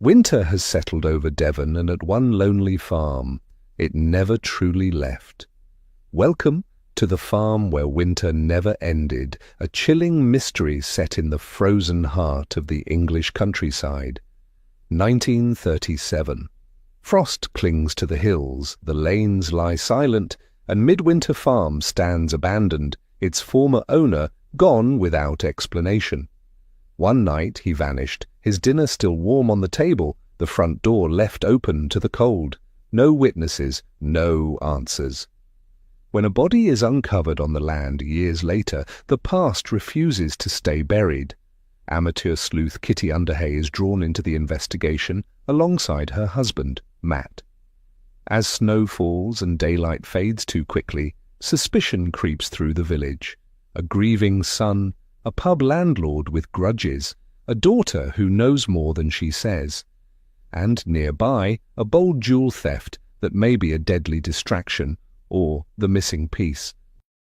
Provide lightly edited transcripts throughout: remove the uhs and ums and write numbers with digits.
Winter has settled over Devon, and at one lonely farm it never truly left. Welcome to the farm where winter never ended, a chilling mystery set in the frozen heart of the English countryside. 1937. Frost clings to the hills, the lanes lie silent, and Midwinter Farm stands abandoned, its former owner gone without explanation. One night he vanished, his dinner still warm on the table, the front door left open to the cold. No witnesses, no answers. When a body is uncovered on the land years later, the past refuses to stay buried. Amateur sleuth Kitty Underhay is drawn into the investigation alongside her husband, Matt. As snow falls and daylight fades too quickly, suspicion creeps through the village. A grieving son, a pub landlord with grudges, a daughter who knows more than she says, and nearby a bold jewel theft that may be a deadly distraction or the missing piece.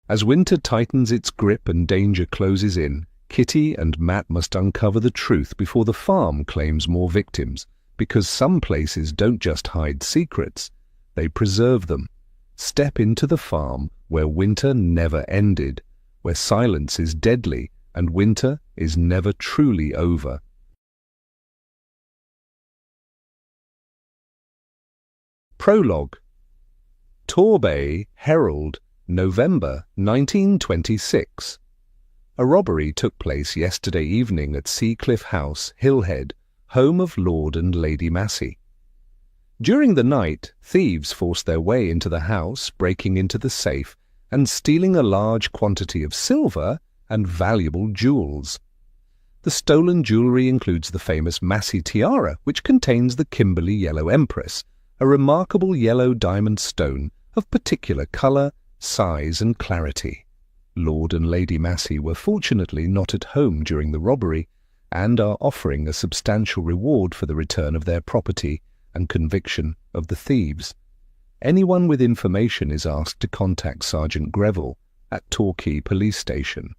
As winter tightens its grip and danger closes in, Kitty and Matt must uncover the truth before the farm claims more victims, because some places don't just hide secrets, they preserve them. Step into the farm where winter never ended, where silence is deadly and winter is never truly over. Prologue. Torbay Herald, November 1926. A robbery took place yesterday evening at Seacliff House, Hillhead, home of Lord and Lady Massey. During the night, thieves forced their way into the house, breaking into the safe and stealing a large quantity of silver and valuable jewels. The stolen jewellery includes the famous Massey tiara, which contains the Kimberley Yellow Empress, a remarkable yellow diamond stone of particular colour, size and clarity. Lord and Lady Massey were fortunately not at home during the robbery and are offering a substantial reward for the return of their property and conviction of the thieves. Anyone with information is asked to contact Sergeant Greville at Torquay Police Station.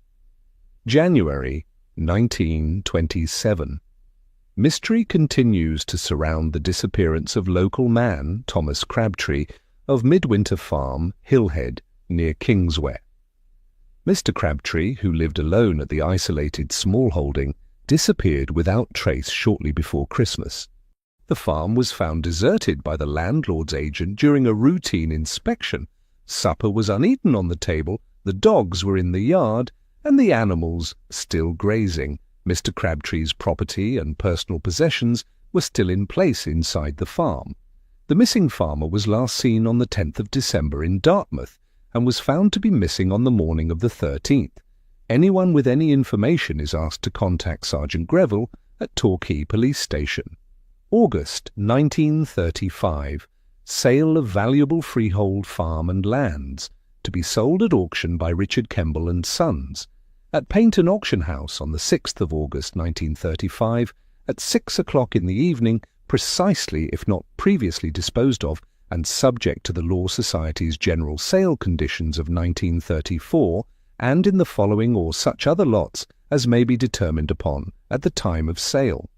January 1927. Mystery continues to surround the disappearance of local man Thomas Crabtree of Midwinter Farm, Hillhead, near Kingsware. Mr. Crabtree, who lived alone at the isolated small holding, disappeared without trace shortly before Christmas. The farm was found deserted by the landlord's agent during a routine inspection. Supper was uneaten on the table, the dogs were in the yard, and the animals still grazing. Mr. Crabtree's property and personal possessions were still in place inside the farm. The missing farmer was last seen on the 10th of December in Dartmouth and was found to be missing on the morning of the 13th. Anyone with any information is asked to contact Sergeant Greville at Torquay Police Station. August 1935. Sale of valuable freehold farm and lands, to be sold at auction by Richard Kemble and Sons. At Paynton Auction House on the 6th of August 1935, at 6 o'clock in the evening, precisely if not previously disposed of, and subject to the Law Society's general sale conditions of 1934, and in the following or such other lots as may be determined upon at the time of sale.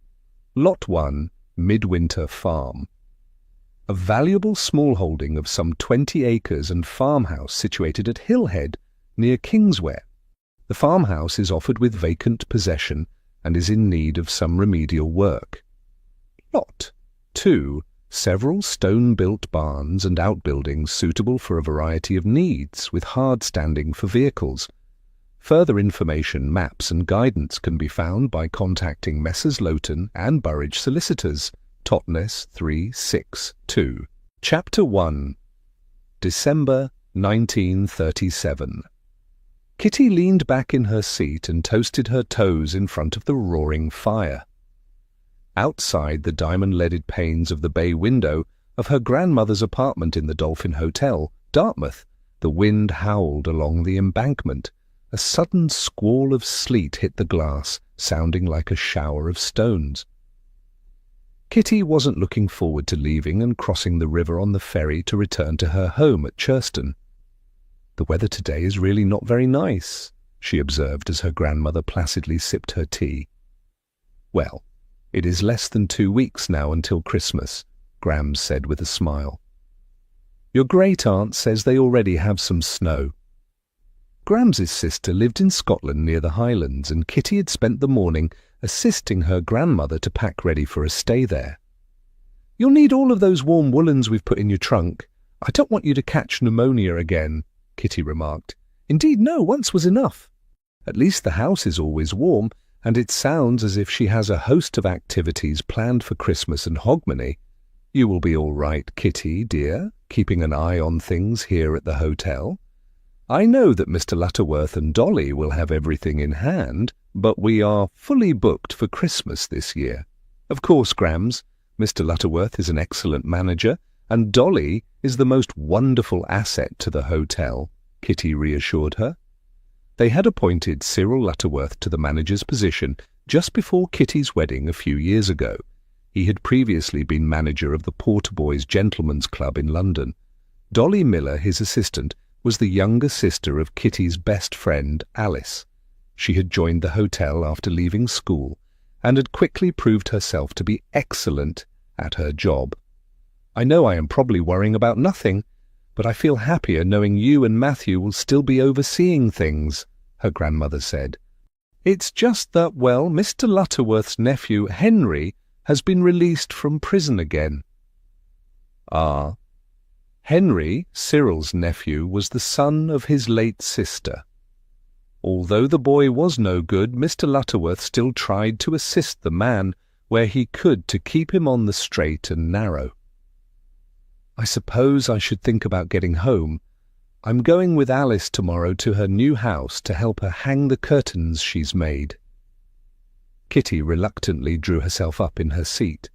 Lot 1, Midwinter Farm. A valuable small holding of some 20 acres and farmhouse situated at Hillhead, near Kingsware. The farmhouse is offered with vacant possession and is in need of some remedial work. Lot 2. Several stone-built barns and outbuildings suitable for a variety of needs, with hard standing for vehicles. Further information, maps and guidance can be found by contacting Messrs. Lowton and Burridge Solicitors, Totnes 362. Chapter 1. December 1937. Kitty leaned back in her seat and toasted her toes in front of the roaring fire. Outside the diamond-leaded panes of the bay window of her grandmother's apartment in the Dolphin Hotel, Dartmouth, the wind howled along the embankment. A sudden squall of sleet hit the glass, sounding like a shower of stones. Kitty wasn't looking forward to leaving and crossing the river on the ferry to return to her home at Churston. "The weather today is really not very nice," she observed as her grandmother placidly sipped her tea. "Well, "It is less than 2 weeks now until Christmas," Grams said with a smile. "Your great-aunt says they already have some snow." Grams's sister lived in Scotland near the Highlands, and Kitty had spent the morning assisting her grandmother to pack ready for a stay there. "You'll need all of those warm woolens we've put in your trunk. I don't want you to catch pneumonia again," Kitty remarked. "Indeed, no, once was enough. At least the house is always warm, and it sounds as if she has a host of activities planned for Christmas and Hogmanay. You will be all right, Kitty, dear, keeping an eye on things here at the hotel. I know that Mr. Lutterworth and Dolly will have everything in hand, but we are fully booked for Christmas this year. Of course, Grams, Mr. Lutterworth is an excellent manager, and Dolly is the most wonderful asset to the hotel," Kitty reassured her. They had appointed Cyril Lutterworth to the manager's position just before Kitty's wedding a few years ago. He had previously been manager of the Porterboys Gentlemen's Club in London. Dolly Miller, his assistant, was the younger sister of Kitty's best friend, Alice. She had joined the hotel after leaving school and had quickly proved herself to be excellent at her job. "I know I am probably worrying about nothing, but I feel happier knowing you and Matthew will still be overseeing things," her grandmother said. "It's just that, well, Mr. Lutterworth's nephew, Henry, has been released from prison again." "Ah." Henry, Cyril's nephew, was the son of his late sister. Although the boy was no good, Mr. Lutterworth still tried to assist the man where he could to keep him on the straight and narrow. "I suppose I should think about getting home. I'm going with Alice tomorrow to her new house to help her hang the curtains she's made." Kitty reluctantly drew herself up in her seat.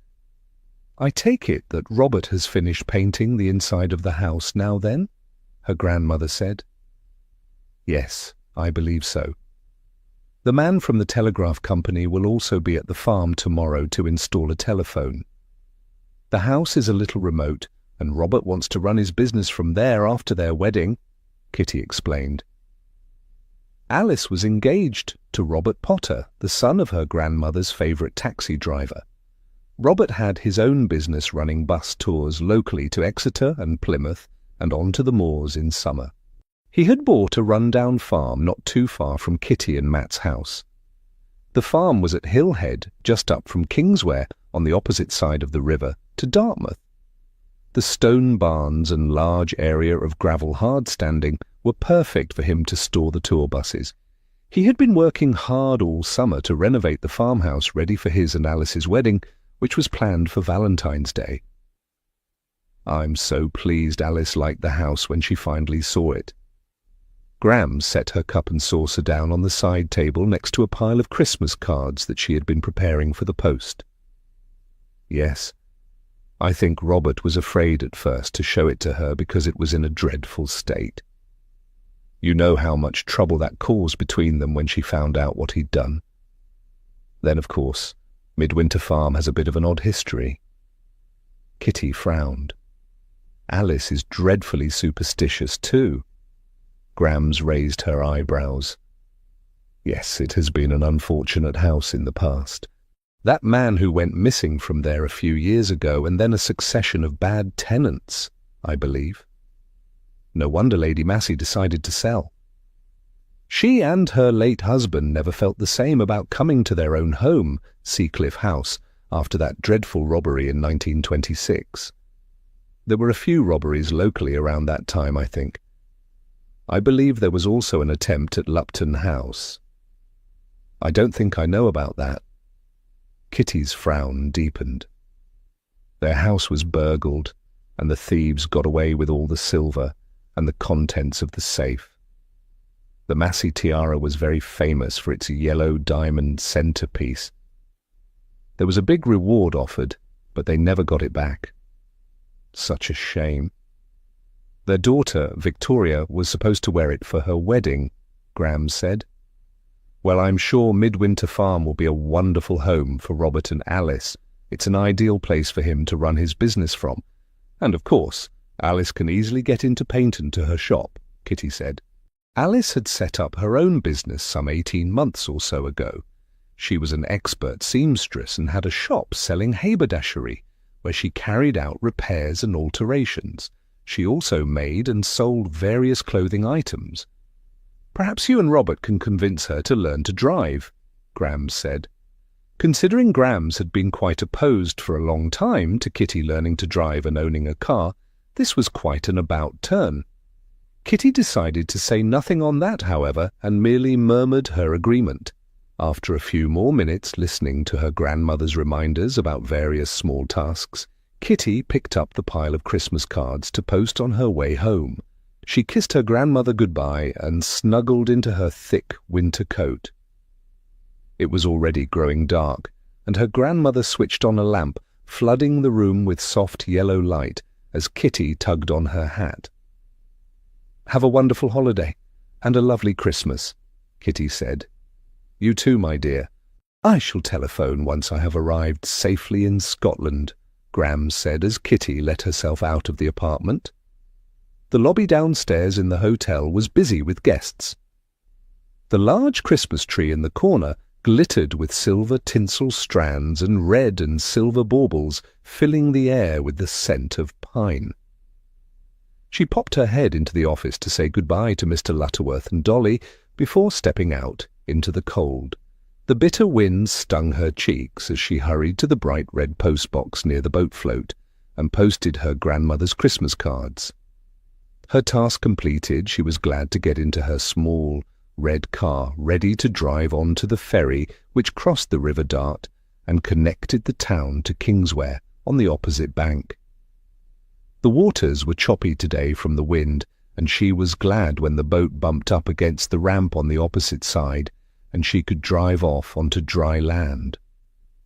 "I take it that Robert has finished painting the inside of the house now then?" her grandmother said. "Yes, I believe so. The man from the telegraph company will also be at the farm tomorrow to install a telephone. The house is a little remote, and Robert wants to run his business from there after their wedding," Kitty explained. Alice was engaged to Robert Potter, the son of her grandmother's favourite taxi driver. Robert had his own business running bus tours locally to Exeter and Plymouth and on to the moors in summer. He had bought a run-down farm not too far from Kitty and Matt's house. The farm was at Hillhead, just up from Kingsware, on the opposite side of the river, to Dartmouth. The stone barns and large area of gravel hardstanding were perfect for him to store the tour buses. He had been working hard all summer to renovate the farmhouse ready for his and Alice's wedding, which was planned for Valentine's Day. "I'm so pleased Alice liked the house when she finally saw it." Grams set her cup and saucer down on the side table next to a pile of Christmas cards that she had been preparing for the post. "Yes, I think Robert was afraid at first to show it to her because it was in a dreadful state. You know how much trouble that caused between them when she found out what he'd done. Then, of course, Midwinter Farm has a bit of an odd history." Kitty frowned. "Alice is dreadfully superstitious too." Grams raised her eyebrows. "Yes, it has been an unfortunate house in the past. That man who went missing from there a few years ago, and then a succession of bad tenants, I believe. No wonder Lady Massey decided to sell. She and her late husband never felt the same about coming to their own home, Seacliff House, after that dreadful robbery in 1926. There were a few robberies locally around that time, I think. I believe there was also an attempt at Lupton House. I don't think I know about that." Kitty's frown deepened. "Their house was burgled, and the thieves got away with all the silver and the contents of the safe. The Massey tiara was very famous for its yellow diamond centerpiece. There was a big reward offered, but they never got it back. Such a shame. Their daughter, Victoria, was supposed to wear it for her wedding," Grams said. "Well, I'm sure Midwinter Farm will be a wonderful home for Robert and Alice. It's an ideal place for him to run his business from. And, of course, Alice can easily get into Paynton to her shop," Kitty said. Alice had set up her own business some 18 months or so ago. She was an expert seamstress and had a shop selling haberdashery, where she carried out repairs and alterations. She also made and sold various clothing items. "Perhaps you and Robert can convince her to learn to drive," Grams said. Considering Grams had been quite opposed for a long time to Kitty learning to drive and owning a car, this was quite an about turn. Kitty decided to say nothing on that, however, and merely murmured her agreement. After a few more minutes listening to her grandmother's reminders about various small tasks, Kitty picked up the pile of Christmas cards to post on her way home. She kissed her grandmother goodbye and snuggled into her thick winter coat. It was already growing dark, and her grandmother switched on a lamp, flooding the room with soft yellow light as Kitty tugged on her hat. "Have a wonderful holiday, and a lovely Christmas," Kitty said. "You too, my dear. I shall telephone once I have arrived safely in Scotland," Grams said as Kitty let herself out of the apartment. The lobby downstairs in the hotel was busy with guests. The large Christmas tree in the corner glittered with silver tinsel strands and red and silver baubles, filling the air with the scent of pine. She popped her head into the office to say goodbye to Mr. Lutterworth and Dolly before stepping out into the cold. The bitter wind stung her cheeks as she hurried to the bright red postbox near the boat float and posted her grandmother's Christmas cards. Her task completed, she was glad to get into her small red car, ready to drive on to the ferry which crossed the River Dart and connected the town to Kingsware on the opposite bank. The waters were choppy today from the wind, and she was glad when the boat bumped up against the ramp on the opposite side and she could drive off onto dry land.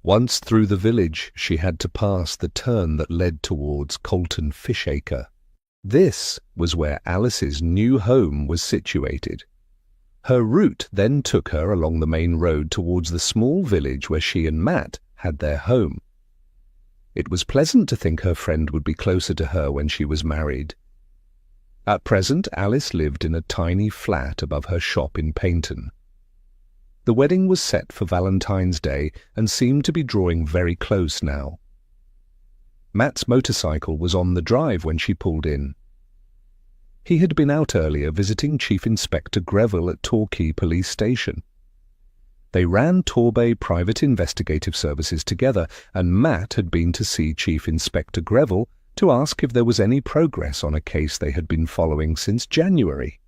Once through the village, she had to pass the turn that led towards Colton Fishacre. This was where Alice's new home was situated. Her route then took her along the main road towards the small village where she and Matt had their home. It was pleasant to think her friend would be closer to her when she was married. At present, Alice lived in a tiny flat above her shop in Paynton. The wedding was set for Valentine's Day and seemed to be drawing very close now. Matt's motorcycle was on the drive when she pulled in. He had been out earlier visiting Chief Inspector Greville at Torquay Police Station. They ran Torbay Private Investigative Services together, and Matt had been to see Chief Inspector Greville to ask if there was any progress on a case they had been following since January.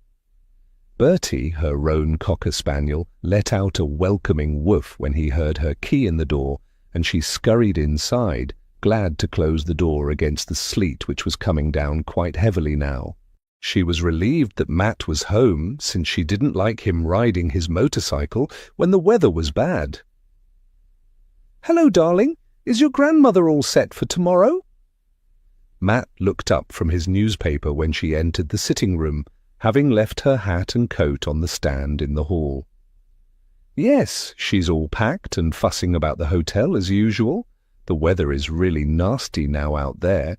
Bertie, her roan cocker spaniel, let out a welcoming woof when he heard her key in the door, and she scurried inside, glad to close the door against the sleet which was coming down quite heavily now. She was relieved that Matt was home, since she didn't like him riding his motorcycle when the weather was bad. "Hello, darling. Is your grandmother all set for tomorrow?" Matt looked up from his newspaper when she entered the sitting room, having left her hat and coat on the stand in the hall. "Yes, she's all packed and fussing about the hotel as usual. The weather is really nasty now out there."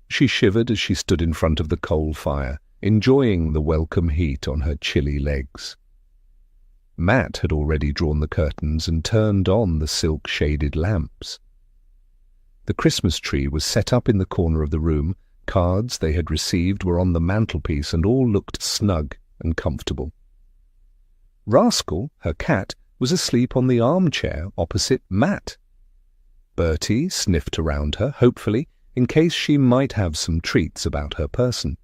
She shivered as she stood in front of the coal fire, enjoying the welcome heat on her chilly legs. Matt had already drawn the curtains and turned on the silk-shaded lamps. The Christmas tree was set up in the corner of the room, cards they had received were on the mantelpiece and all looked snug and comfortable. Rascal, her cat, was asleep on the armchair opposite Matt. Bertie sniffed around her, hopefully, in case she might have some treats about her person.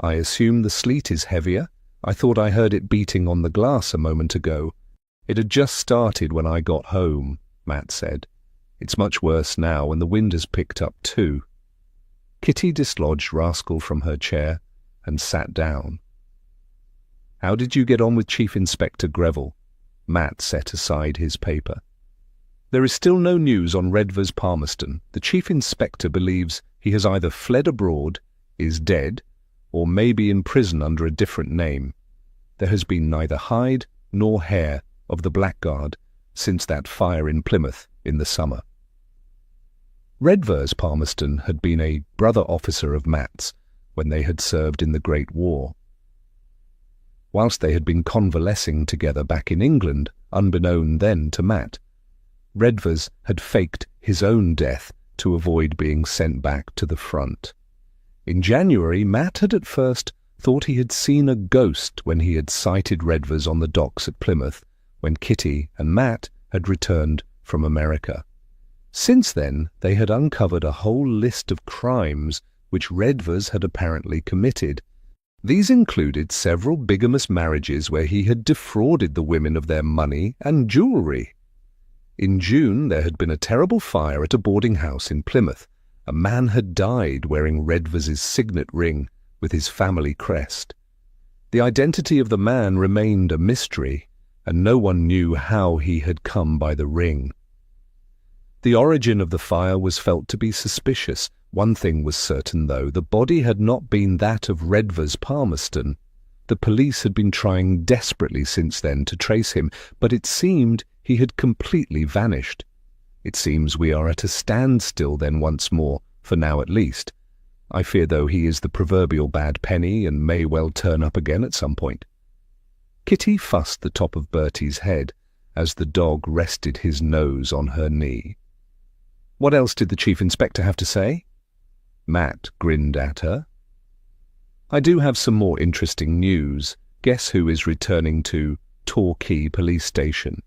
"I assume the sleet is heavier. I thought I heard it beating on the glass a moment ago. It had just started when I got home," Matt said. "It's much worse now, and the wind has picked up too." Kitty dislodged Rascal from her chair and sat down. "How did you get on with Chief Inspector Greville?" Matt set aside his paper. "There is still no news on Redvers Palmerston. The Chief Inspector believes he has either fled abroad, is dead, or may be in prison under a different name. There has been neither hide nor hair of the blackguard since that fire in Plymouth in the summer." Redvers Palmerston had been a brother officer of Matt's when they had served in the Great War. Whilst they had been convalescing together back in England, unbeknown then to Matt. Redvers had faked his own death to avoid being sent back to the front. In January, Matt had at first thought he had seen a ghost when he had sighted Redvers on the docks at Plymouth, when Kitty and Matt had returned from America. Since then, they had uncovered a whole list of crimes which Redvers had apparently committed. These included several bigamous marriages where he had defrauded the women of their money and jewellery. In June, there had been a terrible fire at a boarding house in Plymouth. A man had died wearing Redvers's signet ring with his family crest. The identity of the man remained a mystery, and no one knew how he had come by the ring. The origin of the fire was felt to be suspicious. One thing was certain, though, the body had not been that of Redvers Palmerston. The police had been trying desperately since then to trace him, but it seemed he had completely vanished. It seems we are at a standstill then once more, for now at least. I fear, though, he is the proverbial bad penny and may well turn up again at some point. Kitty fussed the top of Bertie's head as the dog rested his nose on her knee. What else did the Chief Inspector have to say? Matt grinned at her. I do have some more interesting news. Guess who is returning to Torquay Police Station?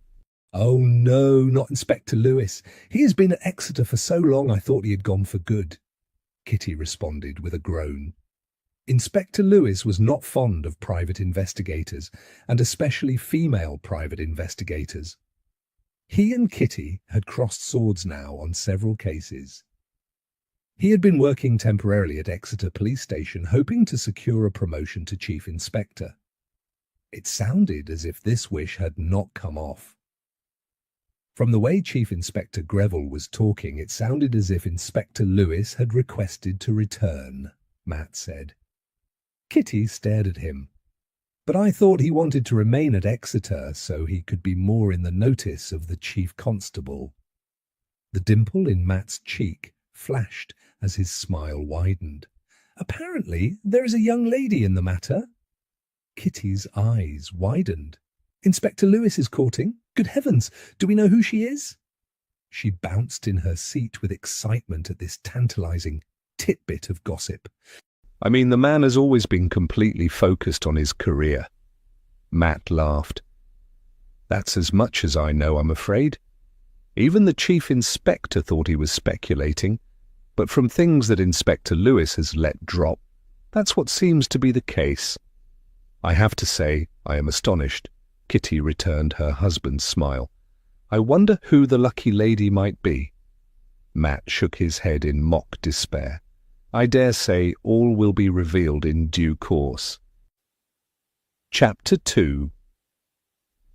Oh no, not Inspector Lewis. He has been at Exeter for so long I thought he had gone for good, Kitty responded with a groan. Inspector Lewis was not fond of private investigators, and especially female private investigators. He and Kitty had crossed swords now on several cases. He had been working temporarily at Exeter Police Station, hoping to secure a promotion to Chief Inspector. It sounded as if this wish had not come off. From the way Chief Inspector Greville was talking, it sounded as if Inspector Lewis had requested to return, Matt said. Kitty stared at him. But I thought he wanted to remain at Exeter so he could be more in the notice of the Chief Constable. The dimple in Matt's cheek flashed as his smile widened. Apparently there is a young lady in the matter. Kitty's eyes widened. Inspector Lewis is courting? Good heavens, do we know who she is? She bounced in her seat with excitement at this tantalizing tidbit of gossip. I mean, the man has always been completely focused on his career. Matt laughed. That's as much as I know, I'm afraid. Even the Chief Inspector thought he was speculating, but from things that Inspector Lewis has let drop, that's what seems to be the case. I have to say, I am astonished. Kitty returned her husband's smile. I wonder who the lucky lady might be. Matt shook his head in mock despair. I dare say all will be revealed in due course. Chapter 2.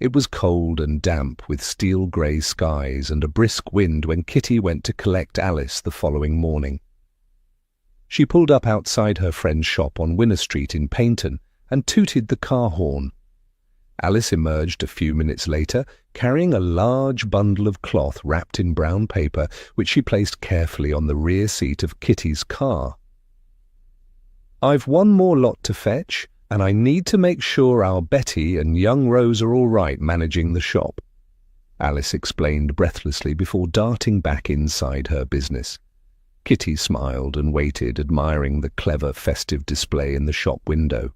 It was cold and damp with steel-grey skies and a brisk wind when Kitty went to collect Alice the following morning. She pulled up outside her friend's shop on Winner Street in Paynton and tooted the car horn. Alice emerged a few minutes later, carrying a large bundle of cloth wrapped in brown paper, which she placed carefully on the rear seat of Kitty's car. I've one more lot to fetch, and I need to make sure our Betty and young Rose are all right managing the shop, Alice explained breathlessly before darting back inside her business. Kitty smiled and waited, admiring the clever festive display in the shop window.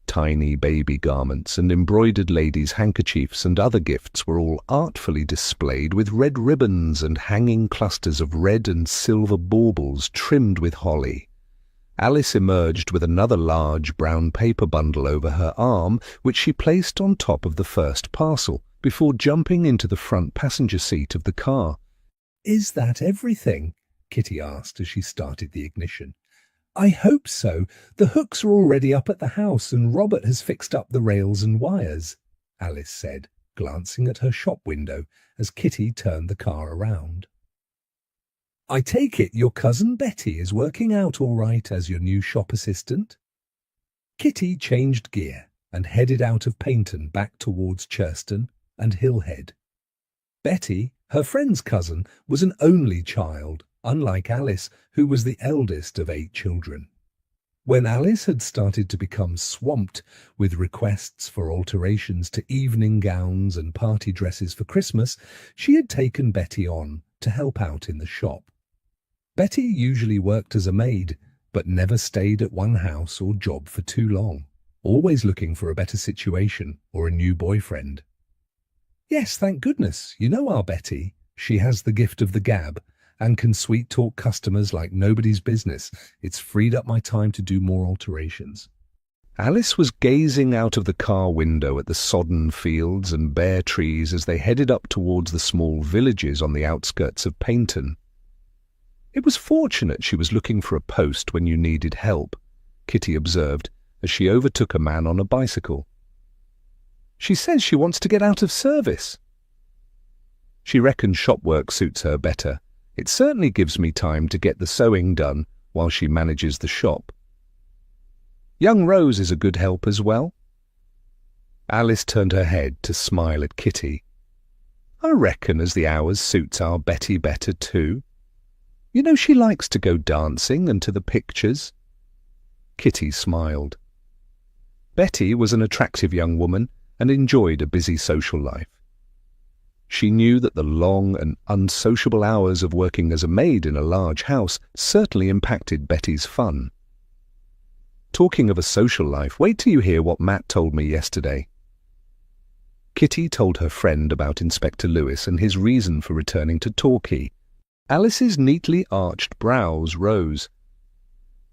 Tiny baby garments and embroidered ladies' handkerchiefs and other gifts were all artfully displayed with red ribbons and hanging clusters of red and silver baubles trimmed with holly. Alice emerged with another large brown paper bundle over her arm, which she placed on top of the first parcel, before jumping into the front passenger seat of the car. Is that everything? Kitty asked as she started the ignition. I hope so. The hooks are already up at the house and Robert has fixed up the rails and wires, Alice said, glancing at her shop window as Kitty turned the car around. I take it your cousin Betty is working out all right as your new shop assistant? Kitty changed gear and headed out of Paynton back towards Churston and Hillhead. Betty, her friend's cousin, was an only child, unlike Alice, who was the eldest of 8 children. When Alice had started to become swamped with requests for alterations to evening gowns and party dresses for Christmas, she had taken Betty on to help out in the shop. Betty usually worked as a maid, but never stayed at one house or job for too long, always looking for a better situation or a new boyfriend. Yes, thank goodness, you know our Betty. She has the gift of the gab and can sweet-talk customers like nobody's business. It's freed up my time to do more alterations. Alice was gazing out of the car window at the sodden fields and bare trees as they headed up towards the small villages on the outskirts of Paynton. "It was fortunate she was looking for a post when you needed help," Kitty observed as she overtook a man on a bicycle. "She says she wants to get out of service." "She reckons shop work suits her better. It certainly gives me time to get the sewing done while she manages the shop." "Young Rose is a good help as well." Alice turned her head to smile at Kitty. "I reckon as the hours suits our Betty better too. You know she likes to go dancing and to the pictures." Kitty smiled. Betty was an attractive young woman and enjoyed a busy social life. She knew that the long and unsociable hours of working as a maid in a large house certainly impacted Betty's fun. "Talking of a social life, wait till you hear what Matt told me yesterday." Kitty told her friend about Inspector Lewis and his reason for returning to Torquay. Alice's neatly arched brows rose.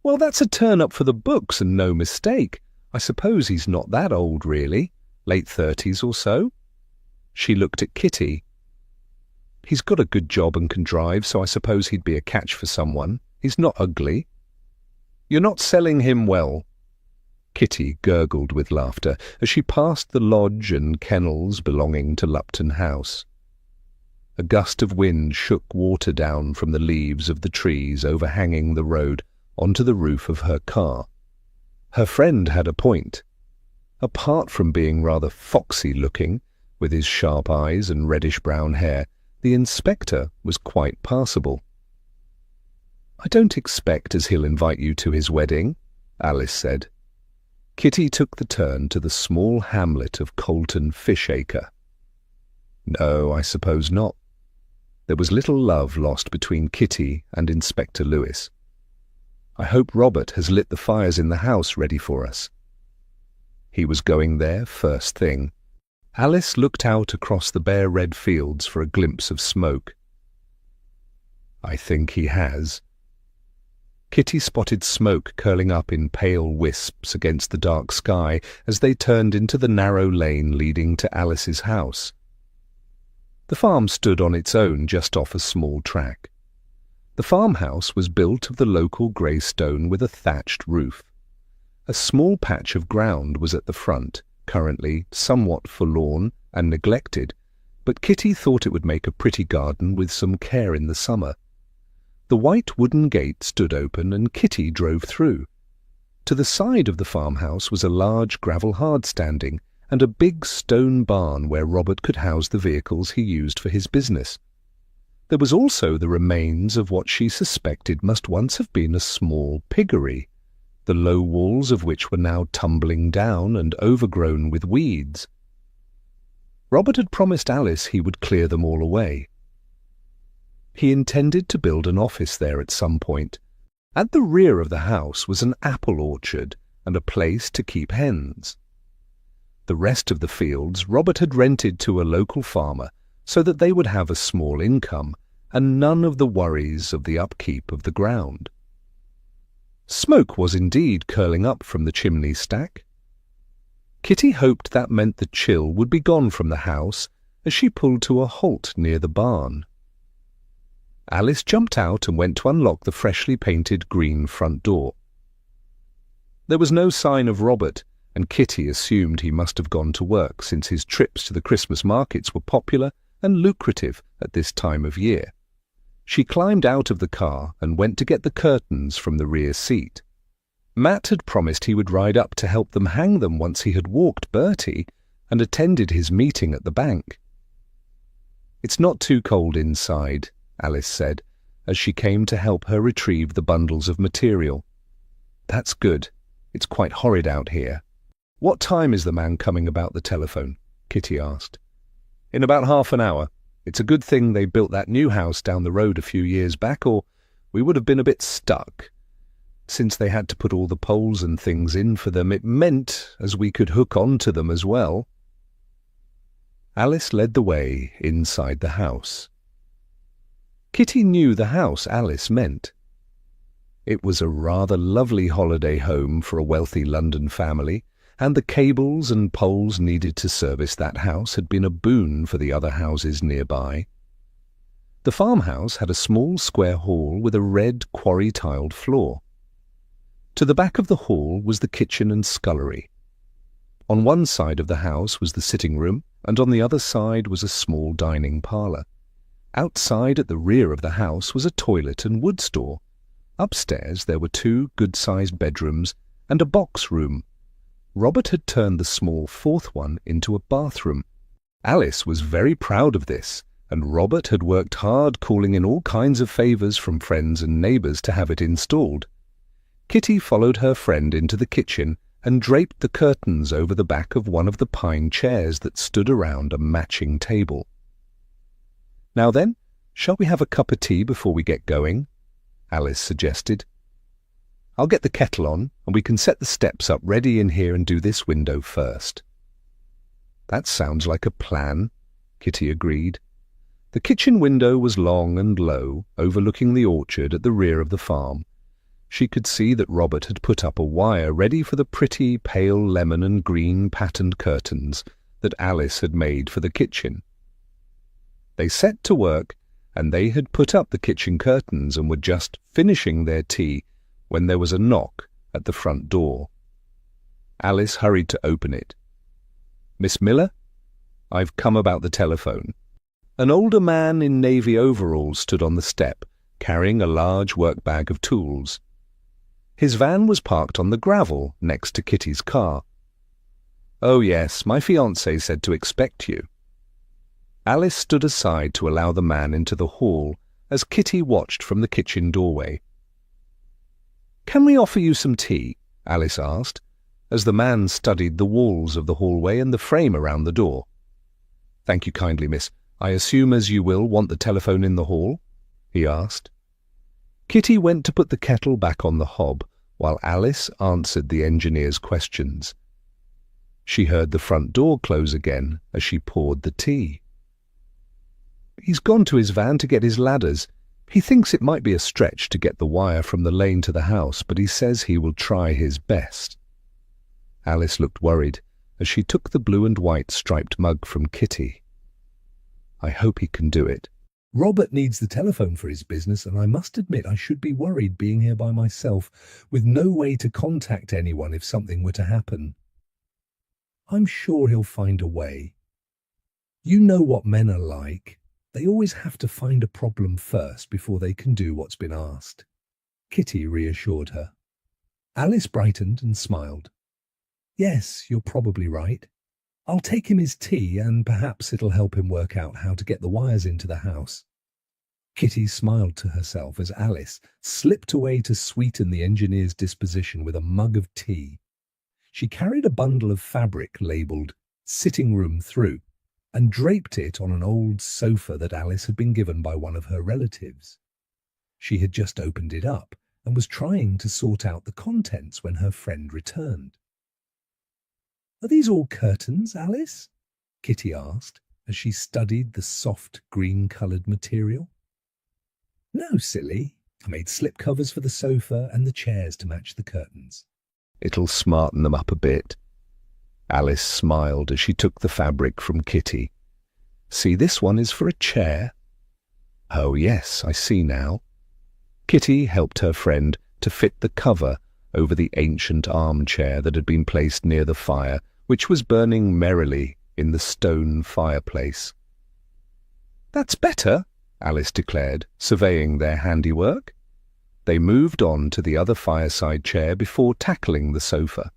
"Well, that's a turn-up for the books and no mistake. I suppose he's not that old, really. Late 30s or so?" She looked at Kitty. "He's got a good job and can drive, so I suppose he'd be a catch for someone. He's not ugly." "You're not selling him well." Kitty gurgled with laughter as she passed the lodge and kennels belonging to Lupton House. A gust of wind shook water down from the leaves of the trees overhanging the road onto the roof of her car. Her friend had a point. Apart from being rather foxy-looking, with his sharp eyes and reddish-brown hair, the inspector was quite passable. "I don't expect as he'll invite you to his wedding," Alice said. Kitty took the turn to the small hamlet of Colton Fishacre. "No, I suppose not." There was little love lost between Kitty and Inspector Lewis. "I hope Robert has lit the fires in the house ready for us." He was going there first thing. Alice looked out across the bare red fields for a glimpse of smoke. "I think he has." Kitty spotted smoke curling up in pale wisps against the dark sky as they turned into the narrow lane leading to Alice's house. The farm stood on its own just off a small track. The farmhouse was built of the local grey stone with a thatched roof. A small patch of ground was at the front, currently somewhat forlorn and neglected, but Kitty thought it would make a pretty garden with some care in the summer. The white wooden gate stood open and Kitty drove through. To the side of the farmhouse was a large gravel hardstanding and a big stone barn where Robert could house the vehicles he used for his business. There was also the remains of what she suspected must once have been a small piggery, the low walls of which were now tumbling down and overgrown with weeds. Robert had promised Alice he would clear them all away. He intended to build an office there at some point. At the rear of the house was an apple orchard and a place to keep hens. The rest of the fields Robert had rented to a local farmer so that they would have a small income and none of the worries of the upkeep of the ground. Smoke was indeed curling up from the chimney stack. Kitty hoped that meant the chill would be gone from the house as she pulled to a halt near the barn. Alice jumped out and went to unlock the freshly painted green front door. There was no sign of Robert, and Kitty assumed he must have gone to work since his trips to the Christmas markets were popular and lucrative at this time of year. She climbed out of the car and went to get the curtains from the rear seat. Matt had promised he would ride up to help them hang them once he had walked Bertie and attended his meeting at the bank. "It's not too cold inside," Alice said, as she came to help her retrieve the bundles of material. That's good. It's quite horrid out here. What time is the man coming about the telephone? Kitty asked. In about half an hour. It's a good thing they built that new house down the road a few years back, or we would have been a bit stuck. Since they had to put all the poles and things in for them, it meant as we could hook onto them as well. Alice led the way inside the house. Kitty knew the house Alice meant. It was a rather lovely holiday home for a wealthy London family, and the cables and poles needed to service that house had been a boon for the other houses nearby. The farmhouse had a small square hall with a red quarry-tiled floor. To the back of the hall was the kitchen and scullery. On one side of the house was the sitting room, and on the other side was a small dining parlour. Outside at the rear of the house was a toilet and wood store. Upstairs there were 2 good-sized bedrooms and a box room. Robert had turned the small 4th one into a bathroom. Alice was very proud of this, and Robert had worked hard calling in all kinds of favours from friends and neighbours to have it installed. Kitty followed her friend into the kitchen and draped the curtains over the back of one of the pine chairs that stood around a matching table. Now then, shall we have a cup of tea before we get going? Alice suggested. I'll get the kettle on, and we can set the steps up ready in here and do this window first. That sounds like a plan, Kitty agreed. The kitchen window was long and low, overlooking the orchard at the rear of the farm. She could see that Robert had put up a wire ready for the pretty pale lemon and green patterned curtains that Alice had made for the kitchen. They set to work, and they had put up the kitchen curtains and were just finishing their tea when there was a knock at the front door. Alice hurried to open it. Miss Miller? I've come about the telephone. An older man in navy overalls stood on the step, carrying a large work-bag of tools. His van was parked on the gravel next to Kitty's car. Oh yes, my fiancé said to expect you. Alice stood aside to allow the man into the hall as Kitty watched from the kitchen doorway. Can we offer you some tea? Alice asked, as the man studied the walls of the hallway and the frame around the door. Thank you kindly, miss. I assume as you will want the telephone in the hall? He asked. Kitty went to put the kettle back on the hob, while Alice answered the engineer's questions. She heard the front door close again as she poured the tea. He's gone to his van to get his ladders. He thinks it might be a stretch to get the wire from the lane to the house, but he says he will try his best. Alice looked worried as she took the blue and white striped mug from Kitty. I hope he can do it. Robert needs the telephone for his business, and I must admit I should be worried being here by myself, with no way to contact anyone if something were to happen. I'm sure he'll find a way. You know what men are like. They always have to find a problem first before they can do what's been asked. Kitty reassured her. Alice brightened and smiled. Yes, you're probably right. I'll take him his tea, and perhaps it'll help him work out how to get the wires into the house. Kitty smiled to herself as Alice slipped away to sweeten the engineer's disposition with a mug of tea. She carried a bundle of fabric labelled "Sitting Room Through" and draped it on an old sofa that Alice had been given by one of her relatives. She had just opened it up and was trying to sort out the contents when her friend returned. Are these all curtains, Alice? Kitty asked as she studied the soft green-coloured material. No, silly. I made slip covers for the sofa and the chairs to match the curtains. It'll smarten them up a bit. Alice smiled as she took the fabric from Kitty. See, this one is for a chair. Oh yes, I see now. Kitty helped her friend to fit the cover over the ancient armchair that had been placed near the fire, which was burning merrily in the stone fireplace. That's better, Alice declared, surveying their handiwork. They moved on to the other fireside chair before tackling the sofa.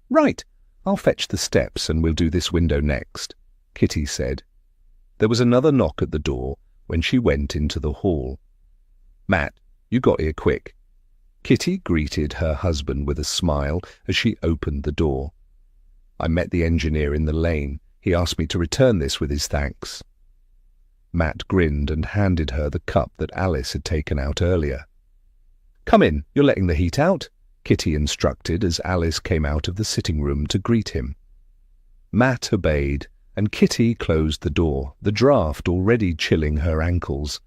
Right, I'll fetch the steps and we'll do this window next, Kitty said. There was another knock at the door when she went into the hall. Matt, you got here quick. Kitty greeted her husband with a smile as she opened the door. "I met the engineer in the lane. He asked me to return this with his thanks." Matt grinned and handed her the cup that Alice had taken out earlier. "Come in, you're letting the heat out," Kitty instructed as Alice came out of the sitting room to greet him. Matt obeyed, and Kitty closed the door, the draught already chilling her ankles.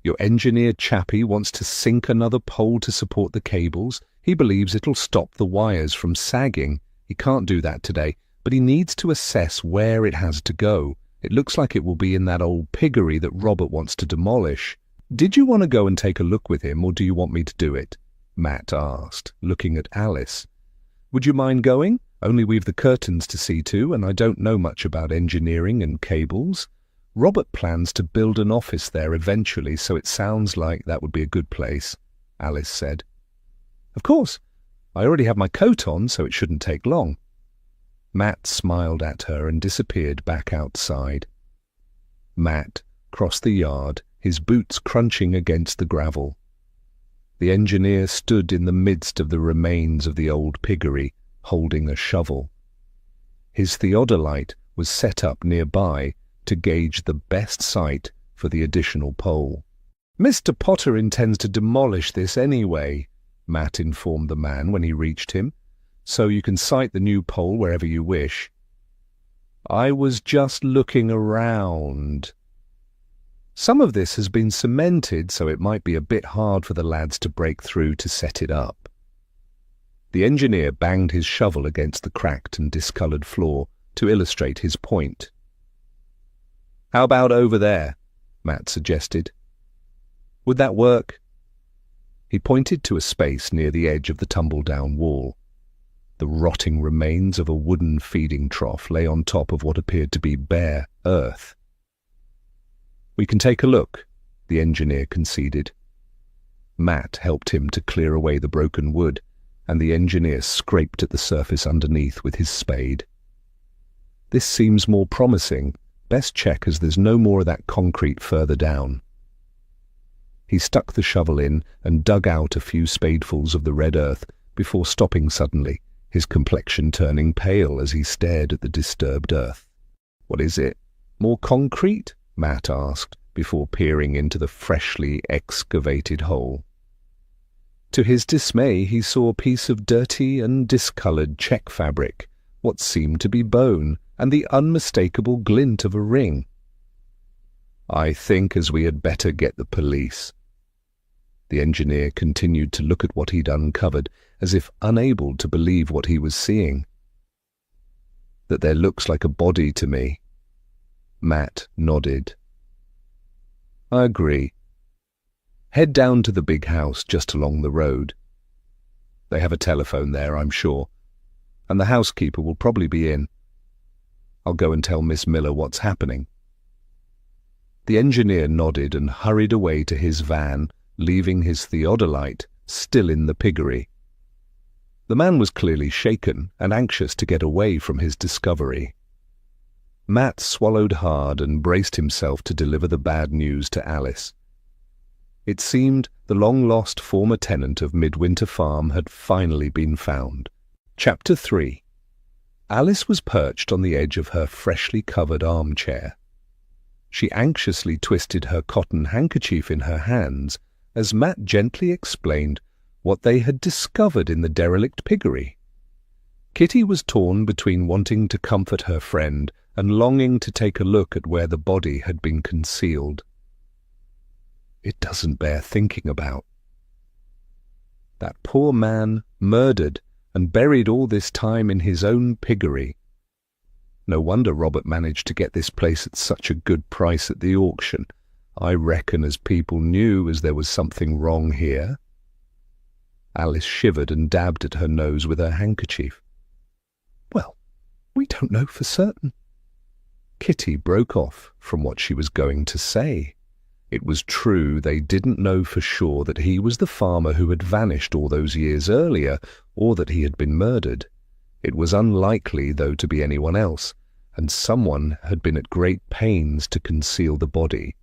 "Your engineer chappie wants to sink another pole to support the cables. He believes it'll stop the wires from sagging. He can't do that today, but he needs to assess where it has to go. It looks like it will be in that old piggery that Robert wants to demolish. Did you want to go and take a look with him, or do you want me to do it?" Matt asked, looking at Alice. "Would you mind going? Only we've the curtains to see to, and I don't know much about engineering and cables. Robert plans to build an office there eventually, so it sounds like that would be a good place," Alice said. "Of course. I already have my coat on, so it shouldn't take long." Matt smiled at her and disappeared back outside. Matt crossed the yard, his boots crunching against the gravel. The engineer stood in the midst of the remains of the old piggery, holding a shovel. His theodolite was set up nearby to gauge the best site for the additional pole. "Mr. Potter intends to demolish this anyway," Matt informed the man when he reached him, "so you can site the new pole wherever you wish." "I was just looking around. Some of this has been cemented, so it might be a bit hard for the lads to break through to set it up." The engineer banged his shovel against the cracked and discoloured floor to illustrate his point. "How about over there?" Matt suggested. "Would that work?" He pointed to a space near the edge of the tumble-down wall. The rotting remains of a wooden feeding trough lay on top of what appeared to be bare earth. "We can take a look," the engineer conceded. Matt helped him to clear away the broken wood, and the engineer scraped at the surface underneath with his spade. "This seems more promising. Best check as there's no more of that concrete further down." He stuck the shovel in and dug out a few spadefuls of the red earth before stopping suddenly, his complexion turning pale as he stared at the disturbed earth. "What is it? More concrete?" Matt asked, before peering into the freshly excavated hole. To his dismay, he saw a piece of dirty and discoloured check fabric, what seemed to be bone, and the unmistakable glint of a ring. "I think as we had better get the police." The engineer continued to look at what he'd uncovered, as if unable to believe what he was seeing. "That there looks like a body to me." Matt nodded. "I agree. Head down to the big house just along the road. They have a telephone there, I'm sure, and the housekeeper will probably be in. I'll go and tell Miss Miller what's happening." The engineer nodded and hurried away to his van, leaving his theodolite still in the piggery. The man was clearly shaken and anxious to get away from his discovery. Matt swallowed hard and braced himself to deliver the bad news to Alice. It seemed the long-lost former tenant of Midwinter Farm had finally been found. Chapter 3. Alice was perched on the edge of her freshly covered armchair. She anxiously twisted her cotton handkerchief in her hands as Matt gently explained what they had discovered in the derelict piggery. Kitty was torn between wanting to comfort her friend and longing to take a look at where the body had been concealed. It doesn't bear thinking about. That poor man murdered and buried all this time in his own piggery. No wonder Robert managed to get this place at such a good price at the auction. I reckon as people knew as there was something wrong here. Alice shivered and dabbed at her nose with her handkerchief. "Well, we don't know for certain." Kitty broke off from what she was going to say. It was true they didn't know for sure that he was the farmer who had vanished all those years earlier, or that he had been murdered. It was unlikely, though, to be anyone else, and someone had been at great pains to conceal the body.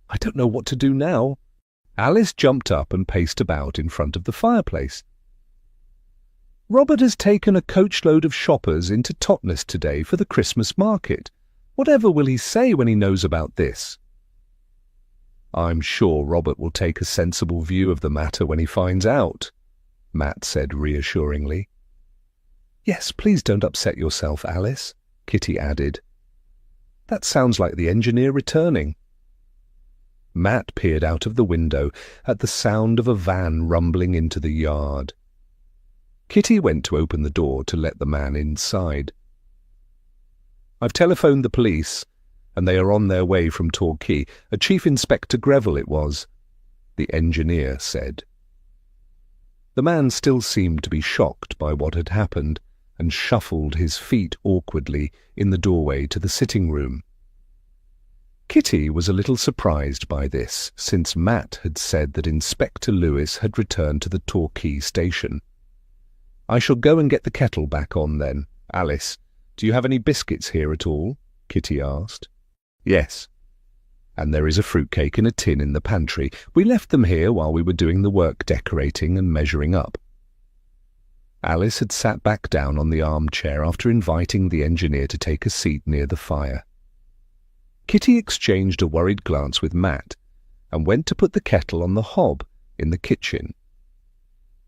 "I don't know what to do now." Alice jumped up and paced about in front of the fireplace. "Robert has taken a coachload of shoppers into Totnes today for the Christmas market. Whatever will he say when he knows about this?" "I'm sure Robert will take a sensible view of the matter when he finds out," Matt said reassuringly. "Yes, please don't upset yourself, Alice," Kitty added. "That sounds like the engineer returning." Matt peered out of the window at the sound of a van rumbling into the yard. Kitty went to open the door to let the man inside. "I've telephoned the police, and they are on their way from Torquay. A Chief Inspector Greville it was," the engineer said. The man still seemed to be shocked by what had happened and shuffled his feet awkwardly in the doorway to the sitting room. Kitty was a little surprised by this, since Matt had said that Inspector Lewis had returned to the Torquay station. "I shall go and get the kettle back on then. Alice, do you have any biscuits here at all?" Kitty asked. "Yes. And there is a fruitcake in a tin in the pantry. We left them here while we were doing the work decorating and measuring up." Alice had sat back down on the armchair after inviting the engineer to take a seat near the fire. Kitty exchanged a worried glance with Matt and went to put the kettle on the hob in the kitchen.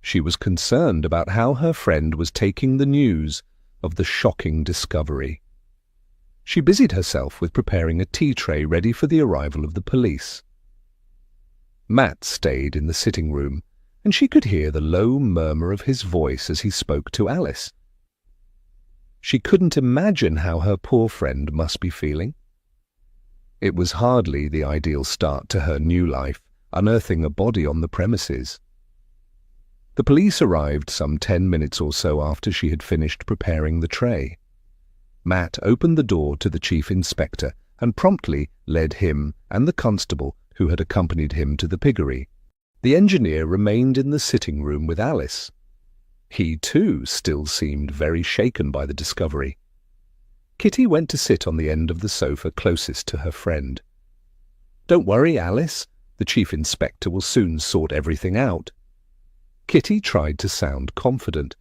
She was concerned about how her friend was taking the news of the shocking discovery. She busied herself with preparing a tea tray ready for the arrival of the police. Matt stayed in the sitting room, and she could hear the low murmur of his voice as he spoke to Alice. She couldn't imagine how her poor friend must be feeling. It was hardly the ideal start to her new life, unearthing a body on the premises. The police arrived some 10 minutes or so after she had finished preparing the tray. Matt opened the door to the chief inspector and promptly led him and the constable who had accompanied him to the piggery. The engineer remained in the sitting room with Alice. He, too, still seemed very shaken by the discovery. Kitty went to sit on the end of the sofa closest to her friend. "Don't worry, Alice. The chief inspector will soon sort everything out." Kitty tried to sound confident.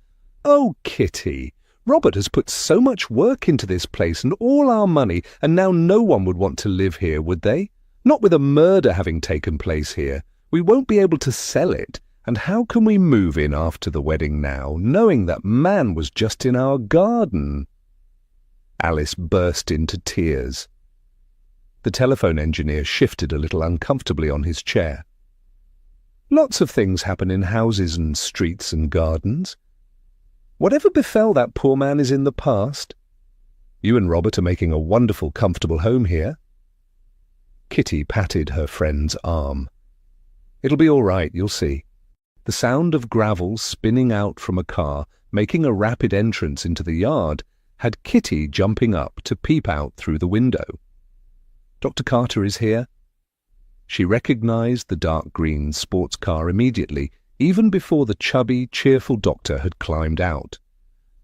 "Oh, Kitty, Robert has put so much work into this place and all our money, and now no one would want to live here, would they? Not with a murder having taken place here. We won't be able to sell it, and how can we move in after the wedding now, knowing that man was just in our garden?" Alice burst into tears. The telephone engineer shifted a little uncomfortably on his chair. "Lots of things happen in houses and streets and gardens. Whatever befell that poor man is in the past. You and Robert are making a wonderful, comfortable home here." Kitty patted her friend's arm. "It'll be all right, you'll see." The sound of gravel spinning out from a car, making a rapid entrance into the yard, had Kitty jumping up to peep out through the window. "Dr. Carter is here." She recognized the dark green sports car immediately, even before the chubby, cheerful doctor had climbed out.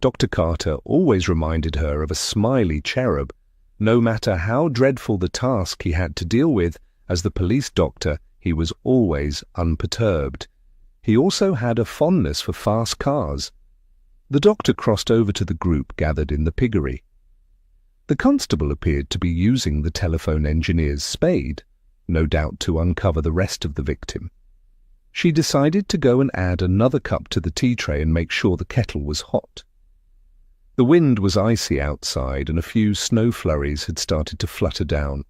Dr. Carter always reminded her of a smiley cherub. No matter how dreadful the task he had to deal with, as the police doctor, he was always unperturbed. He also had a fondness for fast cars. The doctor crossed over to the group gathered in the piggery. The constable appeared to be using the telephone engineer's spade, no doubt to uncover the rest of the victim. She decided to go and add another cup to the tea tray and make sure the kettle was hot. The wind was icy outside and a few snow flurries had started to flutter down.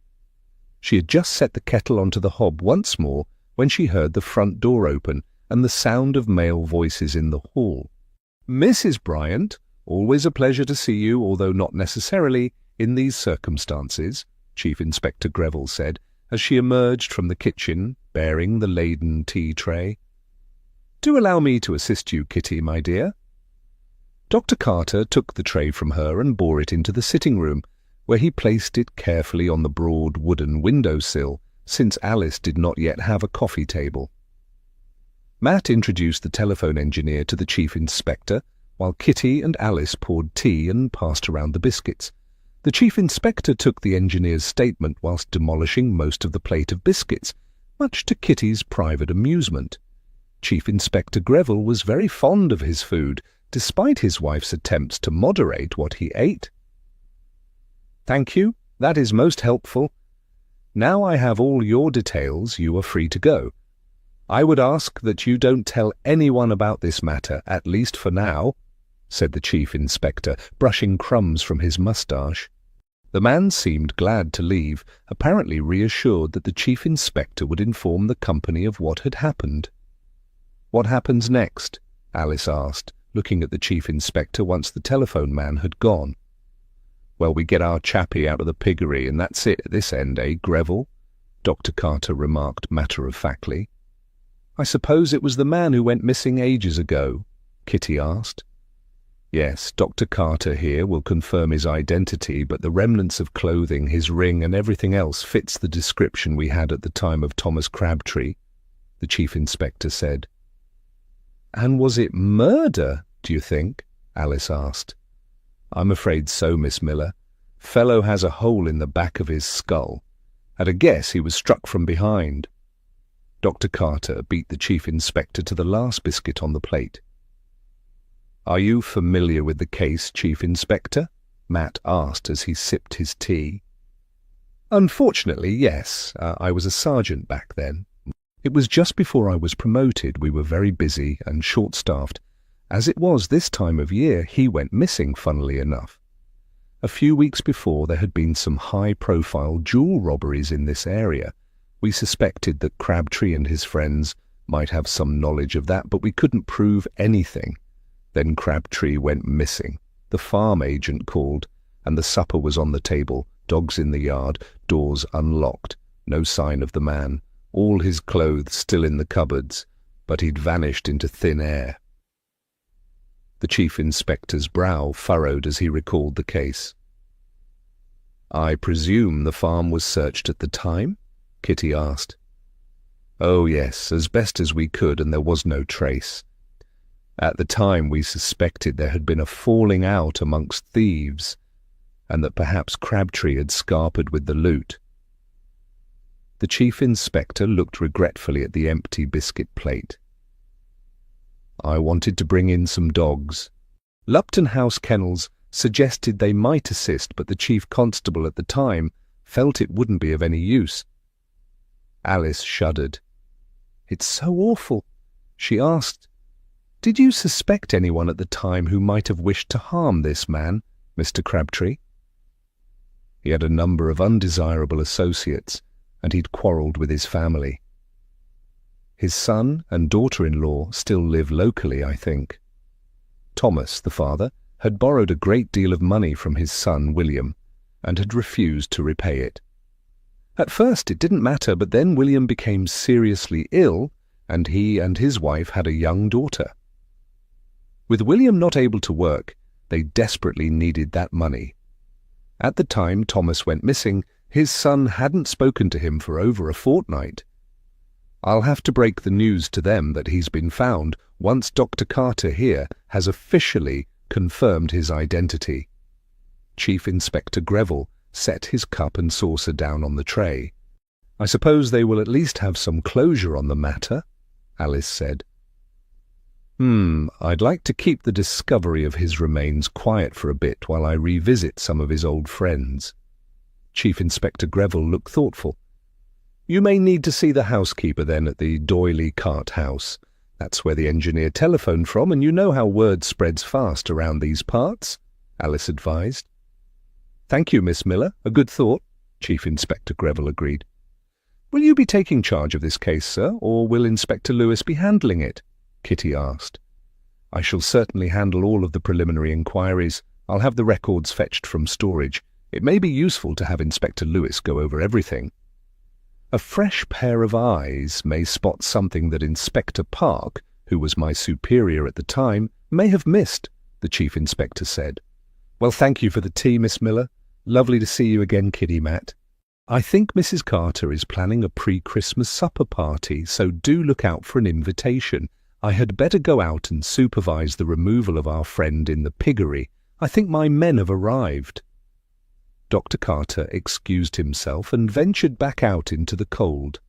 She had just set the kettle onto the hob once more when she heard the front door open and the sound of male voices in the hall. "Mrs. Bryant, always a pleasure to see you, although not necessarily in these circumstances," Chief Inspector Greville said, as she emerged from the kitchen, bearing the laden tea tray. "Do allow me to assist you, Kitty, my dear." Dr. Carter took the tray from her and bore it into the sitting room, where he placed it carefully on the broad wooden window-sill, since Alice did not yet have a coffee table. Matt introduced the telephone engineer to the chief inspector, while Kitty and Alice poured tea and passed around the biscuits. The chief inspector took the engineer's statement whilst demolishing most of the plate of biscuits, much to Kitty's private amusement. Chief Inspector Greville was very fond of his food, despite his wife's attempts to moderate what he ate. "Thank you, that is most helpful. Now I have all your details, you are free to go. I would ask that you don't tell anyone about this matter, at least for now," said the Chief Inspector, brushing crumbs from his moustache. The man seemed glad to leave, apparently reassured that the Chief Inspector would inform the company of what had happened. "What happens next?" Alice asked, looking at the Chief Inspector once the telephone man had gone. "Well, we get our chappie out of the piggery, and that's it at this end, eh, Greville?" Dr. Carter remarked matter-of-factly. "I suppose it was the man who went missing ages ago?" Kitty asked. "Yes, Dr. Carter here will confirm his identity, but the remnants of clothing, his ring, and everything else fits the description we had at the time of Thomas Crabtree," the Chief Inspector said. "And was it murder, do you think?" Alice asked. "I'm afraid so, Miss Miller. Fellow has a hole in the back of his skull. At a guess he was struck from behind." Dr. Carter beat the Chief Inspector to the last biscuit on the plate. "Are you familiar with the case, Chief Inspector?" Matt asked as he sipped his tea. "Unfortunately, yes. I was a sergeant back then. It was just before I was promoted. We were very busy and short-staffed. As it was this time of year, he went missing, funnily enough. A few weeks before, there had been some high-profile jewel robberies in this area. We suspected that Crabtree and his friends might have some knowledge of that, but we couldn't prove anything. Then Crabtree went missing. The farm agent called, and the supper was on the table, dogs in the yard, doors unlocked, no sign of the man, all his clothes still in the cupboards, but he'd vanished into thin air." The Chief Inspector's brow furrowed as he recalled the case. "I presume the farm was searched at the time?" Kitty asked. "Oh yes, as best as we could, and there was no trace. At the time we suspected there had been a falling out amongst thieves, and that perhaps Crabtree had scarpered with the loot." The Chief Inspector looked regretfully at the empty biscuit plate. "I wanted to bring in some dogs. Lupton House Kennels suggested they might assist, but the Chief Constable at the time felt it wouldn't be of any use." Alice shuddered. "It's so awful." She asked, "Did you suspect anyone at the time who might have wished to harm this man, Mr. Crabtree?" "He had a number of undesirable associates, and he'd quarrelled with his family. His son and daughter-in-law still live locally, I think. Thomas, the father, had borrowed a great deal of money from his son, William, and had refused to repay it. At first it didn't matter, but then William became seriously ill, and he and his wife had a young daughter. With William not able to work, they desperately needed that money. At the time Thomas went missing, his son hadn't spoken to him for over a fortnight. I'll have to break the news to them that he's been found once Dr. Carter here has officially confirmed his identity." Chief Inspector Greville set his cup and saucer down on the tray. "I suppose they will at least have some closure on the matter," Alice said. I'd like to keep the discovery of his remains quiet for a bit while I revisit some of his old friends." Chief Inspector Greville looked thoughtful. "You may need to see the housekeeper then at the Doyley Cart House. That's where the engineer telephoned from, and you know how word spreads fast around these parts," Alice advised. "Thank you, Miss Miller. A good thought," Chief Inspector Greville agreed. "Will you be taking charge of this case, sir, or will Inspector Lewis be handling it?" Kitty asked. "I shall certainly handle all of the preliminary inquiries. I'll have the records fetched from storage. It may be useful to have Inspector Lewis go over everything. A fresh pair of eyes may spot something that Inspector Park, who was my superior at the time, may have missed," the Chief Inspector said. "Well, thank you for the tea, Miss Miller. Lovely to see you again, Kitty Matt. I think Mrs. Carter is planning a pre-Christmas supper party, so do look out for an invitation. I had better go out and supervise the removal of our friend in the piggery. I think my men have arrived." Dr. Carter excused himself and ventured back out into the cold.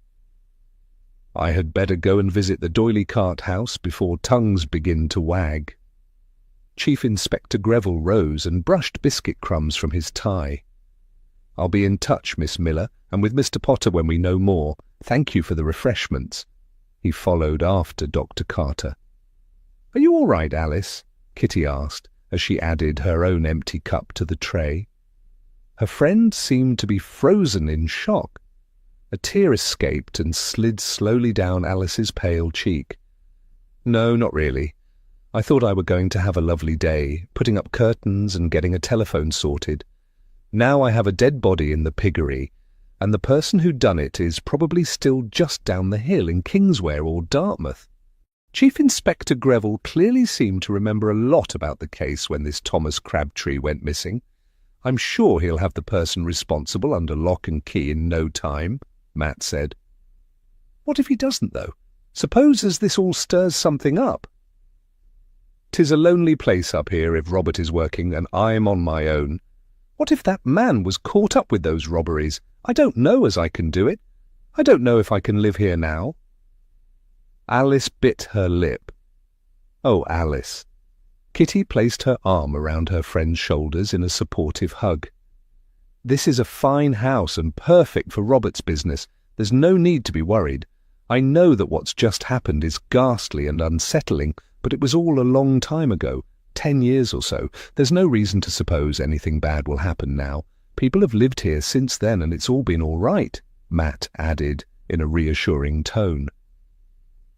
I had better go and visit the doily cart house before tongues begin to wag. Chief Inspector Greville rose and brushed biscuit crumbs from his tie. I'll be in touch, Miss Miller, and with Mr. Potter when we know more. Thank you for the refreshments. He followed after Dr. Carter. Are you all right, Alice? Kitty asked, as she added her own empty cup to the tray. Her friend seemed to be frozen in shock. A tear escaped and slid slowly down Alice's pale cheek. No, not really. I thought I were going to have a lovely day, putting up curtains and getting a telephone sorted. Now I have a dead body in the piggery, and the person who done it is probably still just down the hill in Kingsware or Dartmouth. Chief Inspector Greville clearly seemed to remember a lot about the case when this Thomas Crabtree went missing. I'm sure he'll have the person responsible under lock and key in no time, Matt said. What if he doesn't, though? Suppose as this all stirs something up? 'Tis a lonely place up here if Robert is working and I'm on my own. What if that man was caught up with those robberies? I don't know as I can do it. I don't know if I can live here now. Alice bit her lip. Oh, Alice. Kitty placed her arm around her friend's shoulders in a supportive hug. This is a fine house and perfect for Robert's business. There's no need to be worried. I know that what's just happened is ghastly and unsettling, but it was all a long time ago, 10 years or so. There's no reason to suppose anything bad will happen now. People have lived here since then and it's all been all right, Matt added in a reassuring tone.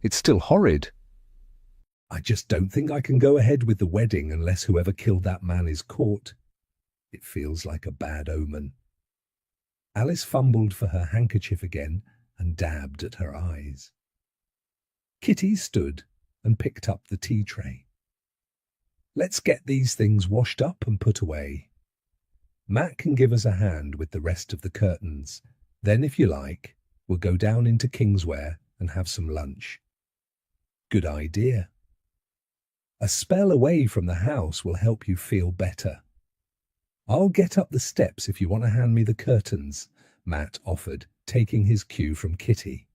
It's still horrid. I just don't think I can go ahead with the wedding unless whoever killed that man is caught. It feels like a bad omen. Alice fumbled for her handkerchief again and dabbed at her eyes. Kitty stood and picked up the tea tray. Let's get these things washed up and put away. Matt can give us a hand with the rest of the curtains. Then, if you like, we'll go down into Kingsware and have some lunch. Good idea. A spell away from the house will help you feel better. I'll get up the steps if you want to hand me the curtains, Matt offered, taking his cue from Kitty.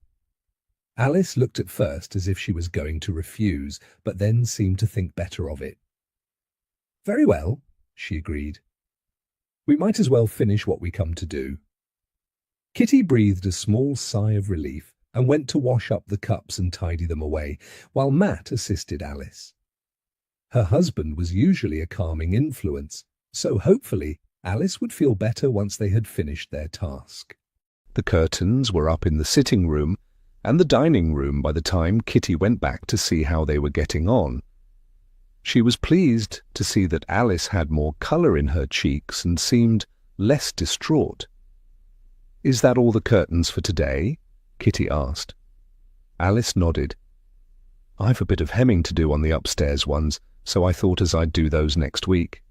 Alice looked at first as if she was going to refuse, but then seemed to think better of it. Very well, she agreed. We might as well finish what we come to do. Kitty breathed a small sigh of relief and went to wash up the cups and tidy them away, while Matt assisted Alice. Her husband was usually a calming influence, so hopefully Alice would feel better once they had finished their task. The curtains were up in the sitting room and the dining room by the time Kitty went back to see how they were getting on. She was pleased to see that Alice had more colour in her cheeks and seemed less distraught. Is that all the curtains for today? Kitty asked. Alice nodded. I've a bit of hemming to do on the upstairs ones, so I thought as I'd do those next week.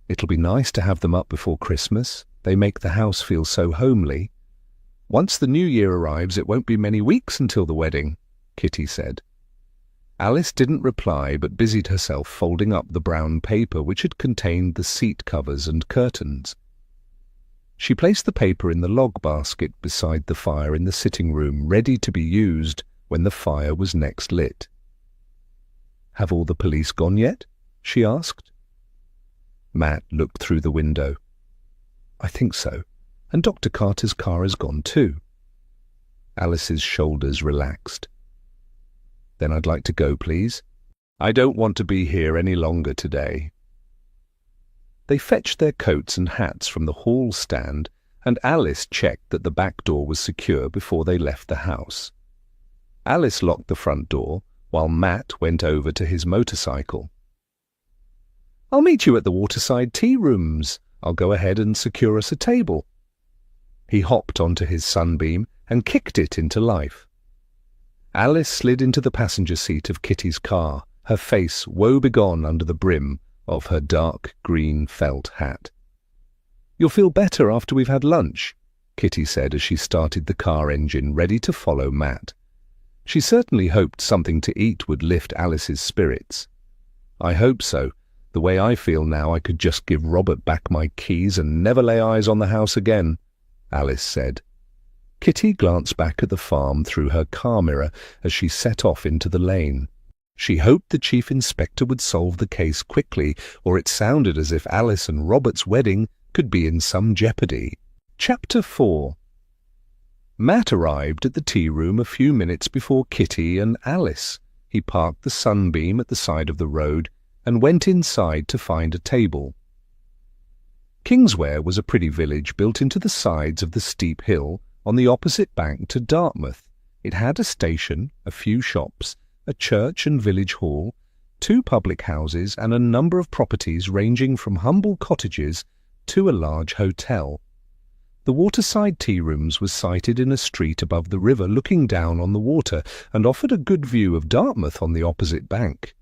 It'll be nice to have them up before Christmas. They make the house feel so homely. Once the new year arrives, it won't be many weeks until the wedding, Kitty said. Alice didn't reply, but busied herself folding up the brown paper which had contained the seat covers and curtains. She placed the paper in the log basket beside the fire in the sitting room, ready to be used when the fire was next lit. Have all the police gone yet? She asked. Matt looked through the window. I think so, and Dr. Carter's car has gone too. Alice's shoulders relaxed. Then I'd like to go, please. I don't want to be here any longer today. They fetched their coats and hats from the hall stand, and Alice checked that the back door was secure before they left the house. Alice locked the front door, while Matt went over to his motorcycle. I'll meet you at the waterside tea rooms. I'll go ahead and secure us a table. He hopped onto his sunbeam and kicked it into life. Alice slid into the passenger seat of Kitty's car, her face woebegone under the brim of her dark green felt hat. You'll feel better after we've had lunch, Kitty said as she started the car engine, ready to follow Matt. She certainly hoped something to eat would lift Alice's spirits. I hope so. The way I feel now, I could just give Robert back my keys and never lay eyes on the house again, Alice said. Kitty glanced back at the farm through her car mirror as she set off into the lane. She hoped the chief inspector would solve the case quickly, or it sounded as if Alice and Robert's wedding could be in some jeopardy. Chapter 4. Matt arrived at the tea room a few minutes before Kitty and Alice. He parked the Sunbeam at the side of the road and went inside to find a table. Kingsware was a pretty village built into the sides of the steep hill on the opposite bank to Dartmouth. It had a station, a few shops, a church and village hall, 2 public houses, and a number of properties ranging from humble cottages to a large hotel. The waterside tea rooms was sited in a street above the river looking down on the water and offered a good view of Dartmouth on the opposite bank.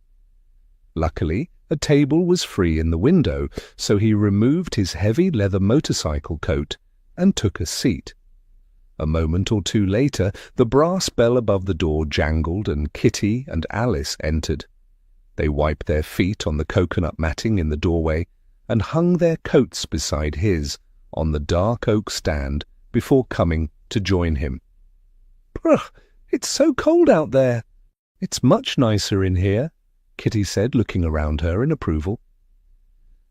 Luckily, a table was free in the window, so he removed his heavy leather motorcycle coat and took a seat. A moment or two later, the brass bell above the door jangled and Kitty and Alice entered. They wiped their feet on the coconut matting in the doorway and hung their coats beside his on the dark oak stand before coming to join him. "Brr, it's so cold out there." "It's much nicer in here," Kitty said, looking around her in approval.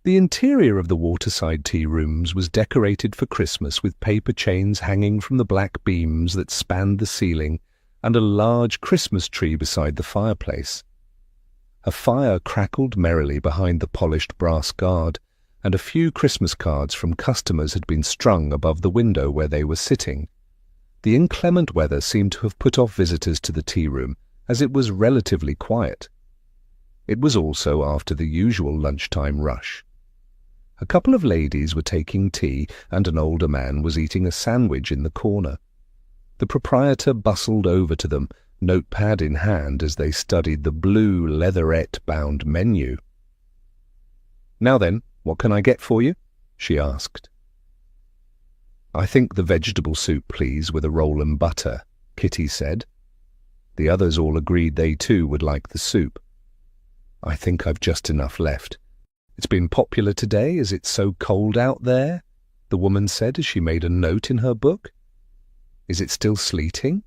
The interior of the waterside tea rooms was decorated for Christmas with paper chains hanging from the black beams that spanned the ceiling and a large Christmas tree beside the fireplace. A fire crackled merrily behind the polished brass guard, and a few Christmas cards from customers had been strung above the window where they were sitting. The inclement weather seemed to have put off visitors to the tea room, as it was relatively quiet. It was also after the usual lunchtime rush. A couple of ladies were taking tea, and an older man was eating a sandwich in the corner. The proprietor bustled over to them, notepad in hand, as they studied the blue leatherette-bound menu. "Now then, what can I get for you?" she asked. "I think the vegetable soup, please, with a roll and butter," Kitty said. The others all agreed they too would like the soup. "I think I've just enough left. It's been popular today, as it's so cold out there," the woman said as she made a note in her book. "Is it still sleeting?"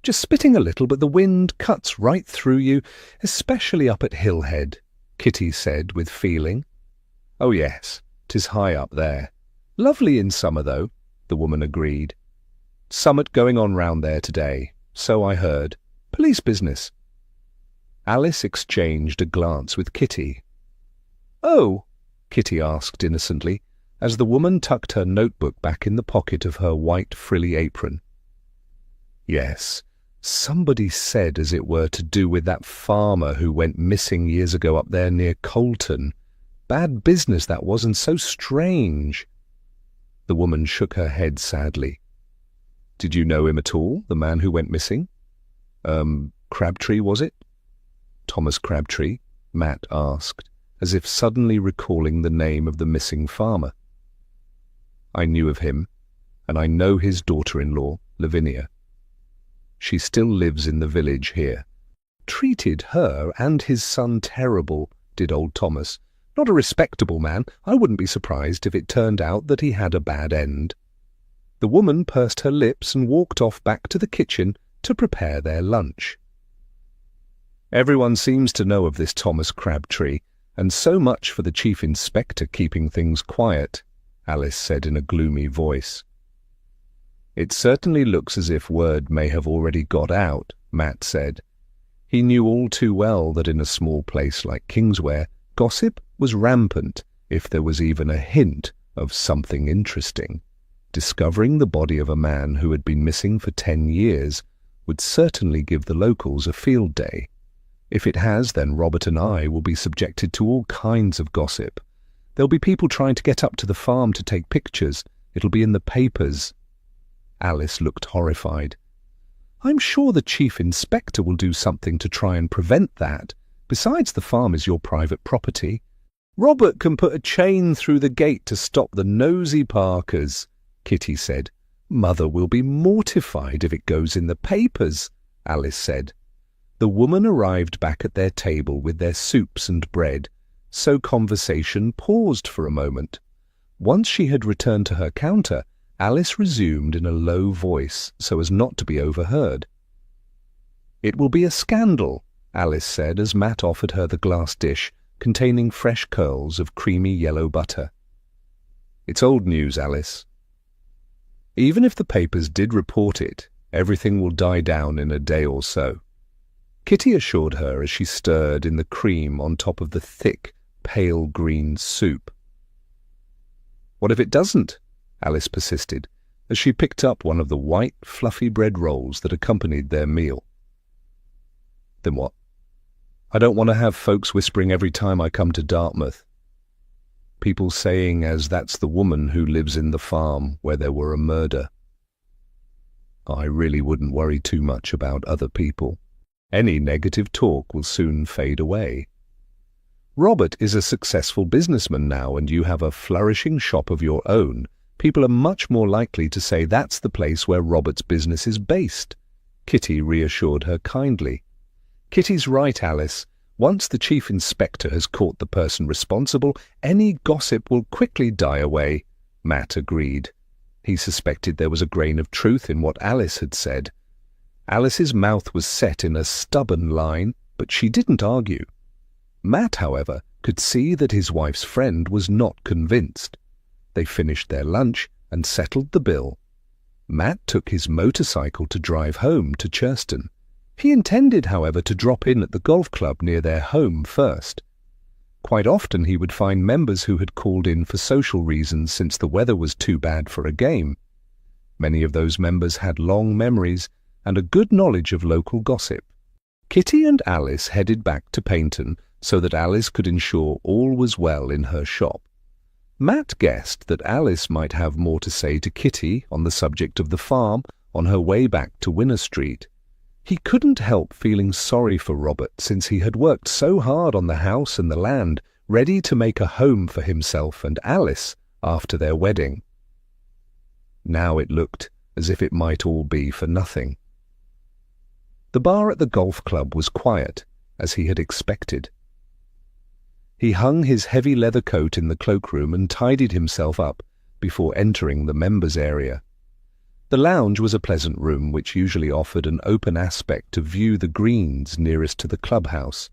"Just spitting a little, but the wind cuts right through you, especially up at Hillhead," Kitty said with feeling. "Oh yes, 'tis high up there. Lovely in summer, though," the woman agreed. "Summit going on round there today, so I heard. Police business." Alice exchanged a glance with Kitty. "Oh?" Kitty asked innocently, as the woman tucked her notebook back in the pocket of her white frilly apron. "Yes, somebody said as it were to do with that farmer who went missing years ago up there near Colton. Bad business that was, and so strange." The woman shook her head sadly. "Did you know him at all, the man who went missing?" Crabtree, was it?" "Thomas Crabtree?" Matt asked, as if suddenly recalling the name of the missing farmer. "I knew of him, and I know his daughter-in-law, Lavinia. She still lives in the village here. Treated her and his son terrible, did old Thomas. Not a respectable man. I wouldn't be surprised if it turned out that he had a bad end." The woman pursed her lips and walked off back to the kitchen to prepare their lunch. "Everyone seems to know of this Thomas Crabtree, and so much for the chief inspector keeping things quiet," Alice said in a gloomy voice. "It certainly looks as if word may have already got out," Matt said. He knew all too well that in a small place like Kingsware, gossip was rampant if there was even a hint of something interesting. Discovering the body of a man who had been missing for 10 years would certainly give the locals a field day. If it has, then Robert and I will be subjected to all kinds of gossip. There'll be people trying to get up to the farm to take pictures. It'll be in the papers." Alice looked horrified. "I'm sure the chief inspector will do something to try and prevent that. Besides, the farm is your private property. Robert can put a chain through the gate to stop the nosy Parkers," Kitty said. "Mother will be mortified if it goes in the papers," Alice said. The woman arrived back at their table with their soups and bread, so conversation paused for a moment. Once she had returned to her counter, Alice resumed in a low voice so as not to be overheard. "It will be a scandal," Alice said as Matt offered her the glass dish containing fresh curls of creamy yellow butter. "It's old news, Alice. Even if the papers did report it, everything will die down in a day or so," Kitty assured her as she stirred in the cream on top of the thick, pale green soup. "What if it doesn't?" Alice persisted, as she picked up one of the white, fluffy bread rolls that accompanied their meal. "Then what? I don't want to have folks whispering every time I come to Dartmouth. People saying as that's the woman who lives in the farm where there were a murder. I really wouldn't worry too much about other people. Any negative talk will soon fade away. Robert is a successful businessman now, and you have a flourishing shop of your own. People are much more likely to say that's the place where Robert's business is based," Kitty reassured her kindly. "Kitty's right, Alice. Once the chief inspector has caught the person responsible, any gossip will quickly die away," Matt agreed. He suspected there was a grain of truth in what Alice had said. Alice's mouth was set in a stubborn line, but she didn't argue. Matt, however, could see that his wife's friend was not convinced. They finished their lunch and settled the bill. Matt took his motorcycle to drive home to Churston. He intended, however, to drop in at the golf club near their home first. Quite often he would find members who had called in for social reasons since the weather was too bad for a game. Many of those members had long memories and a good knowledge of local gossip. Kitty and Alice headed back to Paynton so that Alice could ensure all was well in her shop. Matt guessed that Alice might have more to say to Kitty on the subject of the farm on her way back to Winner Street. He couldn't help feeling sorry for Robert since he had worked so hard on the house and the land, ready to make a home for himself and Alice after their wedding. Now it looked as if it might all be for nothing. The bar at the golf club was quiet, as he had expected. He hung his heavy leather coat in the cloakroom and tidied himself up before entering the members' area. The lounge was a pleasant room which usually offered an open aspect to view the greens nearest to the clubhouse.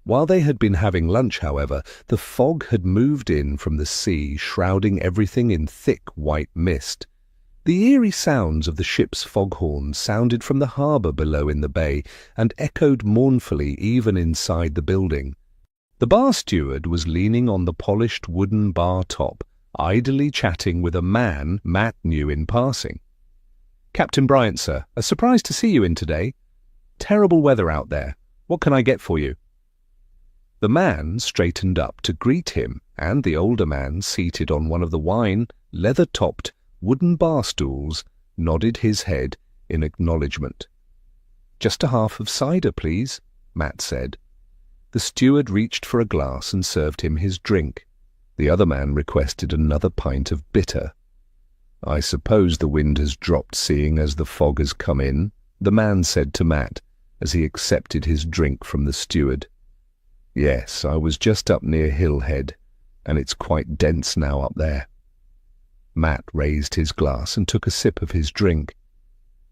While they had been having lunch, however, the fog had moved in from the sea, shrouding everything in thick white mist. The eerie sounds of the ship's foghorns sounded from the harbour below in the bay and echoed mournfully even inside the building. The bar steward was leaning on the polished wooden bar top, idly chatting with a man Matt knew in passing. "Captain Bryant, sir. A surprise to see you in today. Terrible weather out there. What can I get for you?" The man straightened up to greet him, and the older man, seated on one of the wine, leather-topped, wooden bar stools, nodded his head in acknowledgement. "Just a half of cider, please," Matt said. The steward reached for a glass and served him his drink. The other man requested another pint of bitter. "I suppose the wind has dropped seeing as the fog has come in," the man said to Matt as he accepted his drink from the steward. "Yes, I was just up near Hillhead, and it's quite dense now up there." Matt raised his glass and took a sip of his drink.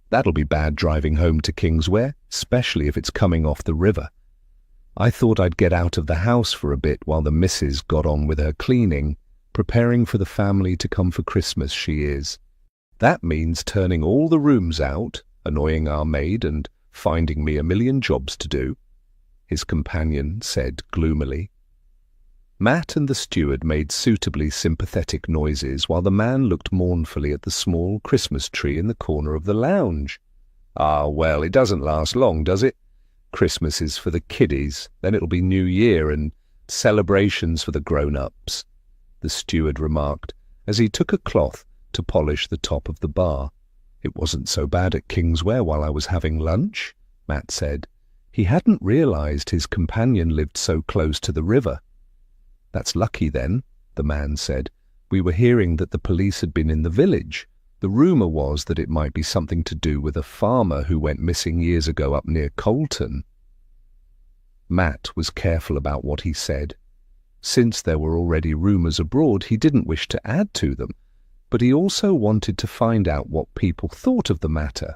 "That'll be bad driving home to Kingsware, especially if it's coming off the river. I thought I'd get out of the house for a bit while the missus got on with her cleaning. Preparing for the family to come for Christmas, she is. That means turning all the rooms out, annoying our maid, and finding me a million jobs to do," his companion said gloomily. Matt and the steward made suitably sympathetic noises while the man looked mournfully at the small Christmas tree in the corner of the lounge. "Ah, well, it doesn't last long, does it? Christmas is for the kiddies, then it'll be New Year and celebrations for the grown-ups," the steward remarked as he took a cloth to polish the top of the bar. "It wasn't so bad at Kingsware while I was having lunch," Matt said. He hadn't realized his companion lived so close to the river. "That's lucky then," the man said. "We were hearing that the police had been in the village. The rumour was that it might be something to do with a farmer who went missing years ago up near Colton." Matt was careful about what he said. Since there were already rumours abroad, he didn't wish to add to them, but he also wanted to find out what people thought of the matter.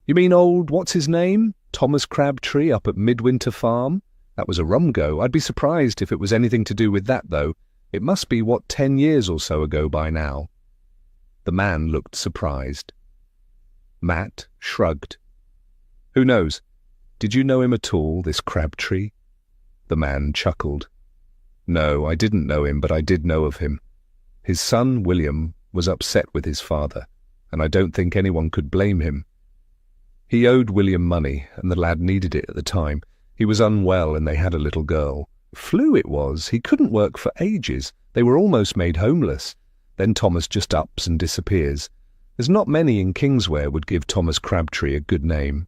"You mean old what's-his-name? Thomas Crabtree up at Midwinter Farm? That was a rum go. I'd be surprised if it was anything to do with that, though. It must be, 10 years or so ago by now." The man looked surprised. Matt shrugged. "Who knows? Did you know him at all, this Crabtree?" The man chuckled. "No, I didn't know him, but I did know of him. His son, William, was upset with his father, and I don't think anyone could blame him. He owed William money, and the lad needed it at the time. He was unwell, and they had a little girl. Flu it was. He couldn't work for ages. They were almost made homeless. Then Thomas just ups and disappears. There's not many in Kingsware would give Thomas Crabtree a good name."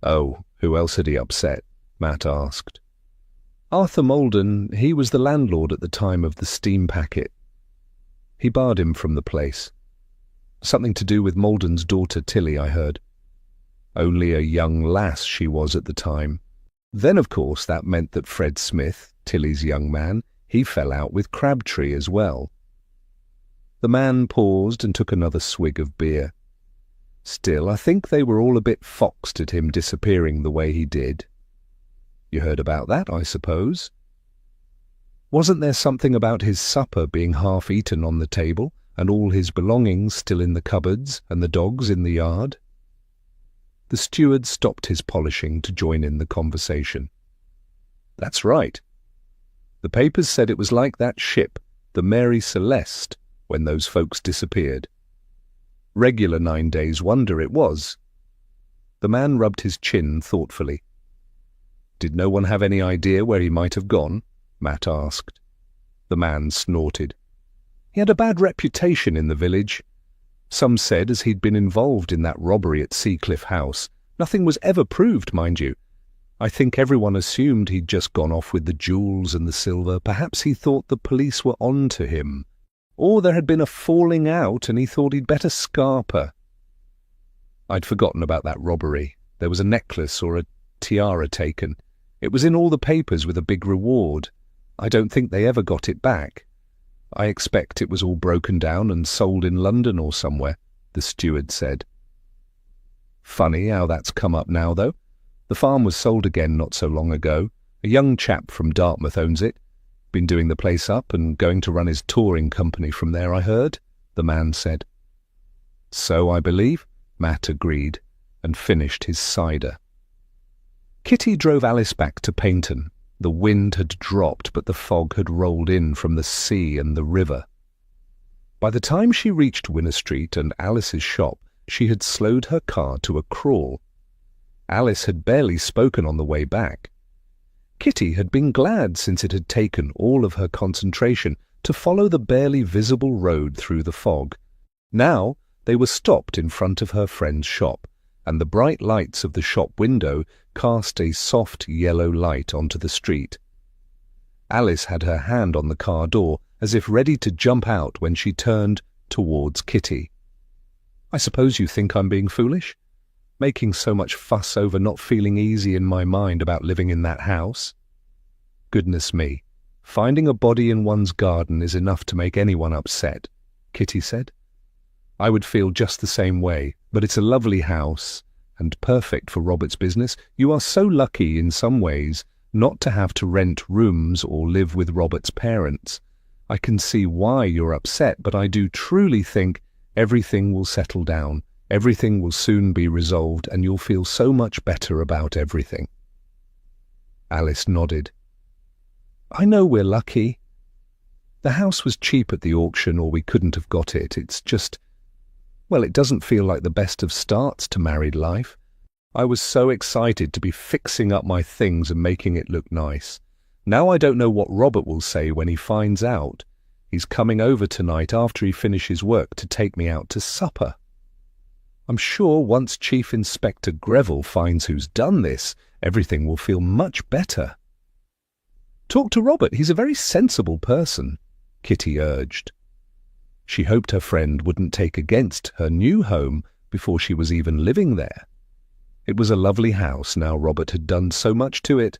"Oh, who else had he upset?" Matt asked. "Arthur Malden. He was the landlord at the time of the steam packet. He barred him from the place. Something to do with Malden's daughter Tilly, I heard. Only a young lass she was at the time. Then, of course, that meant that Fred Smith, Tilly's young man, he fell out with Crabtree as well." The man paused and took another swig of beer. "Still, I think they were all a bit foxed at him disappearing the way he did. You heard about that, I suppose? Wasn't there something about his supper being half eaten on the table, and all his belongings still in the cupboards, and the dogs in the yard?" The steward stopped his polishing to join in the conversation. "That's right. The papers said it was like that ship, the Mary Celeste, when those folks disappeared. Regular 9 days wonder it was." The man rubbed his chin thoughtfully. "Did no one have any idea where he might have gone?" Matt asked. The man snorted. "He had a bad reputation in the village. Some said as he'd been involved in that robbery at Seacliff House. Nothing was ever proved, mind you. I think everyone assumed he'd just gone off with the jewels and the silver. Perhaps he thought the police were on to him. Or there had been a falling out and he thought he'd better scarper. I'd forgotten about that robbery. There was a necklace or a tiara taken. It was in all the papers with a big reward. I don't think they ever got it back. I expect it was all broken down and sold in London or somewhere," the steward said. "Funny how that's come up now, though. The farm was sold again not so long ago. A young chap from Dartmouth owns it. Been doing the place up and going to run his touring company from there, I heard," the man said. "So I believe," Matt agreed, and finished his cider. Kitty drove Alice back to Paynton. The wind had dropped, but the fog had rolled in from the sea and the river. By the time she reached Winner Street and Alice's shop, she had slowed her car to a crawl. Alice had barely spoken on the way back. Kitty had been glad, since it had taken all of her concentration, to follow the barely visible road through the fog. Now they were stopped in front of her friend's shop, and the bright lights of the shop window cast a soft yellow light onto the street. Alice had her hand on the car door, as if ready to jump out when she turned towards Kitty. "I suppose you think I'm being foolish? Making so much fuss over not feeling easy in my mind about living in that house? Goodness me, finding a body in one's garden is enough to make anyone upset," Kitty said. "I would feel just the same way, but it's a lovely house and perfect for Robert's business. You are so lucky in some ways not to have to rent rooms or live with Robert's parents. I can see why you're upset, but I do truly think everything will settle down. Everything will soon be resolved, and you'll feel so much better about everything." Alice nodded. "I know we're lucky. The house was cheap at the auction, or we couldn't have got it. It's just, well, it doesn't feel like the best of starts to married life. I was so excited to be fixing up my things and making it look nice. Now I don't know what Robert will say when he finds out. He's coming over tonight after he finishes work to take me out to supper. I'm sure once Chief Inspector Greville finds who's done this, everything will feel much better." "Talk to Robert. He's a very sensible person," Kitty urged. She hoped her friend wouldn't take against her new home before she was even living there. It was a lovely house now Robert had done so much to it.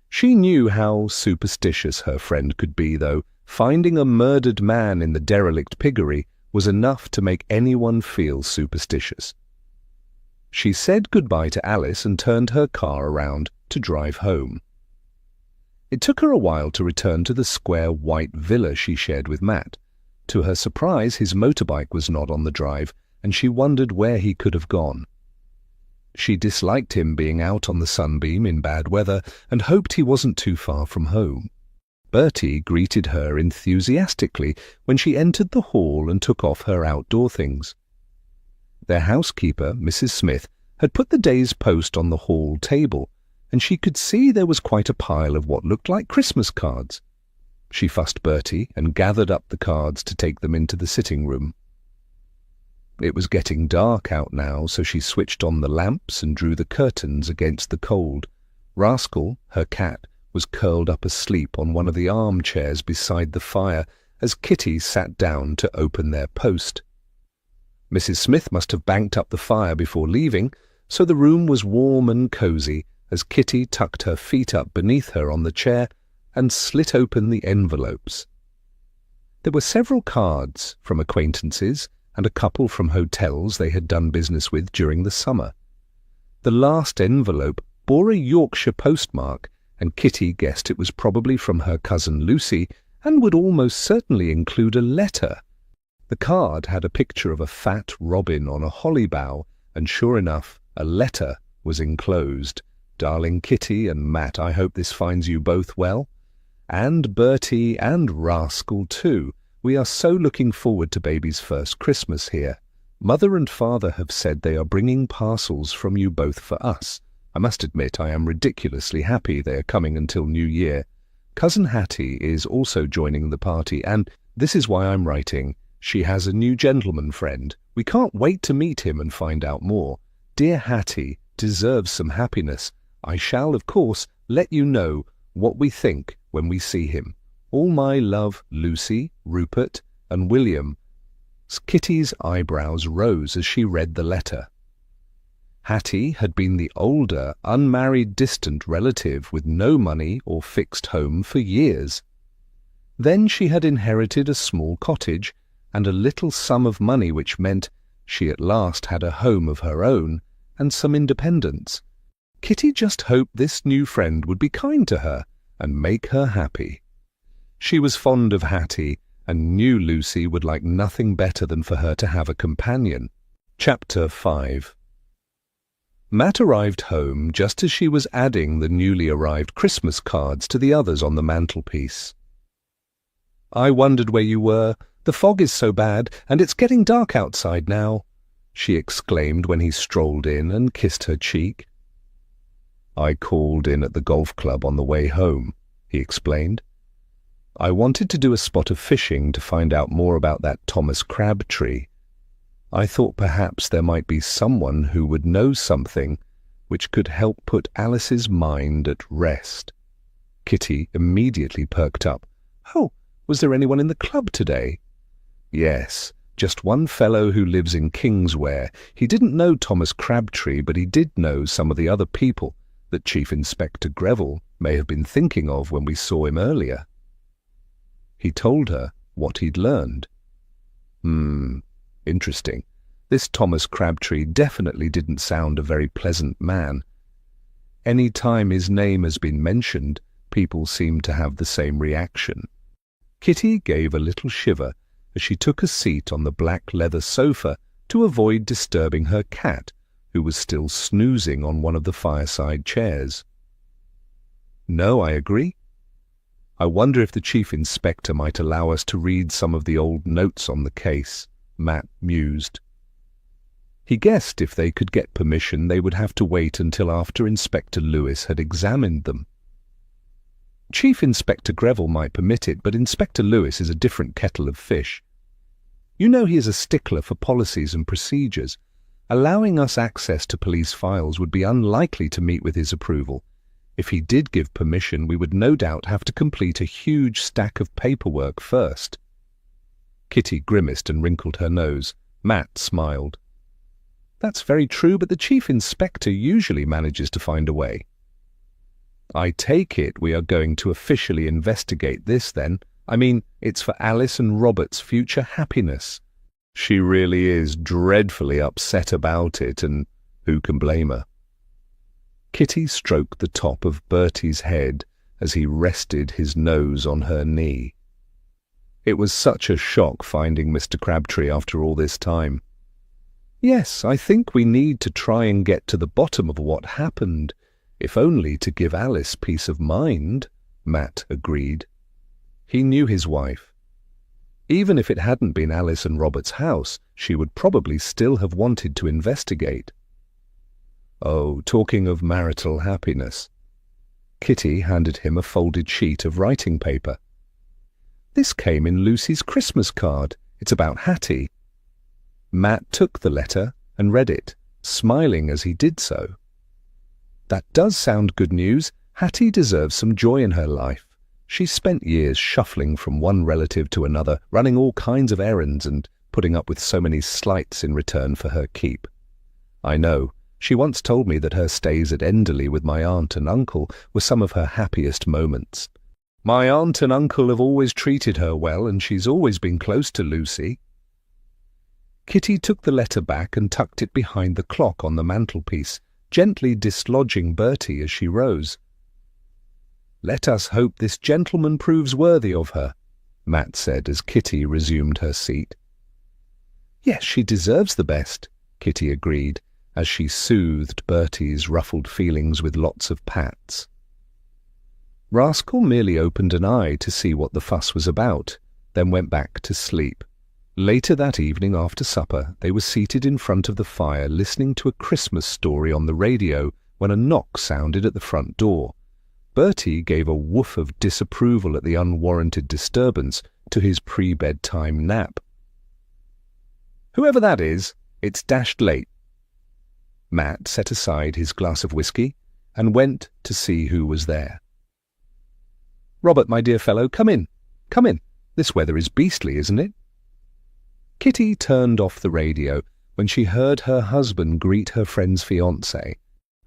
She knew how superstitious her friend could be, though, Finding a murdered man in the derelict piggery was enough to make anyone feel superstitious. She said goodbye to Alice and turned her car around to drive home. It took her a while to return to the square white villa she shared with Matt. To her surprise, his motorbike was not on the drive, and she wondered where he could have gone. She disliked him being out on the sunbeam in bad weather and hoped he wasn't too far from home. Bertie greeted her enthusiastically when she entered the hall and took off her outdoor things. Their housekeeper, Mrs. Smith, had put the day's post on the hall table, and she could see there was quite a pile of what looked like Christmas cards. She fussed Bertie and gathered up the cards to take them into the sitting room. It was getting dark out now, so she switched on the lamps and drew the curtains against the cold. Rascal, her cat, was curled up asleep on one of the armchairs beside the fire as Kitty sat down to open their post. Mrs. Smith must have banked up the fire before leaving, so the room was warm and cosy as Kitty tucked her feet up beneath her on the chair and slit open the envelopes. There were several cards from acquaintances and a couple from hotels they had done business with during the summer. The last envelope bore a Yorkshire postmark, and Kitty guessed it was probably from her cousin Lucy and would almost certainly include a letter. The card had a picture of a fat robin on a holly bough, and sure enough, a letter was enclosed. "Darling Kitty and Matt, I hope this finds you both well. And Bertie and Rascal too. We are so looking forward to baby's first Christmas here. Mother and father have said they are bringing parcels from you both for us. I must admit I am ridiculously happy they are coming until New Year. Cousin Hattie is also joining the party, and this is why I'm writing. She has a new gentleman friend. We can't wait to meet him and find out more. Dear Hattie deserves some happiness. I shall, of course, let you know what we think when we see him. All my love, Lucy, Rupert, and William." Kitty's eyebrows rose as she read the letter. Hattie had been the older, unmarried distant relative with no money or fixed home for years. Then she had inherited a small cottage and a little sum of money, which meant she at last had a home of her own and some independence. Kitty just hoped this new friend would be kind to her and make her happy. She was fond of Hattie and knew Lucy would like nothing better than for her to have a companion. Chapter 5. Matt arrived home just as she was adding the newly arrived Christmas cards to the others on the mantelpiece. "I wondered where you were. The fog is so bad, and it's getting dark outside now," she exclaimed when he strolled in and kissed her cheek. "I called in at the golf club on the way home," he explained. "I wanted to do a spot of fishing to find out more about that Thomas Crabtree. I thought perhaps there might be someone who would know something which could help put Alice's mind at rest." Kitty immediately perked up. "Oh, was there anyone in the club today?" "Yes, just one fellow who lives in Kingsware. He didn't know Thomas Crabtree, but he did know some of the other people that Chief Inspector Greville may have been thinking of when we saw him earlier." He told her what he'd learned. Interesting. This Thomas Crabtree definitely didn't sound a very pleasant man. Any time his name has been mentioned, people seem to have the same reaction. Kitty gave a little shiver as she took a seat on the black leather sofa to avoid disturbing her cat, who was still snoozing on one of the fireside chairs. "No, I agree. I wonder if the Chief Inspector might allow us to read some of the old notes on the case," Matt mused. He guessed if they could get permission, they would have to wait until after Inspector Lewis had examined them. Chief Inspector Greville might permit it, but Inspector Lewis is a different kettle of fish. You know he is a stickler for policies and procedures. Allowing us access to police files would be unlikely to meet with his approval. If he did give permission, we would no doubt have to complete a huge stack of paperwork first. Kitty grimaced and wrinkled her nose. Matt smiled. "That's very true, but the Chief Inspector usually manages to find a way." "I take it we are going to officially investigate this then," I mean, it's for Alice and Robert's future happiness. She really is dreadfully upset about it, and who can blame her? Kitty stroked the top of Bertie's head as he rested his nose on her knee. It was such a shock finding Mr. Crabtree after all this time. Yes, I think we need to try and get to the bottom of what happened, if only to give Alice peace of mind, Matt agreed. He knew his wife. Even if it hadn't been Alice and Robert's house, she would probably still have wanted to investigate. Oh, talking of marital happiness. Kitty handed him a folded sheet of writing paper. This came in Lucy's Christmas card. It's about Hattie. Matt took the letter and read it, smiling as he did so. That does sound good news. Hattie deserves some joy in her life. She spent years shuffling from one relative to another, running all kinds of errands and putting up with so many slights in return for her keep. I know. She once told me that her stays at Enderley with my aunt and uncle were some of her happiest moments. My aunt and uncle have always treated her well, and she's always been close to Lucy. Kitty took the letter back and tucked it behind the clock on the mantelpiece, gently dislodging Bertie as she rose. "Let us hope this gentleman proves worthy of her," Matt said as Kitty resumed her seat. "Yes, she deserves the best," Kitty agreed, as she soothed Bertie's ruffled feelings with lots of pats. Rascal merely opened an eye to see what the fuss was about, then went back to sleep. Later that evening after supper, they were seated in front of the fire listening to a Christmas story on the radio when a knock sounded at the front door. Bertie gave a woof of disapproval at the unwarranted disturbance to his pre-bedtime nap. "Whoever that is, it's dashed late." Matt set aside his glass of whiskey and went to see who was there. "Robert, my dear fellow, come in. Come in. This weather is beastly, isn't it?" Kitty turned off the radio when she heard her husband greet her friend's fiancé.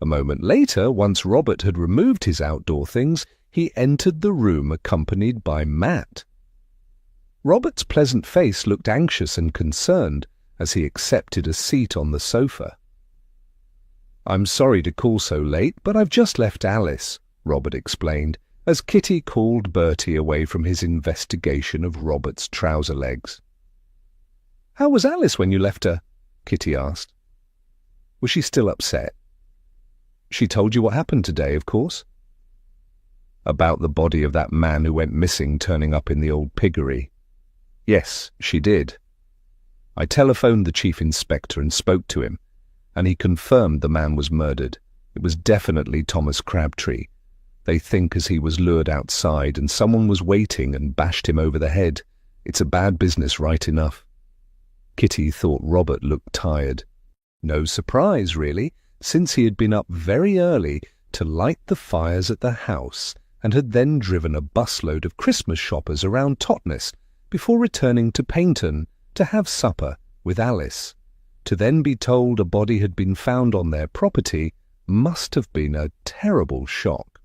A moment later, once Robert had removed his outdoor things, he entered the room accompanied by Matt. Robert's pleasant face looked anxious and concerned as he accepted a seat on the sofa. "I'm sorry to call so late, but I've just left Alice," Robert explained, as Kitty called Bertie away from his investigation of Robert's trouser legs. "How was Alice when you left her?" Kitty asked. "Was she still upset?" "She told you what happened today, of course?" "About the body of that man who went missing turning up in the old piggery?" "Yes, she did. I telephoned the chief inspector and spoke to him, and he confirmed the man was murdered. It was definitely Thomas Crabtree. They think as he was lured outside and someone was waiting and bashed him over the head. It's a bad business right enough." Kitty thought Robert looked tired. No surprise, really, since he had been up very early to light the fires at the house and had then driven a busload of Christmas shoppers around Totnes before returning to Paynton to have supper with Alice. To then be told a body had been found on their property must have been a terrible shock.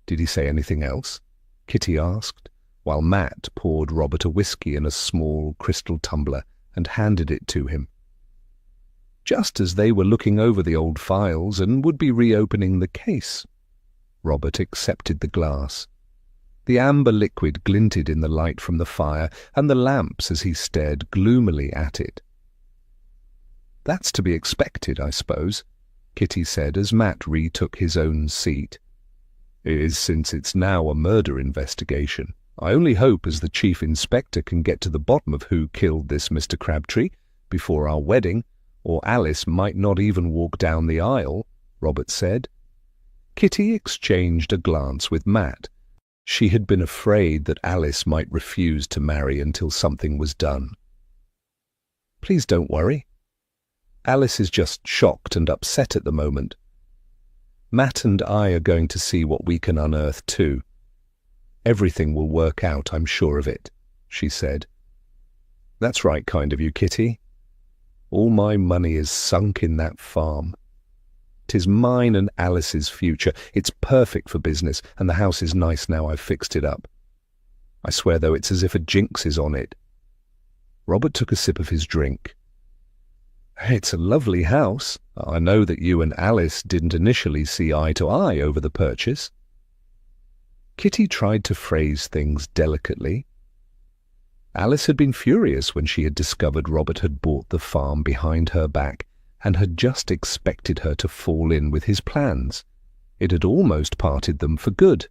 "Did he say anything else?" Kitty asked, while Matt poured Robert a whiskey in a small crystal tumbler and handed it to him. Just as they were looking over the old files and would be reopening the case, Robert accepted the glass. The amber liquid glinted in the light from the fire and the lamps as he stared gloomily at it. "That's to be expected, I suppose," Kitty said as Matt retook his own seat. "It is, since it's now a murder investigation. I only hope as the chief inspector can get to the bottom of who killed this Mr. Crabtree before our wedding, or Alice might not even walk down the aisle," Robert said. Kitty exchanged a glance with Matt. She had been afraid that Alice might refuse to marry until something was done. "Please don't worry. Alice is just shocked and upset at the moment. Matt and I are going to see what we can unearth too. Everything will work out, I'm sure of it," she said. "That's right kind of you, Kitty. All my money is sunk in that farm. 'Tis mine and Alice's future. It's perfect for business, and the house is nice now I've fixed it up." I swear, though, it's as if a jinx is on it. Robert took a sip of his drink. It's a lovely house. I know that you and Alice didn't initially see eye to eye over the purchase. Kitty tried to phrase things delicately. Alice had been furious when she had discovered Robert had bought the farm behind her back and had just expected her to fall in with his plans. It had almost parted them for good.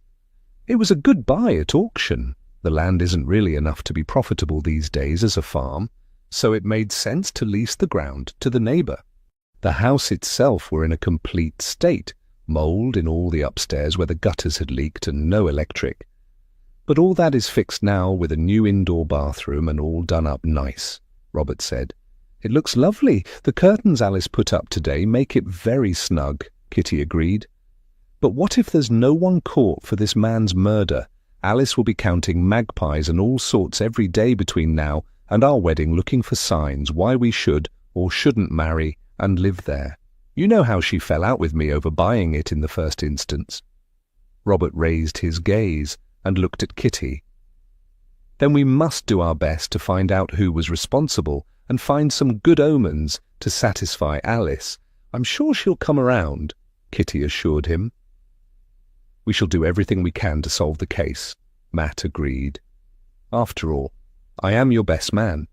It was a good buy at auction. The land isn't really enough to be profitable these days as a farm, so it made sense to lease the ground to the neighbour. The house itself were in a complete state, mould in all the upstairs where the gutters had leaked and no electric. But all that is fixed now with a new indoor bathroom and all done up nice, Robert said. It looks lovely. The curtains Alice put up today make it very snug, Kitty agreed. But what if there's no one caught for this man's murder? Alice will be counting magpies and all sorts every day between now and our wedding, looking for signs why we should or shouldn't marry and live there. You know how she fell out with me over buying it in the first instance. Robert raised his gaze and looked at Kitty. Then we must do our best to find out who was responsible and find some good omens to satisfy Alice. I'm sure she'll come around, Kitty assured him. We shall do everything we can to solve the case, Matt agreed. After all, I am your best man.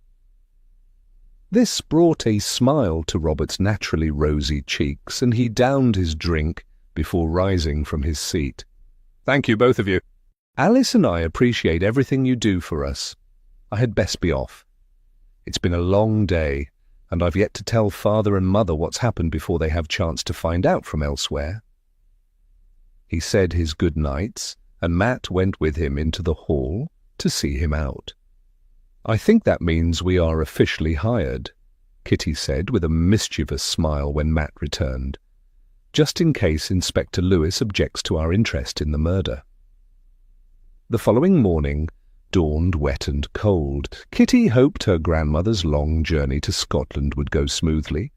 This brought a smile to Robert's naturally rosy cheeks, and he downed his drink before rising from his seat. Thank you, both of you. Alice and I appreciate everything you do for us. I had best be off. It's been a long day, and I've yet to tell Father and Mother what's happened before they have chance to find out from elsewhere. He said his good nights, and Matt went with him into the hall to see him out. I think that means we are officially hired, Kitty said with a mischievous smile when Matt returned, just in case Inspector Lewis objects to our interest in the murder. The following morning dawned wet and cold. Kitty hoped her grandmother's long journey to Scotland would go smoothly.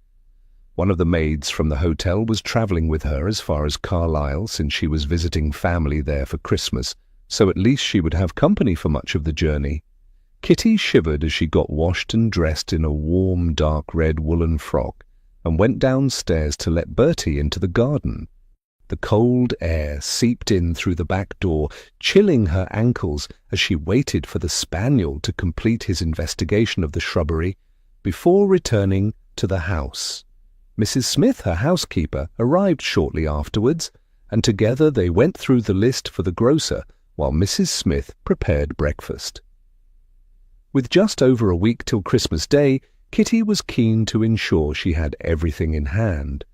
One of the maids from the hotel was travelling with her as far as Carlisle, since she was visiting family there for Christmas, so at least she would have company for much of the journey. Kitty shivered as she got washed and dressed in a warm, dark red woolen frock and went downstairs to let Bertie into the garden. The cold air seeped in through the back door, chilling her ankles as she waited for the spaniel to complete his investigation of the shrubbery before returning to the house. Mrs. Smith, her housekeeper, arrived shortly afterwards, and together they went through the list for the grocer while Mrs. Smith prepared breakfast. With just over a week till Christmas Day, Kitty was keen to ensure she had everything in hand.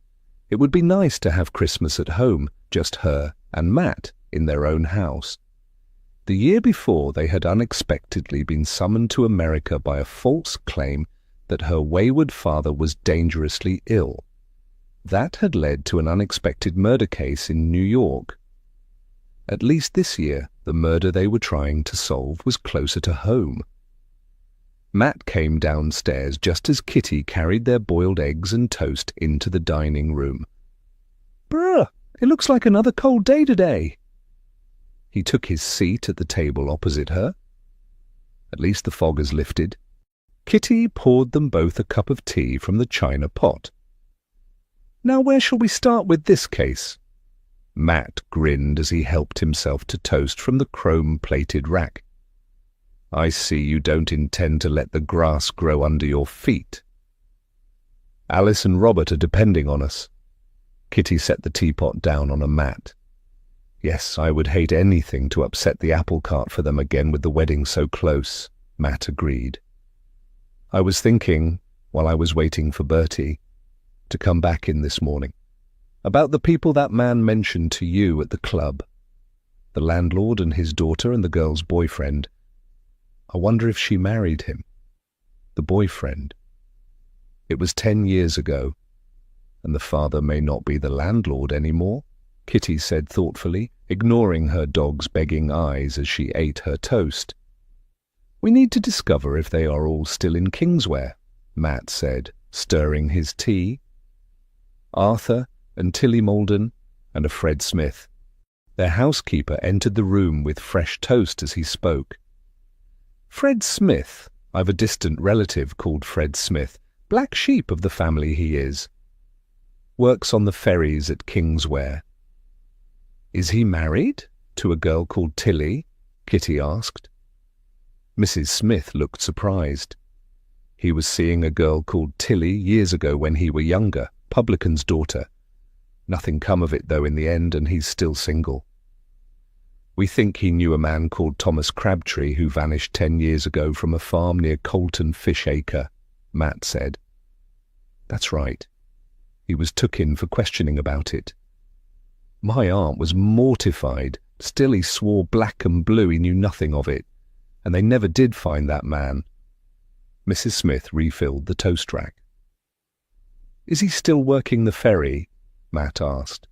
It would be nice to have Christmas at home, just her and Matt in their own house. The year before, they had unexpectedly been summoned to America by a false claim that her wayward father was dangerously ill. That had led to an unexpected murder case in New York. At least this year, the murder they were trying to solve was closer to home. Matt came downstairs just as Kitty carried their boiled eggs and toast into the dining room. "Bruh, it looks like another cold day today." He took his seat at the table opposite her. At least the fog has lifted. Kitty poured them both a cup of tea from the china pot. "Now where shall we start with this case?" Matt grinned as he helped himself to toast from the chrome-plated rack. "I see you don't intend to let the grass grow under your feet." "Alice and Robert are depending on us." Kitty set the teapot down on a mat. "Yes, I would hate anything to upset the apple cart for them again with the wedding so close," Matt agreed. "I was thinking, while I was waiting for Bertie to come back in this morning, about the people that man mentioned to you at the club. The landlord and his daughter and the girl's boyfriend. I wonder if she married him. The boyfriend. It was 10 years ago, and the father may not be the landlord anymore," Kitty said thoughtfully, ignoring her dog's begging eyes as she ate her toast. "We need to discover if they are all still in Kingsware," Matt said, stirring his tea. Arthur and Tilly Malden and a Fred Smith. Their housekeeper entered the room with fresh toast as he spoke. Fred Smith. I've a distant relative called Fred Smith. Black sheep of the family he is. Works on the ferries at Kingsware. Is he married to a girl called Tilly? Kitty asked. Mrs. Smith looked surprised. He was seeing a girl called Tilly years ago when he were younger, publican's daughter. Nothing come of it, though, in the end, and he's still single. We think he knew a man called Thomas Crabtree who vanished 10 years ago from a farm near Colton Fish Acre, Matt said. That's right. He was took in for questioning about it. My aunt was mortified. Still he swore black and blue he knew nothing of it, and they never did find that man. Mrs. Smith refilled the toast rack. Is he still working the ferry? Matt asked.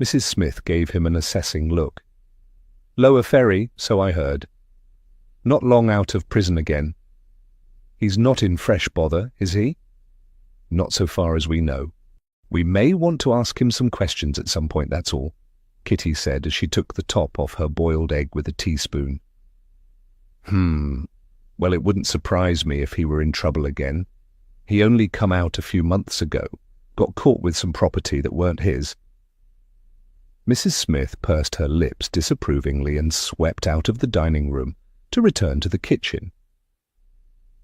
Mrs. Smith gave him an assessing look. Lower ferry, so I heard. Not long out of prison again. He's not in fresh bother, is he? Not so far as we know. We may want to ask him some questions at some point, that's all, Kitty said as she took the top off her boiled egg with a teaspoon. Well, it wouldn't surprise me if he were in trouble again. He only come out a few months ago, got caught with some property that weren't his. Mrs. Smith pursed her lips disapprovingly and swept out of the dining room to return to the kitchen.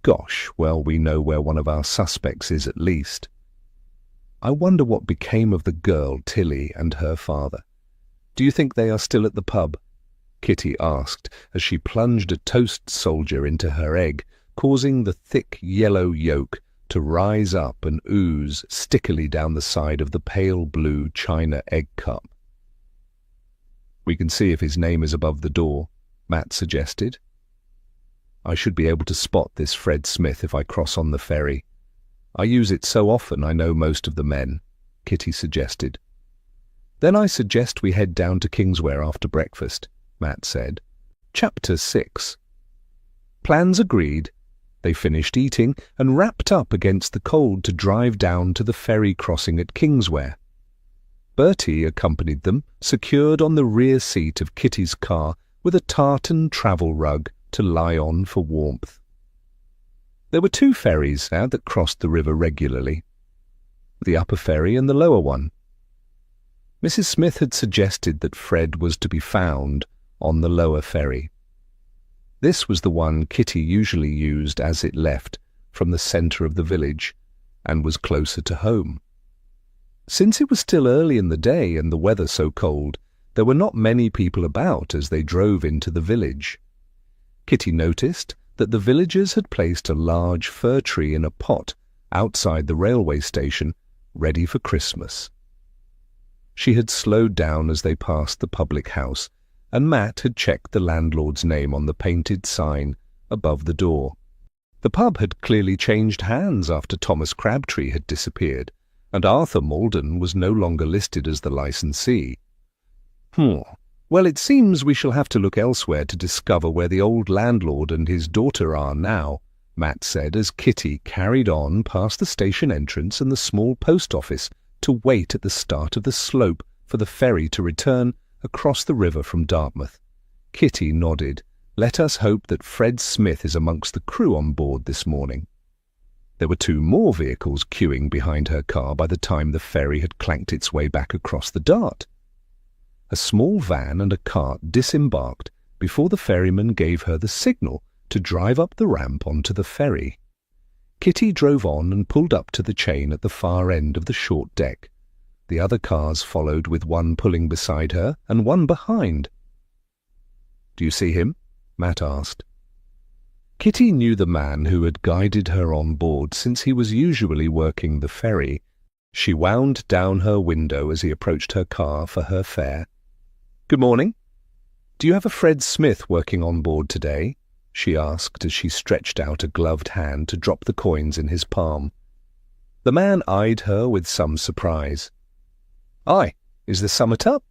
Gosh, well, we know where one of our suspects is at least. I wonder what became of the girl, Tilly, and her father. Do you think they are still at the pub? Kitty asked as she plunged a toast soldier into her egg, causing the thick yellow yolk to rise up and ooze stickily down the side of the pale blue china egg cup. We can see if his name is above the door, Matt suggested. I should be able to spot this Fred Smith if I cross on the ferry. I use it so often I know most of the men, Kitty suggested. Then I suggest we head down to Kingsware after breakfast, Matt said. Chapter 6. Plans agreed. They finished eating and wrapped up against the cold to drive down to the ferry crossing at Kingsware. Bertie accompanied them, secured on the rear seat of Kitty's car with a tartan travel rug to lie on for warmth. There were 2 ferries now that crossed the river regularly, the upper ferry and the lower one. Mrs. Smith had suggested that Fred was to be found on the lower ferry. This was the one Kitty usually used as it left from the centre of the village and was closer to home. Since it was still early in the day and the weather so cold, there were not many people about as they drove into the village. Kitty noticed that the villagers had placed a large fir tree in a pot outside the railway station, ready for Christmas. She had slowed down as they passed the public house, and Matt had checked the landlord's name on the painted sign above the door. The pub had clearly changed hands after Thomas Crabtree had disappeared, and Arthur Malden was no longer listed as the licensee. Well, it seems we shall have to look elsewhere to discover where the old landlord and his daughter are now, Matt said as Kitty carried on past the station entrance and the small post office to wait at the start of the slope for the ferry to return across the river from Dartmouth. Kitty nodded. Let us hope that Fred Smith is amongst the crew on board this morning. There were 2 more vehicles queuing behind her car by the time the ferry had clanked its way back across the Dart. A small van and a cart disembarked before the ferryman gave her the signal to drive up the ramp onto the ferry. Kitty drove on and pulled up to the chain at the far end of the short deck. The other cars followed with one pulling beside her and one behind. Do you see him? Matt asked. Kitty knew the man who had guided her on board since he was usually working the ferry. She wound down her window as he approached her car for her fare. Good morning. Do you have a Fred Smith working on board today? She asked as she stretched out a gloved hand to drop the coins in his palm. The man eyed her with some surprise. Aye, is there summit up?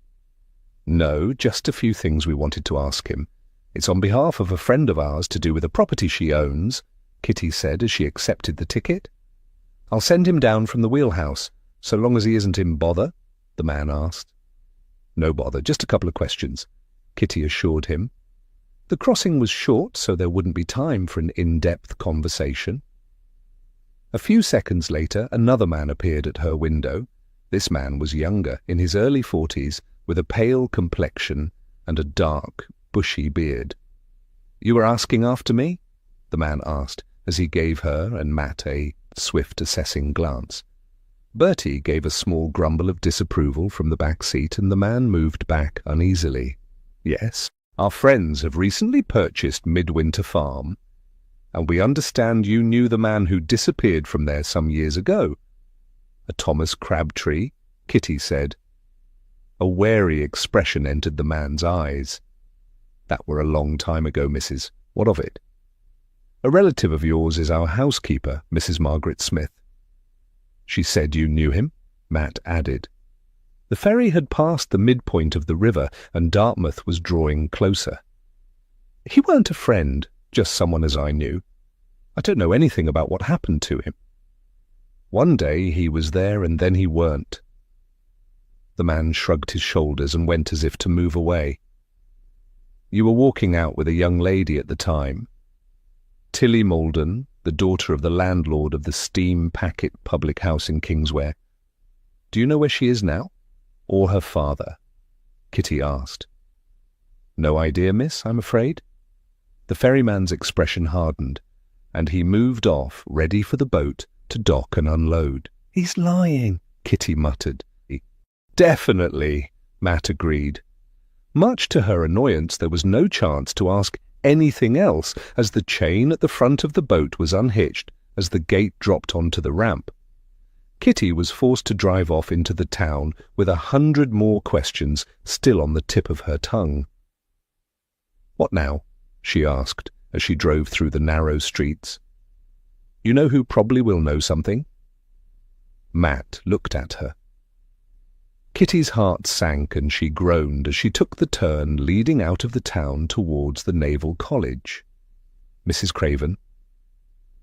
No, just a few things we wanted to ask him. It's on behalf of a friend of ours to do with a property she owns, Kitty said as she accepted the ticket. I'll send him down from the wheelhouse, so long as he isn't in bother, the man asked. No bother, just a couple of questions, Kitty assured him. The crossing was short, so there wouldn't be time for an in-depth conversation. A few seconds later, another man appeared at her window. This man was younger, in his early 40s, with a pale complexion and a dark, bushy beard. "You were asking after me?" the man asked, as he gave her and Matt a swift assessing glance. Bertie gave a small grumble of disapproval from the back seat, and the man moved back uneasily. "Yes, our friends have recently purchased Midwinter Farm, and we understand you knew the man who disappeared from there some years ago." "A Thomas Crabtree," Kitty said. A wary expression entered the man's eyes. "That were a long time ago, missus. What of it?" "A relative of yours is our housekeeper, Mrs. Margaret Smith." "She said you knew him," Matt added. The ferry had passed the midpoint of the river, and Dartmouth was drawing closer. "He weren't a friend, just someone as I knew. I don't know anything about what happened to him. One day he was there and then he weren't." The man shrugged his shoulders and went as if to move away. "You were walking out with a young lady at the time. Tilly Malden, the daughter of the landlord of the Steam Packet public house in Kingsware. Do you know where she is now? Or her father?" Kitty asked. "No idea, miss, I'm afraid." The ferryman's expression hardened, and he moved off, ready for the boat to dock and unload. "He's lying," Kitty muttered. "Definitely," Matt agreed. Much to her annoyance, there was no chance to ask anything else, as the chain at the front of the boat was unhitched as the gate dropped onto the ramp. Kitty was forced to drive off into the town with 100 more questions still on the tip of her tongue. "What now?" she asked as she drove through the narrow streets. "You know who probably will know something?" Matt looked at her. Kitty's heart sank and she groaned as she took the turn leading out of the town towards the Naval College. Mrs. Craven.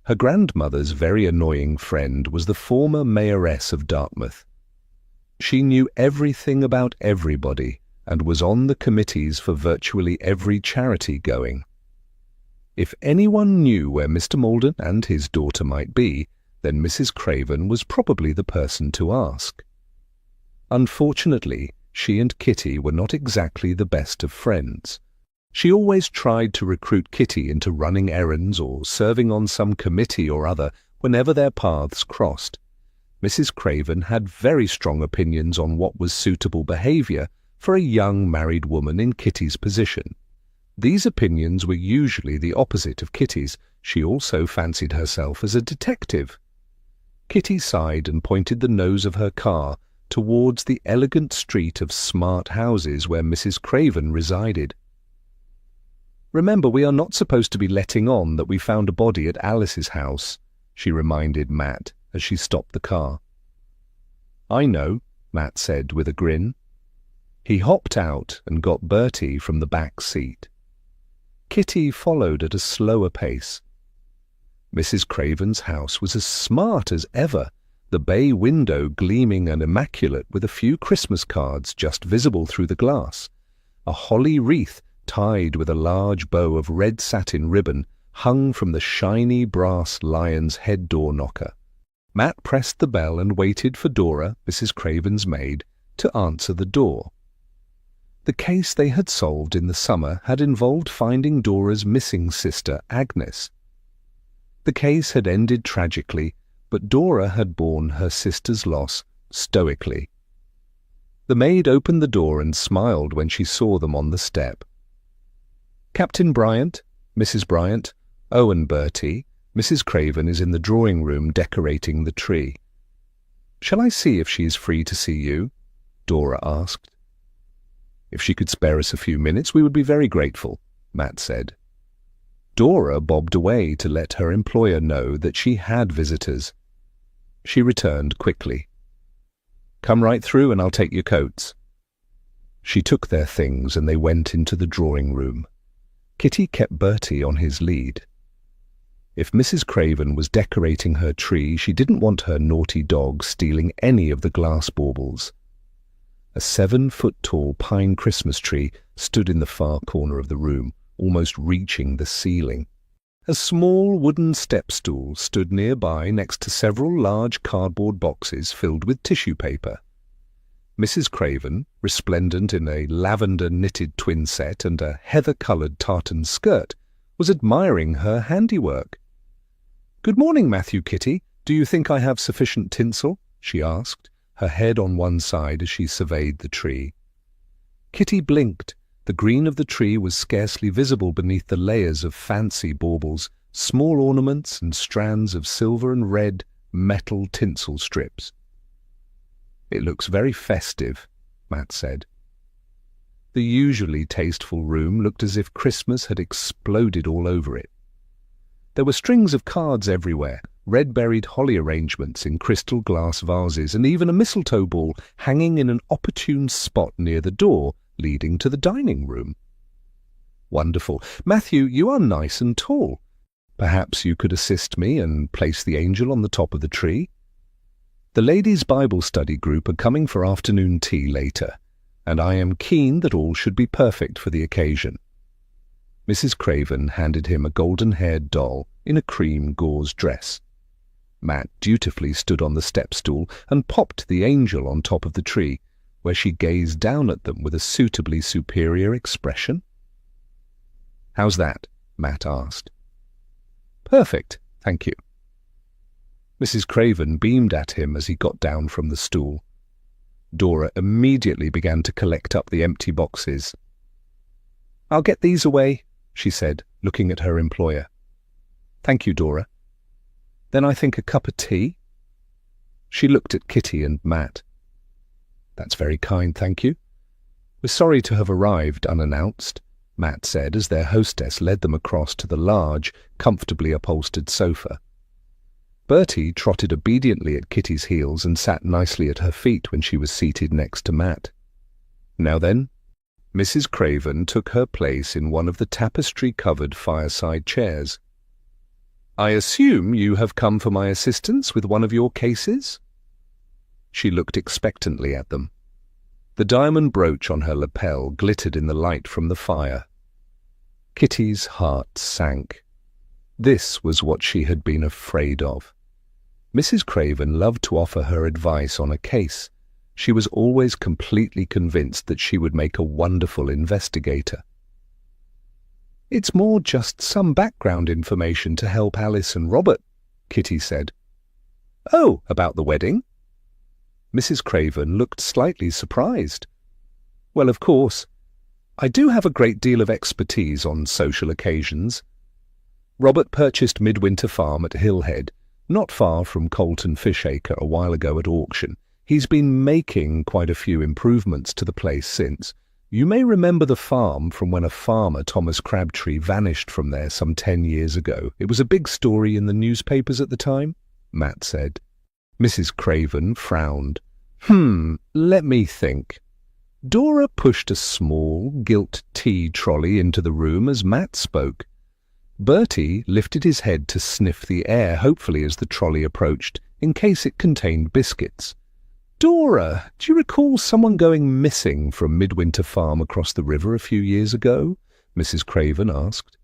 Her grandmother's very annoying friend was the former mayoress of Dartmouth. She knew everything about everybody and was on the committees for virtually every charity going. If anyone knew where Mr. Malden and his daughter might be, then Mrs. Craven was probably the person to ask. Unfortunately, she and Kitty were not exactly the best of friends. She always tried to recruit Kitty into running errands or serving on some committee or other whenever their paths crossed. Mrs. Craven had very strong opinions on what was suitable behaviour for a young married woman in Kitty's position. These opinions were usually the opposite of Kitty's. She also fancied herself as a detective. Kitty sighed and pointed the nose of her car towards the elegant street of smart houses where Mrs. Craven resided. "Remember, we are not supposed to be letting on that we found a body at Alice's house," she reminded Matt as she stopped the car. "I know," Matt said with a grin. He hopped out and got Bertie from the back seat. Kitty followed at a slower pace. Mrs. Craven's house was as smart as ever, the bay window gleaming and immaculate with a few Christmas cards just visible through the glass. A holly wreath tied with a large bow of red satin ribbon hung from the shiny brass lion's head door knocker. Matt pressed the bell and waited for Dora, Mrs. Craven's maid, to answer the door. The case they had solved in the summer had involved finding Dora's missing sister, Agnes. The case had ended tragically, but Dora had borne her sister's loss stoically. The maid opened the door and smiled when she saw them on the step. "Captain Bryant, Mrs. Bryant, Owen Bertie, Mrs. Craven is in the drawing-room decorating the tree. Shall I see if she is free to see you?" Dora asked. "If she could spare us a few minutes, we would be very grateful," Matt said. Dora bobbed away to let her employer know that she had visitors. She returned quickly. "Come right through and I'll take your coats." She took their things and they went into the drawing-room. Kitty kept Bertie on his lead. If Mrs. Craven was decorating her tree, she didn't want her naughty dog stealing any of the glass baubles. A 7-foot-tall pine Christmas tree stood in the far corner of the room, almost reaching the ceiling. A small wooden step stool stood nearby next to several large cardboard boxes filled with tissue paper. Mrs. Craven, resplendent in a lavender knitted twin set and a heather-coloured tartan skirt, was admiring her handiwork. "Good morning, Matthew, Kitty. Do you think I have sufficient tinsel?" she asked, her head on one side as she surveyed the tree. Kitty blinked. The green of the tree was scarcely visible beneath the layers of fancy baubles, small ornaments and strands of silver and red metal tinsel strips. "It looks very festive," Matt said. The usually tasteful room looked as if Christmas had exploded all over it. There were strings of cards everywhere, red-berried holly arrangements in crystal glass vases, and even a mistletoe ball hanging in an opportune spot near the door leading to the dining room. "Wonderful. Matthew, you are nice and tall. Perhaps you could assist me and place the angel on the top of the tree? The ladies' Bible study group are coming for afternoon tea later, and I am keen that all should be perfect for the occasion." Mrs. Craven handed him a golden-haired doll in a cream gauze dress. Matt dutifully stood on the step stool and popped the angel on top of the tree, where she gazed down at them with a suitably superior expression. "How's that?" Matt asked. "Perfect, thank you." Mrs. Craven beamed at him as he got down from the stool. Dora immediately began to collect up the empty boxes. "I'll get these away," she said, looking at her employer. "Thank you, Dora. Then I think a cup of tea?" She looked at Kitty and Matt. "That's very kind, thank you. We're sorry to have arrived unannounced," Matt said as their hostess led them across to the large, comfortably upholstered sofa. Bertie trotted obediently at Kitty's heels and sat nicely at her feet when she was seated next to Matt. "Now then," Mrs. Craven took her place in one of the tapestry-covered fireside chairs. "I assume you have come for my assistance with one of your cases?" She looked expectantly at them. The diamond brooch on her lapel glittered in the light from the fire. Kitty's heart sank. This was what she had been afraid of. Mrs. Craven loved to offer her advice on a case. She was always completely convinced that she would make a wonderful investigator. "It's more just some background information to help Alice and Robert," Kitty said. "Oh, about the wedding?" Mrs. Craven looked slightly surprised. "Well, of course. I do have a great deal of expertise on social occasions. Robert purchased Midwinter Farm at Hillhead, not far from Colton Fishacre, a while ago at auction. He's been making quite a few improvements to the place since. You may remember the farm from when a farmer, Thomas Crabtree, vanished from there some 10 years ago. It was a big story in the newspapers at the time," Matt said. Mrs. Craven frowned. Let me think." Dora pushed a small, gilt tea trolley into the room as Matt spoke. Bertie lifted his head to sniff the air, hopefully as the trolley approached, in case it contained biscuits. "Dora, do you recall someone going missing from Midwinter Farm across the river a few years ago?" Mrs. Craven asked.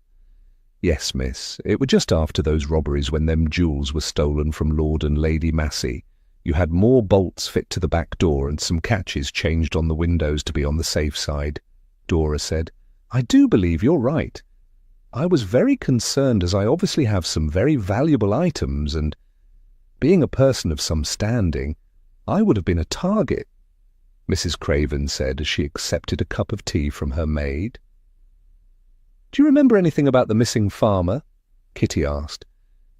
"Yes, miss. It were just after those robberies when them jewels were stolen from Lord and Lady Massey. You had more bolts fit to the back door and some catches changed on the windows to be on the safe side," Dora said. "I do believe you're right. I was very concerned as I obviously have some very valuable items and, being a person of some standing, I would have been a target," Mrs. Craven said as she accepted a cup of tea from her maid. "Do you remember anything about the missing farmer?" Kitty asked,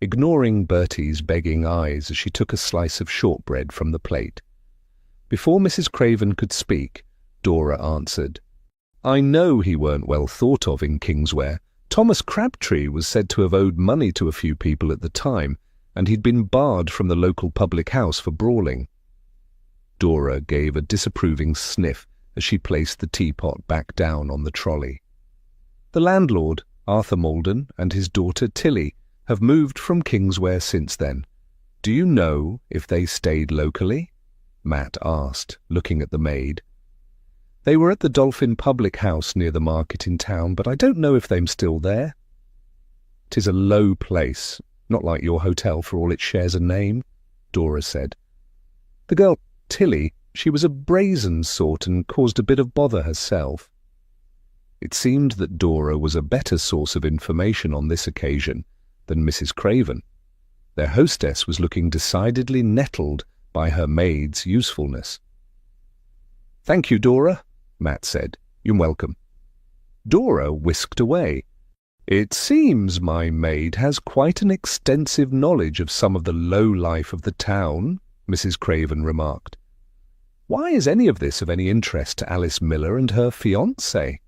ignoring Bertie's begging eyes as she took a slice of shortbread from the plate. Before Mrs. Craven could speak, Dora answered, "I know he weren't well thought of in Kingsware. Thomas Crabtree was said to have owed money to a few people at the time, and he'd been barred from the local public house for brawling." Dora gave a disapproving sniff as she placed the teapot back down on the trolley. "The landlord, Arthur Malden, and his daughter Tilly have moved from Kingsware since then. Do you know if they stayed locally?" Matt asked, looking at the maid. They were at the Dolphin Public House near the market in town, but I don't know if they're still there. 'Tis a low place, not like your hotel for all it shares a name, Dora said. The girl, Tilly, she was a brazen sort and caused a bit of bother herself. It seemed that Dora was a better source of information on this occasion than Mrs. Craven. Their hostess was looking decidedly nettled by her maid's usefulness. "Thank you, Dora," Matt said. "You're welcome." Dora whisked away. "It seems my maid has quite an extensive knowledge of some of the low life of the town," Mrs. Craven remarked. "Why is any of this of any interest to Alice Miller and her fiancé?"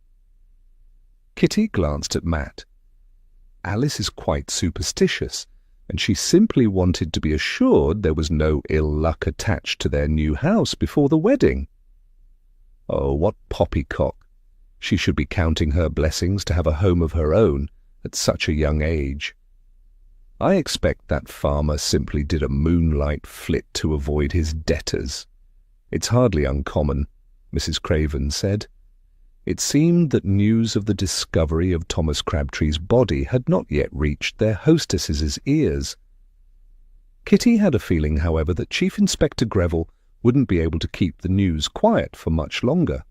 Kitty glanced at Matt. Alice is quite superstitious, and she simply wanted to be assured there was no ill luck attached to their new house before the wedding. Oh, what poppycock! She should be counting her blessings to have a home of her own at such a young age. I expect that farmer simply did a moonlight flit to avoid his debtors. It's hardly uncommon, Mrs. Craven said. It seemed that news of the discovery of Thomas Crabtree's body had not yet reached their hostess's ears. Kitty had a feeling, however, that Chief Inspector Greville wouldn't be able to keep the news quiet for much longer.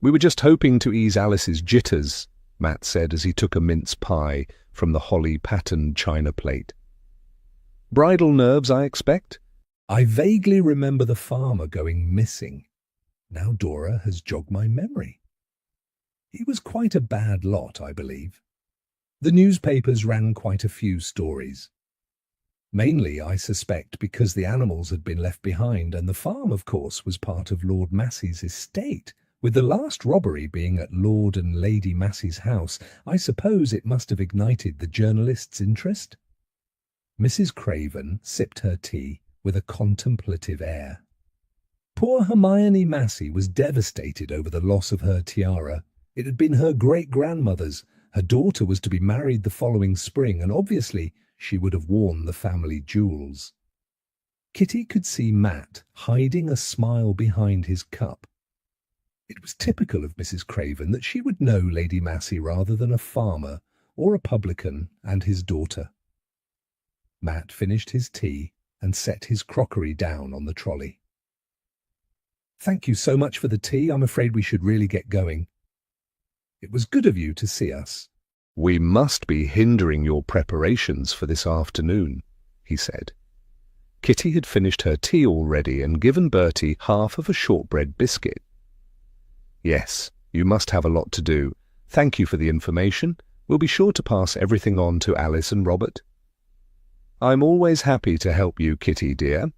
"We were just hoping to ease Alice's jitters," Matt said as he took a mince pie from the holly-patterned china plate. "Bridal nerves, I expect?" I vaguely remember the farmer going missing. Now Dora has jogged my memory. He was quite a bad lot, I believe. The newspapers ran quite a few stories. Mainly, I suspect, because the animals had been left behind, and the farm, of course, was part of Lord Massey's estate. With the last robbery being at Lord and Lady Massey's house, I suppose it must have ignited the journalists' interest. Mrs. Craven sipped her tea with a contemplative air. Poor Hermione Massey was devastated over the loss of her tiara. It had been her great-grandmother's. Her daughter was to be married the following spring, and obviously she would have worn the family jewels. Kitty could see Matt hiding a smile behind his cup. It was typical of Mrs. Craven that she would know Lady Massey rather than a farmer or a publican and his daughter. Matt finished his tea and set his crockery down on the trolley. "Thank you so much for the tea. I'm afraid we should really get going. It was good of you to see us." "We must be hindering your preparations for this afternoon," he said. Kitty had finished her tea already and given Bertie half of a shortbread biscuit. "Yes, you must have a lot to do. Thank you for the information. We'll be sure to pass everything on to Alice and Robert." "I'm always happy to help you, Kitty dear.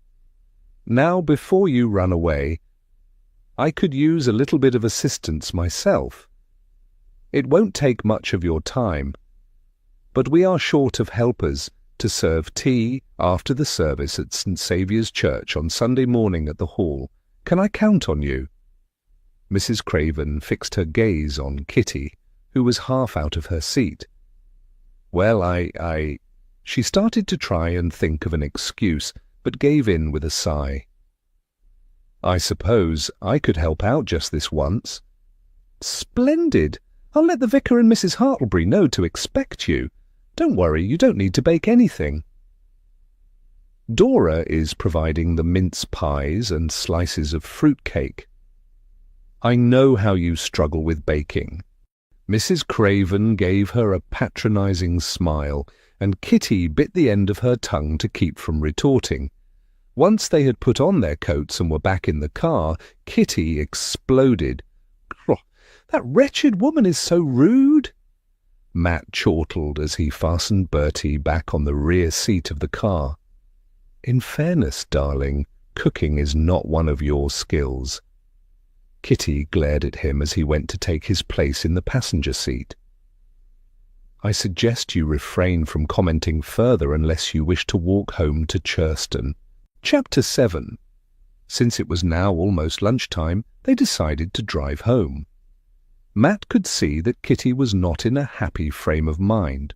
Now, before you run away, I could use a little bit of assistance myself. It won't take much of your time, but we are short of helpers to serve tea after the service at St. Saviour's Church on Sunday morning at the Hall. Can I count on you?" Mrs. Craven fixed her gaze on Kitty, who was half out of her seat. "Well, She started to try and think of an excuse, but gave in with a sigh. "I suppose I could help out just this once." "Splendid! I'll let the vicar and Mrs. Hartlebury know to expect you. Don't worry, you don't need to bake anything." Dora is providing the mince pies and slices of fruit cake. "I know how you struggle with baking." Mrs. Craven gave her a patronizing smile, and Kitty bit the end of her tongue to keep from retorting. Once they had put on their coats and were back in the car, Kitty exploded. "That wretched woman is so rude!" Matt chortled as he fastened Bertie back on the rear seat of the car. "In fairness, darling, cooking is not one of your skills." Kitty glared at him as he went to take his place in the passenger seat. "I suggest you refrain from commenting further unless you wish to walk home to Churston." Chapter 7. Since it was now almost lunchtime, they decided to drive home. Matt could see that Kitty was not in a happy frame of mind.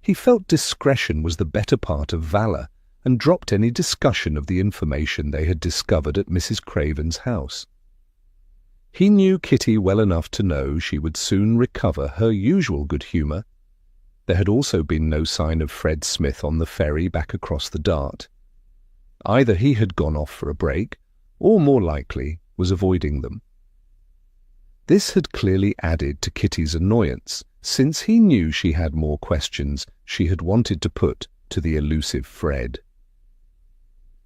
He felt discretion was the better part of valour, and dropped any discussion of the information they had discovered at Mrs. Craven's house. He knew Kitty well enough to know she would soon recover her usual good humour. There had also been no sign of Fred Smith on the ferry back across the Dart. Either he had gone off for a break, or more likely was avoiding them. This had clearly added to Kitty's annoyance, since he knew she had more questions she had wanted to put to the elusive Fred.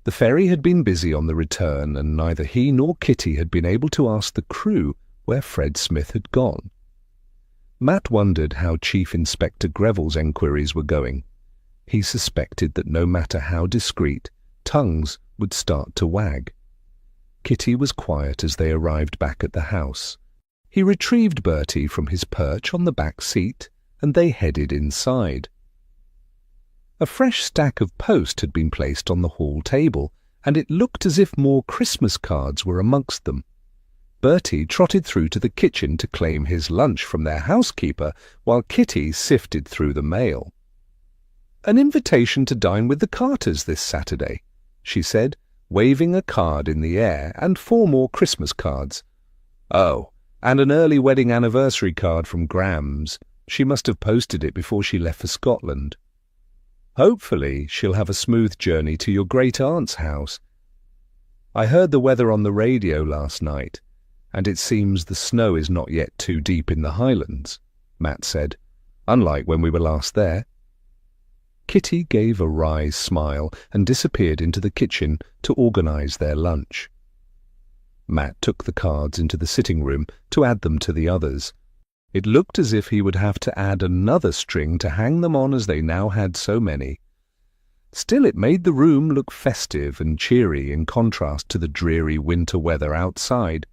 The ferry had been busy on the return, and neither he nor Kitty had been able to ask the crew where Fred Smith had gone. Matt wondered how Chief Inspector Greville's enquiries were going. He suspected that no matter how discreet, tongues would start to wag. Kitty was quiet as they arrived back at the house. He retrieved Bertie from his perch on the back seat, and they headed inside. A fresh stack of post had been placed on the hall table, and it looked as if more Christmas cards were amongst them. Bertie trotted through to the kitchen to claim his lunch from their housekeeper, while Kitty sifted through the mail. "An invitation to dine with the Carters this Saturday," she said, waving a card in the air, and 4 more Christmas cards. "Oh, and an early wedding anniversary card from Graham's. She must have posted it before she left for Scotland. Hopefully she'll have a smooth journey to your great-aunt's house. I heard the weather on the radio last night, and it seems the snow is not yet too deep in the Highlands," Matt said, "unlike when we were last there." Kitty gave a wry smile and disappeared into the kitchen to organise their lunch. Matt took the cards into the sitting room to add them to the others. It looked as if he would have to add another string to hang them on, as they now had so many. Still, it made the room look festive and cheery in contrast to the dreary winter weather outside.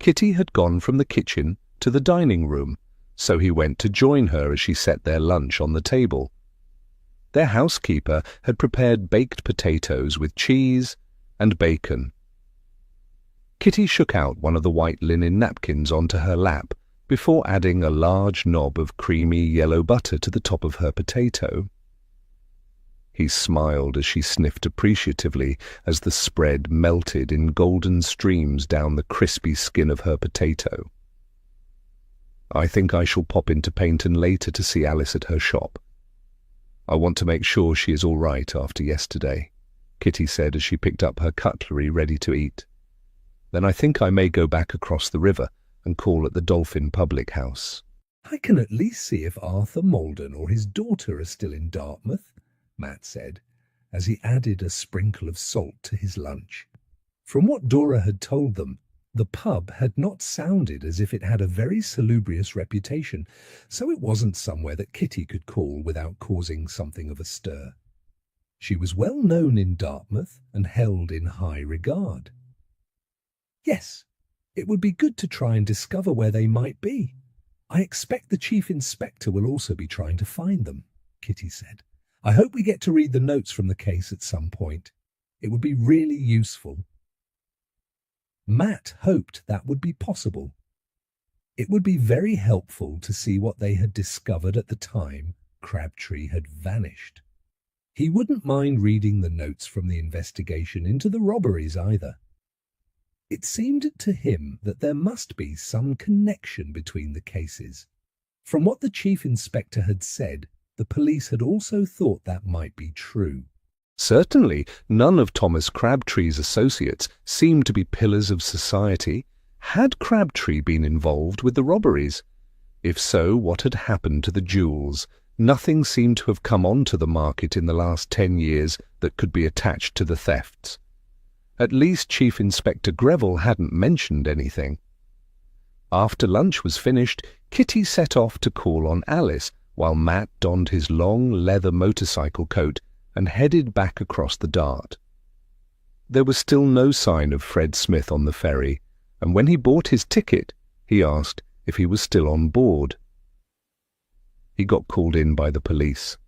Kitty had gone from the kitchen to the dining room, so he went to join her as she set their lunch on the table. Their housekeeper had prepared baked potatoes with cheese and bacon. Kitty shook out one of the white linen napkins onto her lap before adding a large knob of creamy yellow butter to the top of her potato. He smiled as she sniffed appreciatively as the spread melted in golden streams down the crispy skin of her potato. "I think I shall pop into Paynton later to see Alice at her shop. I want to make sure she is all right after yesterday," Kitty said as she picked up her cutlery ready to eat. "Then I think I may go back across the river and call at the Dolphin Public House." "I can at least see if Arthur Malden or his daughter are still in Dartmouth," Matt said, as he added a sprinkle of salt to his lunch. From what Dora had told them, the pub had not sounded as if it had a very salubrious reputation, so it wasn't somewhere that Kitty could call without causing something of a stir. She was well known in Dartmouth and held in high regard. "Yes, it would be good to try and discover where they might be. I expect the Chief Inspector will also be trying to find them," Kitty said. "I hope we get to read the notes from the case at some point. It would be really useful." Matt hoped that would be possible. It would be very helpful to see what they had discovered at the time Crabtree had vanished. He wouldn't mind reading the notes from the investigation into the robberies either. It seemed to him that there must be some connection between the cases. From what the Chief Inspector had said, the police had also thought that might be true. Certainly, none of Thomas Crabtree's associates seemed to be pillars of society. Had Crabtree been involved with the robberies? If so, what had happened to the jewels? Nothing seemed to have come onto the market in the last 10 years that could be attached to the thefts. At least Chief Inspector Greville hadn't mentioned anything. After lunch was finished, Kitty set off to call on Alice, while Matt donned his long leather motorcycle coat and headed back across the Dart. There was still no sign of Fred Smith on the ferry, and when he bought his ticket, he asked if he was still on board. He got called in by the police.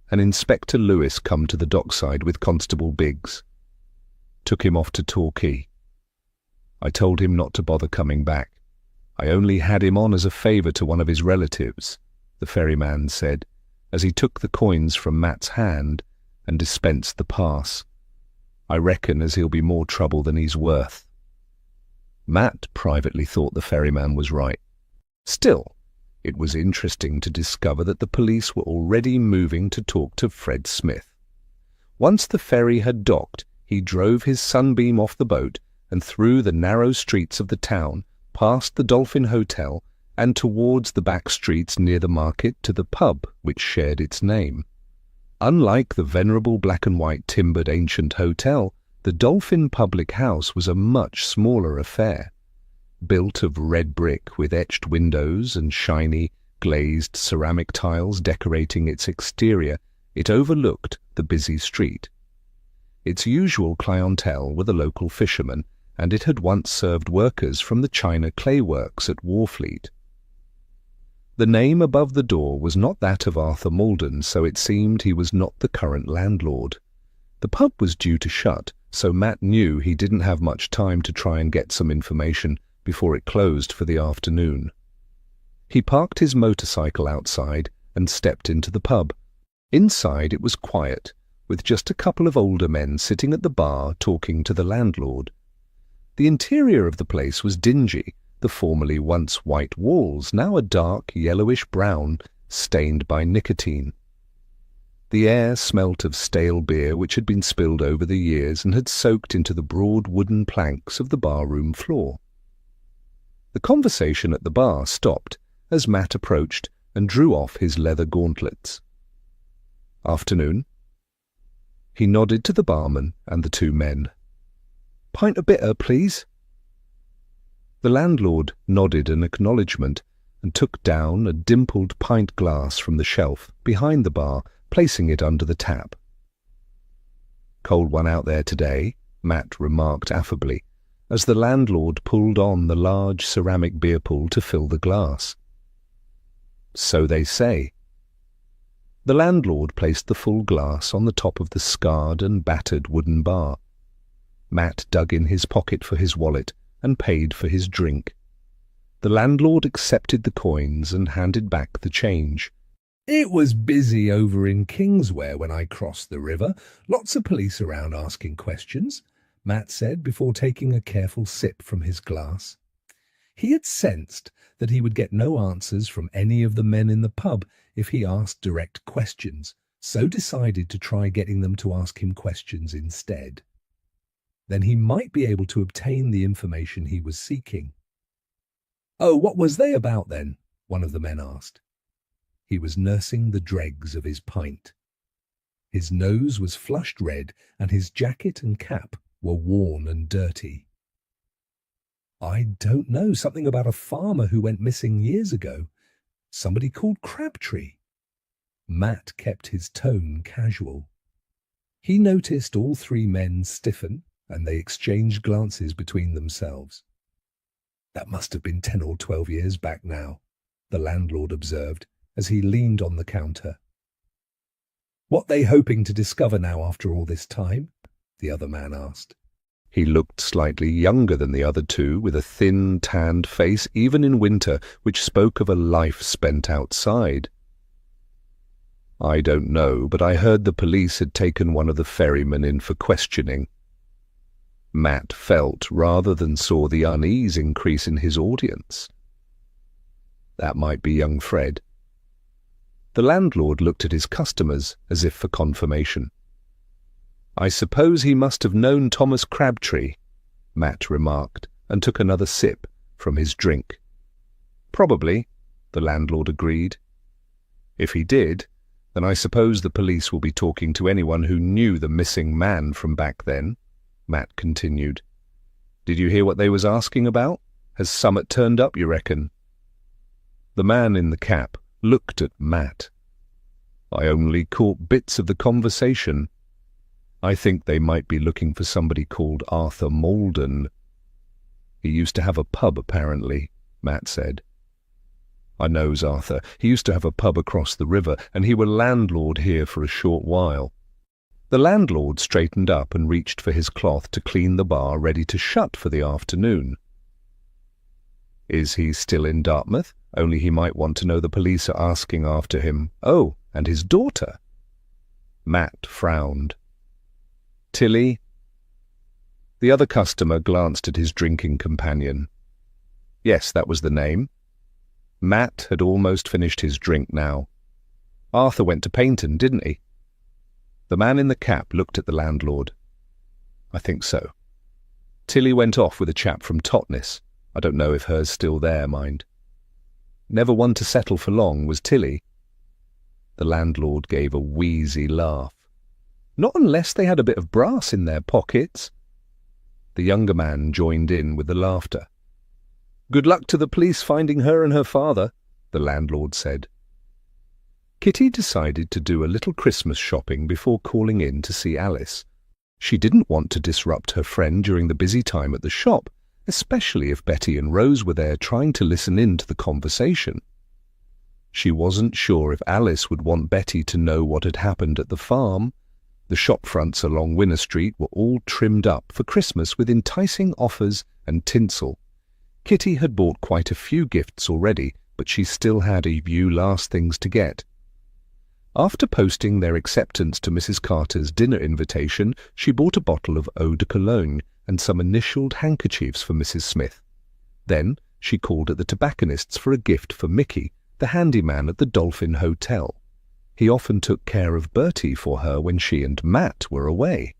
An Inspector Lewis come to the dockside with Constable Biggs. Took him off to Torquay. I told him not to bother coming back. I only had him on as a favour to one of his relatives, the ferryman said, as he took the coins from Matt's hand and dispensed the pass. I reckon as he'll be more trouble than he's worth. Matt privately thought the ferryman was right. Still, it was interesting to discover that the police were already moving to talk to Fred Smith. Once the ferry had docked, he drove his Sunbeam off the boat and through the narrow streets of the town, past the Dolphin Hotel, and towards the back streets near the market to the pub which shared its name. Unlike the venerable black-and-white timbered ancient hotel, the Dolphin public house was a much smaller affair. Built of red brick with etched windows and shiny, glazed ceramic tiles decorating its exterior, it overlooked the busy street. Its usual clientele were the local fishermen, and it had once served workers from the China clay works at Warfleet. The name above the door was not that of Arthur Malden, so it seemed he was not the current landlord. The pub was due to shut, so Matt knew he didn't have much time to try and get some information before it closed for the afternoon. He parked his motorcycle outside and stepped into the pub. Inside it was quiet, with just a couple of older men sitting at the bar talking to the landlord. The interior of the place was dingy, the formerly once white walls now a dark yellowish-brown, stained by nicotine. The air smelt of stale beer which had been spilled over the years and had soaked into the broad wooden planks of the barroom floor. The conversation at the bar stopped as Matt approached and drew off his leather gauntlets. "Afternoon." He nodded to the barman and the two men. "Pint of bitter, please." The landlord nodded an acknowledgement and took down a dimpled pint glass from the shelf behind the bar, placing it under the tap. "Cold one out there today," Matt remarked affably, as the landlord pulled on the large ceramic beer pool to fill the glass. "So they say." The landlord placed the full glass on the top of the scarred and battered wooden bar. Matt dug in his pocket for his wallet and paid for his drink. The landlord accepted the coins and handed back the change. "It was busy over in Kingsware when I crossed the river. Lots of police around asking questions," Matt said before taking a careful sip from his glass. He had sensed that he would get no answers from any of the men in the pub if he asked direct questions, so decided to try getting them to ask him questions instead. Then he might be able to obtain the information he was seeking. "Oh, what was they about then?" one of the men asked. He was nursing the dregs of his pint. His nose was flushed red, and his jacket and cap were worn and dirty. "I don't know, something about a farmer who went missing years ago. Somebody called Crabtree." Matt kept his tone casual. He noticed all three men stiffen, and they exchanged glances between themselves. "That must have been 10 or 12 years back now," the landlord observed as he leaned on the counter. "What they hoping to discover now after all this time?" the other man asked. He looked slightly younger than the other two, with a thin, tanned face, even in winter, which spoke of a life spent outside. "I don't know, but I heard the police had taken one of the ferrymen in for questioning." Matt felt rather than saw the unease increase in his audience. That might be young Fred. The landlord looked at his customers as if for confirmation. "I suppose he must have known Thomas Crabtree," Matt remarked, and took another sip from his drink. "Probably," the landlord agreed. "If he did, then I suppose the police will be talking to anyone who knew the missing man from back then," Matt continued. "Did you hear what they was asking about? Has Summit turned up, you reckon?" The man in the cap looked at Matt. "I only caught bits of the conversation. I think they might be looking for somebody called Arthur Malden. He used to have a pub, apparently," Matt said. "I knows Arthur. He used to have a pub across the river, and he were landlord here for a short while." The landlord straightened up and reached for his cloth to clean the bar ready to shut for the afternoon. "Is he still in Dartmouth? Only he might want to know the police are asking after him. Oh, and his daughter." Matt frowned. "Tilly?" The other customer glanced at his drinking companion. Yes, that was the name. Matt had almost finished his drink now. Arthur went to Paynton, didn't he? The man in the cap looked at the landlord. I think so. Tilly went off with a chap from Totnes. I don't know if hers still there, mind. Never one to settle for long, was Tilly. The landlord gave a wheezy laugh. Not unless they had a bit of brass in their pockets. The younger man joined in with the laughter. Good luck to the police finding her and her father, the landlord said. Kitty decided to do a little Christmas shopping before calling in to see Alice. She didn't want to disrupt her friend during the busy time at the shop, especially if Betty and Rose were there trying to listen in to the conversation. She wasn't sure if Alice would want Betty to know what had happened at the farm. The shop fronts along Winner Street were all trimmed up for Christmas with enticing offers and tinsel. Kitty had bought quite a few gifts already, but she still had a few last things to get. After posting their acceptance to Mrs. Carter's dinner invitation, she bought a bottle of eau de cologne and some initialed handkerchiefs for Mrs. Smith. Then she called at the tobacconist's for a gift for Mickey, the handyman at the Dolphin Hotel. He often took care of Bertie for her when she and Matt were away.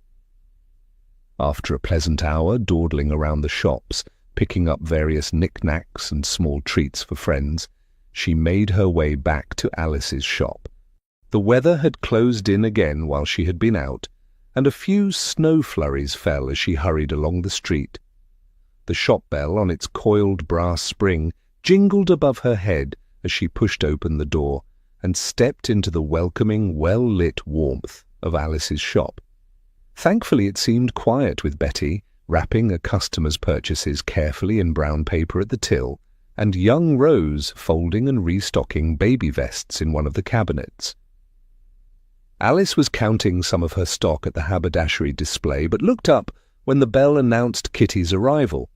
After a pleasant hour dawdling around the shops, picking up various knick-knacks and small treats for friends, she made her way back to Alice's shop. The weather had closed in again while she had been out, and a few snow flurries fell as she hurried along the street. The shop bell on its coiled brass spring jingled above her head as she pushed open the door and stepped into the welcoming, well-lit warmth of Alice's shop. Thankfully it seemed quiet with Betty, wrapping a customer's purchases carefully in brown paper at the till, and young Rose folding and restocking baby vests in one of the cabinets. Alice was counting some of her stock at the haberdashery display, but looked up when the bell announced Kitty's arrival.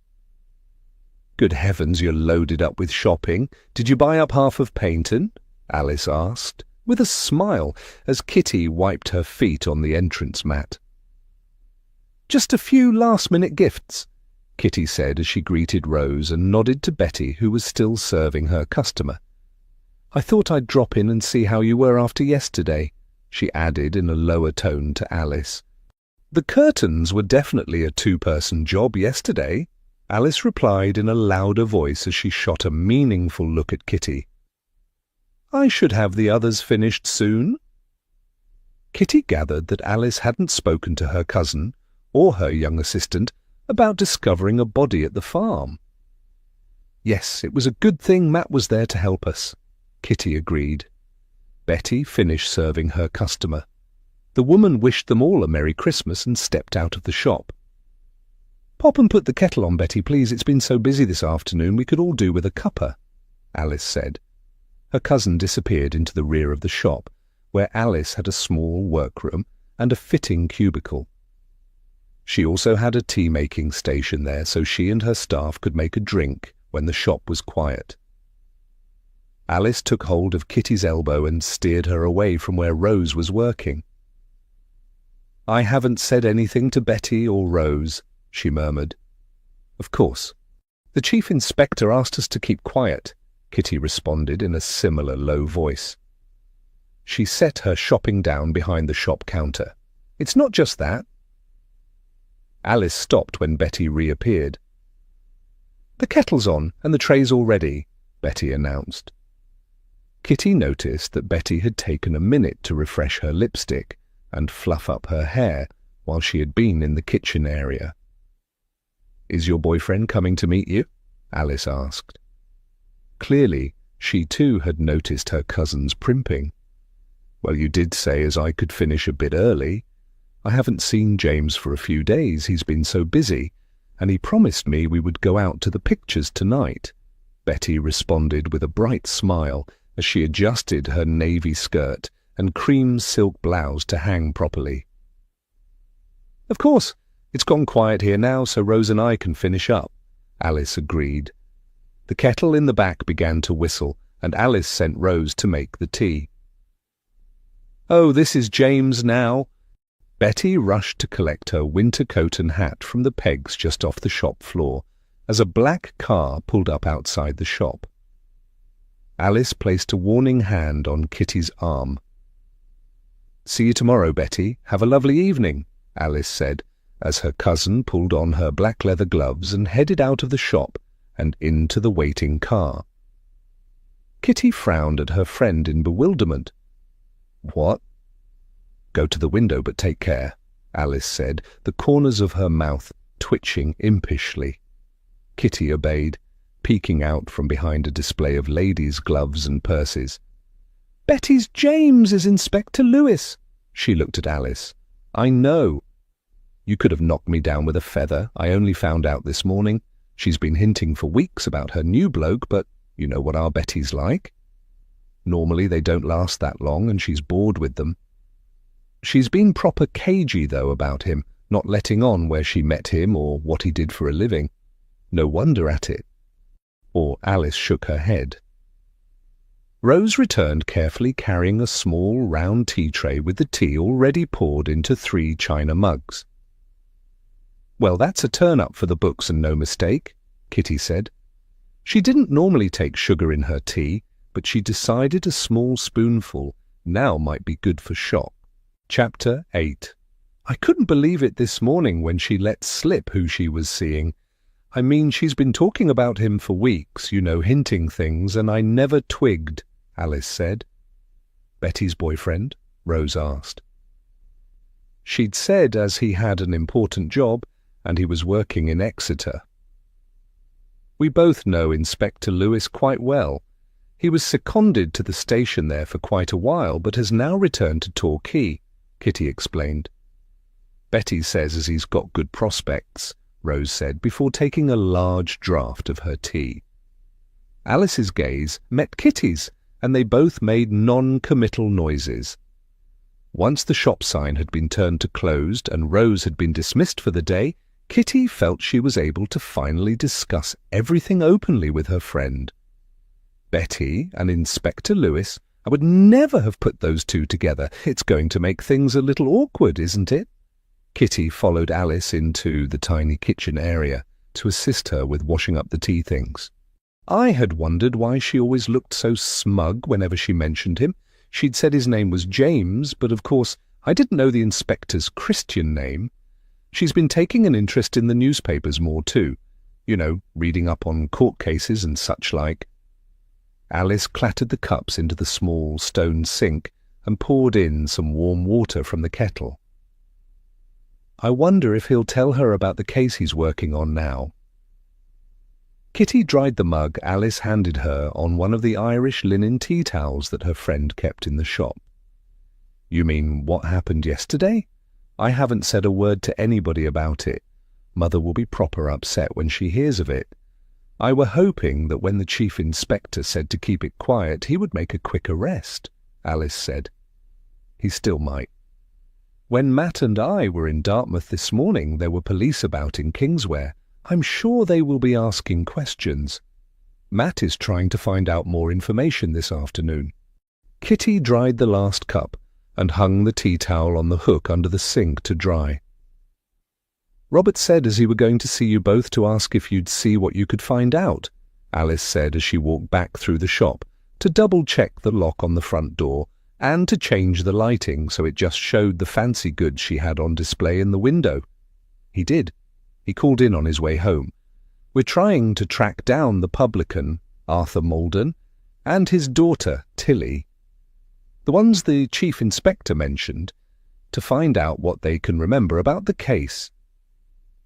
"Good heavens, you're loaded up with shopping. Did you buy up half of Paynton?" Alice asked, with a smile, as Kitty wiped her feet on the entrance mat. "Just a few last-minute gifts," Kitty said as she greeted Rose and nodded to Betty, who was still serving her customer. "I thought I'd drop in and see how you were after yesterday," she added in a lower tone to Alice. "The curtains were definitely a two-person job yesterday," Alice replied in a louder voice as she shot a meaningful look at Kitty. "I should have the others finished soon." Kitty gathered that Alice hadn't spoken to her cousin, or her young assistant, about discovering a body at the farm. "Yes, it was a good thing Matt was there to help us," Kitty agreed. Betty finished serving her customer. The woman wished them all a Merry Christmas and stepped out of the shop. "Pop and put the kettle on, Betty, please. It's been so busy this afternoon we could all do with a cuppa," Alice said. Her cousin disappeared into the rear of the shop, where Alice had a small workroom and a fitting cubicle. She also had a tea-making station there, so she and her staff could make a drink when the shop was quiet. Alice took hold of Kitty's elbow and steered her away from where Rose was working. "I haven't said anything to Betty or Rose," she murmured. "Of course. The chief inspector asked us to keep quiet," Kitty responded in a similar low voice. She set her shopping down behind the shop counter. "It's not just that." Alice stopped when Betty reappeared. "The kettle's on and the tray's all ready," Betty announced. Kitty noticed that Betty had taken a minute to refresh her lipstick and fluff up her hair while she had been in the kitchen area. "Is your boyfriend coming to meet you?" Alice asked. Clearly, she too had noticed her cousin's primping. "Well, you did say as I could finish a bit early. I haven't seen James for a few days, he's been so busy, and he promised me we would go out to the pictures tonight," Betty responded with a bright smile as she adjusted her navy skirt and cream silk blouse to hang properly. "Of course, it's gone quiet here now, so Rose and I can finish up," Alice agreed. The kettle in the back began to whistle, and Alice sent Rose to make the tea. "Oh, this is James now," Betty rushed to collect her winter coat and hat from the pegs just off the shop floor as a black car pulled up outside the shop. Alice placed a warning hand on Kitty's arm. "See you tomorrow, Betty. Have a lovely evening," Alice said, as her cousin pulled on her black leather gloves and headed out of the shop and into the waiting car. Kitty frowned at her friend in bewilderment. "What?" "Go to the window, but take care," Alice said, the corners of her mouth twitching impishly. Kitty obeyed, peeking out from behind a display of ladies' gloves and purses. "Betty's James is Inspector Lewis." She looked at Alice. "I know. You could have knocked me down with a feather. I only found out this morning. She's been hinting for weeks about her new bloke, but you know what our Betty's like. Normally they don't last that long, and she's bored with them. She's been proper cagey, though, about him, not letting on where she met him or what he did for a living. No wonder at it." Or Alice shook her head. Rose returned carefully carrying a small round tea tray with the tea already poured into 3 china mugs. "Well, that's a turn-up for the books and no mistake," Kitty said. She didn't normally take sugar in her tea, but she decided a small spoonful now might be good for shock. Chapter 8. "I couldn't believe it this morning when she let slip who she was seeing. I mean, she's been talking about him for weeks, hinting things, and I never twigged," Alice said. "Betty's boyfriend?" Rose asked. She'd said as he had an important job, and he was working in Exeter. "We both know Inspector Lewis quite well. He was seconded to the station there for quite a while, but has now returned to Torquay," Kitty explained. "Betty says as he's got good prospects," Rose said before taking a large draught of her tea. Alice's gaze met Kitty's, and they both made non-committal noises. Once the shop sign had been turned to closed and Rose had been dismissed for the day, Kitty felt she was able to finally discuss everything openly with her friend. "Betty and Inspector Lewis, I would never have put those two together. It's going to make things a little awkward, isn't it?" Kitty followed Alice into the tiny kitchen area to assist her with washing up the tea things. I had wondered why she always looked so smug whenever she mentioned him. She'd said his name was James, but of course I didn't know the inspector's Christian name. She's been taking an interest in the newspapers more too, reading up on court cases and such like. Alice clattered the cups into the small stone sink and poured in some warm water from the kettle. "I wonder if he'll tell her about the case he's working on now." Kitty dried the mug Alice handed her on one of the Irish linen tea towels that her friend kept in the shop. "You mean what happened yesterday? I haven't said a word to anybody about it. Mother will be proper upset when she hears of it. I were hoping that when the chief inspector said to keep it quiet, he would make a quick arrest," Alice said. "He still might. When Matt and I were in Dartmouth this morning, there were police about in Kingsware. I'm sure they will be asking questions. Matt is trying to find out more information this afternoon." Kitty dried the last cup and hung the tea towel on the hook under the sink to dry. "Robert said as he were going to see you both to ask if you'd see what you could find out," Alice said as she walked back through the shop to double-check the lock on the front door and to change the lighting so it just showed the fancy goods she had on display in the window. He did. He called in on his way home. "We're trying to track down the publican, Arthur Malden, and his daughter, Tilly, the ones the chief inspector mentioned, to find out what they can remember about the case."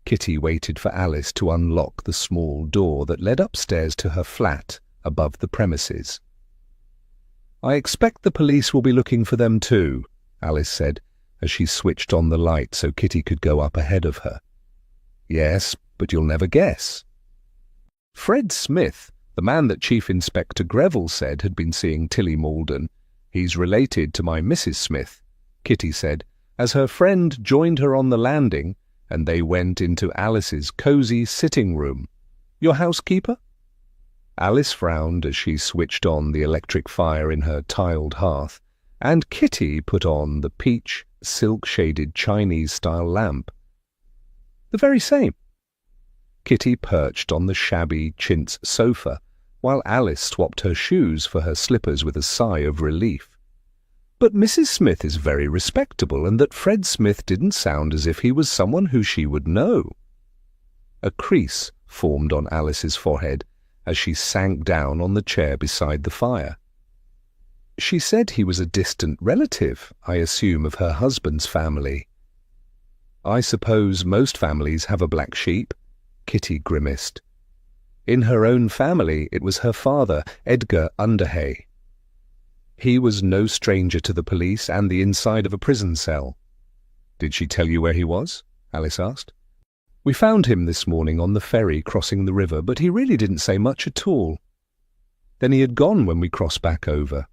Kitty waited for Alice to unlock the small door that led upstairs to her flat above the premises. "I expect the police will be looking for them too," Alice said, as she switched on the light so Kitty could go up ahead of her. "Yes, but you'll never guess." "Fred Smith, the man that Chief Inspector Greville said had been seeing Tilly Malden. He's related to my Mrs. Smith," Kitty said, as her friend joined her on the landing and they went into Alice's cosy sitting room. "Your housekeeper?" Alice frowned as she switched on the electric fire in her tiled hearth and Kitty put on the peach, silk-shaded Chinese-style lamp. The very same. Kitty perched on the shabby chintz sofa, while Alice swapped her shoes for her slippers with a sigh of relief. But Mrs. Smith is very respectable, and that Fred Smith didn't sound as if he was someone who she would know. A crease formed on Alice's forehead as she sank down on the chair beside the fire. She said he was a distant relative, I assume, of her husband's family. I suppose most families have a black sheep, Kitty grimaced. In her own family it was her father, Edgar Underhay. He was no stranger to the police and the inside of a prison cell. Did she tell you where he was? Alice asked. We found him this morning on the ferry crossing the river, but he really didn't say much at all. Then he had gone when we crossed back over.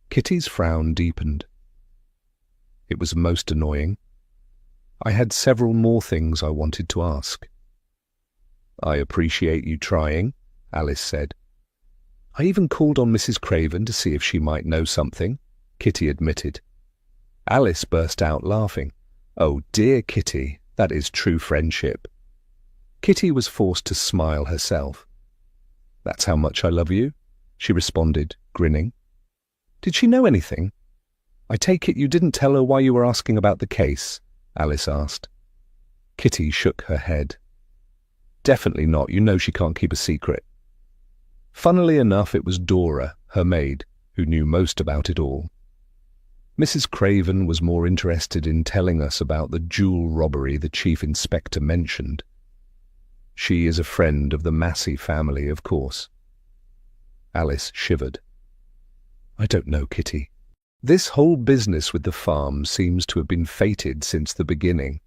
Kitty's frown deepened. It was most annoying. I had several more things I wanted to ask. I appreciate you trying, Alice said. I even called on Mrs. Craven to see if she might know something, Kitty admitted. Alice burst out laughing. Oh dear, Kitty, that is true friendship. Kitty was forced to smile herself. That's how much I love you, she responded, grinning. Did she know anything? I take it you didn't tell her why you were asking about the case, Alice asked. Kitty shook her head. Definitely not. You know she can't keep a secret. Funnily enough, it was Dora, her maid, who knew most about it all. Mrs. Craven was more interested in telling us about the jewel robbery the chief inspector mentioned. She is a friend of the Massey family, of course. Alice shivered. I don't know, Kitty. This whole business with the farm seems to have been fated since the beginning.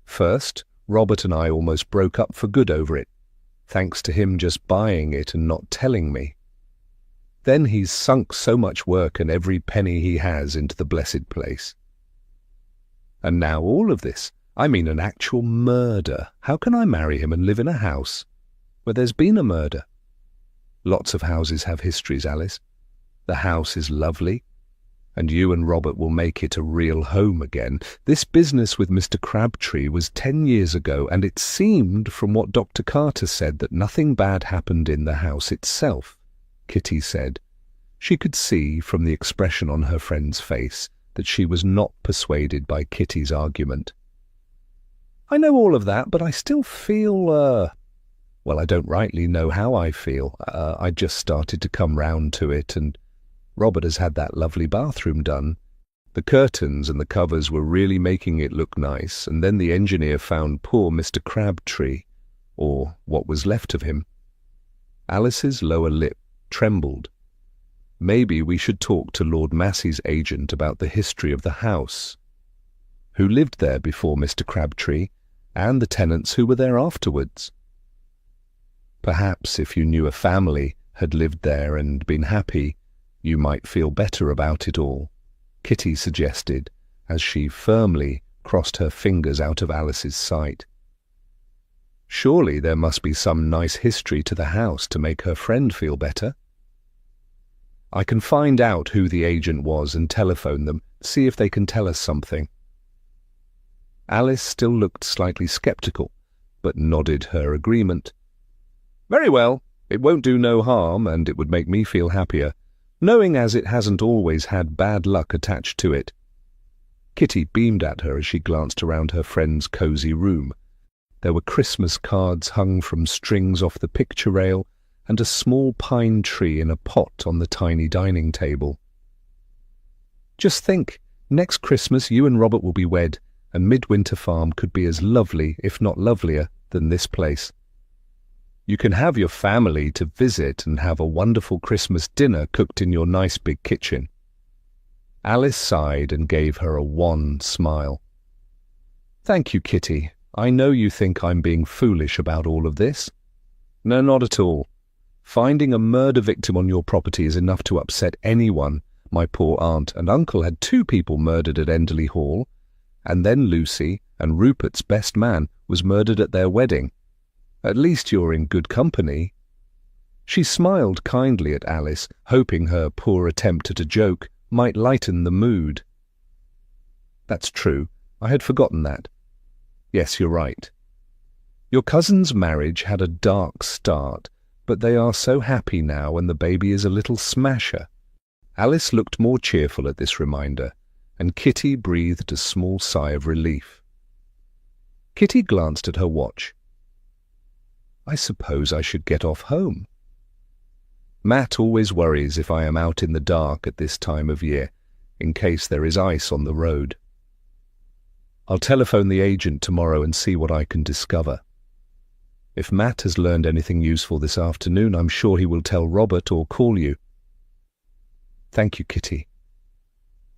First, Robert and I almost broke up for good over it, thanks to him just buying it and not telling me. Then he's sunk so much work and every penny he has into the blessed place. And now all of this, I mean an actual murder. How can I marry him and live in a house where there's been a murder? Lots of houses have histories, Alice. The house is lovely, and you and Robert will make it a real home again. This business with Mr. Crabtree was 10 years ago, and it seemed from what Dr. Carter said that nothing bad happened in the house itself, Kitty said. She could see from the expression on her friend's face that she was not persuaded by Kitty's argument. I know all of that, but I still feel, well, I don't rightly know how I feel. I just started to come round to it, and Robert has had that lovely bathroom done. The curtains and the covers were really making it look nice, and then the engineer found poor Mr. Crabtree, or what was left of him. Alice's lower lip trembled. Maybe we should talk to Lord Massey's agent about the history of the house. Who lived there before Mr. Crabtree, and the tenants who were there afterwards? Perhaps if you knew a family had lived there and been happy, you might feel better about it all, Kitty suggested, as she firmly crossed her fingers out of Alice's sight. Surely there must be some nice history to the house to make her friend feel better. I can find out who the agent was and telephone them, see if they can tell us something. Alice still looked slightly sceptical, but nodded her agreement. Very well, it won't do no harm, and it would make me feel happier, knowing as it hasn't always had bad luck attached to it. Kitty beamed at her as she glanced around her friend's cosy room. There were Christmas cards hung from strings off the picture rail, and a small pine tree in a pot on the tiny dining table. Just think, next Christmas you and Robert will be wed, and Midwinter Farm could be as lovely, if not lovelier, than this place. You can have your family to visit and have a wonderful Christmas dinner cooked in your nice big kitchen. Alice sighed and gave her a wan smile. Thank you, Kitty. I know you think I'm being foolish about all of this. No, not at all. Finding a murder victim on your property is enough to upset anyone. My poor aunt and uncle had 2 people murdered at Enderley Hall, and then Lucy and Rupert's best man was murdered at their wedding. At least you're in good company. She smiled kindly at Alice, hoping her poor attempt at a joke might lighten the mood. "That's true. I had forgotten that. Yes, you're right. Your cousin's marriage had a dark start, but they are so happy now and the baby is a little smasher." Alice looked more cheerful at this reminder, and Kitty breathed a small sigh of relief. Kitty glanced at her watch. "I suppose I should get off home. Matt always worries if I am out in the dark at this time of year, in case there is ice on the road. I'll telephone the agent tomorrow and see what I can discover. If Matt has learned anything useful this afternoon, I'm sure he will tell Robert or call you." "Thank you, Kitty.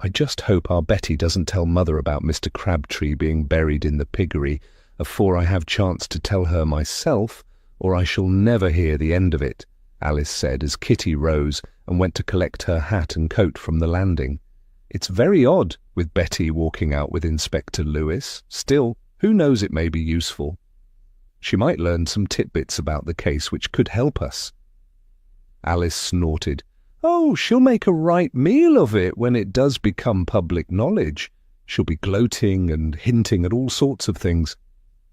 I just hope our Betty doesn't tell Mother about Mr. Crabtree being buried in the piggery afore I have chance to tell her myself, or I shall never hear the end of it," Alice said as Kitty rose and went to collect her hat and coat from the landing. "It's very odd with Betty walking out with Inspector Lewis. Still, who knows, it may be useful. She might learn some tidbits about the case which could help us." Alice snorted. "Oh, she'll make a right meal of it when it does become public knowledge. She'll be gloating and hinting at all sorts of things."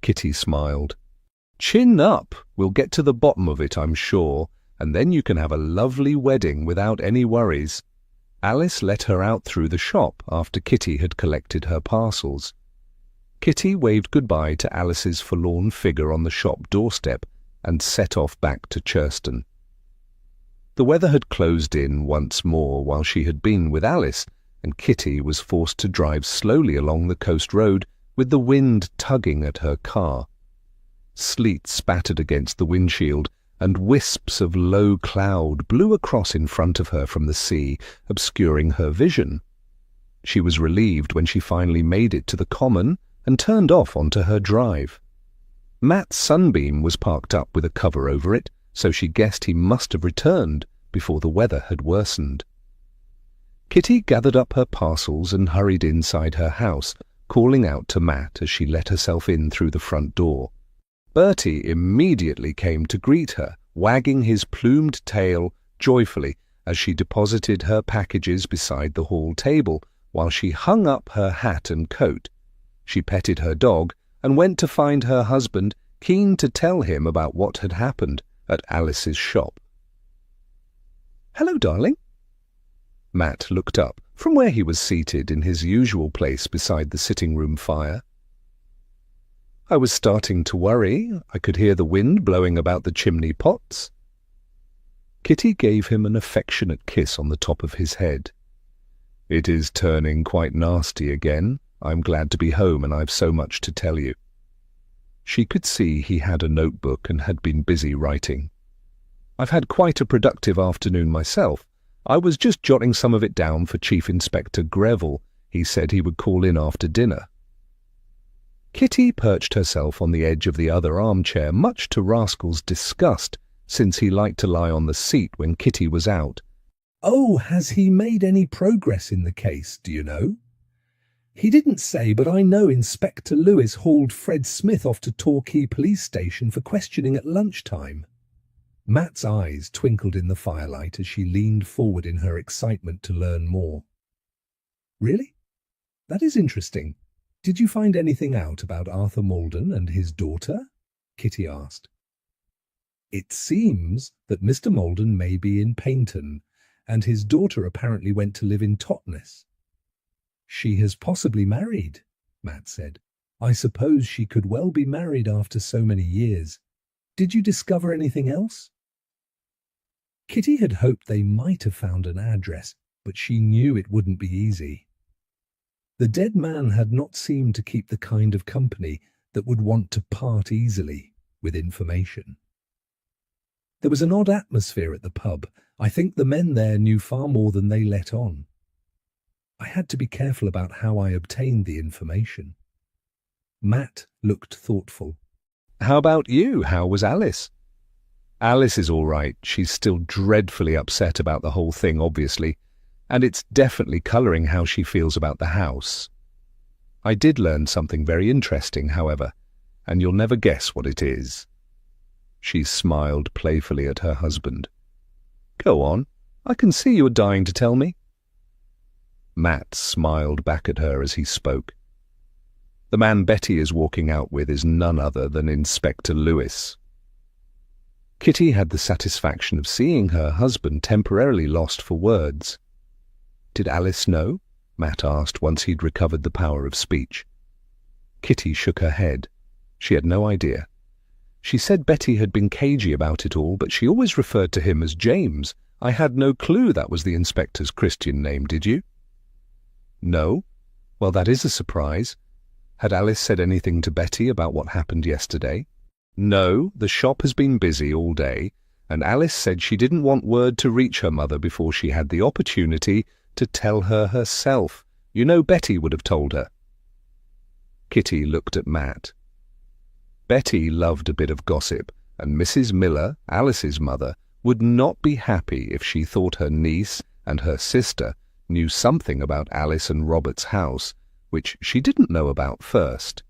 Kitty smiled. "Chin up. We'll get to the bottom of it, I'm sure, and then you can have a lovely wedding without any worries." Alice let her out through the shop after Kitty had collected her parcels. Kitty waved goodbye to Alice's forlorn figure on the shop doorstep and set off back to Churston. The weather had closed in once more while she had been with Alice, and Kitty was forced to drive slowly along the coast road with the wind tugging at her car. Sleet spattered against the windshield, and wisps of low cloud blew across in front of her from the sea, obscuring her vision. She was relieved when she finally made it to the common and turned off onto her drive. Matt's Sunbeam was parked up with a cover over it, so she guessed he must have returned before the weather had worsened. Kitty gathered up her parcels and hurried inside her house, calling out to Matt as she let herself in through the front door. Bertie immediately came to greet her, wagging his plumed tail joyfully as she deposited her packages beside the hall table while she hung up her hat and coat. She petted her dog and went to find her husband, keen to tell him about what had happened at Alice's shop. "Hello, darling." Matt looked up from where he was seated in his usual place beside the sitting-room fire. "I was starting to worry. I could hear the wind blowing about the chimney pots." Kitty gave him an affectionate kiss on the top of his head. "It is turning quite nasty again. I'm glad to be home and I've so much to tell you." She could see he had a notebook and had been busy writing. "I've had quite a productive afternoon myself. I was just jotting some of it down for Chief Inspector Greville. He said he would call in after dinner." Kitty perched herself on the edge of the other armchair, much to Rascal's disgust, since he liked to lie on the seat when Kitty was out. "Oh, has he made any progress in the case, do you know?" "He didn't say, but I know Inspector Lewis hauled Fred Smith off to Torquay police station for questioning at lunchtime." Matt's eyes twinkled in the firelight as she leaned forward in her excitement to learn more. "Really? That is interesting. Did you find anything out about Arthur Malden and his daughter?" Kitty asked. "It seems that Mr. Malden may be in Paynton, and his daughter apparently went to live in Totnes." "She has possibly married," Matt said. "I suppose she could well be married after so many years. Did you discover anything else?" Kitty had hoped they might have found an address, but she knew it wouldn't be easy. The dead man had not seemed to keep the kind of company that would want to part easily with information. There was an odd atmosphere at the pub. I think the men there knew far more than they let on. I had to be careful about how I obtained the information. Matt looked thoughtful. "How about you? How was Alice?" "Alice is all right. She's still dreadfully upset about the whole thing, obviously, and it's definitely colouring how she feels about the house. I did learn something very interesting, however, and you'll never guess what it is." She smiled playfully at her husband. "Go on. I can see you are dying to tell me." Matt smiled back at her as he spoke. "The man Betty is walking out with is none other than Inspector Lewis." Kitty had the satisfaction of seeing her husband temporarily lost for words. "Did Alice know?" Matt asked once he'd recovered the power of speech. Kitty shook her head. She had no idea. She said Betty had been cagey about it all, but she always referred to him as James. "I had no clue that was the inspector's Christian name, did you?" "No? Well, that is a surprise. Had Alice said anything to Betty about what happened yesterday?" "No, the shop has been busy all day, and Alice said she didn't want word to reach her mother before she had the opportunity to tell her herself. You know Betty would have told her." Kitty looked at Matt. Betty loved a bit of gossip, and Mrs. Miller, Alice's mother, would not be happy if she thought her niece and her sister knew something about Alice and Robert's house, which she didn't know about first.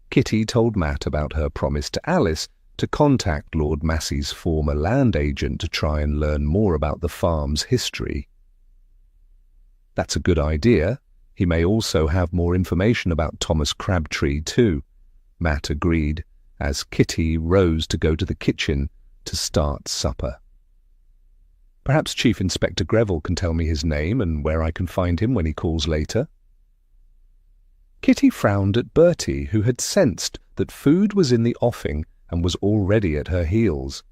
Kitty told Matt about her promise to Alice to contact Lord Massey's former land agent to try and learn more about the farm's history. "That's a good idea. He may also have more information about Thomas Crabtree too," Matt agreed, as Kitty rose to go to the kitchen to start supper. "Perhaps Chief Inspector Greville can tell me his name and where I can find him when he calls later." Kitty frowned at Bertie, who had sensed that food was in the offing and was already at her heels.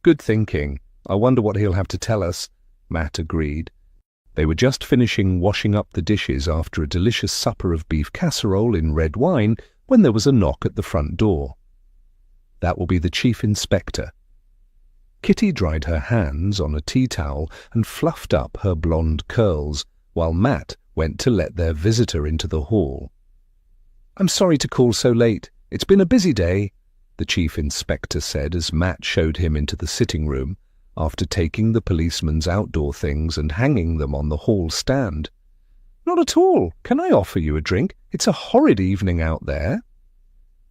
"Good thinking. I wonder what he'll have to tell us," Matt agreed. They were just finishing washing up the dishes after a delicious supper of beef casserole in red wine when there was a knock at the front door. "That will be the Chief Inspector." Kitty dried her hands on a tea towel and fluffed up her blonde curls, while Matt went to let their visitor into the hall. "I'm sorry to call so late. It's been a busy day," the Chief Inspector said as Matt showed him into the sitting room, after taking the policeman's outdoor things and hanging them on the hall stand. "Not at all. Can I offer you a drink? It's a horrid evening out there."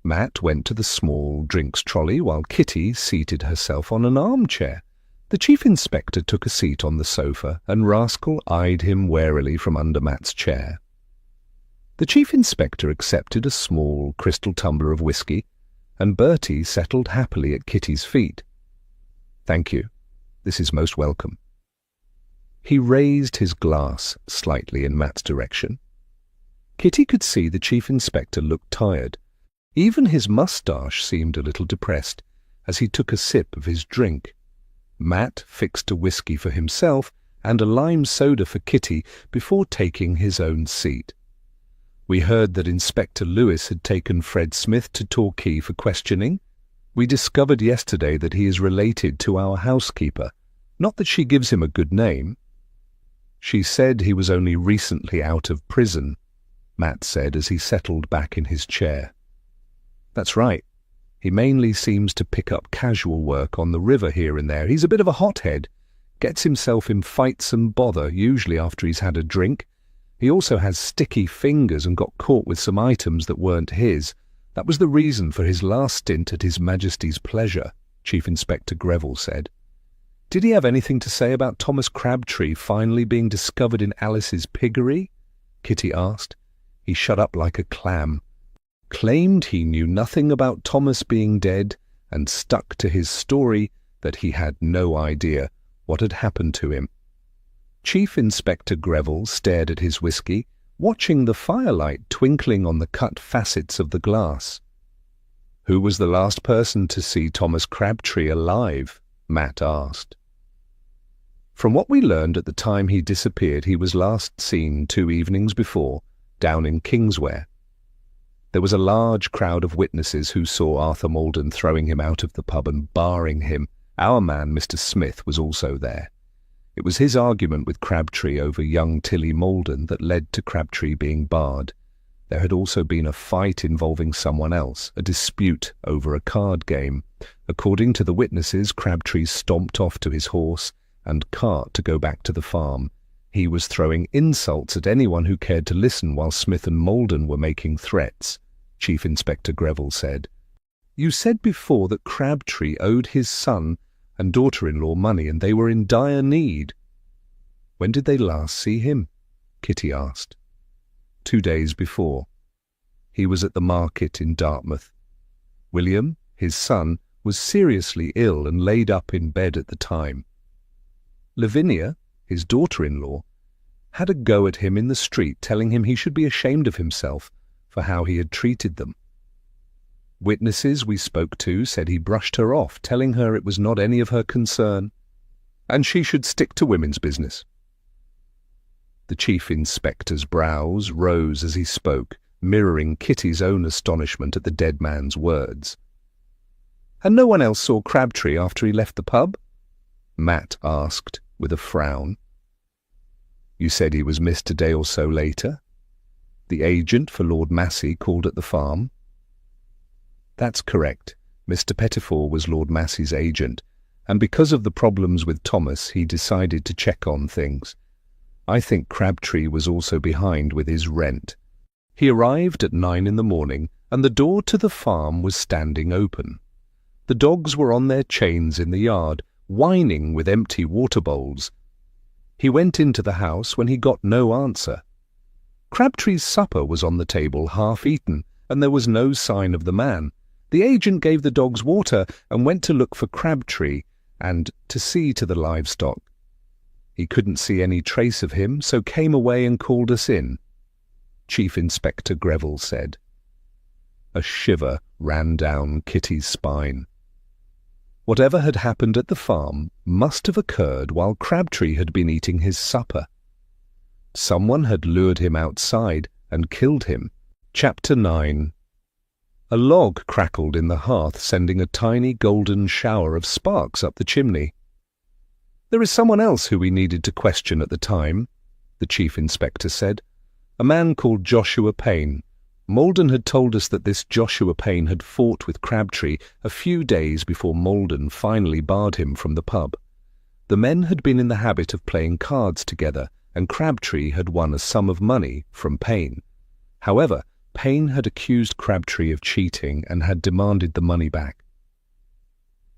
Matt went to the small drinks trolley while Kitty seated herself on an armchair. The Chief Inspector took a seat on the sofa, and Rascal eyed him warily from under Matt's chair. The Chief Inspector accepted a small crystal tumbler of whiskey, and Bertie settled happily at Kitty's feet. "Thank you. This is most welcome." He raised his glass slightly in Matt's direction. Kitty could see the Chief Inspector looked tired. Even his moustache seemed a little depressed as he took a sip of his drink. Matt fixed a whiskey for himself and a lime soda for Kitty before taking his own seat. "We heard that Inspector Lewis had taken Fred Smith to Torquay for questioning. We discovered yesterday that he is related to our housekeeper. Not that she gives him a good name." "She said he was only recently out of prison," Matt said as he settled back in his chair. "That's right. He mainly seems to pick up casual work on the river here and there. He's a bit of a hothead. Gets himself in fights and bother, usually after he's had a drink. He also has sticky fingers and got caught with some items that weren't his. That was the reason for his last stint at His Majesty's pleasure," Chief Inspector Greville said. "Did he have anything to say about Thomas Crabtree finally being discovered in Alice's piggery?" Kitty asked. He shut up like a clam. Claimed he knew nothing about Thomas being dead and stuck to his story that he had no idea what had happened to him. Chief Inspector Greville stared at his whiskey, watching the firelight twinkling on the cut facets of the glass. "Who was the last person to see Thomas Crabtree alive?" Matt asked. "From what we learned at the time he disappeared, he was last seen 2 evenings before, down in Kingsware. There was a large crowd of witnesses who saw Arthur Maldon throwing him out of the pub and barring him. Our man, Mr. Smith, was also there. It was his argument with Crabtree over young Tilly Maldon that led to Crabtree being barred. There had also been a fight involving someone else, a dispute over a card game. According to the witnesses, Crabtree stomped off to his horse and cart to go back to the farm. He was throwing insults at anyone who cared to listen while Smith and Maldon were making threats," Chief Inspector Greville said. You said before that Crabtree owed his son and daughter-in-law money and they were in dire need. When did they last see him? Kitty asked. 2 days before. He was at the market in Dartmouth. William, his son, was seriously ill and laid up in bed at the time. Lavinia, his daughter-in-law, had a go at him in the street, telling him he should be ashamed of himself for how he had treated them. Witnesses we spoke to said he brushed her off, telling her it was not any of her concern, and she should stick to women's business. The chief inspector's brows rose as he spoke, mirroring Kitty's own astonishment at the dead man's words. And no one else saw Crabtree after he left the pub? Matt asked, with a frown. You said he was missed a day or so later? The agent for Lord Massey called at the farm? That's correct. Mr. Pettifor was Lord Massey's agent, and because of the problems with Thomas, he decided to check on things. I think Crabtree was also behind with his rent. He arrived at 9 in the morning, and the door to the farm was standing open. The dogs were on their chains in the yard, whining with empty water bowls. He went into the house when he got no answer. Crabtree's supper was on the table, half eaten, and there was no sign of the man. The agent gave the dogs water and went to look for Crabtree and to see to the livestock. He couldn't see any trace of him, so came away and called us in, Chief Inspector Greville said. A shiver ran down Kitty's spine. Whatever had happened at the farm must have occurred while Crabtree had been eating his supper. Someone had lured him outside and killed him. Chapter 9. A log crackled in the hearth, sending a tiny golden shower of sparks up the chimney. There is someone else who we needed to question at the time, the chief inspector said. A man called Joshua Payne. Maldon had told us that this Joshua Payne had fought with Crabtree a few days before Maldon finally barred him from the pub. The men had been in the habit of playing cards together, and Crabtree had won a sum of money from Payne. However, Payne had accused Crabtree of cheating and had demanded the money back.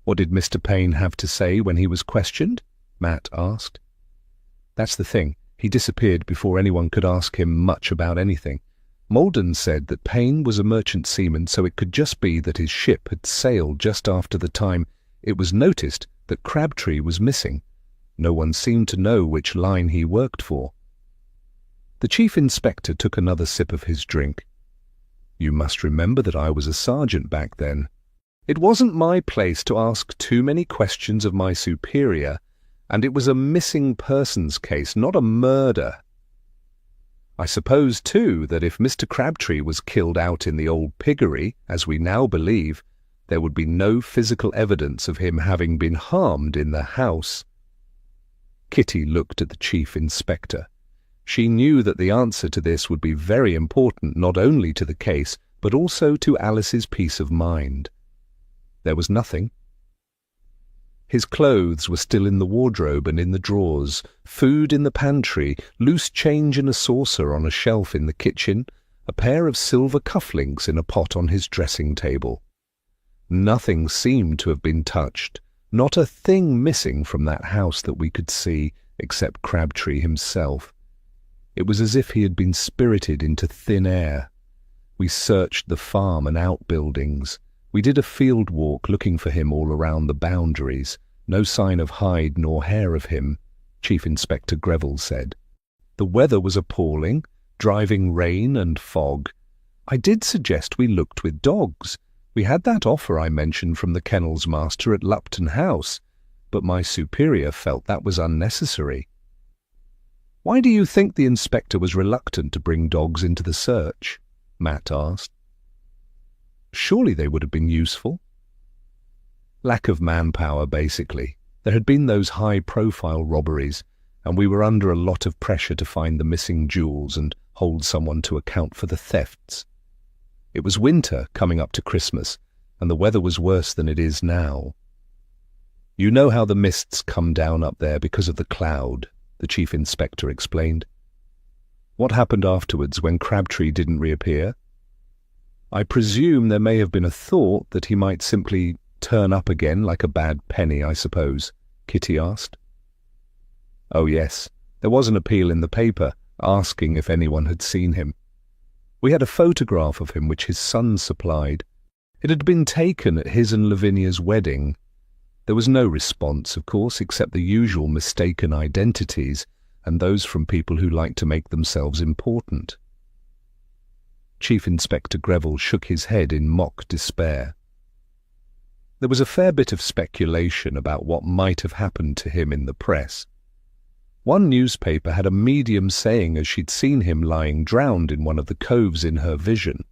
What did Mr. Payne have to say when he was questioned? Matt asked. That's the thing. He disappeared before anyone could ask him much about anything. Maldon said that Payne was a merchant seaman, so it could just be that his ship had sailed just after the time it was noticed that Crabtree was missing. No one seemed to know which line he worked for. The chief inspector took another sip of his drink. You must remember that I was a sergeant back then. It wasn't my place to ask too many questions of my superior, and it was a missing persons case, not a murder. I suppose, too, that if Mr. Crabtree was killed out in the old piggery, as we now believe, there would be no physical evidence of him having been harmed in the house. Kitty looked at the chief inspector. She knew that the answer to this would be very important not only to the case, but also to Alice's peace of mind. There was nothing. His clothes were still in the wardrobe and in the drawers, food in the pantry, loose change in a saucer on a shelf in the kitchen, a pair of silver cufflinks in a pot on his dressing table. Nothing seemed to have been touched, not a thing missing from that house that we could see, except Crabtree himself. It was as if he had been spirited into thin air. We searched the farm and outbuildings. We did a field walk looking for him all around the boundaries. No sign of hide nor hair of him, Chief Inspector Greville said. The weather was appalling, driving rain and fog. I did suggest we looked with dogs. We had that offer I mentioned from the kennels master at Lupton House, but my superior felt that was unnecessary. Why do you think the inspector was reluctant to bring dogs into the search? Matt asked. Surely they would have been useful. Lack of manpower, basically. There had been those high-profile robberies, and we were under a lot of pressure to find the missing jewels and hold someone to account for the thefts. It was winter coming up to Christmas, and the weather was worse than it is now. You know how the mists come down up there because of the cloud, the chief inspector explained. What happened afterwards when Crabtree didn't reappear? I presume there may have been a thought that he might simply turn up again like a bad penny, I suppose, Kitty asked. Oh yes, there was an appeal in the paper asking if anyone had seen him. We had a photograph of him which his son supplied. It had been taken at his and Lavinia's wedding. There was no response, of course, except the usual mistaken identities and those from people who like to make themselves important. Chief Inspector Greville shook his head in mock despair. There was a fair bit of speculation about what might have happened to him in the press. One newspaper had a medium saying as she'd seen him lying drowned in one of the coves in her vision.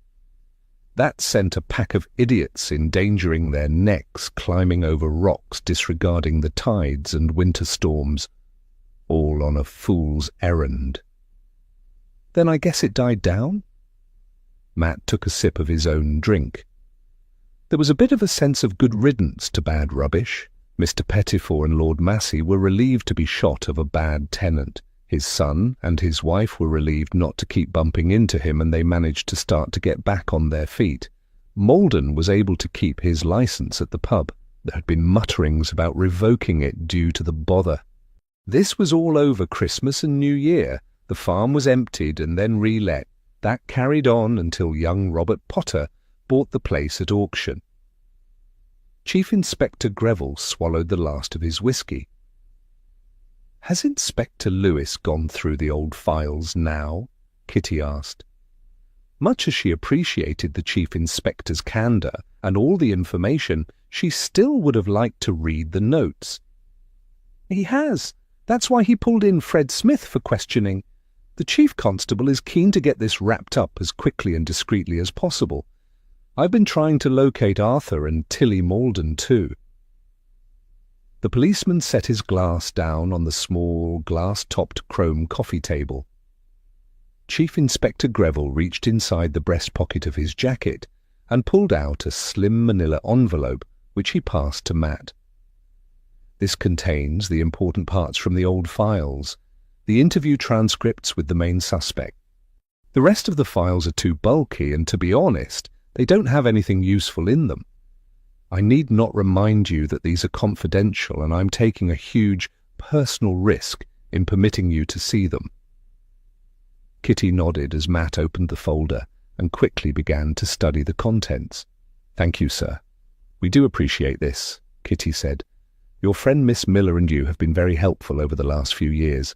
That sent a pack of idiots endangering their necks climbing over rocks, disregarding the tides and winter storms, all on a fool's errand. Then I guess it died down? Matt took a sip of his own drink. There was a bit of a sense of good riddance to bad rubbish. Mr. Pettifor and Lord Massey were relieved to be shot of a bad tenant. His son and his wife were relieved not to keep bumping into him, and they managed to start to get back on their feet. Malden was able to keep his licence at the pub. There had been mutterings about revoking it due to the bother. This was all over Christmas and New Year. The farm was emptied and then re-let. That carried on until young Robert Potter bought the place at auction. Chief Inspector Greville swallowed the last of his whisky. "Has Inspector Lewis gone through the old files now?" Kitty asked. Much as she appreciated the Chief Inspector's candour and all the information, she still would have liked to read the notes. "He has. That's why he pulled in Fred Smith for questioning. The Chief Constable is keen to get this wrapped up as quickly and discreetly as possible. I've been trying to locate Arthur and Tilly Malden too." The policeman set his glass down on the small, glass-topped chrome coffee table. Chief Inspector Greville reached inside the breast pocket of his jacket and pulled out a slim manila envelope, which he passed to Matt. "This contains the important parts from the old files, the interview transcripts with the main suspect. The rest of the files are too bulky, and to be honest, they don't have anything useful in them. I need not remind you that these are confidential, and I'm taking a huge personal risk in permitting you to see them." Kitty nodded as Matt opened the folder and quickly began to study the contents. "Thank you, sir. We do appreciate this," Kitty said. "Your friend Miss Miller and you have been very helpful over the last few years.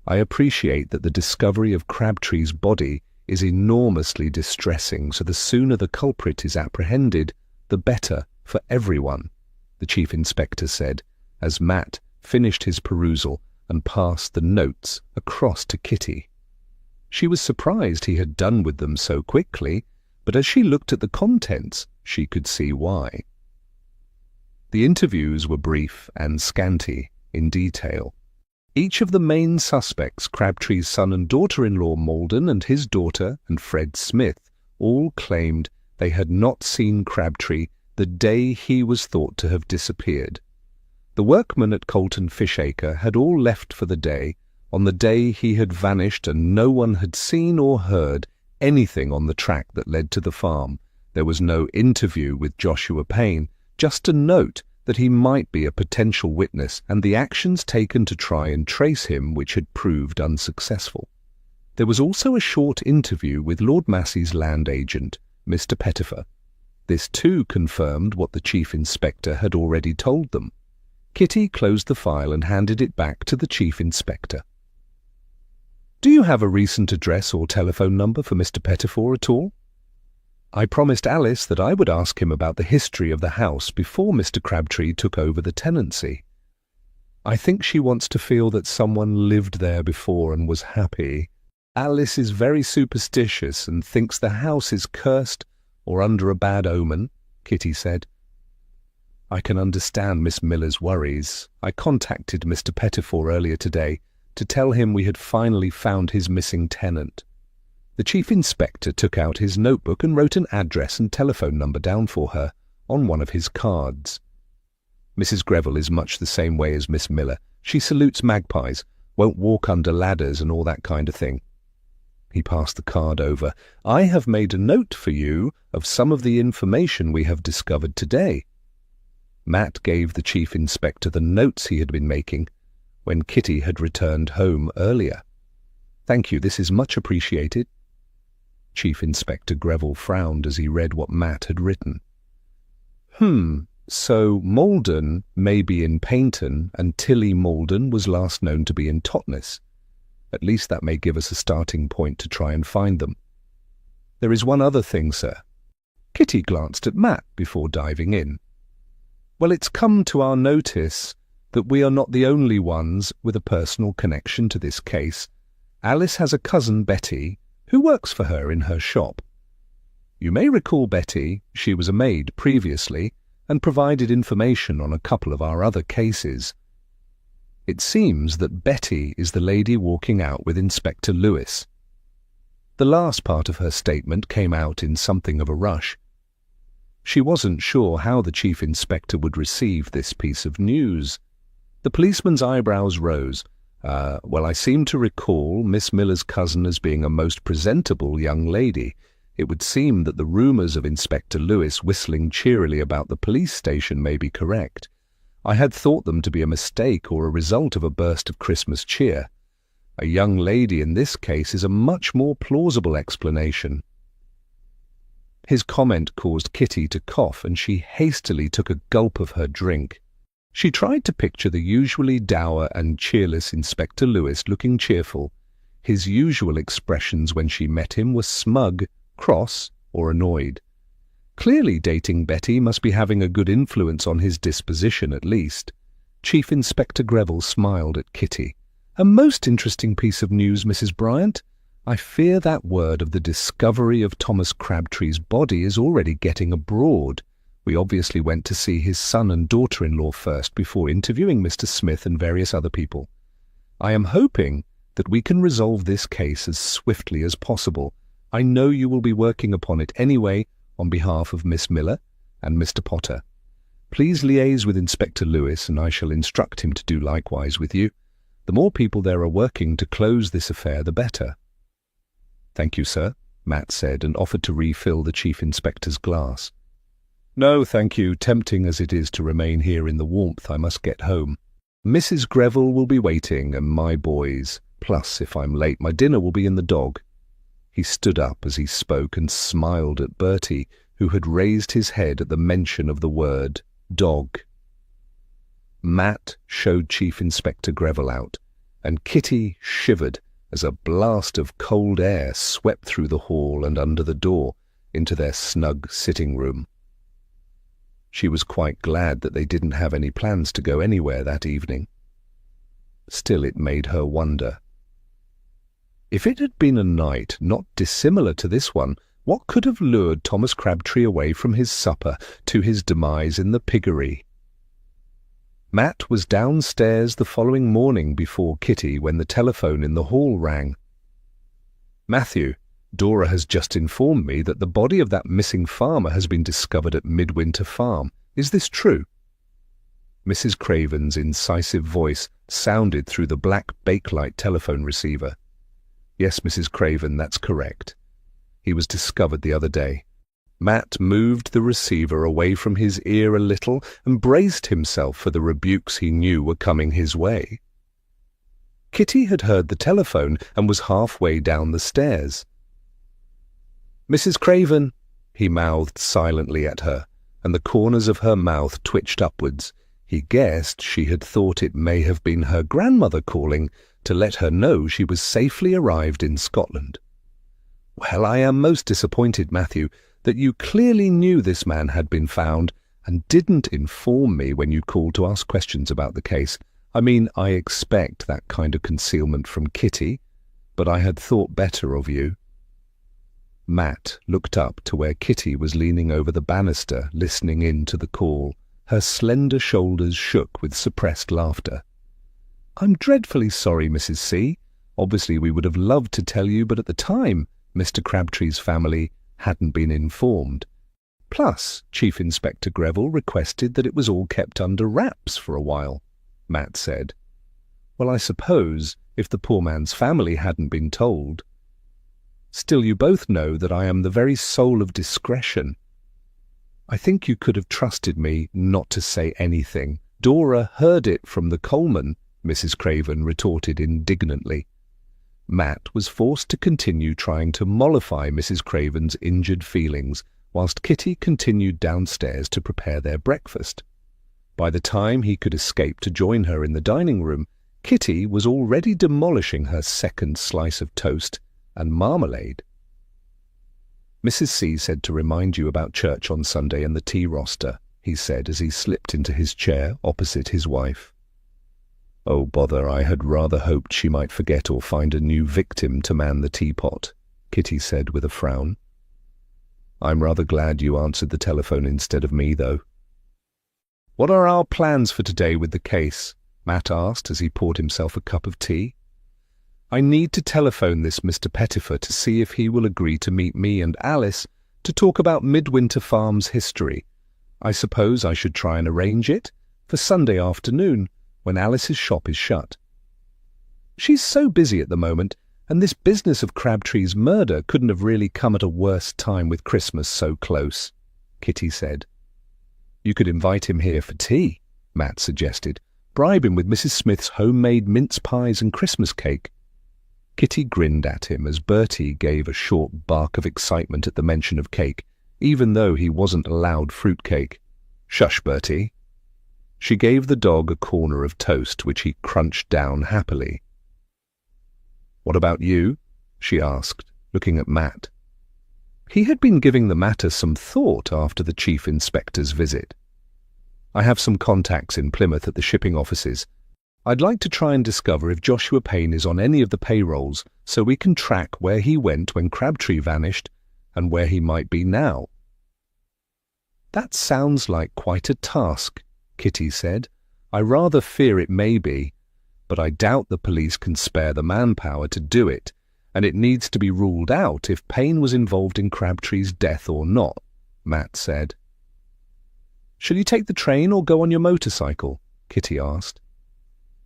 I appreciate that the discovery of Crabtree's body is enormously distressing, so the sooner the culprit is apprehended, the better for everyone," the Chief Inspector said, as Matt finished his perusal and passed the notes across to Kitty. She was surprised he had done with them so quickly, but as she looked at the contents, she could see why. The interviews were brief and scanty in detail. Each of the main suspects, Crabtree's son and daughter-in-law Malden and his daughter and Fred Smith, all claimed they had not seen Crabtree the day he was thought to have disappeared. The workmen at Colton Fishacre had all left for the day on the day he had vanished, and no one had seen or heard anything on the track that led to the farm. There was no interview with Joshua Payne, just a note that he might be a potential witness, and the actions taken to try and trace him, which had proved unsuccessful. There was also a short interview with Lord Massey's land agent, Mr. Pettifor. This too confirmed what the Chief Inspector had already told them. Kitty closed the file and handed it back to the Chief Inspector. "Do you have a recent address or telephone number for Mr. Pettifor at all? I promised Alice that I would ask him about the history of the house before Mr. Crabtree took over the tenancy. I think she wants to feel that someone lived there before and was happy. Alice is very superstitious and thinks the house is cursed or under a bad omen," Kitty said. "I can understand Miss Miller's worries. I contacted Mr. Pettifor earlier today to tell him we had finally found his missing tenant." The Chief Inspector took out his notebook and wrote an address and telephone number down for her on one of his cards. "Mrs. Greville is much the same way as Miss Miller. She salutes magpies, won't walk under ladders and all that kind of thing." He passed the card over. "I have made a note for you of some of the information we have discovered today." Matt gave the chief inspector the notes he had been making when Kitty had returned home earlier. "Thank you, this is much appreciated." Chief Inspector Greville frowned as he read what Matt had written. So Malden may be in Paynton and Tilly Malden was last known to be in Totnes. At least that may give us a starting point to try and find them. There is one other thing, sir." Kitty glanced at Matt before diving in. "Well, it's come to our notice that we are not the only ones with a personal connection to this case. Alice has a cousin, Betty, who works for her in her shop. You may recall Betty, she was a maid previously and provided information on a couple of our other cases. It seems that Betty is the lady walking out with Inspector Lewis." The last part of her statement came out in something of a rush. She wasn't sure how the chief inspector would receive this piece of news. The policeman's eyebrows rose. Well, I seem to recall Miss Miller's cousin as being a most presentable young lady. It would seem that the rumours of Inspector Lewis whistling cheerily about the police station may be correct. I had thought them to be a mistake or a result of a burst of Christmas cheer. A young lady in this case is a much more plausible explanation." His comment caused Kitty to cough, and she hastily took a gulp of her drink. She tried to picture the usually dour and cheerless Inspector Lewis looking cheerful. His usual expressions when she met him were smug, cross, or annoyed. Clearly dating Betty must be having a good influence on his disposition at least. Chief Inspector Greville smiled at Kitty. "A most interesting piece of news, Mrs. Bryant. I fear that word of the discovery of Thomas Crabtree's body is already getting abroad. We obviously went to see his son and daughter-in-law first before interviewing Mr. Smith and various other people. I am hoping that we can resolve this case as swiftly as possible. I know you will be working upon it anyway on behalf of Miss Miller and Mr. Potter. Please liaise with Inspector Lewis, and I shall instruct him to do likewise with you. The more people there are working to close this affair, the better." "Thank you, sir," Matt said, and offered to refill the chief inspector's glass. "No, thank you. Tempting as it is to remain here in the warmth, I must get home. Mrs. Greville will be waiting, and my boys. Plus, if I'm late, my dinner will be in the dog." He stood up as he spoke and smiled at Bertie, who had raised his head at the mention of the word dog. Matt showed Chief Inspector Greville out, and Kitty shivered as a blast of cold air swept through the hall and under the door into their snug sitting room. She was quite glad that they didn't have any plans to go anywhere that evening. Still, it made her wonder. If it had been a night not dissimilar to this one, what could have lured Thomas Crabtree away from his supper to his demise in the piggery? Matt was downstairs the following morning before Kitty when the telephone in the hall rang. "Matthew, Dora has just informed me that the body of that missing farmer has been discovered at Midwinter Farm. Is this true?" Mrs. Craven's incisive voice sounded through the black Bakelite telephone receiver. "Yes, Mrs. Craven, that's correct. He was discovered the other day." Matt moved the receiver away from his ear a little and braced himself for the rebukes he knew were coming his way. Kitty had heard the telephone and was halfway down the stairs. "Mrs. Craven," he mouthed silently at her, and the corners of her mouth twitched upwards. He guessed she had thought it may have been her grandmother calling to let her know she was safely arrived in Scotland. "Well, I am most disappointed, Matthew, that you clearly knew this man had been found and didn't inform me when you called to ask questions about the case. I mean, I expect that kind of concealment from Kitty, but I had thought better of you." Matt looked up to where Kitty was leaning over the banister, listening in to the call. Her slender shoulders shook with suppressed laughter. "I'm dreadfully sorry, Mrs. C. Obviously we would have loved to tell you, but at the time Mr. Crabtree's family hadn't been informed. Plus, Chief Inspector Greville requested that it was all kept under wraps for a while," Matt said. "Well, I suppose if the poor man's family hadn't been told." Still, you both know that I am the very soul of discretion. I think you could have trusted me not to say anything. Dora heard it from the Coleman, Mrs. Craven retorted indignantly. Matt was forced to continue trying to mollify Mrs. Craven's injured feelings, whilst Kitty continued downstairs to prepare their breakfast. By the time he could escape to join her in the dining room, Kitty was already demolishing her second slice of toast and marmalade. Mrs. C said to remind you about church on Sunday and the tea roster, he said as he slipped into his chair opposite his wife. Oh, bother, I had rather hoped she might forget or find a new victim to man the teapot, Kitty said with a frown. I'm rather glad you answered the telephone instead of me, though. What are our plans for today with the case? Matt asked as he poured himself a cup of tea. I need to telephone this Mr. Pettifer to see if he will agree to meet me and Alice to talk about Midwinter Farm's history. I suppose I should try and arrange it for Sunday afternoon, when Alice's shop is shut. She's so busy at the moment, and this business of Crabtree's murder couldn't have really come at a worse time with Christmas so close, Kitty said. You could invite him here for tea, Matt suggested. Bribe him with Mrs. Smith's homemade mince pies and Christmas cake. Kitty grinned at him as Bertie gave a short bark of excitement at the mention of cake, even though he wasn't allowed fruitcake. Shush, Bertie. She gave the dog a corner of toast, which he crunched down happily. What about you? She asked, looking at Matt. He had been giving the matter some thought after the Chief Inspector's visit. I have some contacts in Plymouth at the shipping offices. I'd like to try and discover if Joshua Payne is on any of the payrolls so we can track where he went when Crabtree vanished and where he might be now. That sounds like quite a task, Kitty said. I rather fear it may be, but I doubt the police can spare the manpower to do it, and it needs to be ruled out if Payne was involved in Crabtree's death or not, Matt said. Shall you take the train or go on your motorcycle? Kitty asked.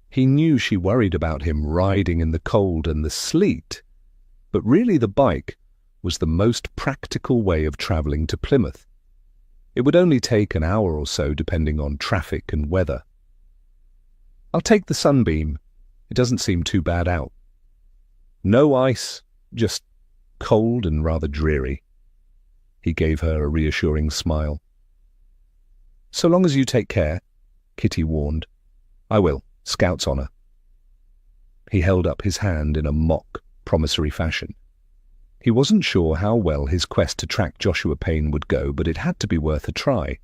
He knew she worried about him riding in the cold and the sleet, but really the bike was the most practical way of travelling to Plymouth. It would only take an hour or so depending on traffic and weather. I'll take the Sunbeam. It doesn't seem too bad out. No ice, just cold and rather dreary. He gave her a reassuring smile. So long as you take care, Kitty warned. I will, Scout's honour. He held up his hand in a mock, promissory fashion. He wasn't sure how well his quest to track Joshua Payne would go, but it had to be worth a try.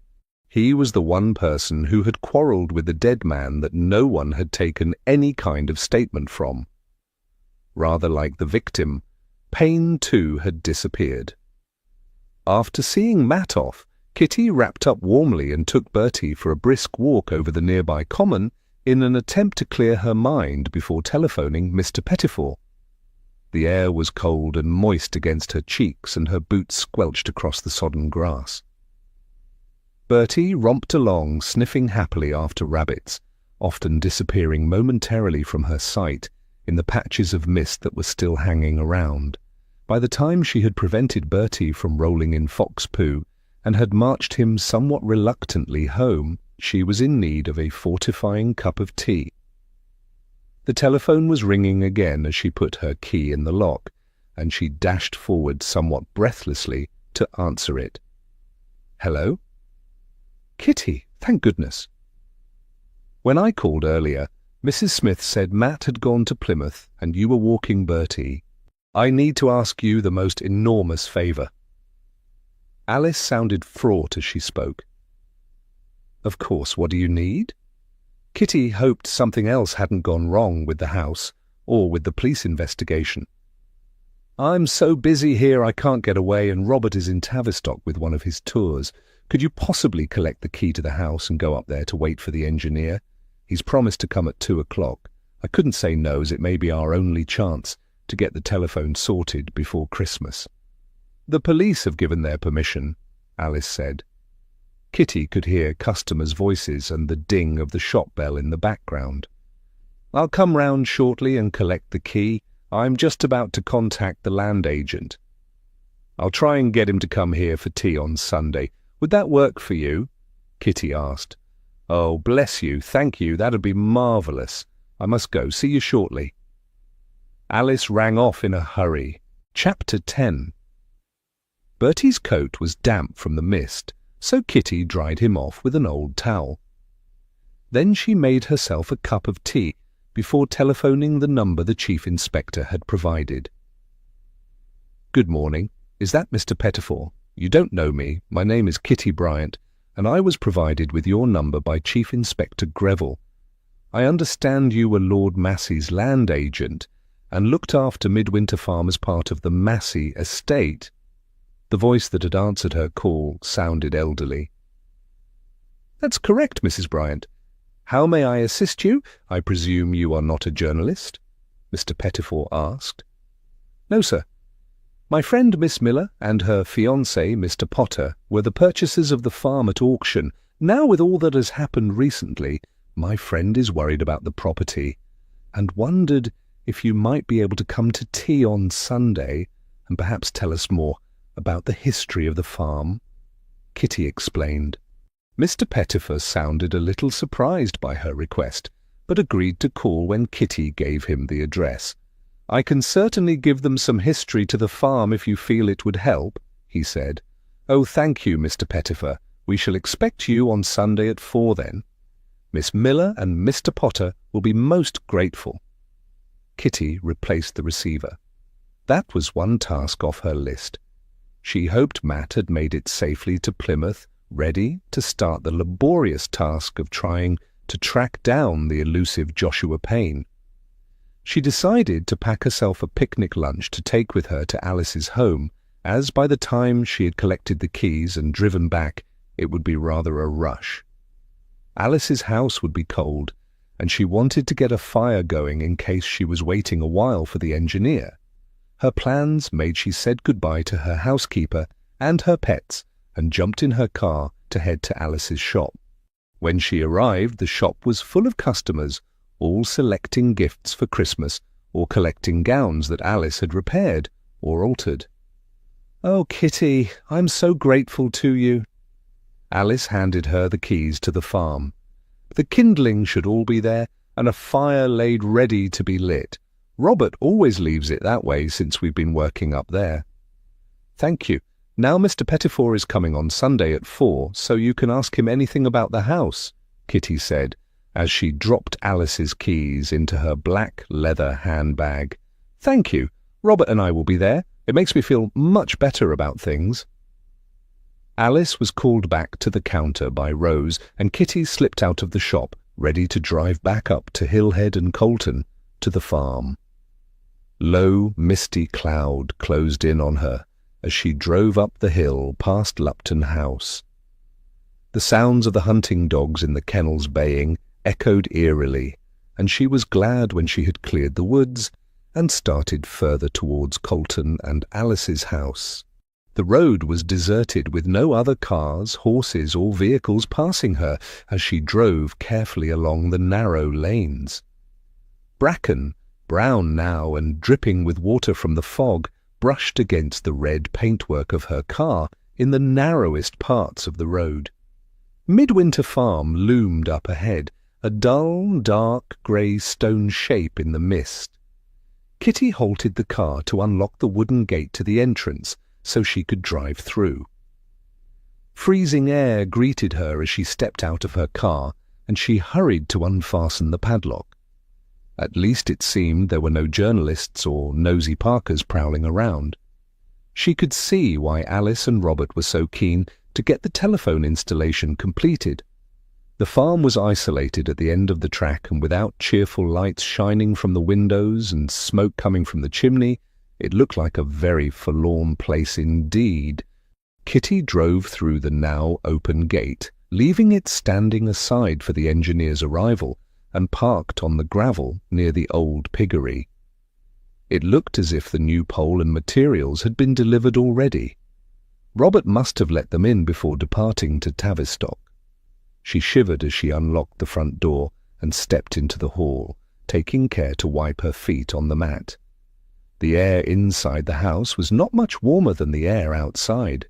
He was the one person who had quarrelled with the dead man that no one had taken any kind of statement from. Rather like the victim, Payne too had disappeared. After seeing Matt off, Kitty wrapped up warmly and took Bertie for a brisk walk over the nearby common in an attempt to clear her mind before telephoning Mr. Pettifer. The air was cold and moist against her cheeks, and her boots squelched across the sodden grass. Bertie romped along, sniffing happily after rabbits, often disappearing momentarily from her sight in the patches of mist that were still hanging around. By the time she had prevented Bertie from rolling in fox poo and had marched him somewhat reluctantly home, she was in need of a fortifying cup of tea. The telephone was ringing again as she put her key in the lock, and she dashed forward somewhat breathlessly to answer it. Hello? Kitty, thank goodness. When I called earlier, Mrs. Smith said Matt had gone to Plymouth and you were walking Bertie. I need to ask you the most enormous favour. Alice sounded fraught as she spoke. Of course, what do you need? Kitty hoped something else hadn't gone wrong with the house or with the police investigation. I'm so busy here I can't get away, and Robert is in Tavistock with one of his tours. Could you possibly collect the key to the house and go up there to wait for the engineer? He's promised to come at 2:00. I couldn't say no, as it may be our only chance to get the telephone sorted before Christmas. The police have given their permission, Alice said. Kitty could hear customers' voices and the ding of the shop bell in the background. I'll come round shortly and collect the key. I'm just about to contact the land agent. I'll try and get him to come here for tea on Sunday. Would that work for you? Kitty asked. Oh, bless you, thank you, that'd be marvellous. I must go. See you shortly. Alice rang off in a hurry. Chapter 10. Bertie's coat was damp from the mist, so Kitty dried him off with an old towel. Then she made herself a cup of tea before telephoning the number the Chief Inspector had provided. Good morning. Is that Mr. Pettifor? You don't know me. My name is Kitty Bryant, and I was provided with your number by Chief Inspector Greville. I understand you were Lord Massey's land agent and looked after Midwinter Farm as part of the Massey estate. The voice that had answered her call sounded elderly. That's correct, Mrs. Bryant. How may I assist you? I presume you are not a journalist? Mr. Pettifor asked. No, sir. My friend Miss Miller and her fiancé, Mr. Potter, were the purchasers of the farm at auction. Now, with all that has happened recently, my friend is worried about the property and wondered if you might be able to come to tea on Sunday and perhaps tell us more about the history of the farm. Kitty explained. Mr. Pettifor sounded a little surprised by her request, but agreed to call when Kitty gave him the address. I can certainly give them some history to the farm if you feel it would help, he said. Oh, thank you, Mr. Pettifor. We shall expect you on Sunday at 4 then. Miss Miller and Mr. Potter will be most grateful. Kitty replaced the receiver. That was one task off her list. She hoped Matt had made it safely to Plymouth, ready to start the laborious task of trying to track down the elusive Joshua Payne. She decided to pack herself a picnic lunch to take with her to Alice's home, as by the time she had collected the keys and driven back, it would be rather a rush. Alice's house would be cold, and she wanted to get a fire going in case she was waiting a while for the engineer. Her plans made she said goodbye to her housekeeper and her pets and jumped in her car to head to Alice's shop. When she arrived, the shop was full of customers, all selecting gifts for Christmas or collecting gowns that Alice had repaired or altered. Oh, Kitty, I'm so grateful to you. Alice handed her the keys to the farm. The kindling should all be there and a fire laid ready to be lit. Robert always leaves it that way since we've been working up there. Thank you. Now Mr. Pettifor is coming on Sunday at 4, so you can ask him anything about the house, Kitty said, as she dropped Alice's keys into her black leather handbag. Thank you. Robert and I will be there. It makes me feel much better about things. Alice was called back to the counter by Rose, and Kitty slipped out of the shop, ready to drive back up to Hillhead and Colton, to the farm. Low, misty cloud closed in on her as she drove up the hill past Lupton House. The sounds of the hunting dogs in the kennels baying echoed eerily, and she was glad when she had cleared the woods and started further towards Colton and Alice's house. The road was deserted with no other cars, horses or vehicles passing her as she drove carefully along the narrow lanes. Bracken, brown now and dripping with water from the fog, brushed against the red paintwork of her car in the narrowest parts of the road. Midwinter Farm loomed up ahead, a dull, dark, grey stone shape in the mist. Kitty halted the car to unlock the wooden gate to the entrance so she could drive through. Freezing air greeted her as she stepped out of her car, and she hurried to unfasten the padlock. At least it seemed there were no journalists or nosy Parkers prowling around. She could see why Alice and Robert were so keen to get the telephone installation completed. The farm was isolated at the end of the track, and without cheerful lights shining from the windows and smoke coming from the chimney, it looked like a very forlorn place indeed. Kitty drove through the now open gate, leaving it standing aside for the engineer's arrival, and parked on the gravel near the old piggery. It looked as if the new pole and materials had been delivered already. Robert must have let them in before departing to Tavistock. She shivered as she unlocked the front door and stepped into the hall, taking care to wipe her feet on the mat. The air inside the house was not much warmer than the air outside.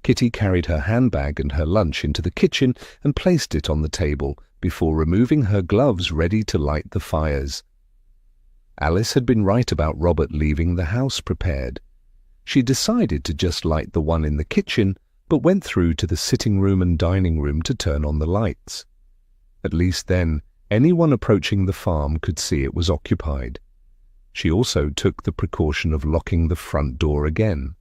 Kitty carried her handbag and her lunch into the kitchen and placed it on the table before removing her gloves ready to light the fires. Alice had been right about Robert leaving the house prepared. She decided to just light the one in the kitchen, but went through to the sitting room and dining room to turn on the lights. At least then, anyone approaching the farm could see it was occupied. She also took the precaution of locking the front door again.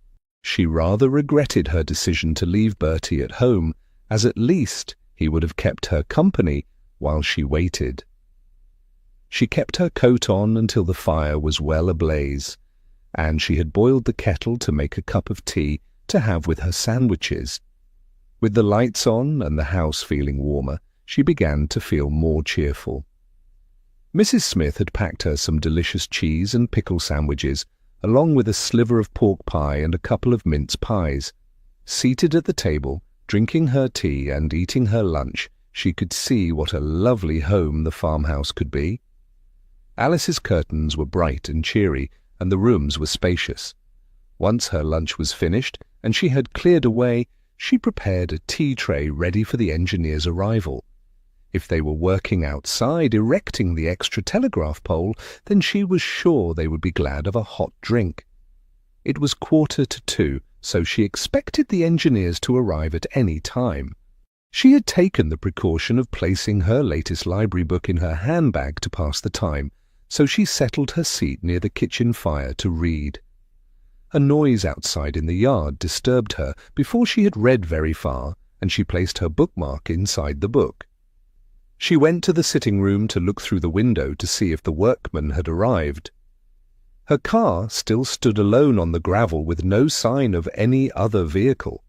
She rather regretted her decision to leave Bertie at home, as at least he would have kept her company while she waited. She kept her coat on until the fire was well ablaze, and she had boiled the kettle to make a cup of tea to have with her sandwiches. With the lights on and the house feeling warmer, she began to feel more cheerful. Mrs. Smith had packed her some delicious cheese and pickle sandwiches, along with a sliver of pork pie and a couple of mince pies. Seated at the table, drinking her tea and eating her lunch, she could see what a lovely home the farmhouse could be. Alice's curtains were bright and cheery, and the rooms were spacious. Once her lunch was finished, and she had cleared away, she prepared a tea tray ready for the engineer's arrival. If they were working outside erecting the extra telegraph pole, then she was sure they would be glad of a hot drink. It was 1:45, so she expected the engineers to arrive at any time. She had taken the precaution of placing her latest library book in her handbag to pass the time, so she settled her seat near the kitchen fire to read. A noise outside in the yard disturbed her before she had read very far, and she placed her bookmark inside the book. She went to the sitting room to look through the window to see if the workman had arrived. Her car still stood alone on the gravel with no sign of any other vehicle.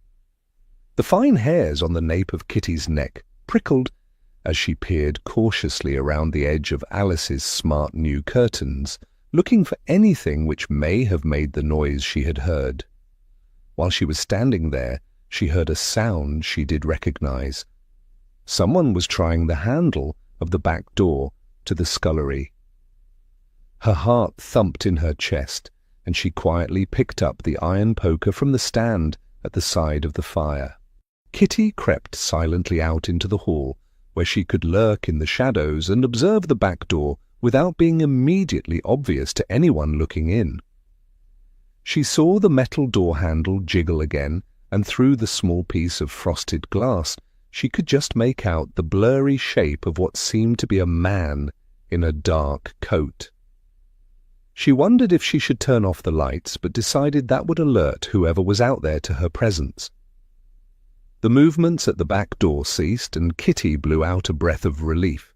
The fine hairs on the nape of Kitty's neck prickled as she peered cautiously around the edge of Alice's smart new curtains, looking for anything which may have made the noise she had heard. While she was standing there, she heard a sound she did recognize. Someone was trying the handle of the back door to the scullery. Her heart thumped in her chest, and she quietly picked up the iron poker from the stand at the side of the fire. Kitty crept silently out into the hall, where she could lurk in the shadows and observe the back door without being immediately obvious to anyone looking in. She saw the metal door handle jiggle again, and through the small piece of frosted glass she could just make out the blurry shape of what seemed to be a man in a dark coat. She wondered if she should turn off the lights, but decided that would alert whoever was out there to her presence. The movements at the back door ceased, and Kitty blew out a breath of relief.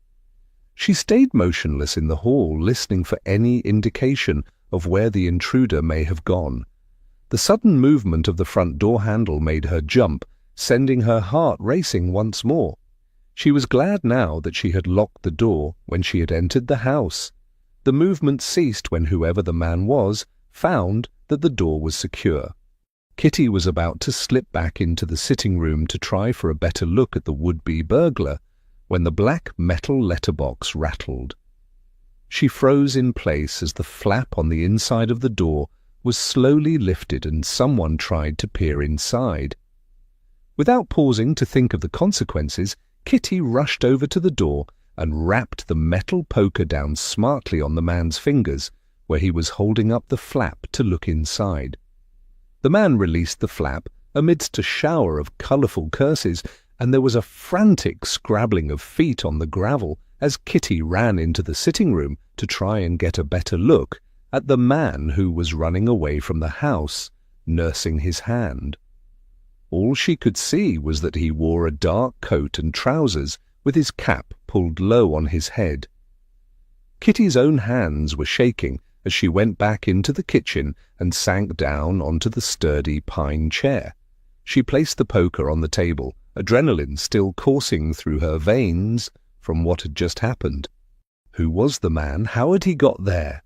She stayed motionless in the hall, listening for any indication of where the intruder may have gone. The sudden movement of the front door handle made her jump, sending her heart racing once more. She was glad now that she had locked the door when she had entered the house. The movement ceased when whoever the man was found that the door was secure. Kitty was about to slip back into the sitting room to try for a better look at the would-be burglar when the black metal letterbox rattled. She froze in place as the flap on the inside of the door was slowly lifted and someone tried to peer inside. Without pausing to think of the consequences, Kitty rushed over to the door and rapped the metal poker down smartly on the man's fingers, where he was holding up the flap to look inside. The man released the flap amidst a shower of colourful curses, and there was a frantic scrabbling of feet on the gravel as Kitty ran into the sitting room to try and get a better look at the man who was running away from the house, nursing his hand. All she could see was that he wore a dark coat and trousers with his cap pulled low on his head. Kitty's own hands were shaking as she went back into the kitchen and sank down onto the sturdy pine chair. She placed the poker on the table, adrenaline still coursing through her veins from what had just happened. Who was the man? How had he got there?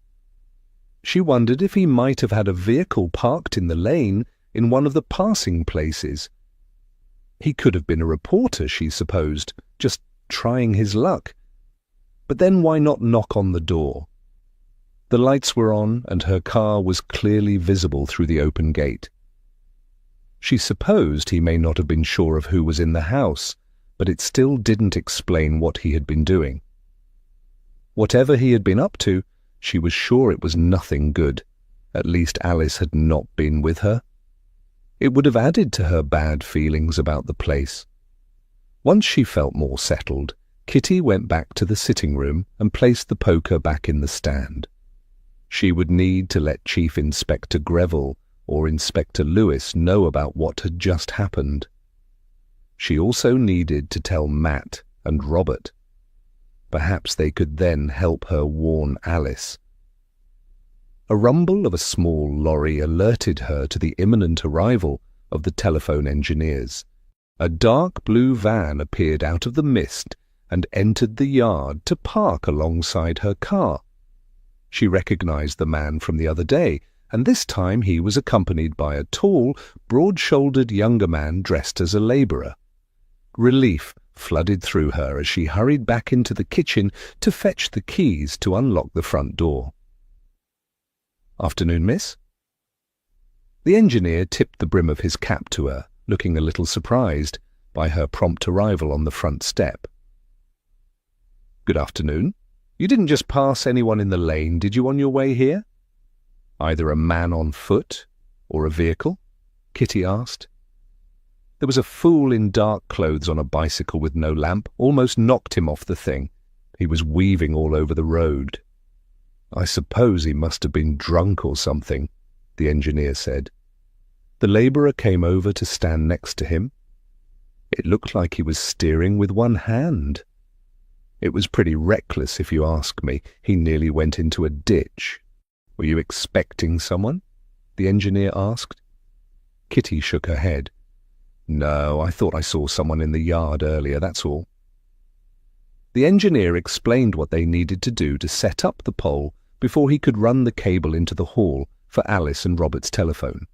She wondered if he might have had a vehicle parked in the lane in one of the passing places. He could have been a reporter, she supposed, just trying his luck. But then why not knock on the door? The lights were on, and her car was clearly visible through the open gate. She supposed he may not have been sure of who was in the house, but it still didn't explain what he had been doing. Whatever he had been up to, she was sure it was nothing good. At least Alice had not been with her. It would have added to her bad feelings about the place. Once she felt more settled, Kitty went back to the sitting room and placed the poker back in the stand. She would need to let Chief Inspector Greville or Inspector Lewis know about what had just happened. She also needed to tell Matt and Robert. Perhaps they could then help her warn Alice. A rumble of a small lorry alerted her to the imminent arrival of the telephone engineers. A dark blue van appeared out of the mist and entered the yard to park alongside her car. She recognized the man from the other day, and this time he was accompanied by a tall, broad-shouldered younger man dressed as a laborer. Relief flooded through her as she hurried back into the kitchen to fetch the keys to unlock the front door. "Afternoon, miss?" The engineer tipped the brim of his cap to her, looking a little surprised by her prompt arrival on the front step. "Good afternoon. You didn't just pass anyone in the lane, did you, on your way here?" "Either a man on foot or a vehicle?" Kitty asked. "There was a fool in dark clothes on a bicycle with no lamp, almost knocked him off the thing. He was weaving all over the road." "I suppose he must have been drunk or something," the engineer said. The labourer came over to stand next to him. It looked like he was steering with one hand. "It was pretty reckless, if you ask me. He nearly went into a ditch." "Were you expecting someone?" the engineer asked. Kitty shook her head. "No, I thought I saw someone in the yard earlier, that's all." The engineer explained what they needed to do to set up the pole before he could run the cable into the hall for Alice and Robert's telephone.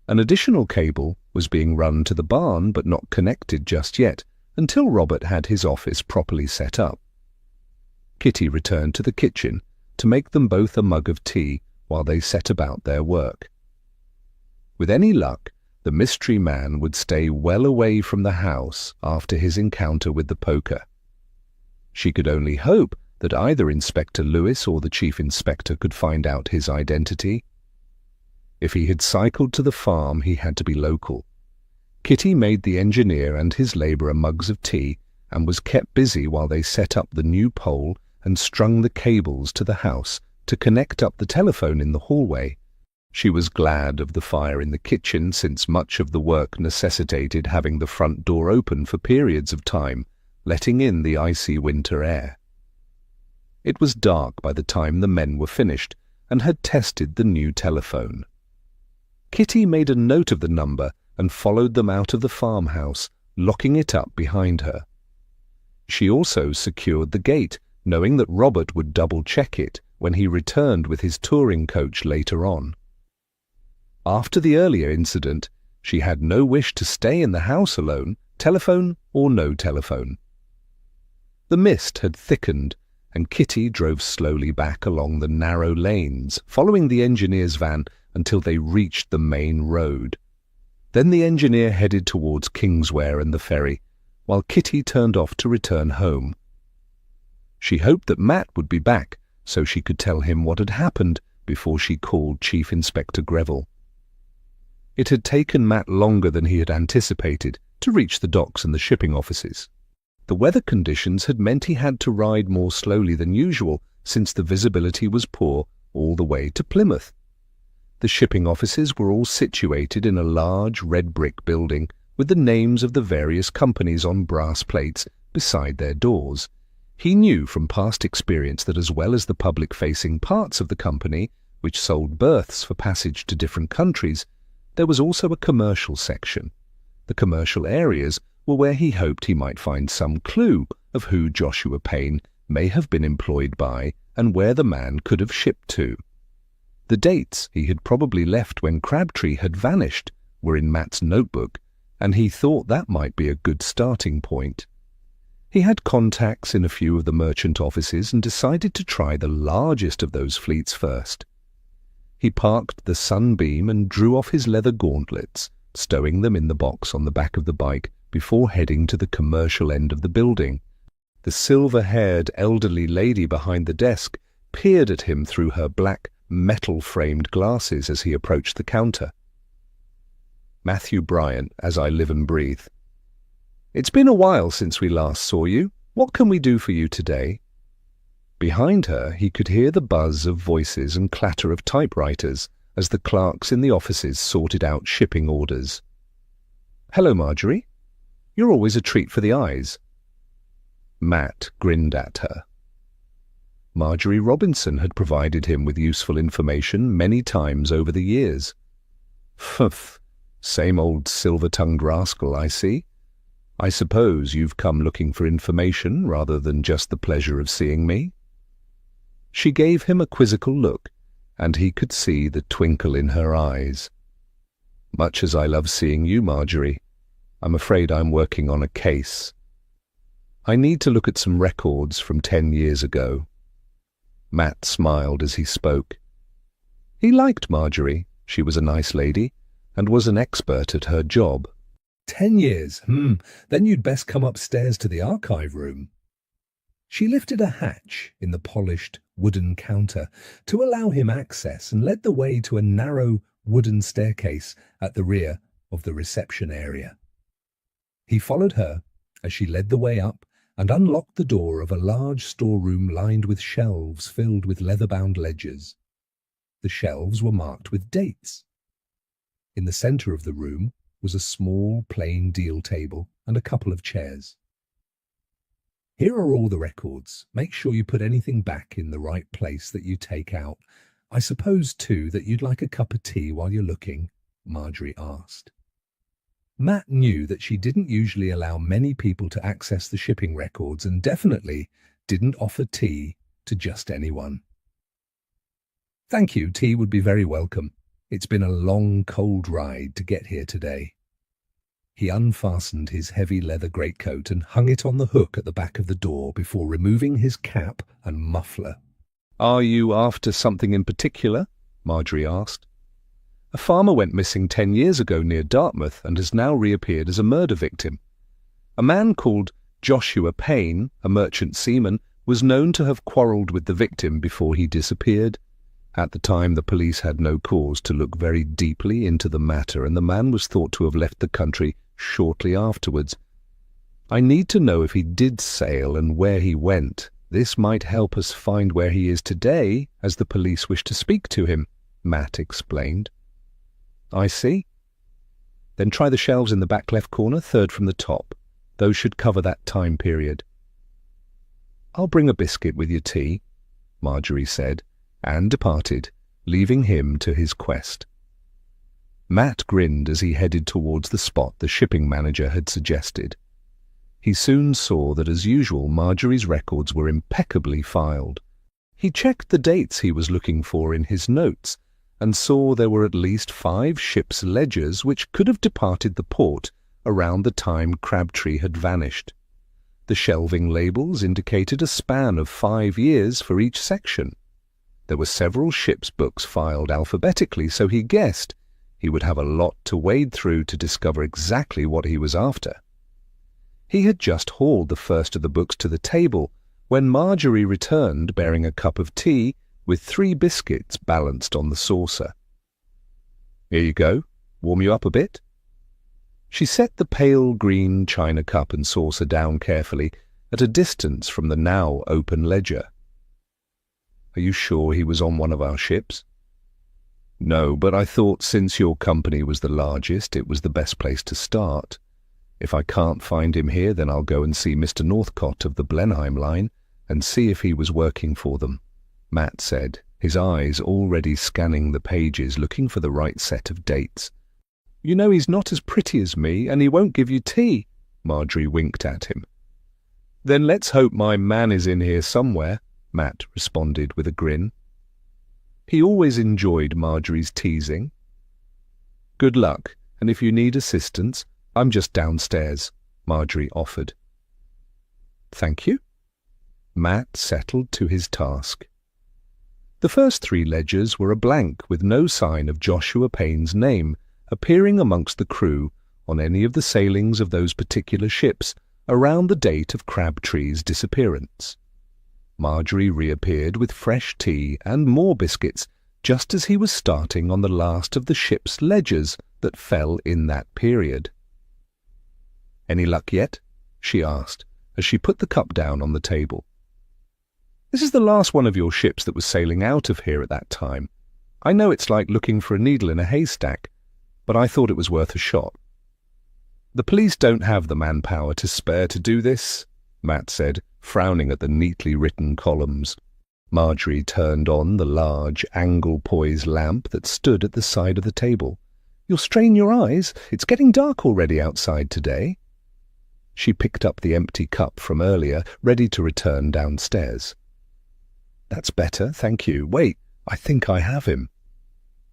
An additional cable was being run to the barn but not connected just yet, until Robert had his office properly set up. Kitty returned to the kitchen to make them both a mug of tea while they set about their work. With any luck, the mystery man would stay well away from the house after his encounter with the poker. She could only hope that either Inspector Lewis or the Chief Inspector could find out his identity. If he had cycled to the farm, he had to be local. Kitty made the engineer and his labourer mugs of tea and was kept busy while they set up the new pole and strung the cables to the house to connect up the telephone in the hallway. She was glad of the fire in the kitchen, since much of the work necessitated having the front door open for periods of time, letting in the icy winter air. It was dark by the time the men were finished and had tested the new telephone. Kitty made a note of the number and followed them out of the farmhouse, locking it up behind her. She also secured the gate, knowing that Robert would double-check it when he returned with his touring coach later on. After the earlier incident, she had no wish to stay in the house alone, telephone or no telephone. The mist had thickened, and Kitty drove slowly back along the narrow lanes, following the engineer's van until they reached the main road. Then the engineer headed towards Kingswear and the ferry, while Kitty turned off to return home. She hoped that Matt would be back so she could tell him what had happened before she called Chief Inspector Greville. It had taken Matt longer than he had anticipated to reach the docks and the shipping offices. The weather conditions had meant he had to ride more slowly than usual, since the visibility was poor all the way to Plymouth. The shipping offices were all situated in a large red brick building with the names of the various companies on brass plates beside their doors. He knew from past experience that as well as the public-facing parts of the company, which sold berths for passage to different countries, there was also a commercial section. The commercial areas were where he hoped he might find some clue of who Joshua Payne may have been employed by and where the man could have shipped to. The dates he had probably left when Crabtree had vanished were in Matt's notebook, and he thought that might be a good starting point. He had contacts in a few of the merchant offices and decided to try the largest of those fleets first. He parked the Sunbeam and drew off his leather gauntlets, stowing them in the box on the back of the bike before heading to the commercial end of the building. The silver-haired elderly lady behind the desk peered at him through her black, metal-framed glasses as he approached the counter. Matthew Bryant, as I live and breathe. It's been a while since we last saw you. What can we do for you today? Behind her, he could hear the buzz of voices and clatter of typewriters as the clerks in the offices sorted out shipping orders. Hello, Marjorie. You're always a treat for the eyes. Matt grinned at her. Marjorie Robinson had provided him with useful information many times over the years. Phuff, same old silver-tongued rascal, I see. I suppose you've come looking for information rather than just the pleasure of seeing me? She gave him a quizzical look, and he could see the twinkle in her eyes. Much as I love seeing you, Marjorie, I'm afraid I'm working on a case. I need to look at some records from 10 years ago. Matt smiled as he spoke. He liked Marjorie. She was a nice lady, and was an expert at her job. 10 years? Then you'd best come upstairs to the archive room. She lifted a hatch in the polished wooden counter to allow him access and led the way to a narrow wooden staircase at the rear of the reception area. He followed her as she led the way up and unlocked the door of a large storeroom lined with shelves filled with leather-bound ledgers. The shelves were marked with dates. In the center of the room was a small, plain deal table and a couple of chairs. Here are all the records. Make sure you put anything back in the right place that you take out. I suppose, too, that you'd like a cup of tea while you're looking, Marjorie asked. Matt knew that she didn't usually allow many people to access the shipping records and definitely didn't offer tea to just anyone. Thank you, tea would be very welcome. It's been a long, cold ride to get here today. He unfastened his heavy leather greatcoat and hung it on the hook at the back of the door before removing his cap and muffler. Are you after something in particular? Marjorie asked. A farmer went missing 10 years ago near Dartmouth and has now reappeared as a murder victim. A man called Joshua Payne, a merchant seaman, was known to have quarrelled with the victim before he disappeared. At the time, the police had no cause to look very deeply into the matter, and the man was thought to have left the country shortly afterwards. I need to know if he did sail and where he went. This might help us find where he is today, as the police wish to speak to him, Matt explained. I see. Then try the shelves in the back left corner, third from the top. Those should cover that time period. I'll bring a biscuit with your tea, Marjorie said, and departed, leaving him to his quest. Matt grinned as he headed towards the spot the shipping manager had suggested. He soon saw that, as usual, Marjorie's records were impeccably filed. He checked the dates he was looking for in his notes and saw there were at least 5 ship's ledgers which could have departed the port around the time Crabtree had vanished. The shelving labels indicated a span of 5 years for each section. There were several ship's books filed alphabetically, so he guessed he would have a lot to wade through to discover exactly what he was after. He had just hauled the first of the books to the table when Marjorie returned bearing a cup of tea with 3 biscuits balanced on the saucer. Here you go. Warm you up a bit? She set the pale green china cup and saucer down carefully at a distance from the now open ledger. Are you sure he was on one of our ships? No, but I thought since your company was the largest, it was the best place to start. If I can't find him here, then I'll go and see Mr. Northcott of the Blenheim line and see if he was working for them, Matt said, his eyes already scanning the pages looking for the right set of dates. You know he's not as pretty as me, and he won't give you tea, Marjorie winked at him. Then let's hope my man is in here somewhere, Matt responded with a grin. He always enjoyed Marjorie's teasing. Good luck, and if you need assistance, I'm just downstairs, Marjorie offered. thank you." Matt settled to his task. The first 3 ledgers were a blank with no sign of Joshua Payne's name appearing amongst the crew on any of the sailings of those particular ships around the date of Crabtree's disappearance. Marjorie reappeared with fresh tea and more biscuits just as he was starting on the last of the ship's ledgers that fell in that period. "Any luck yet?" she asked as she put the cup down on the table. "This is the last one of your ships that was sailing out of here at that time. I know it's like looking for a needle in a haystack, but I thought it was worth a shot." "The police don't have the manpower to spare to do this," Matt said, frowning at the neatly written columns. Marjorie turned on the large angle-poised lamp that stood at the side of the table. "You'll strain your eyes. It's getting dark already outside today." She picked up the empty cup from earlier, ready to return downstairs. "That's better, thank you. Wait, I think I have him."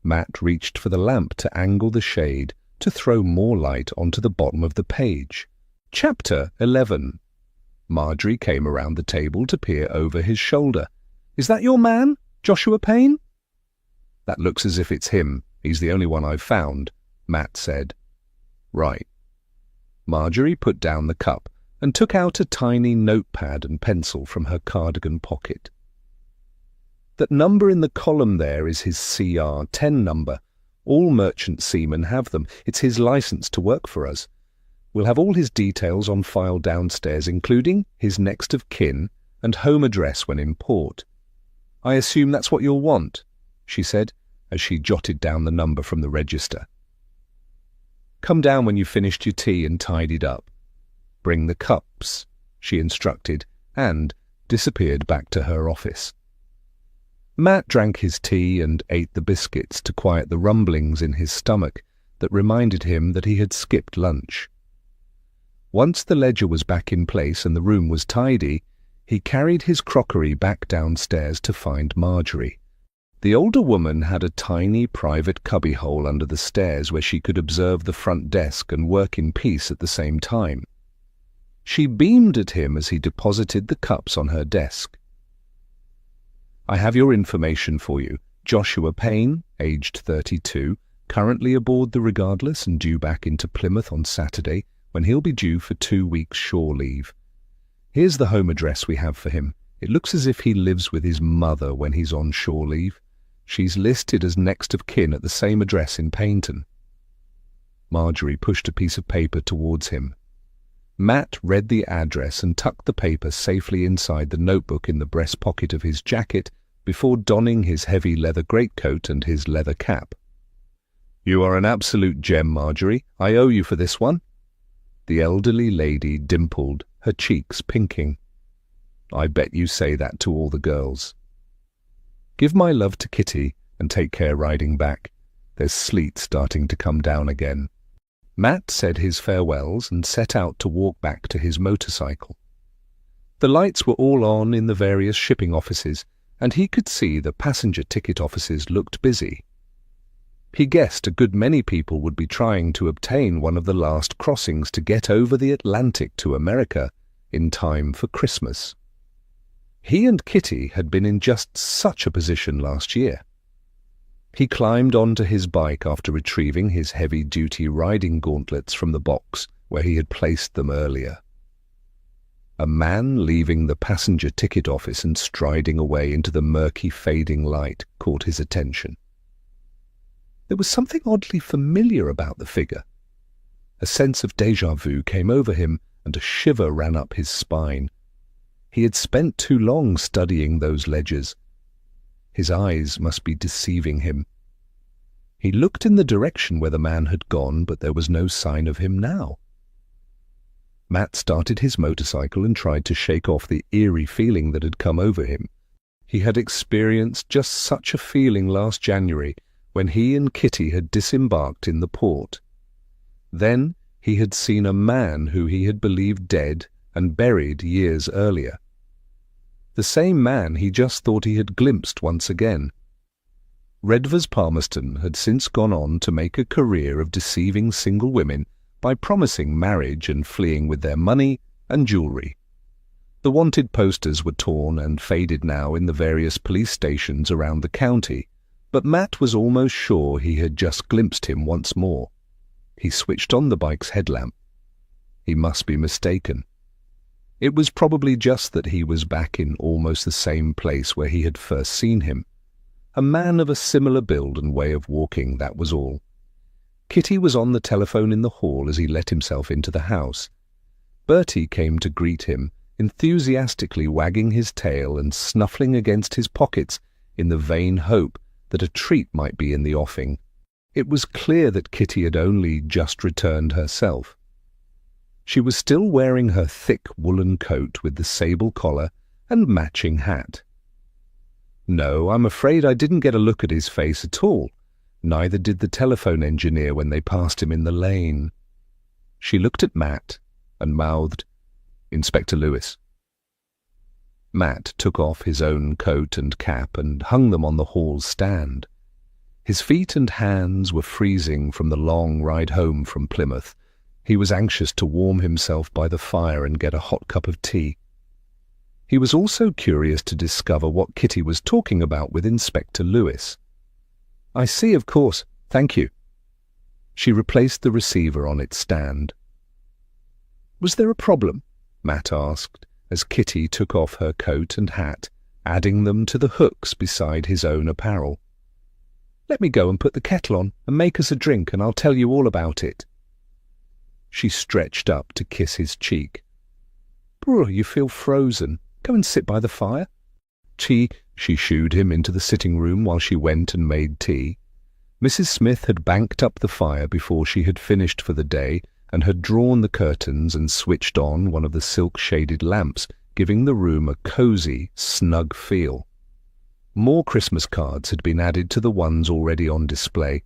Matt reached for the lamp to angle the shade to throw more light onto the bottom of the page. Chapter 11. Marjorie came around the table to peer over his shoulder. "Is that your man, Joshua Payne?" "That looks as if it's him. He's the only one I've found," Matt said. "Right." Marjorie put down the cup and took out a tiny notepad and pencil from her cardigan pocket. "That number in the column there is his CR-10 number. All merchant seamen have them. It's his license to work for us. We'll have all his details on file downstairs, including his next of kin and home address when in port. I assume that's what you'll want," she said, as she jotted down the number from the register. "Come down when you've finished your tea and tidied up. Bring the cups," she instructed, and disappeared back to her office. Matt drank his tea and ate the biscuits to quiet the rumblings in his stomach that reminded him that he had skipped lunch. Once the ledger was back in place and the room was tidy, he carried his crockery back downstairs to find Marjorie. The older woman had a tiny private cubbyhole under the stairs where she could observe the front desk and work in peace at the same time. She beamed at him as he deposited the cups on her desk. "I have your information for you. Joshua Payne, aged 32, currently aboard the Regardless and due back into Plymouth on Saturday, when he'll be due for 2 weeks shore leave. Here's the home address we have for him. It looks as if he lives with his mother when he's on shore leave. She's listed as next of kin at the same address in Paynton." Marjorie pushed a piece of paper towards him. Matt read the address and tucked the paper safely inside the notebook in the breast pocket of his jacket before donning his heavy leather greatcoat and his leather cap. "You are an absolute gem, Marjorie. I owe you for this one." The elderly lady dimpled, her cheeks pinking. "I bet you say that to all the girls. Give my love to Kitty and take care riding back. There's sleet starting to come down again." Matt said his farewells and set out to walk back to his motorcycle. The lights were all on in the various shipping offices, and he could see the passenger ticket offices looked busy. He guessed a good many people would be trying to obtain one of the last crossings to get over the Atlantic to America in time for Christmas. He and Kitty had been in just such a position last year. He climbed onto his bike after retrieving his heavy-duty riding gauntlets from the box where he had placed them earlier. A man leaving the passenger ticket office and striding away into the murky fading light caught his attention. There was something oddly familiar about the figure. A sense of déjà vu came over him, and a shiver ran up his spine. He had spent too long studying those ledgers. His eyes must be deceiving him. He looked in the direction where the man had gone, but there was no sign of him now. Matt started his motorcycle and tried to shake off the eerie feeling that had come over him. He had experienced just such a feeling last January when he and Kitty had disembarked in the port. Then he had seen a man who he had believed dead and buried years earlier. The same man he just thought he had glimpsed once again. Redvers Palmerston had since gone on to make a career of deceiving single women by promising marriage and fleeing with their money and jewellery. The wanted posters were torn and faded now in the various police stations around the county, but Matt was almost sure he had just glimpsed him once more. He switched on the bike's headlamp. He must be mistaken. It was probably just that he was back in almost the same place where he had first seen him. A man of a similar build and way of walking, that was all. Kitty was on the telephone in the hall as he let himself into the house. Bertie came to greet him, enthusiastically wagging his tail and snuffling against his pockets in the vain hope that a treat might be in the offing. It was clear that Kitty had only just returned herself. She was still wearing her thick woolen coat with the sable collar and matching hat. No, I'm afraid I didn't get a look at his face at all. Neither did the telephone engineer when they passed him in the lane. She looked at Matt and mouthed, "Inspector Lewis." Matt took off his own coat and cap and hung them on the hall stand. His feet and hands were freezing from the long ride home from Plymouth. He was anxious to warm himself by the fire and get a hot cup of tea. He was also curious to discover what Kitty was talking about with Inspector Lewis. "I see, of course. Thank you." She replaced the receiver on its stand. "Was there a problem?" Matt asked, as Kitty took off her coat and hat, adding them to the hooks beside his own apparel. "Let me go and put the kettle on and make us a drink, and I'll tell you all about it." She stretched up to kiss his cheek. "Brr, you feel frozen. Go and sit by the fire." "Tea," she shooed him into the sitting room while she went and made tea. Mrs. Smith had banked up the fire before she had finished for the day and had drawn the curtains and switched on one of the silk-shaded lamps, giving the room a cosy, snug feel. More Christmas cards had been added to the ones already on display,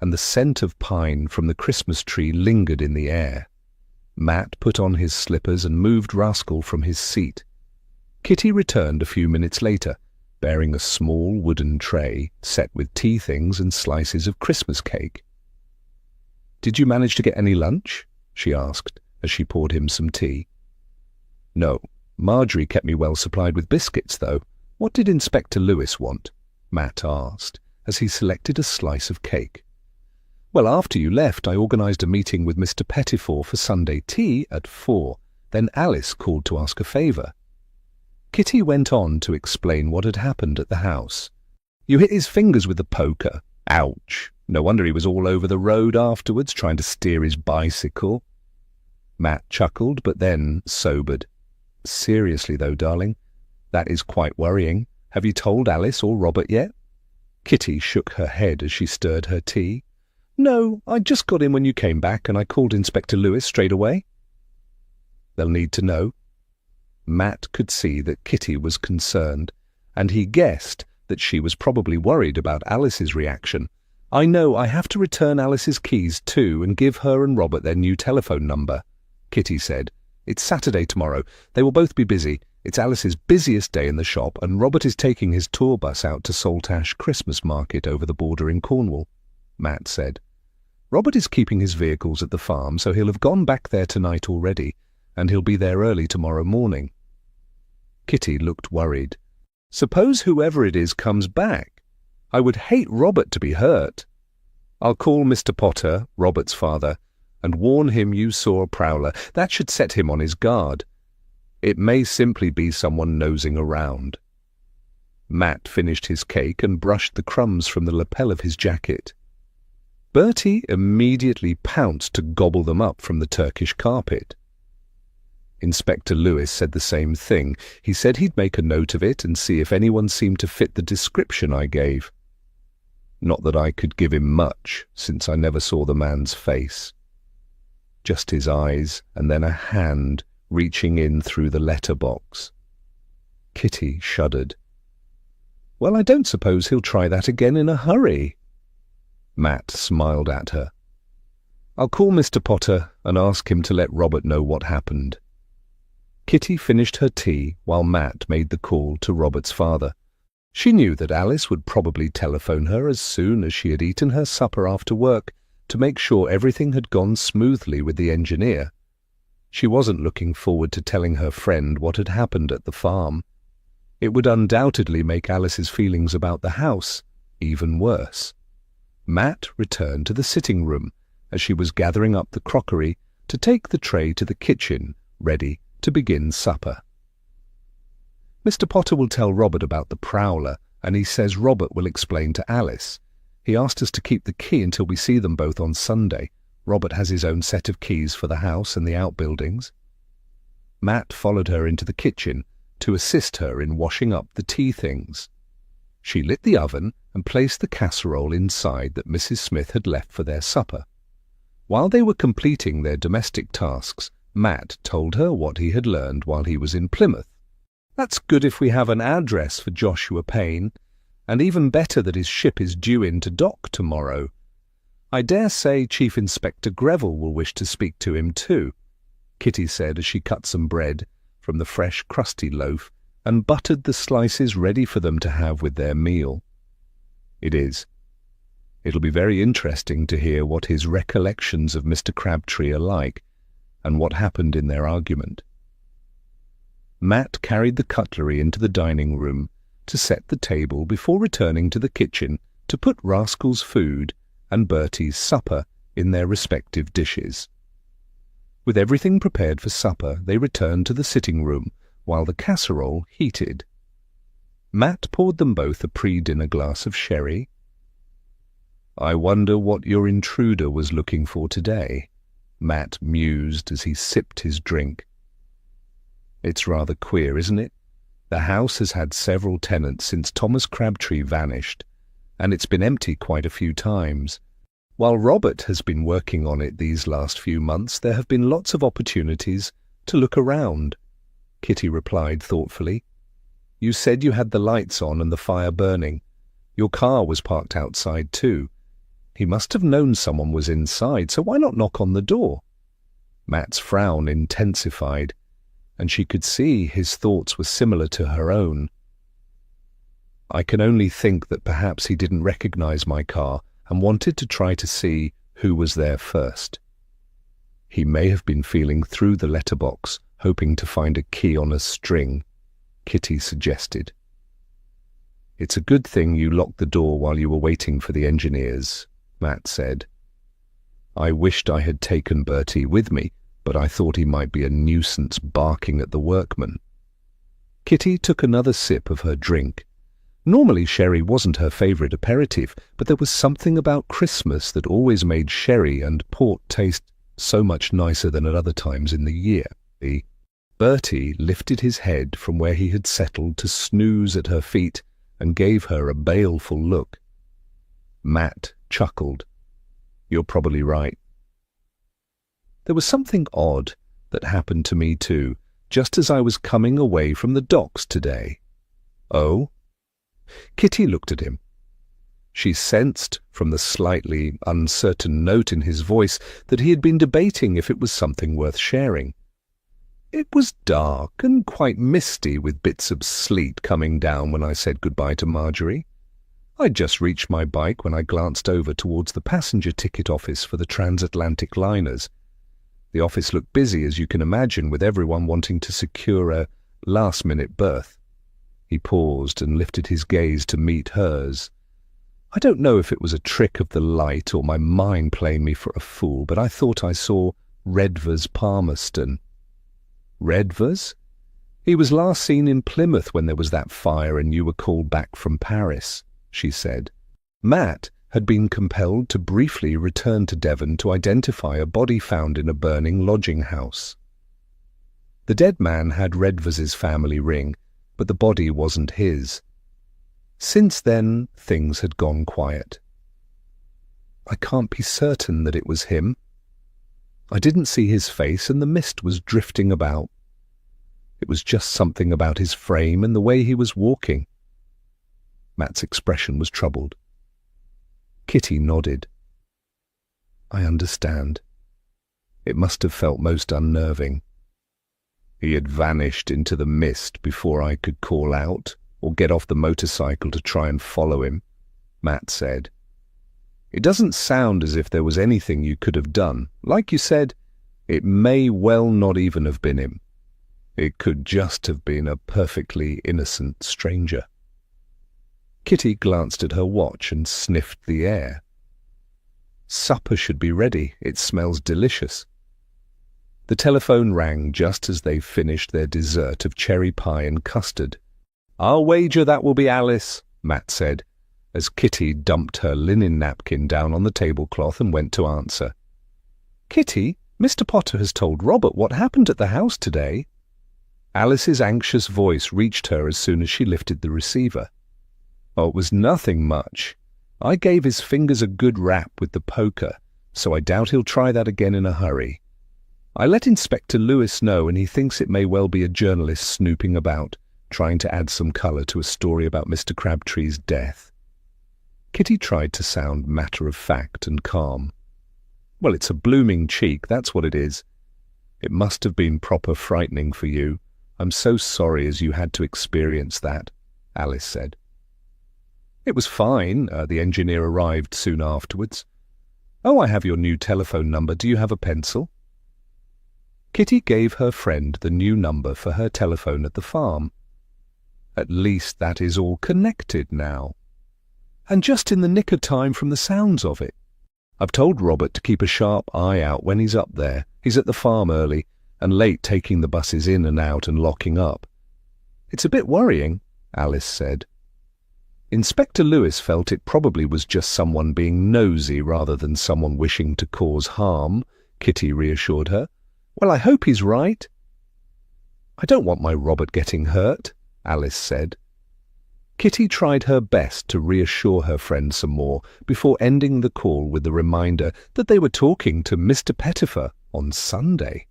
and the scent of pine from the Christmas tree lingered in the air. Matt put on his slippers and moved Rascal from his seat. Kitty returned a few minutes later, bearing a small wooden tray set with tea things and slices of Christmas cake. "Did you manage to get any lunch?" she asked, as she poured him some tea. "No. Marjorie kept me well supplied with biscuits, though. What did Inspector Lewis want?" Matt asked, as he selected a slice of cake. "Well, after you left, I organised a meeting with Mr. Pettifor for Sunday tea at 4. Then Alice called to ask a favour." Kitty went on to explain what had happened at the house. "You hit his fingers with the poker. Ouch. No wonder he was all over the road afterwards, trying to steer his bicycle." Matt chuckled, but then sobered. "Seriously, though, darling, that is quite worrying. Have you told Alice or Robert yet?" Kitty shook her head as she stirred her tea. "No, I just got in when you came back, and I called Inspector Lewis straight away." "They'll need to know." Matt could see that Kitty was concerned, and he guessed that she was probably worried about Alice's reaction. "I know, I have to return Alice's keys too and give her and Robert their new telephone number," Kitty said. "It's Saturday tomorrow. They will both be busy. It's Alice's busiest day in the shop, and Robert is taking his tour bus out to Saltash Christmas Market over the border in Cornwall," Matt said. "Robert is keeping his vehicles at the farm, so he'll have gone back there tonight already, and he'll be there early tomorrow morning." Kitty looked worried. "Suppose whoever it is comes back? I would hate Robert to be hurt." "I'll call Mr. Potter, Robert's father, and warn him you saw a prowler. That should set him on his guard. It may simply be someone nosing around." Matt finished his cake and brushed the crumbs from the lapel of his jacket. Bertie immediately pounced to gobble them up from the Turkish carpet. Inspector Lewis said the same thing. He said he'd make a note of it and see if anyone seemed to fit the description I gave. Not that I could give him much, since I never saw the man's face. Just his eyes, and then a hand reaching in through the letterbox. Kitty shuddered. "Well, I don't suppose he'll try that again in a hurry." Matt smiled at her. "I'll call Mr. Potter and ask him to let Robert know what happened." Kitty finished her tea while Matt made the call to Robert's father. She knew that Alice would probably telephone her as soon as she had eaten her supper after work to make sure everything had gone smoothly with the engineer. She wasn't looking forward to telling her friend what had happened at the farm. It would undoubtedly make Alice's feelings about the house even worse. Matt returned to the sitting room as she was gathering up the crockery to take the tray to the kitchen, ready to begin supper. Mr. Potter will tell Robert about the prowler, and he says Robert will explain to Alice. He asked us to keep the key until we see them both on Sunday. Robert has his own set of keys for the house and the outbuildings. Matt followed her into the kitchen to assist her in washing up the tea things. She lit the oven and placed the casserole inside that Mrs. Smith had left for their supper. While they were completing their domestic tasks, Matt told her what he had learned while he was in Plymouth. That's good if we have an address for Joshua Payne, and even better that his ship is due in to dock tomorrow. I dare say Chief Inspector Greville will wish to speak to him too, Kitty said as she cut some bread from the fresh, crusty loaf and buttered the slices ready for them to have with their meal. It is. It'll be very interesting to hear what his recollections of Mr. Crabtree are like and what happened in their argument. Matt carried the cutlery into the dining room to set the table before returning to the kitchen to put Rascal's food and Bertie's supper in their respective dishes. With everything prepared for supper, they returned to the sitting room while the casserole heated. Matt poured them both a pre-dinner glass of sherry. "I wonder what your intruder was looking for today," Matt mused as he sipped his drink. "It's rather queer, isn't it? The house has had several tenants since Thomas Crabtree vanished, and it's been empty quite a few times. While Robert has been working on it these last few months, there have been lots of opportunities to look around," Kitty replied thoughtfully. "You said you had the lights on and the fire burning. Your car was parked outside too. He must have known someone was inside, so why not knock on the door?" Matt's frown intensified, and she could see his thoughts were similar to her own. "I can only think that perhaps he didn't recognize my car and wanted to try to see who was there first. He may have been feeling through the letterbox, hoping to find a key on a string," Kitty suggested. "It's a good thing you locked the door while you were waiting for the engineers," Matt said. "I wished I had taken Bertie with me, but I thought he might be a nuisance barking at the workmen." Kitty took another sip of her drink. Normally sherry wasn't her favourite aperitif, but there was something about Christmas that always made sherry and port taste so much nicer than at other times in the year. Bertie lifted his head from where he had settled to snooze at her feet and gave her a baleful look. Matt chuckled. "You're probably right. There was something odd that happened to me too, just as I was coming away from the docks today." "Oh?" Kitty looked at him. She sensed from the slightly uncertain note in his voice that he had been debating if it was something worth sharing. "It was dark and quite misty with bits of sleet coming down when I said goodbye to Marjorie. I'd just reached my bike when I glanced over towards the passenger ticket office for the transatlantic liners. The office looked busy, as you can imagine, with everyone wanting to secure a last-minute berth." He paused and lifted his gaze to meet hers. "I don't know if it was a trick of the light or my mind playing me for a fool, but I thought I saw Redvers Palmerston." "Redvers? He was last seen in Plymouth when there was that fire and you were called back from Paris," she said. Matt had been compelled to briefly return to Devon to identify a body found in a burning lodging house. The dead man had Redvers's family ring, but the body wasn't his. Since then, things had gone quiet. "I can't be certain that it was him. I didn't see his face and the mist was drifting about. It was just something about his frame and the way he was walking." Matt's expression was troubled. Kitty nodded. "I understand. It must have felt most unnerving. He had vanished into the mist before I could call out or get off the motorcycle to try and follow him," Matt said. "It doesn't sound as if there was anything you could have done. Like you said, It may well not even have been him. It could just have been a perfectly innocent stranger. Kitty glanced at her watch and sniffed the air. Supper should be ready. It smells delicious. The telephone rang just as they finished their dessert of cherry pie and custard. "I'll wager that will be Alice," Matt said, as Kitty dumped her linen napkin down on the tablecloth and went to answer. "Kitty, Mr. Potter has told Robert what happened at the house today." Alice's anxious voice reached her as soon as she lifted the receiver. "Oh, it was nothing much. I gave his fingers a good rap with the poker, so I doubt he'll try that again in a hurry. I let Inspector Lewis know, and he thinks it may well be a journalist snooping about, trying to add some colour to a story about Mr. Crabtree's death." Kitty tried to sound matter-of-fact and calm. "Well, it's a blooming cheek, that's what it is. It must have been proper frightening for you. I'm so sorry as you had to experience that," Alice said. "It was fine. The engineer arrived soon afterwards. Oh, I have your new telephone number. Do you have a pencil?" Kitty gave her friend the new number for her telephone at the farm. At least that is all connected now. And just in the nick of time from the sounds of it. I've told Robert to keep a sharp eye out when he's up there. He's at the farm early and late taking the buses in and out and locking up. It's a bit worrying, Alice said. Inspector Lewis felt it probably was just someone being nosy rather than someone wishing to cause harm, Kitty reassured her. Well, I hope he's right. I don't want my Robert getting hurt, Alice said. Kitty tried her best to reassure her friend some more before ending the call with the reminder that they were talking to Mr. Pettifer on Sunday.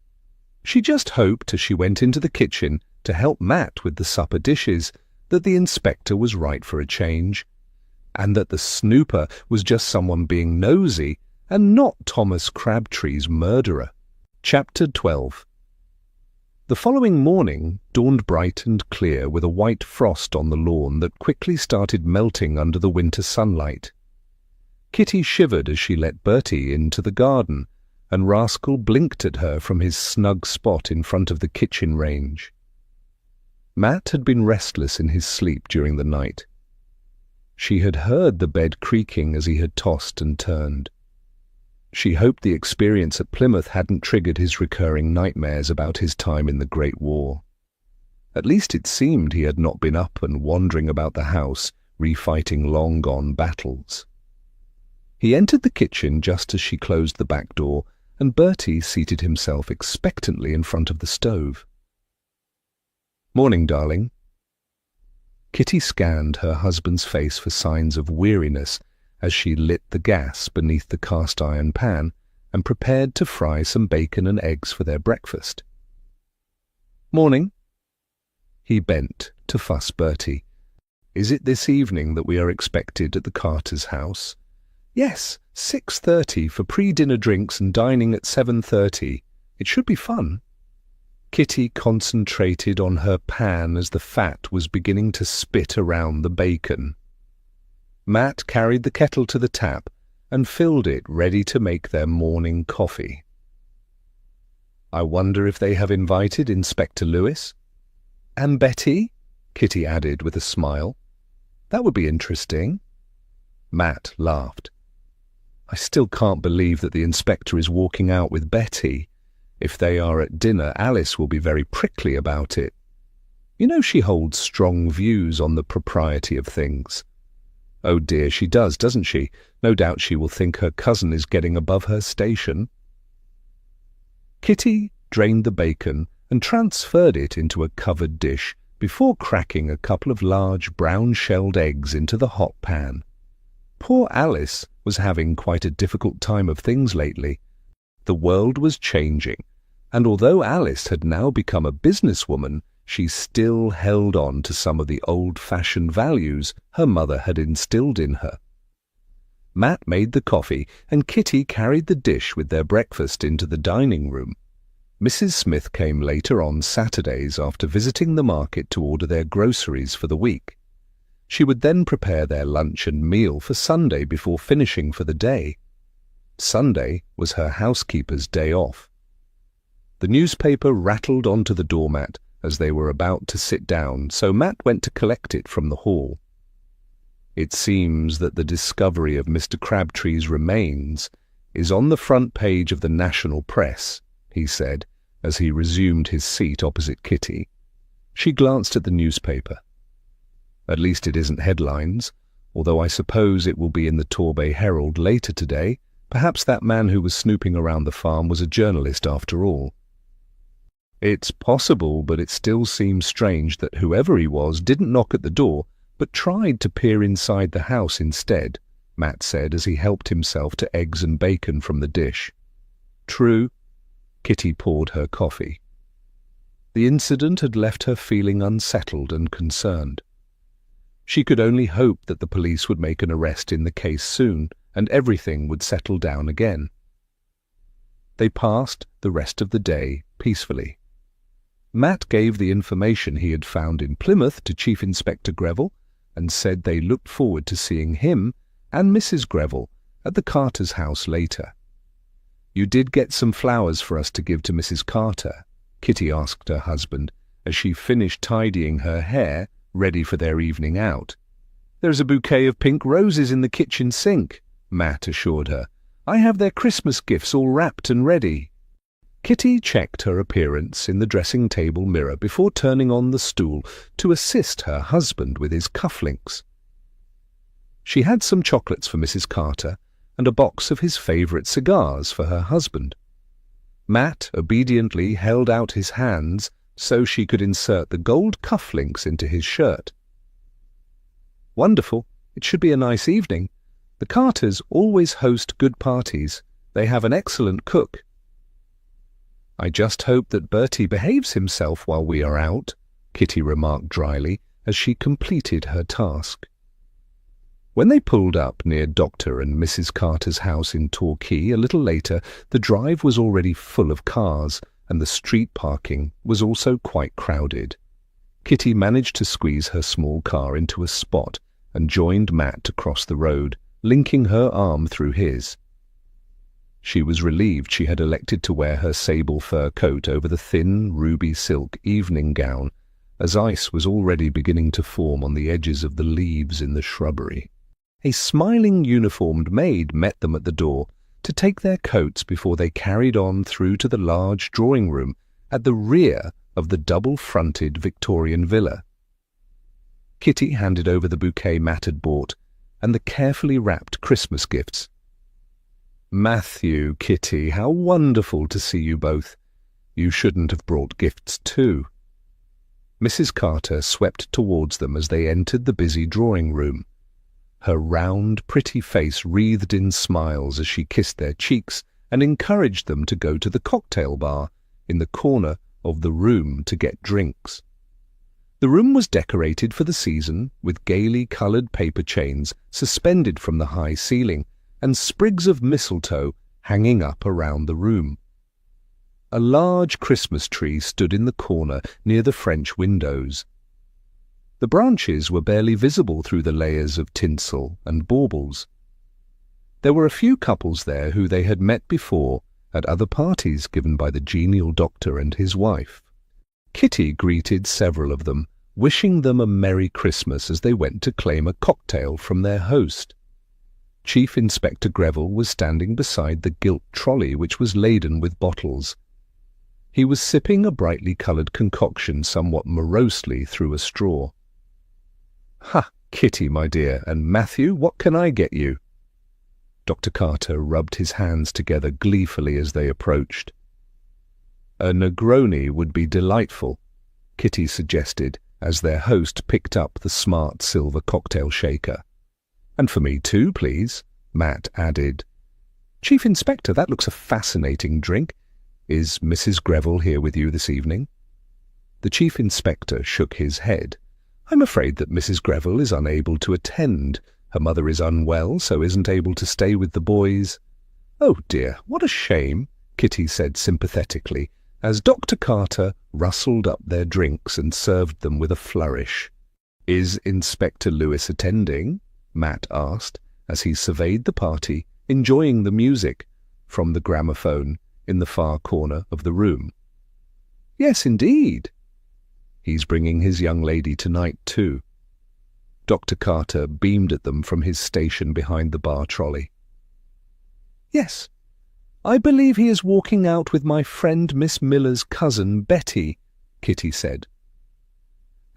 She just hoped as she went into the kitchen to help Matt with the supper dishes that the inspector was right for a change, and that the snooper was just someone being nosy and not Thomas Crabtree's murderer. Chapter 12. The following morning dawned bright and clear with a white frost on the lawn that quickly started melting under the winter sunlight. Kitty shivered as she let Bertie into the garden, and Rascal blinked at her from his snug spot in front of the kitchen range. Matt had been restless in his sleep during the night. She had heard the bed creaking as he had tossed and turned. She hoped the experience at Plymouth hadn't triggered his recurring nightmares about his time in the Great War. At least it seemed he had not been up and wandering about the house, refighting long-gone battles. He entered the kitchen just as she closed the back door, and Bertie seated himself expectantly in front of the stove. "Morning, darling." Kitty scanned her husband's face for signs of weariness as she lit the gas beneath the cast-iron pan and prepared to fry some bacon and eggs for their breakfast. "Morning." He bent to fuss Bertie. "Is it this evening that we are expected at the Carter's house?" "Yes, 6:30 for pre-dinner drinks and dining at 7:30. It should be fun." Kitty concentrated on her pan as the fat was beginning to spit around the bacon. Matt carried the kettle to the tap and filled it ready to make their morning coffee. "I wonder if they have invited Inspector Lewis?" "And Betty?" Kitty added with a smile. "That would be interesting." Matt laughed. "I still can't believe that the inspector is walking out with Betty. If they are at dinner, Alice will be very prickly about it. You know she holds strong views on the propriety of things." "Oh dear, she does, doesn't she? No doubt she will think her cousin is getting above her station." Kitty drained the bacon and transferred it into a covered dish before cracking a couple of large brown-shelled eggs into the hot pan. Poor Alice was having quite a difficult time of things lately. The world was changing, and although Alice had now become a businesswoman, she still held on to some of the old-fashioned values her mother had instilled in her. Matt made the coffee, and Kitty carried the dish with their breakfast into the dining room. Mrs. Smith came later on Saturdays after visiting the market to order their groceries for the week. She would then prepare their lunch and meal for Sunday before finishing for the day. Sunday was her housekeeper's day off. The newspaper rattled onto the doormat as they were about to sit down, so Matt went to collect it from the hall. "It seems that the discovery of Mr. Crabtree's remains is on the front page of the national press," he said, as he resumed his seat opposite Kitty. She glanced at the newspaper. "At least it isn't headlines, although I suppose it will be in the Torbay Herald later today. Perhaps that man who was snooping around the farm was a journalist after all." "It's possible, but it still seems strange that whoever he was didn't knock at the door, but tried to peer inside the house instead," Matt said as he helped himself to eggs and bacon from the dish. "True." Kitty poured her coffee. The incident had left her feeling unsettled and concerned. She could only hope that the police would make an arrest in the case soon, and everything would settle down again. They passed the rest of the day peacefully. Matt gave the information he had found in Plymouth to Chief Inspector Greville, and said they looked forward to seeing him and Mrs. Greville at the Carter's house later. "You did get some flowers for us to give to Mrs. Carter?" Kitty asked her husband, as she finished tidying her hair, ready for their evening out. "There's a bouquet of pink roses in the kitchen sink," Matt assured her. "I have their Christmas gifts all wrapped and ready." Kitty checked her appearance in the dressing-table mirror before turning on the stool to assist her husband with his cufflinks. She had some chocolates for Mrs. Carter and a box of his favourite cigars for her husband. Matt obediently held out his hands so she could insert the gold cufflinks into his shirt. "Wonderful. It should be a nice evening. The Carters always host good parties. They have an excellent cook." "I just hope that Bertie behaves himself while we are out," Kitty remarked dryly as she completed her task. When they pulled up near Dr. and Mrs. Carter's house in Torquay a little later, the drive was already full of cars, and the street parking was also quite crowded. Kitty managed to squeeze her small car into a spot and joined Matt to cross the road, linking her arm through his. She was relieved she had elected to wear her sable fur coat over the thin, ruby silk evening gown, as ice was already beginning to form on the edges of the leaves in the shrubbery. A smiling uniformed maid met them at the door to take their coats before they carried on through to the large drawing-room at the rear of the double-fronted Victorian villa. Kitty handed over the bouquet Matt had bought and the carefully wrapped Christmas gifts. "Matthew, Kitty, how wonderful to see you both. You shouldn't have brought gifts too." Mrs. Carter swept towards them as they entered the busy drawing-room. Her round, pretty face wreathed in smiles as she kissed their cheeks and encouraged them to go to the cocktail bar in the corner of the room to get drinks. The room was decorated for the season with gaily coloured paper chains suspended from the high ceiling and sprigs of mistletoe hanging up around the room. A large Christmas tree stood in the corner near the French windows. The branches were barely visible through the layers of tinsel and baubles. There were a few couples there who they had met before at other parties given by the genial doctor and his wife. Kitty greeted several of them, wishing them a Merry Christmas as they went to claim a cocktail from their host. Chief Inspector Greville was standing beside the gilt trolley which was laden with bottles. He was sipping a brightly coloured concoction somewhat morosely through a straw. "Ha, Kitty, my dear, and Matthew, what can I get you?" Dr. Carter rubbed his hands together gleefully as they approached. "A Negroni would be delightful," Kitty suggested as their host picked up the smart silver cocktail shaker. "And for me too, please," Matt added. "Chief Inspector, that looks a fascinating drink. Is Mrs. Greville here with you this evening?" The Chief Inspector shook his head. "I'm afraid that Mrs. Greville is unable to attend. Her mother is unwell, so isn't able to stay with the boys." "Oh dear, what a shame," Kitty said sympathetically, as Dr. Carter rustled up their drinks and served them with a flourish. "Is Inspector Lewis attending?" Matt asked, as he surveyed the party, enjoying the music from the gramophone in the far corner of the room. Yes, indeed. He's bringing his young lady tonight, too. Dr. Carter beamed at them from his station behind the bar trolley. Yes, I believe he is walking out with my friend Miss Miller's cousin Betty, Kitty said.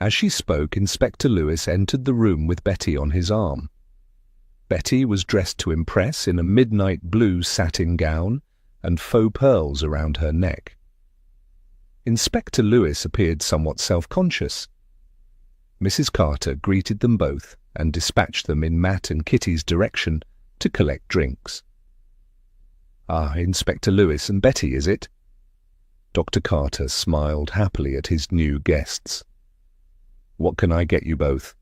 As she spoke, Inspector Lewis entered the room with Betty on his arm. Betty was dressed to impress in a midnight blue satin gown and faux pearls around her neck. Inspector Lewis appeared somewhat self-conscious. Mrs. Carter greeted them both and dispatched them in Matt and Kitty's direction to collect drinks. Ah, Inspector Lewis and Betty, is it? Dr. Carter smiled happily at his new guests. What can I get you both?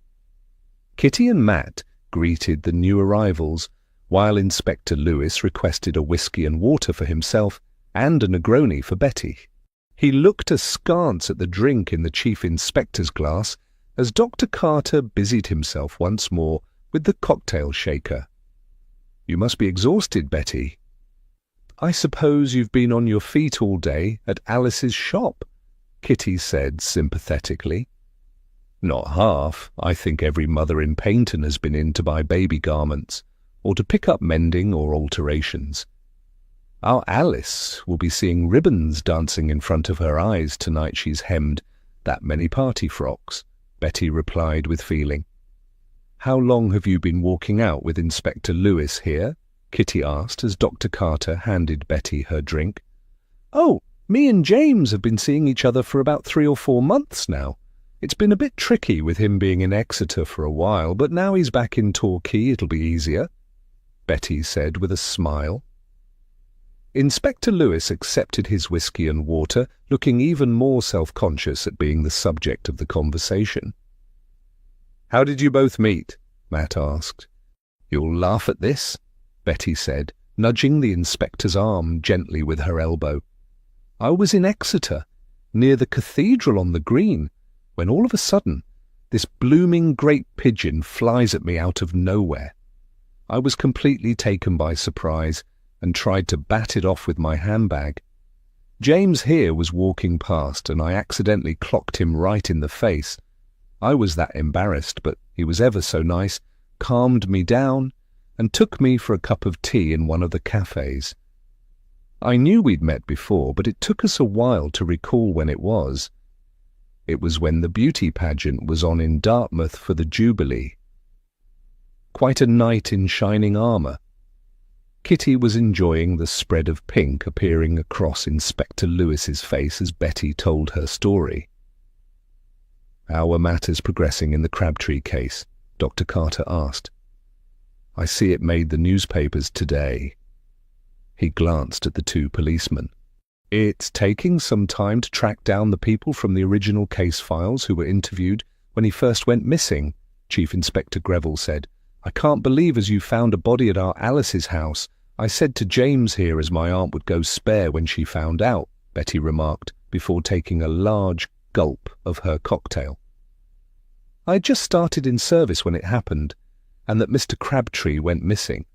Kitty and Matt greeted the new arrivals, while Inspector Lewis requested a whiskey and water for himself and a Negroni for Betty. He looked askance at the drink in the chief inspector's glass as Dr. Carter busied himself once more with the cocktail shaker. You must be exhausted, Betty. I suppose you've been on your feet all day at Alice's shop, Kitty said sympathetically. Not half. I think every mother in Paynton has been in to buy baby garments, or to pick up mending or alterations. Our Alice will be seeing ribbons dancing in front of her eyes tonight she's hemmed that many party frocks, Betty replied with feeling. How long have you been walking out with Inspector Lewis here? Kitty asked as Dr. Carter handed Betty her drink. Oh, me and James have been seeing each other for about 3 or 4 months now. It's been a bit tricky with him being in Exeter for a while, but now he's back in Torquay it'll be easier, Betty said with a smile. Inspector Lewis accepted his whiskey and water, looking even more self-conscious at being the subject of the conversation. How did you both meet? Matt asked. You'll laugh at this, Betty said, nudging the inspector's arm gently with her elbow. I was in Exeter, near the cathedral on the green, when all of a sudden this blooming great pigeon flies at me out of nowhere. I was completely taken by surprise and tried to bat it off with my handbag. James here was walking past and I accidentally clocked him right in the face. I was that embarrassed, but he was ever so nice, calmed me down and took me for a cup of tea in one of the cafes. I knew we'd met before, but it took us a while to recall when it was. It was when the beauty pageant was on in Dartmouth for the Jubilee. Quite a knight in shining armour. Kitty was enjoying the spread of pink appearing across Inspector Lewis's face as Betty told her story. How were matters progressing in the Crabtree case? Dr. Carter asked. I see it made the newspapers today. He glanced at the 2 policemen. It's taking some time to track down the people from the original case files who were interviewed when he first went missing, Chief Inspector Greville said. I can't believe as you found a body at our Alice's house. I said to James here as my aunt would go spare when she found out, Betty remarked, before taking a large gulp of her cocktail. I had just started in service when it happened, and that Mr. Crabtree went missing.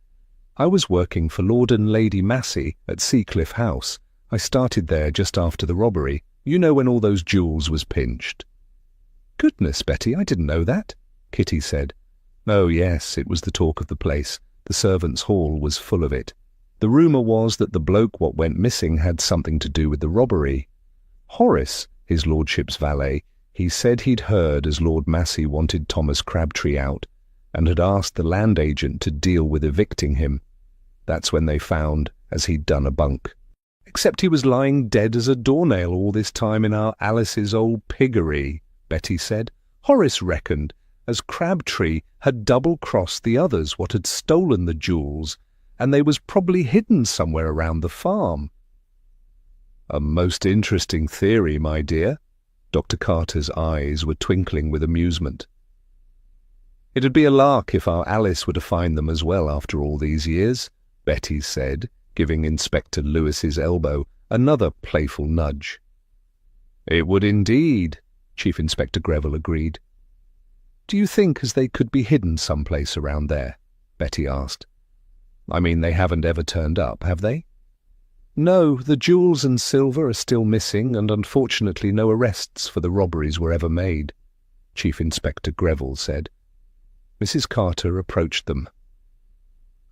I was working for Lord and Lady Massey at Seacliff House. I started there just after the robbery, you know, when all those jewels was pinched. Goodness, Betty, I didn't know that, Kitty said. Oh, yes, it was the talk of the place. The servants' hall was full of it. The rumour was that the bloke what went missing had something to do with the robbery. Horace, his lordship's valet, he said he'd heard as Lord Massey wanted Thomas Crabtree out, and had asked the land agent to deal with evicting him. That's when they found as he'd done a bunk. Except he was lying dead as a doornail all this time in our Alice's old piggery, Betty said. Horace reckoned as Crabtree had double-crossed the others what had stolen the jewels, and they was probably hidden somewhere around the farm. A most interesting theory, my dear. Dr. Carter's eyes were twinkling with amusement. It'd be a lark if our Alice were to find them as well after all these years, Betty said, giving Inspector Lewis's elbow another playful nudge. It would indeed, Chief Inspector Greville agreed. Do you think as they could be hidden someplace around there? Betty asked. I mean, they haven't ever turned up, have they? No, the jewels and silver are still missing, and unfortunately no arrests for the robberies were ever made, Chief Inspector Greville said. Mrs. Carter approached them.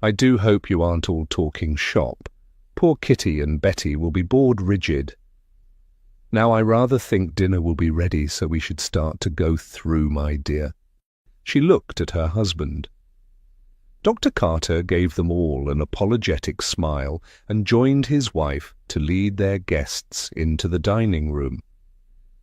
I do hope you aren't all talking shop. Poor Kitty and Betty will be bored rigid. Now I rather think dinner will be ready, so we should start to go through, my dear. She looked at her husband. Dr. Carter gave them all an apologetic smile and joined his wife to lead their guests into the dining room.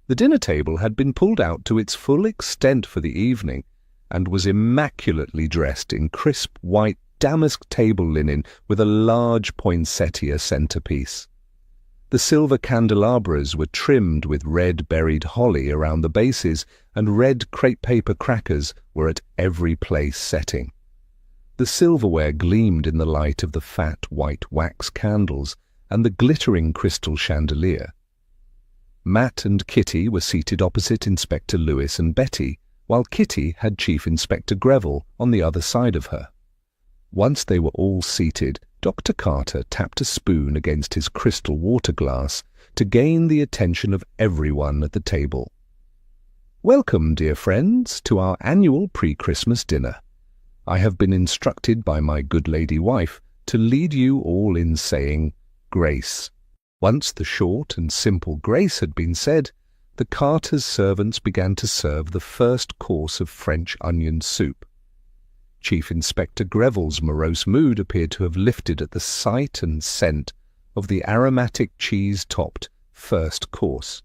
The dinner table had been pulled out to its full extent for the evening and was immaculately dressed in crisp white damask table linen with a large poinsettia centerpiece. The silver candelabras were trimmed with red berried holly around the bases, and red crepe paper crackers were at every place setting. The silverware gleamed in the light of the fat white wax candles and the glittering crystal chandelier. Matt and Kitty were seated opposite Inspector Lewis and Betty, while Kitty had Chief Inspector Greville on the other side of her. Once they were all seated, Dr. Carter tapped a spoon against his crystal water glass to gain the attention of everyone at the table. Welcome, dear friends, to our annual pre-Christmas dinner. I have been instructed by my good lady wife to lead you all in saying grace. Once the short and simple grace had been said, the Carters' servants began to serve the first course of French onion soup. Chief Inspector Greville's morose mood appeared to have lifted at the sight and scent of the aromatic cheese-topped first course.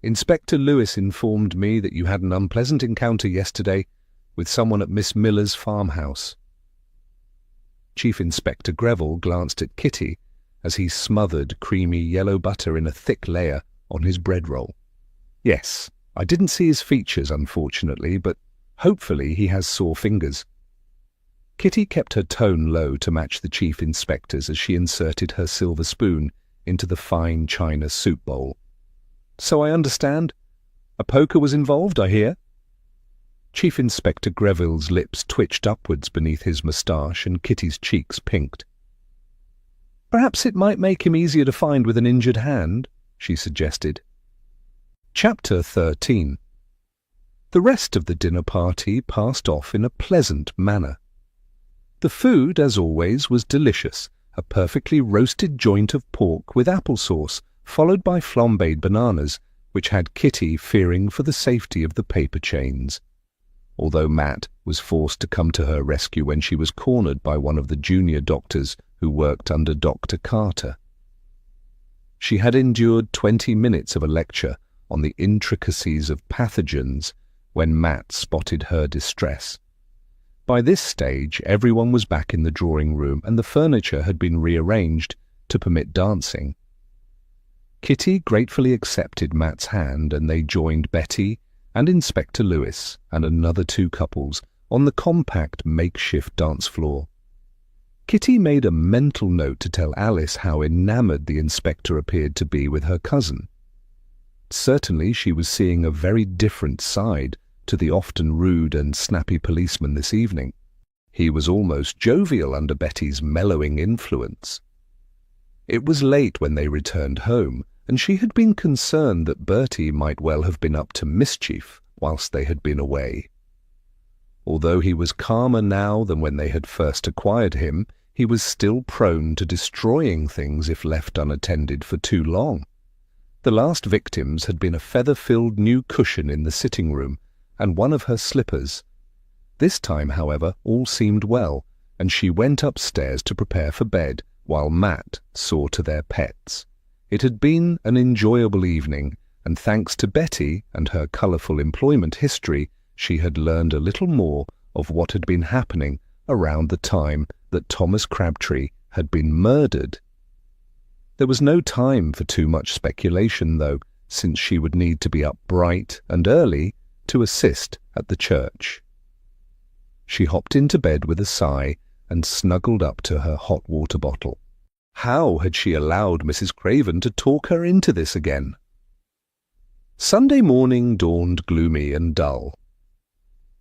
Inspector Lewis informed me that you had an unpleasant encounter yesterday with someone at Miss Miller's farmhouse. Chief Inspector Greville glanced at Kitty as he smothered creamy yellow butter in a thick layer on his bread roll. Yes, I didn't see his features, unfortunately, but hopefully he has sore fingers. Kitty kept her tone low to match the Chief Inspector's as she inserted her silver spoon into the fine china soup bowl. So I understand. A poker was involved, I hear. Chief Inspector Greville's lips twitched upwards beneath his moustache and Kitty's cheeks pinked. Perhaps it might make him easier to find with an injured hand, she suggested. Chapter 13. The rest of the dinner party passed off in a pleasant manner. The food, as always, was delicious, a perfectly roasted joint of pork with applesauce, followed by flambéed bananas, which had Kitty fearing for the safety of the paper chains. Although Matt was forced to come to her rescue when she was cornered by one of the junior doctors who worked under Dr. Carter. She had endured 20 minutes of a lecture on the intricacies of pathogens when Matt spotted her distress. By this stage, everyone was back in the drawing room and the furniture had been rearranged to permit dancing. Kitty gratefully accepted Matt's hand and they joined Betty and Inspector Lewis and another two couples on the compact makeshift dance floor. Kitty made a mental note to tell Alice how enamoured the inspector appeared to be with her cousin. Certainly she was seeing a very different side to the often rude and snappy policeman this evening. He was almost jovial under Betty's mellowing influence. It was late when they returned home, and she had been concerned that Bertie might well have been up to mischief whilst they had been away. Although he was calmer now than when they had first acquired him, he was still prone to destroying things if left unattended for too long. The last victims had been a feather-filled new cushion in the sitting room and one of her slippers. This time, however, all seemed well, and she went upstairs to prepare for bed while Matt saw to their pets. It had been an enjoyable evening, and thanks to Betty and her colourful employment history, she had learned a little more of what had been happening around the time that Thomas Crabtree had been murdered. There was no time for too much speculation, though, since she would need to be up bright and early to assist at the church. She hopped into bed with a sigh and snuggled up to her hot water bottle. How had she allowed Mrs. Craven to talk her into this again? Sunday morning dawned gloomy and dull.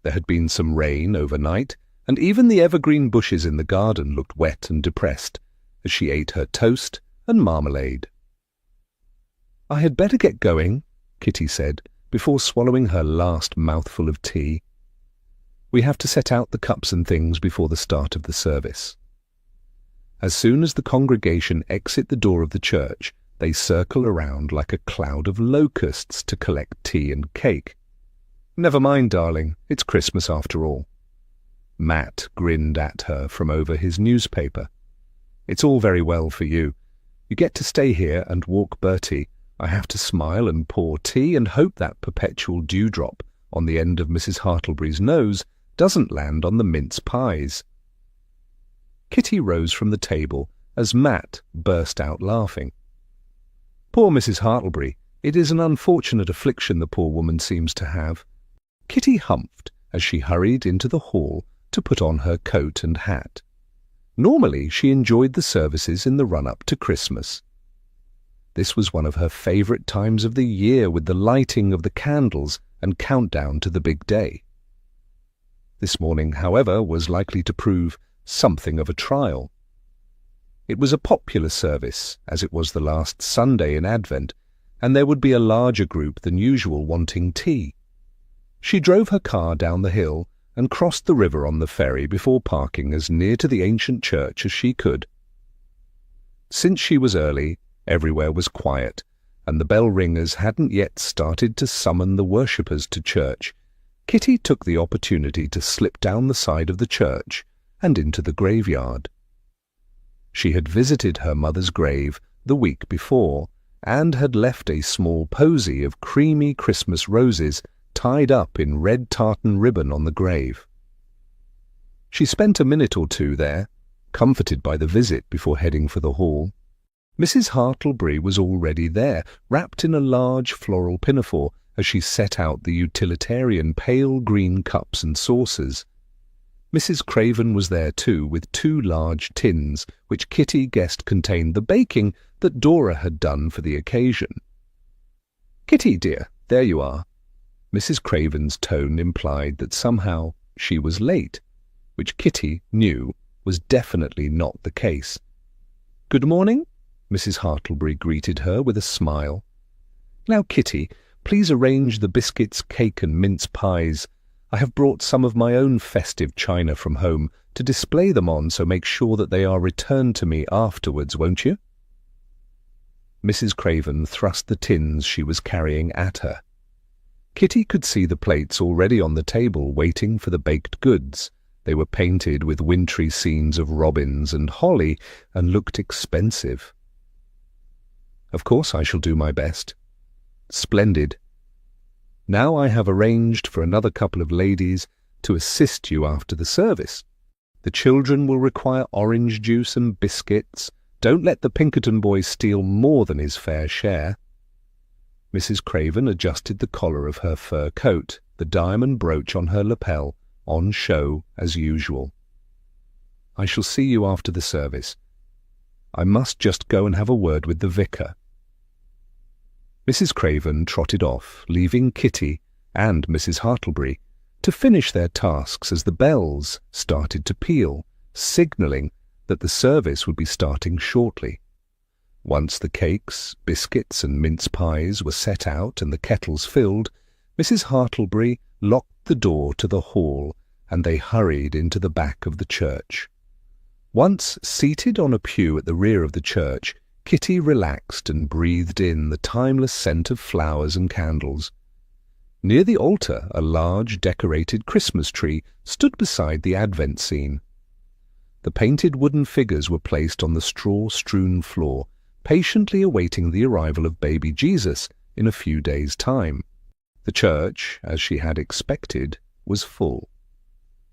There had been some rain overnight, and even the evergreen bushes in the garden looked wet and depressed as she ate her toast and marmalade. "I had better get going," Kitty said, before swallowing her last mouthful of tea. "We have to set out the cups and things before the start of the service." As soon as the congregation exit the door of the church, they circle around like a cloud of locusts to collect tea and cake. "Never mind, darling, it's Christmas after all." Matt grinned at her from over his newspaper. "It's all very well for you. You get to stay here and walk Bertie. I have to smile and pour tea and hope that perpetual dewdrop on the end of Mrs. Hartlebury's nose doesn't land on the mince pies." Kitty rose from the table as Matt burst out laughing. "Poor Mrs. Hartlebury, it is an unfortunate affliction the poor woman seems to have." Kitty humphed as she hurried into the hall to put on her coat and hat. Normally she enjoyed the services in the run-up to Christmas. This was one of her favourite times of the year, with the lighting of the candles and countdown to the big day. This morning, however, was likely to prove something of a trial. It was a popular service, as it was the last Sunday in Advent, and there would be a larger group than usual wanting tea. She drove her car down the hill and crossed the river on the ferry before parking as near to the ancient church as she could. Since she was early, everywhere was quiet, and the bell ringers hadn't yet started to summon the worshippers to church. Kitty took the opportunity to slip down the side of the church and into the graveyard. She had visited her mother's grave the week before and had left a small posy of creamy Christmas roses tied up in red tartan ribbon on the grave. She spent a minute or two there, comforted by the visit, before heading for the hall. Mrs. Hartlebury was already there, wrapped in a large floral pinafore, as she set out the utilitarian pale green cups and saucers. Mrs. Craven was there too, with 2 large tins, which Kitty guessed contained the baking that Dora had done for the occasion. "Kitty, dear, there you are." Mrs. Craven's tone implied that somehow she was late, which Kitty knew was definitely not the case. "Good morning," Mrs. Hartlebury greeted her with a smile. "Now, Kitty, please arrange the biscuits, cake and mince pies. I have brought some of my own festive china from home to display them on, so make sure that they are returned to me afterwards, won't you?" Mrs. Craven thrust the tins she was carrying at her. Kitty could see the plates already on the table waiting for the baked goods. They were painted with wintry scenes of robins and holly and looked expensive. "Of course I shall do my best." "Splendid. Now I have arranged for another couple of ladies to assist you after the service. The children will require orange juice and biscuits. Don't let the Pinkerton boy steal more than his fair share." Mrs. Craven adjusted the collar of her fur coat, the diamond brooch on her lapel, on show as usual. "I shall see you after the service. I must just go and have a word with the vicar." Mrs. Craven trotted off, leaving Kitty and Mrs. Hartlebury to finish their tasks as the bells started to peal, signalling that the service would be starting shortly. Once the cakes, biscuits and mince pies were set out and the kettles filled, Mrs. Hartlebury locked the door to the hall and they hurried into the back of the church. Once seated on a pew at the rear of the church, Kitty relaxed and breathed in the timeless scent of flowers and candles. Near the altar, a large decorated Christmas tree stood beside the Advent scene. The painted wooden figures were placed on the straw-strewn floor, patiently awaiting the arrival of baby Jesus in a few days' time. The church, as she had expected, was full.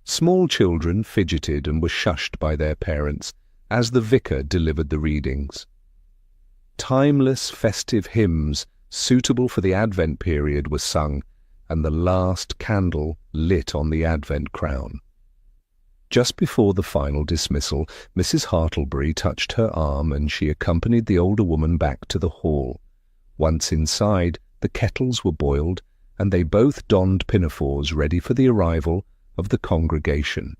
Small children fidgeted and were shushed by their parents as the vicar delivered the readings. Timeless festive hymns suitable for the Advent period were sung, and the last candle lit on the Advent crown. Just before the final dismissal, Mrs. Hartlebury touched her arm and she accompanied the older woman back to the hall. Once inside, the kettles were boiled, and they both donned pinafores ready for the arrival of the congregation.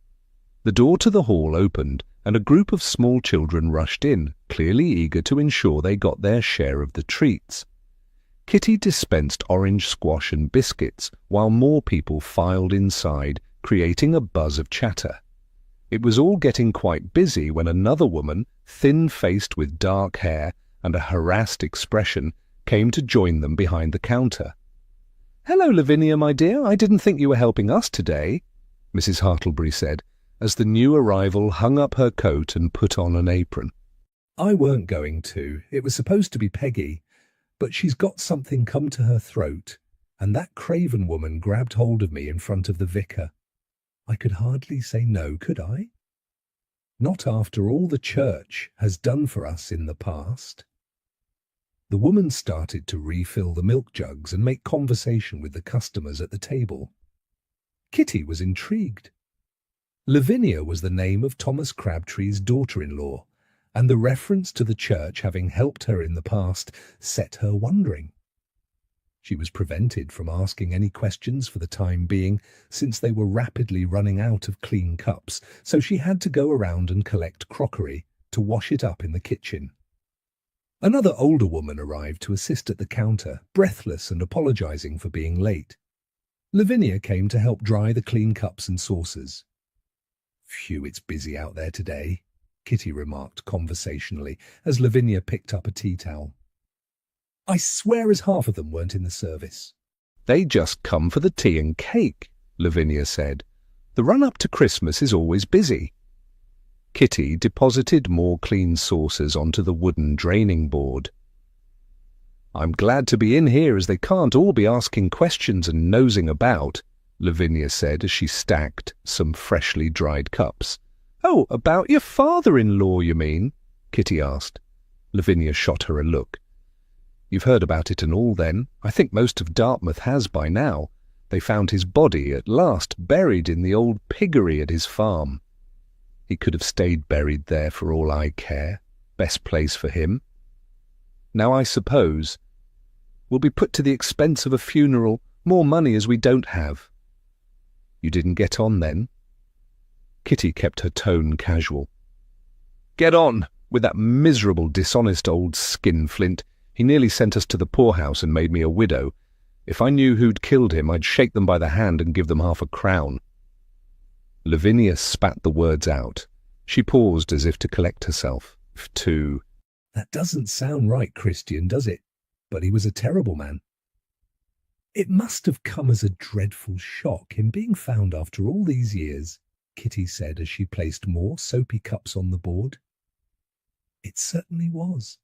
The door to the hall opened, and a group of small children rushed in, clearly eager to ensure they got their share of the treats. Kitty dispensed orange squash and biscuits while more people filed inside, creating a buzz of chatter. It was all getting quite busy when another woman, thin-faced with dark hair and a harassed expression, came to join them behind the counter. "Hello, Lavinia, my dear. I didn't think you were helping us today," Mrs. Hartlebury said, as the new arrival hung up her coat and put on an apron. "I weren't going to. It was supposed to be Peggy, but she's got something come to her throat, and that Craven woman grabbed hold of me in front of the vicar. I could hardly say no, could I? Not after all the church has done for us in the past." The woman started to refill the milk jugs and make conversation with the customers at the table. Kitty was intrigued. Lavinia was the name of Thomas Crabtree's daughter-in-law, and the reference to the church having helped her in the past set her wondering. She was prevented from asking any questions for the time being, since they were rapidly running out of clean cups, so she had to go around and collect crockery to wash it up in the kitchen. Another older woman arrived to assist at the counter, breathless and apologizing for being late. Lavinia came to help dry the clean cups and saucers. "Phew, it's busy out there today," Kitty remarked conversationally as Lavinia picked up a tea towel. "I swear as half of them weren't in the service." "They just come for the tea and cake," Lavinia said. "The run-up to Christmas is always busy." Kitty deposited more clean saucers onto the wooden draining board. "I'm glad to be in here, as they can't all be asking questions and nosing about," Lavinia said as she stacked some freshly dried cups. "Oh, about your father-in-law, you mean?" Kitty asked. Lavinia shot her a look. "You've heard about it and all, then. I think most of Dartmouth has by now. They found his body at last buried in the old piggery at his farm. He could have stayed buried there for all I care. Best place for him. Now I suppose we'll be put to the expense of a funeral, more money as we don't have." "You didn't get on then?" Kitty kept her tone casual. "Get on with that miserable, dishonest old skinflint. He nearly sent us to the poorhouse and made me a widow. If I knew who'd killed him, I'd shake them by the hand and give them half a crown." Lavinia spat the words out. She paused as if to collect herself. "That doesn't sound right, Christian, does it? But he was a terrible man." "It must have come as a dreadful shock, him being found after all these years," Kitty said as she placed more soapy cups on the board. "It certainly was.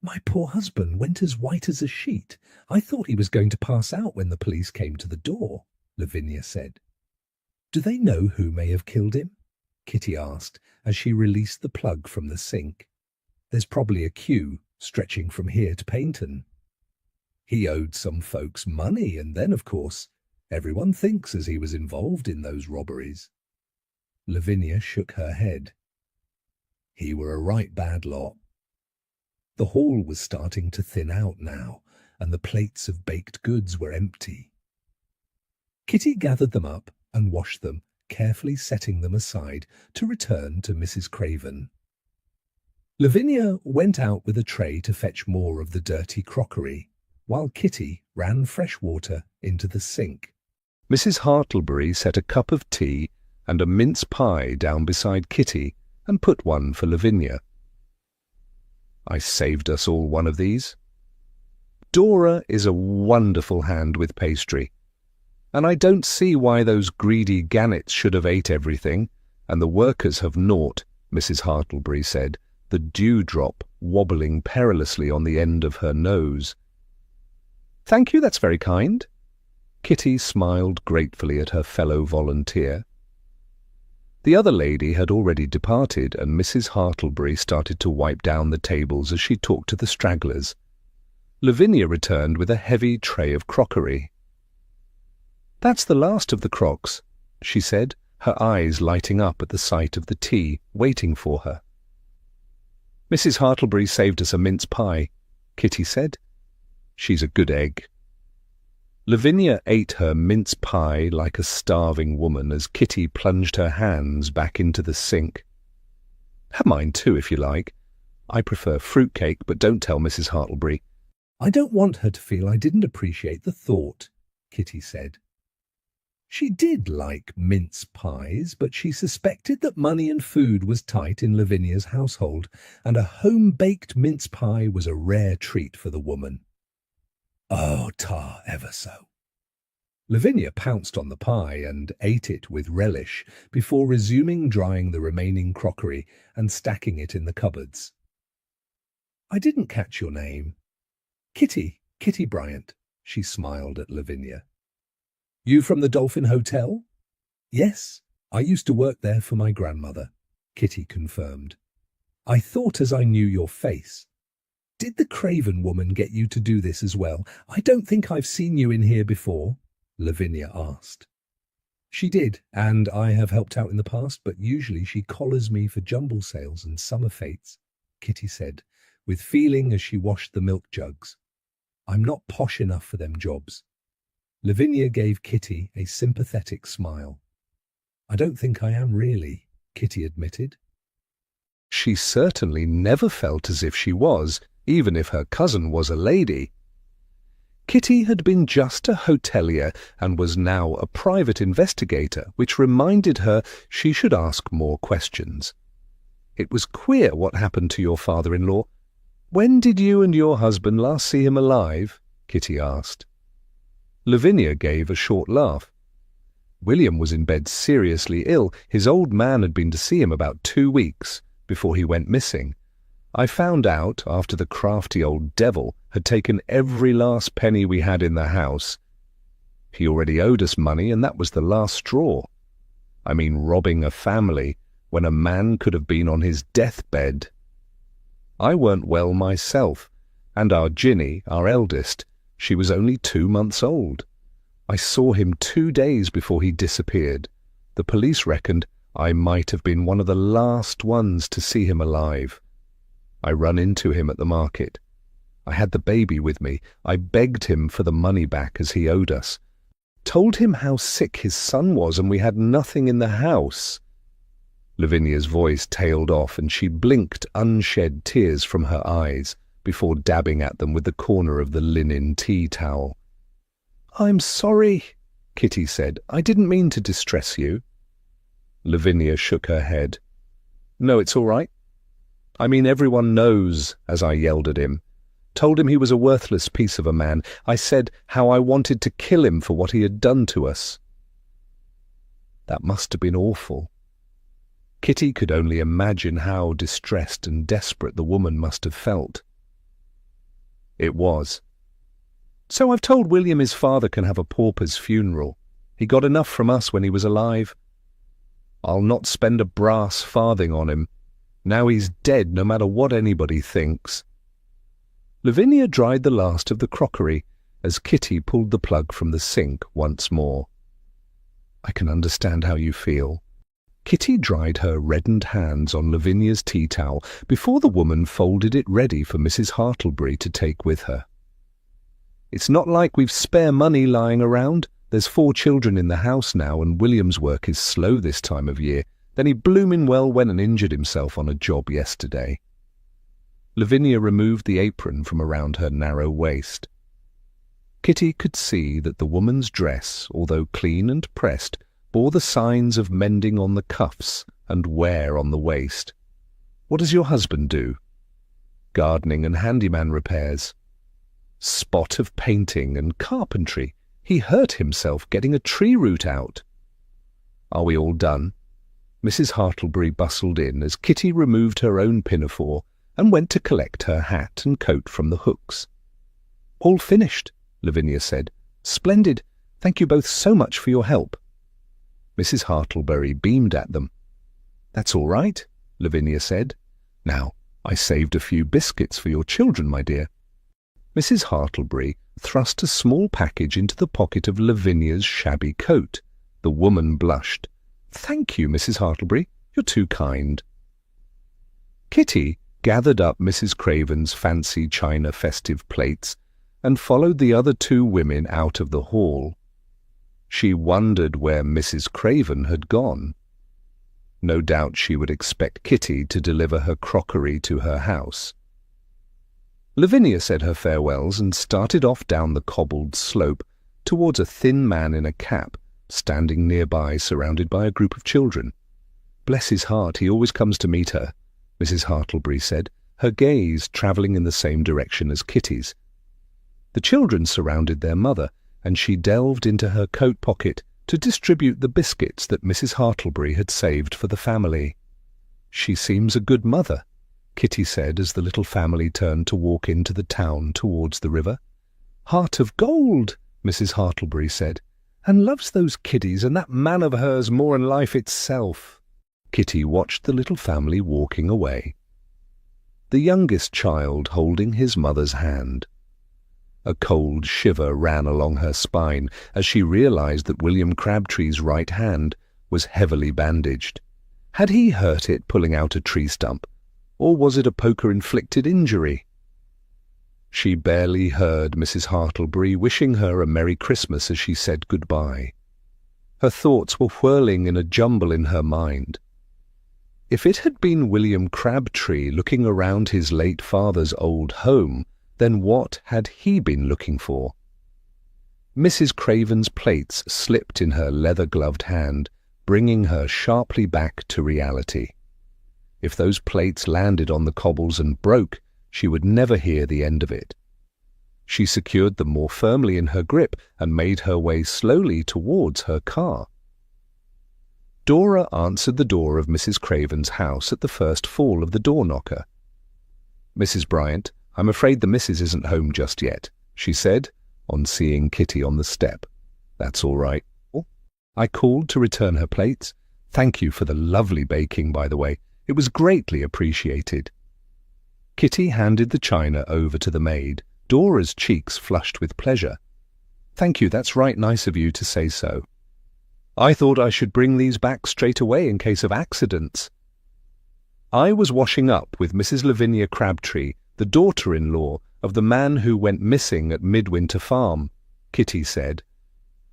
My poor husband went as white as a sheet. I thought he was going to pass out when the police came to the door," Lavinia said. "Do they know who may have killed him?" Kitty asked as she released the plug from the sink. "There's probably a queue stretching from here to Paynton. He owed some folks money, and then, of course, everyone thinks as he was involved in those robberies." Lavinia shook her head. "He were a right bad lot." The hall was starting to thin out now, and the plates of baked goods were empty. Kitty gathered them up and washed them, carefully setting them aside to return to Mrs. Craven. Lavinia went out with a tray to fetch more of the dirty crockery, while Kitty ran fresh water into the sink. Mrs. Hartlebury set a cup of tea and a mince pie down beside Kitty and put one for Lavinia. "I saved us all one of these. Dora is a wonderful hand with pastry, and I don't see why those greedy gannets should have ate everything, and the workers have naught," Mrs. Hartlebury said, the dewdrop wobbling perilously on the end of her nose. "Thank you, that's very kind." Kitty smiled gratefully at her fellow volunteer. The other lady had already departed, and Mrs. Hartlebury started to wipe down the tables as she talked to the stragglers. Lavinia returned with a heavy tray of crockery. "That's the last of the crocks," she said, her eyes lighting up at the sight of the tea waiting for her. "Mrs. Hartlebury saved us a mince pie," Kitty said. "She's a good egg." Lavinia ate her mince pie like a starving woman as Kitty plunged her hands back into the sink. Have mine too, if you like. I prefer fruitcake, but don't tell Mrs. Hartlebury. I don't want her to feel I didn't appreciate the thought, Kitty said. She did like mince pies, but she suspected that money and food was tight in Lavinia's household, and a home-baked mince pie was a rare treat for the woman. Oh, tar ever so. Lavinia pounced on the pie and ate it with relish before resuming drying the remaining crockery and stacking it in the cupboards. I didn't catch your name. Kitty Bryant, she smiled at Lavinia. You from the Dolphin Hotel? Yes, I used to work there for my grandmother, Kitty confirmed. I thought as I knew your face. Did the Craven woman get you to do this as well? I don't think I've seen you in here before, Lavinia asked. She did, and I have helped out in the past, but usually she collars me for jumble sales and summer fetes, Kitty said, with feeling as she washed the milk jugs. I'm not posh enough for them jobs. Lavinia gave Kitty a sympathetic smile. I don't think I am really, Kitty admitted. She certainly never felt as if she was, even if her cousin was a lady. Kitty had been just a hotelier and was now a private investigator, which reminded her she should ask more questions. It was queer what happened to your father-in-law. When did you and your husband last see him alive? Kitty asked. Lavinia gave a short laugh. William was in bed seriously ill. His old man had been to see him about 2 weeks before he went missing. I found out after the crafty old devil had taken every last penny we had in the house. He already owed us money, and that was the last straw. I mean, robbing a family when a man could have been on his deathbed. I weren't well myself, and our Ginny, our eldest, she was only 2 months old. I saw him 2 days before he disappeared. The police reckoned I might have been one of the last ones to see him alive. I run into him at the market. I had the baby with me. I begged him for the money back as he owed us. Told him how sick his son was and we had nothing in the house. Lavinia's voice tailed off and she blinked unshed tears from her eyes before dabbing at them with the corner of the linen tea towel. I'm sorry, Kitty said. I didn't mean to distress you. Lavinia shook her head. No, it's all right. I mean, everyone knows, as I yelled at him. Told him he was a worthless piece of a man. I said how I wanted to kill him for what he had done to us. That must have been awful. Kitty could only imagine how distressed and desperate the woman must have felt. It was. So I've told William his father can have a pauper's funeral. He got enough from us when he was alive. I'll not spend a brass farthing on him. Now he's dead, no matter what anybody thinks. Lavinia dried the last of the crockery as Kitty pulled the plug from the sink once more. I can understand how you feel. Kitty dried her reddened hands on Lavinia's tea towel before the woman folded it ready for Mrs. Hartlebury to take with her. It's not like we've spare money lying around. There's 4 children in the house now, and William's work is slow this time of year. Then he bloomin' well went and injured himself on a job yesterday. Lavinia removed the apron from around her narrow waist. Kitty could see that the woman's dress, although clean and pressed, bore the signs of mending on the cuffs and wear on the waist. What does your husband do? Gardening and handyman repairs. Spot of painting and carpentry. He hurt himself getting a tree root out. Are we all done? Mrs. Hartlebury bustled in as Kitty removed her own pinafore and went to collect her hat and coat from the hooks. All finished, Lavinia said. Splendid. Thank you both so much for your help. Mrs. Hartlebury beamed at them. That's all right, Lavinia said. Now, I saved a few biscuits for your children, my dear. Mrs. Hartlebury thrust a small package into the pocket of Lavinia's shabby coat. The woman blushed. Thank you, Mrs. Hartlebury. You're too kind. Kitty gathered up Mrs. Craven's fancy china festive plates and followed the other 2 women out of the hall. She wondered where Mrs. Craven had gone. No doubt she would expect Kitty to deliver her crockery to her house. Lavinia said her farewells and started off down the cobbled slope towards a thin man in a cap, standing nearby surrounded by a group of children. "Bless his heart, he always comes to meet her," Mrs. Hartlebury said, her gaze travelling in the same direction as Kitty's. The children surrounded their mother, and she delved into her coat pocket to distribute the biscuits that Mrs. Hartlebury had saved for the family. "She seems a good mother," Kitty said as the little family turned to walk into the town towards the river. "Heart of gold," Mrs. Hartlebury said, "and loves those kiddies and that man of hers more'n life itself." Kitty watched the little family walking away, the youngest child holding his mother's hand. A cold shiver ran along her spine as she realized that William Crabtree's right hand was heavily bandaged. Had he hurt it pulling out a tree stump, or was it a poker-inflicted injury? She barely heard Mrs. Hartlebury wishing her a Merry Christmas as she said goodbye. Her thoughts were whirling in a jumble in her mind. If it had been William Crabtree looking around his late father's old home, then what had he been looking for? Mrs. Craven's plates slipped in her leather-gloved hand, bringing her sharply back to reality. If those plates landed on the cobbles and broke, she would never hear the end of it. She secured them more firmly in her grip and made her way slowly towards her car. Dora answered the door of Mrs. Craven's house at the first fall of the door-knocker. "Mrs. Bryant, I'm afraid the missus isn't home just yet," she said, on seeing Kitty on the step. "That's all right." I called to return her plates. "Thank you for the lovely baking, by the way. It was greatly appreciated." Kitty handed the china over to the maid, Dora's cheeks flushed with pleasure. "Thank you, that's right nice of you to say so. I thought I should bring these back straight away in case of accidents." "I was washing up with Mrs. Lavinia Crabtree, the daughter-in-law of the man who went missing at Midwinter Farm," Kitty said.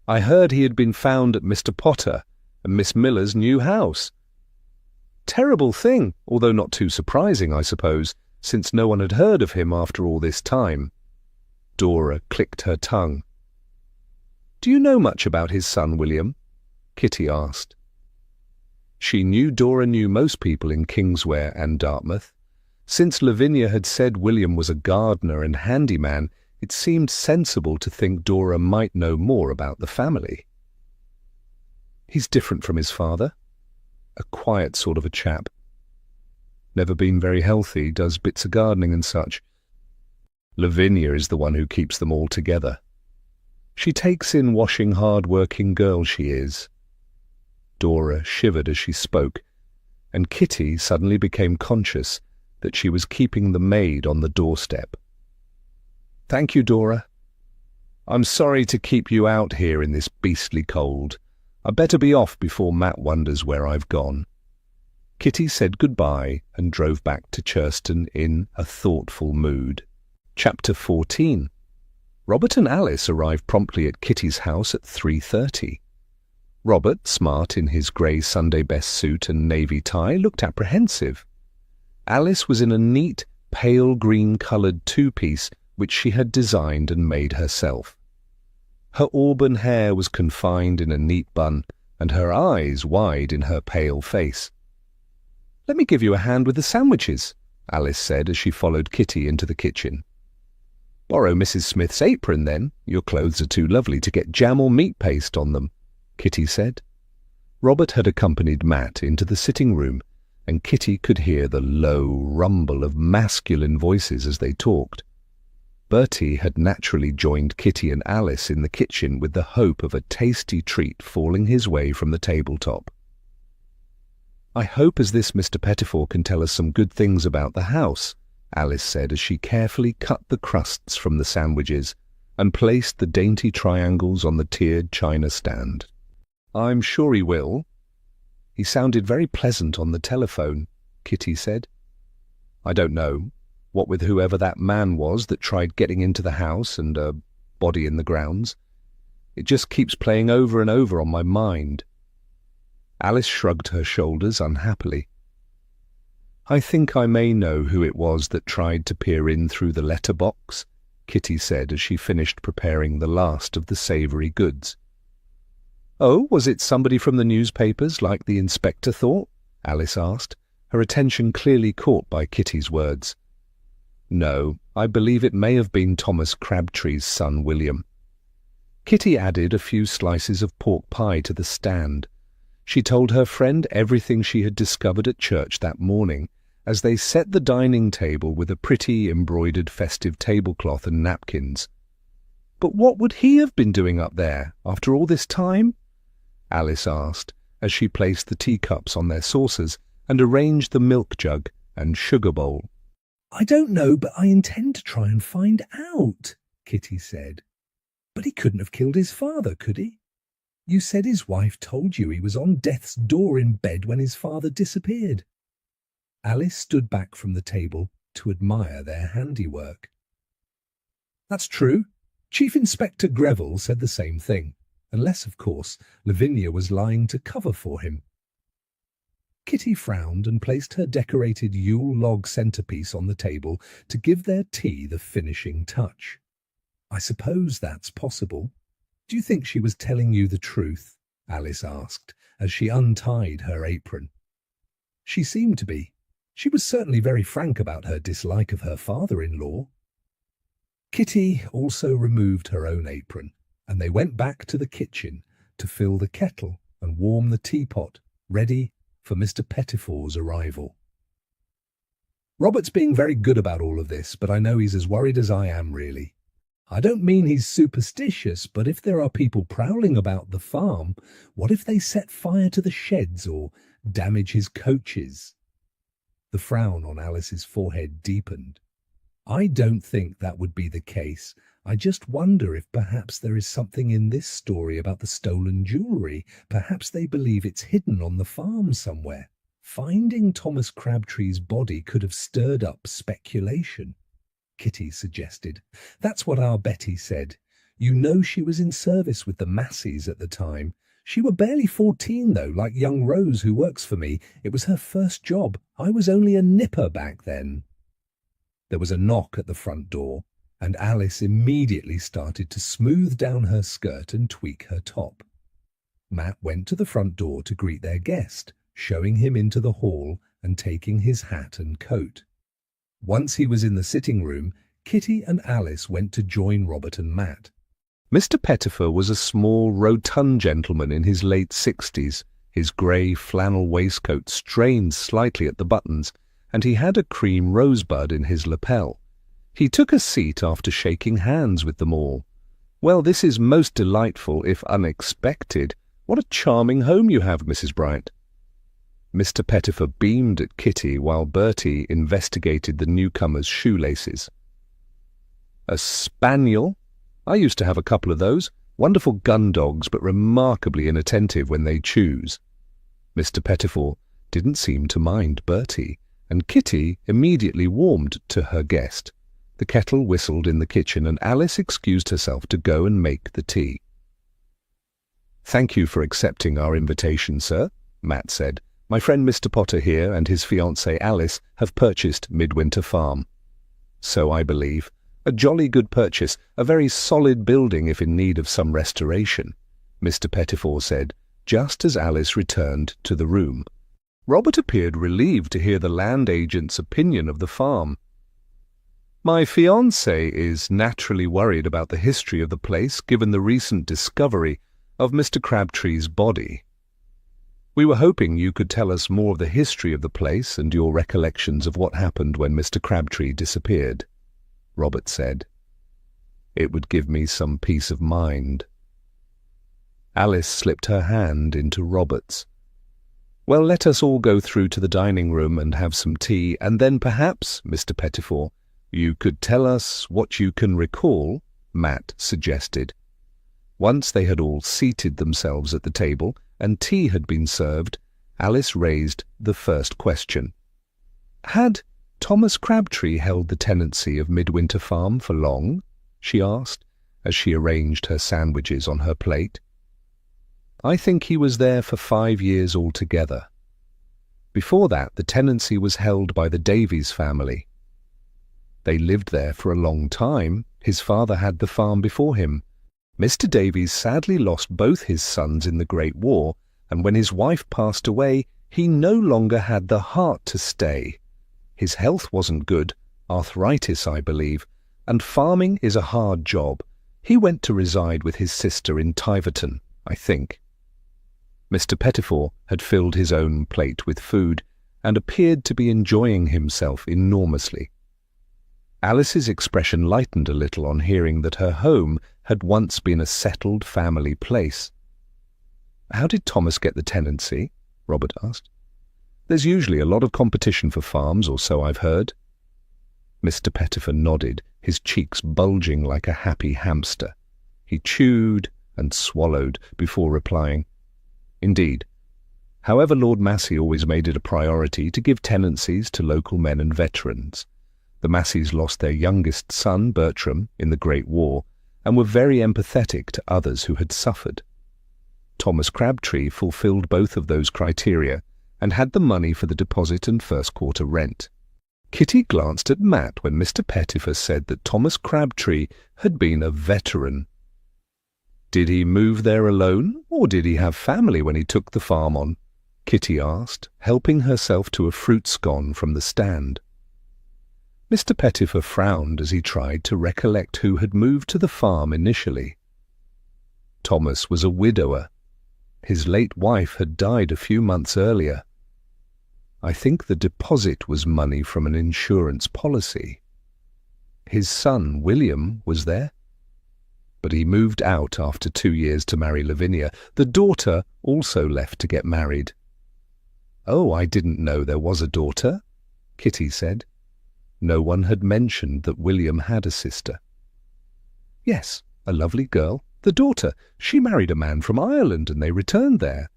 "I heard he had been found at Mr. Potter and Miss Miller's new house. Terrible thing, although not too surprising, I suppose, since no one had heard of him after all this time." Dora clicked her tongue. "Do you know much about his son, William?" Kitty asked. She knew Dora knew most people in Kingsware and Dartmouth. Since Lavinia had said William was a gardener and handyman, it seemed sensible to think Dora might know more about the family. "He's different from his father. A quiet sort of a chap. Never been very healthy, does bits of gardening and such. Lavinia is the one who keeps them all together. She takes in washing hard-working girl she is." Dora shivered as she spoke, and Kitty suddenly became conscious that she was keeping the maid on the doorstep. "Thank you, Dora. I'm sorry to keep you out here in this beastly cold. I'd better be off before Matt wonders where I've gone." Kitty said goodbye and drove back to Churston in a thoughtful mood. Chapter 14. Robert and Alice arrived promptly at Kitty's house at 3:30. Robert, smart in his grey Sunday best suit and navy tie, looked apprehensive. Alice was in a neat, pale green-coloured two-piece which she had designed and made herself. Her auburn hair was confined in a neat bun, and her eyes wide in her pale face. "Let me give you a hand with the sandwiches," Alice said as she followed Kitty into the kitchen. "Borrow Mrs. Smith's apron, then. Your clothes are too lovely to get jam or meat paste on them," Kitty said. Robert had accompanied Matt into the sitting-room, and Kitty could hear the low rumble of masculine voices as they talked. Bertie had naturally joined Kitty and Alice in the kitchen with the hope of a tasty treat falling his way from the tabletop. "I hope as this Mr. Pettifor can tell us some good things about the house," Alice said as she carefully cut the crusts from the sandwiches and placed the dainty triangles on the tiered china stand. "I'm sure he will. He sounded very pleasant on the telephone," Kitty said. "I don't know, what with whoever that man was that tried getting into the house and a body in the grounds. It just keeps playing over and over on my mind." Alice shrugged her shoulders unhappily. "I think I may know who it was that tried to peer in through the letterbox," Kitty said as she finished preparing the last of the savoury goods. "Oh, was it somebody from the newspapers, like the inspector thought?" Alice asked, her attention clearly caught by Kitty's words. "No, I believe it may have been Thomas Crabtree's son William." Kitty added a few slices of pork pie to the stand. She told her friend everything she had discovered at church that morning, as they set the dining table with a pretty embroidered festive tablecloth and napkins. "But what would he have been doing up there, after all this time?" Alice asked, as she placed the teacups on their saucers and arranged the milk jug and sugar bowl. "I don't know, but I intend to try and find out," Kitty said. "But he couldn't have killed his father, could he? You said his wife told you he was on death's door in bed when his father disappeared." Alice stood back from the table to admire their handiwork. "That's true. Chief Inspector Greville said the same thing, unless, of course, Lavinia was lying to cover for him." Kitty frowned and placed her decorated Yule log centerpiece on the table to give their tea the finishing touch. "I suppose that's possible. Do you think she was telling you the truth?" Alice asked, as she untied her apron. "She seemed to be. She was certainly very frank about her dislike of her father-in-law." Kitty also removed her own apron, and they went back to the kitchen to fill the kettle and warm the teapot, ready for Mr. Pettifor's arrival. "Robert's being very good about all of this, but I know he's as worried as I am, really. I don't mean he's superstitious, but if there are people prowling about the farm, what if they set fire to the sheds or damage his coaches?" The frown on Alice's forehead deepened. "I don't think that would be the case. I just wonder if perhaps there is something in this story about the stolen jewellery. Perhaps they believe it's hidden on the farm somewhere. Finding Thomas Crabtree's body could have stirred up speculation," Kitty suggested. "That's what our Betty said. You know she was in service with the Masseys at the time. She were barely 14, though, like young Rose, who works for me. It was her first job. I was only a nipper back then." There was a knock at the front door, and Alice immediately started to smooth down her skirt and tweak her top. Matt went to the front door to greet their guest, showing him into the hall and taking his hat and coat. Once he was in the sitting room, Kitty and Alice went to join Robert and Matt. Mr. Pettifor was a small, rotund gentleman in his late 60s. His grey flannel waistcoat strained slightly at the buttons, and he had a cream rosebud in his lapel. He took a seat after shaking hands with them all. "Well, this is most delightful, if unexpected. What a charming home you have, Mrs. Bryant." Mr. Pettifor beamed at Kitty while Bertie investigated the newcomer's shoelaces. "A spaniel? I used to have a couple of those. Wonderful gun dogs, but remarkably inattentive when they choose." Mr. Pettifor didn't seem to mind Bertie, and Kitty immediately warmed to her guest. The kettle whistled in the kitchen, and Alice excused herself to go and make the tea. "Thank you for accepting our invitation, sir," Matt said. "My friend Mr. Potter here and his fiancée Alice have purchased Midwinter Farm." "So I believe. A jolly good purchase, a very solid building if in need of some restoration," Mr. Pettifor said, just as Alice returned to the room. Robert appeared relieved to hear the land agent's opinion of the farm. "My fiancée is naturally worried about the history of the place, given the recent discovery of Mr. Crabtree's body. We were hoping you could tell us more of the history of the place and your recollections of what happened when Mr. Crabtree disappeared," Robert said. "It would give me some peace of mind." Alice slipped her hand into Robert's. "Well, let us all go through to the dining room and have some tea, and then perhaps, Mr. Pettifor, you could tell us what you can recall," Matt suggested. Once they had all seated themselves at the table and tea had been served, Alice raised the first question. "Had Thomas Crabtree held the tenancy of Midwinter Farm for long?" she asked, as she arranged her sandwiches on her plate. I think he was there for 5 years altogether. Before that, the tenancy was held by the Davies family. They lived there for a long time. His father had the farm before him. Mr. Davies sadly lost both his sons in the Great War, and when his wife passed away, he no longer had the heart to stay. His health wasn't good, arthritis, I believe, and farming is a hard job. He went to reside with his sister in Tiverton, I think. Mr. Pettifor had filled his own plate with food and appeared to be enjoying himself enormously. Alice's expression lightened a little on hearing that her home had once been a settled family place. "How did Thomas get the tenancy?" Robert asked. "There's usually a lot of competition for farms, or so I've heard." Mr. Pettifor nodded, his cheeks bulging like a happy hamster. He chewed and swallowed before replying, "Indeed. However, Lord Massey always made it a priority to give tenancies to local men and veterans. The Masseys lost their youngest son, Bertram, in the Great War, and were very empathetic to others who had suffered. Thomas Crabtree fulfilled both of those criteria and had the money for the deposit and first quarter rent." Kitty glanced at Matt when Mr. Pettifor said that Thomas Crabtree had been a veteran. "Did he move there alone, or did he have family when he took the farm on?" Kitty asked, helping herself to a fruit scone from the stand. Mr. Pettifor frowned as he tried to recollect who had moved to the farm initially. Thomas was a widower. His late wife had died a few months earlier. I think the deposit was money from an insurance policy. His son, William, was there, but he moved out after 2 years to marry Lavinia. The daughter also left to get married. "Oh, I didn't know there was a daughter," Kitty said. No one had mentioned that William had a sister. "Yes, a lovely girl. The daughter. She married a man from Ireland and they returned there.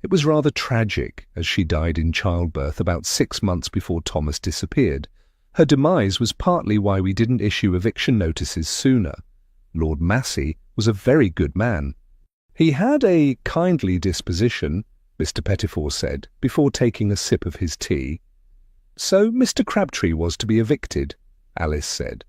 It was rather tragic, as she died in childbirth about 6 months before Thomas disappeared. Her demise was partly why we didn't issue eviction notices sooner. Lord Massey was a very good man. He had a kindly disposition," Mr. Pettifor said, before taking a sip of his tea. "So Mr. Crabtree was to be evicted," Alice said.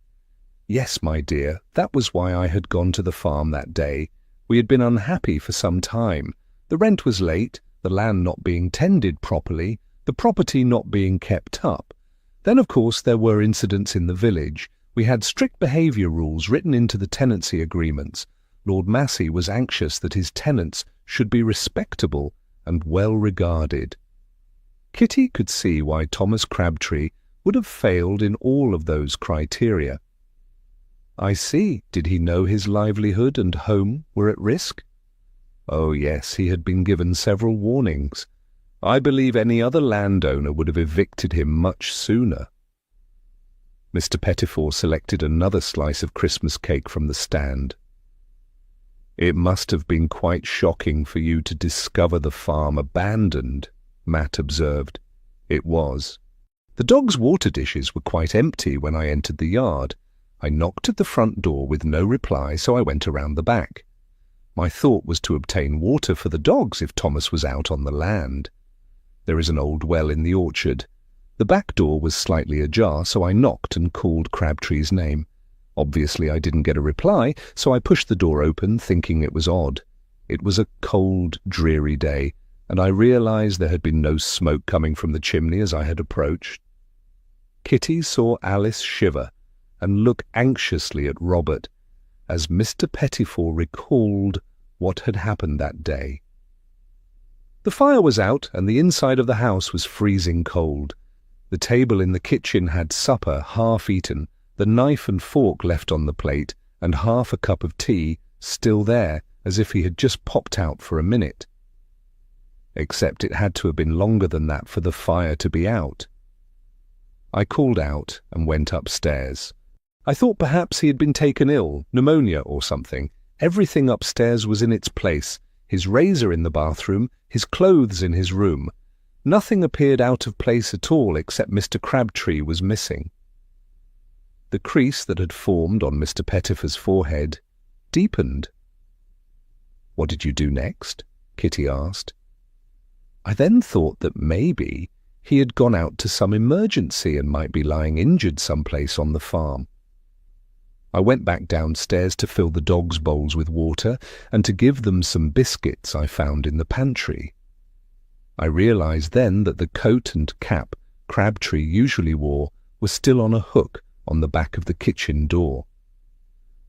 "Yes, my dear, that was why I had gone to the farm that day. We had been unhappy for some time. The rent was late, the land not being tended properly, the property not being kept up. Then, of course, there were incidents in the village. We had strict behaviour rules written into the tenancy agreements. Lord Massey was anxious that his tenants should be respectable and well regarded." Kitty could see why Thomas Crabtree would have failed in all of those criteria. "I see. Did he know his livelihood and home were at risk?" "Oh yes, he had been given several warnings. I believe any other landowner would have evicted him much sooner." Mr. Pettifor selected another slice of Christmas cake from the stand. "It must have been quite shocking for you to discover the farm abandoned," Matt observed. "It was. The dog's water dishes were quite empty when I entered the yard. I knocked at the front door with no reply, so I went around the back. My thought was to obtain water for the dogs if Thomas was out on the land. There is an old well in the orchard. The back door was slightly ajar, so I knocked and called Crabtree's name. Obviously I didn't get a reply, so I pushed the door open, thinking it was odd. It was a cold, dreary day, and I realized there had been no smoke coming from the chimney as I had approached." Kitty saw Alice shiver and look anxiously at Robert as Mr. Pettifor recalled what had happened that day. "The fire was out and the inside of the house was freezing cold. The table in the kitchen had supper half eaten, the knife and fork left on the plate, and half a cup of tea still there, as if he had just popped out for a minute. Except it had to have been longer than that for the fire to be out. I called out and went upstairs. I thought perhaps he had been taken ill, pneumonia or something. Everything upstairs was in its place, his razor in the bathroom, his clothes in his room. Nothing appeared out of place at all except Mr. Crabtree was missing." The crease that had formed on Mr. Pettifor's forehead deepened. "What did you do next?" Kitty asked. I then thought that maybe he had gone out to some emergency and might be lying injured someplace on the farm. I went back downstairs to fill the dogs' bowls with water and to give them some biscuits I found in the pantry. I realized then that the coat and cap Crabtree usually wore was still on a hook on the back of the kitchen door.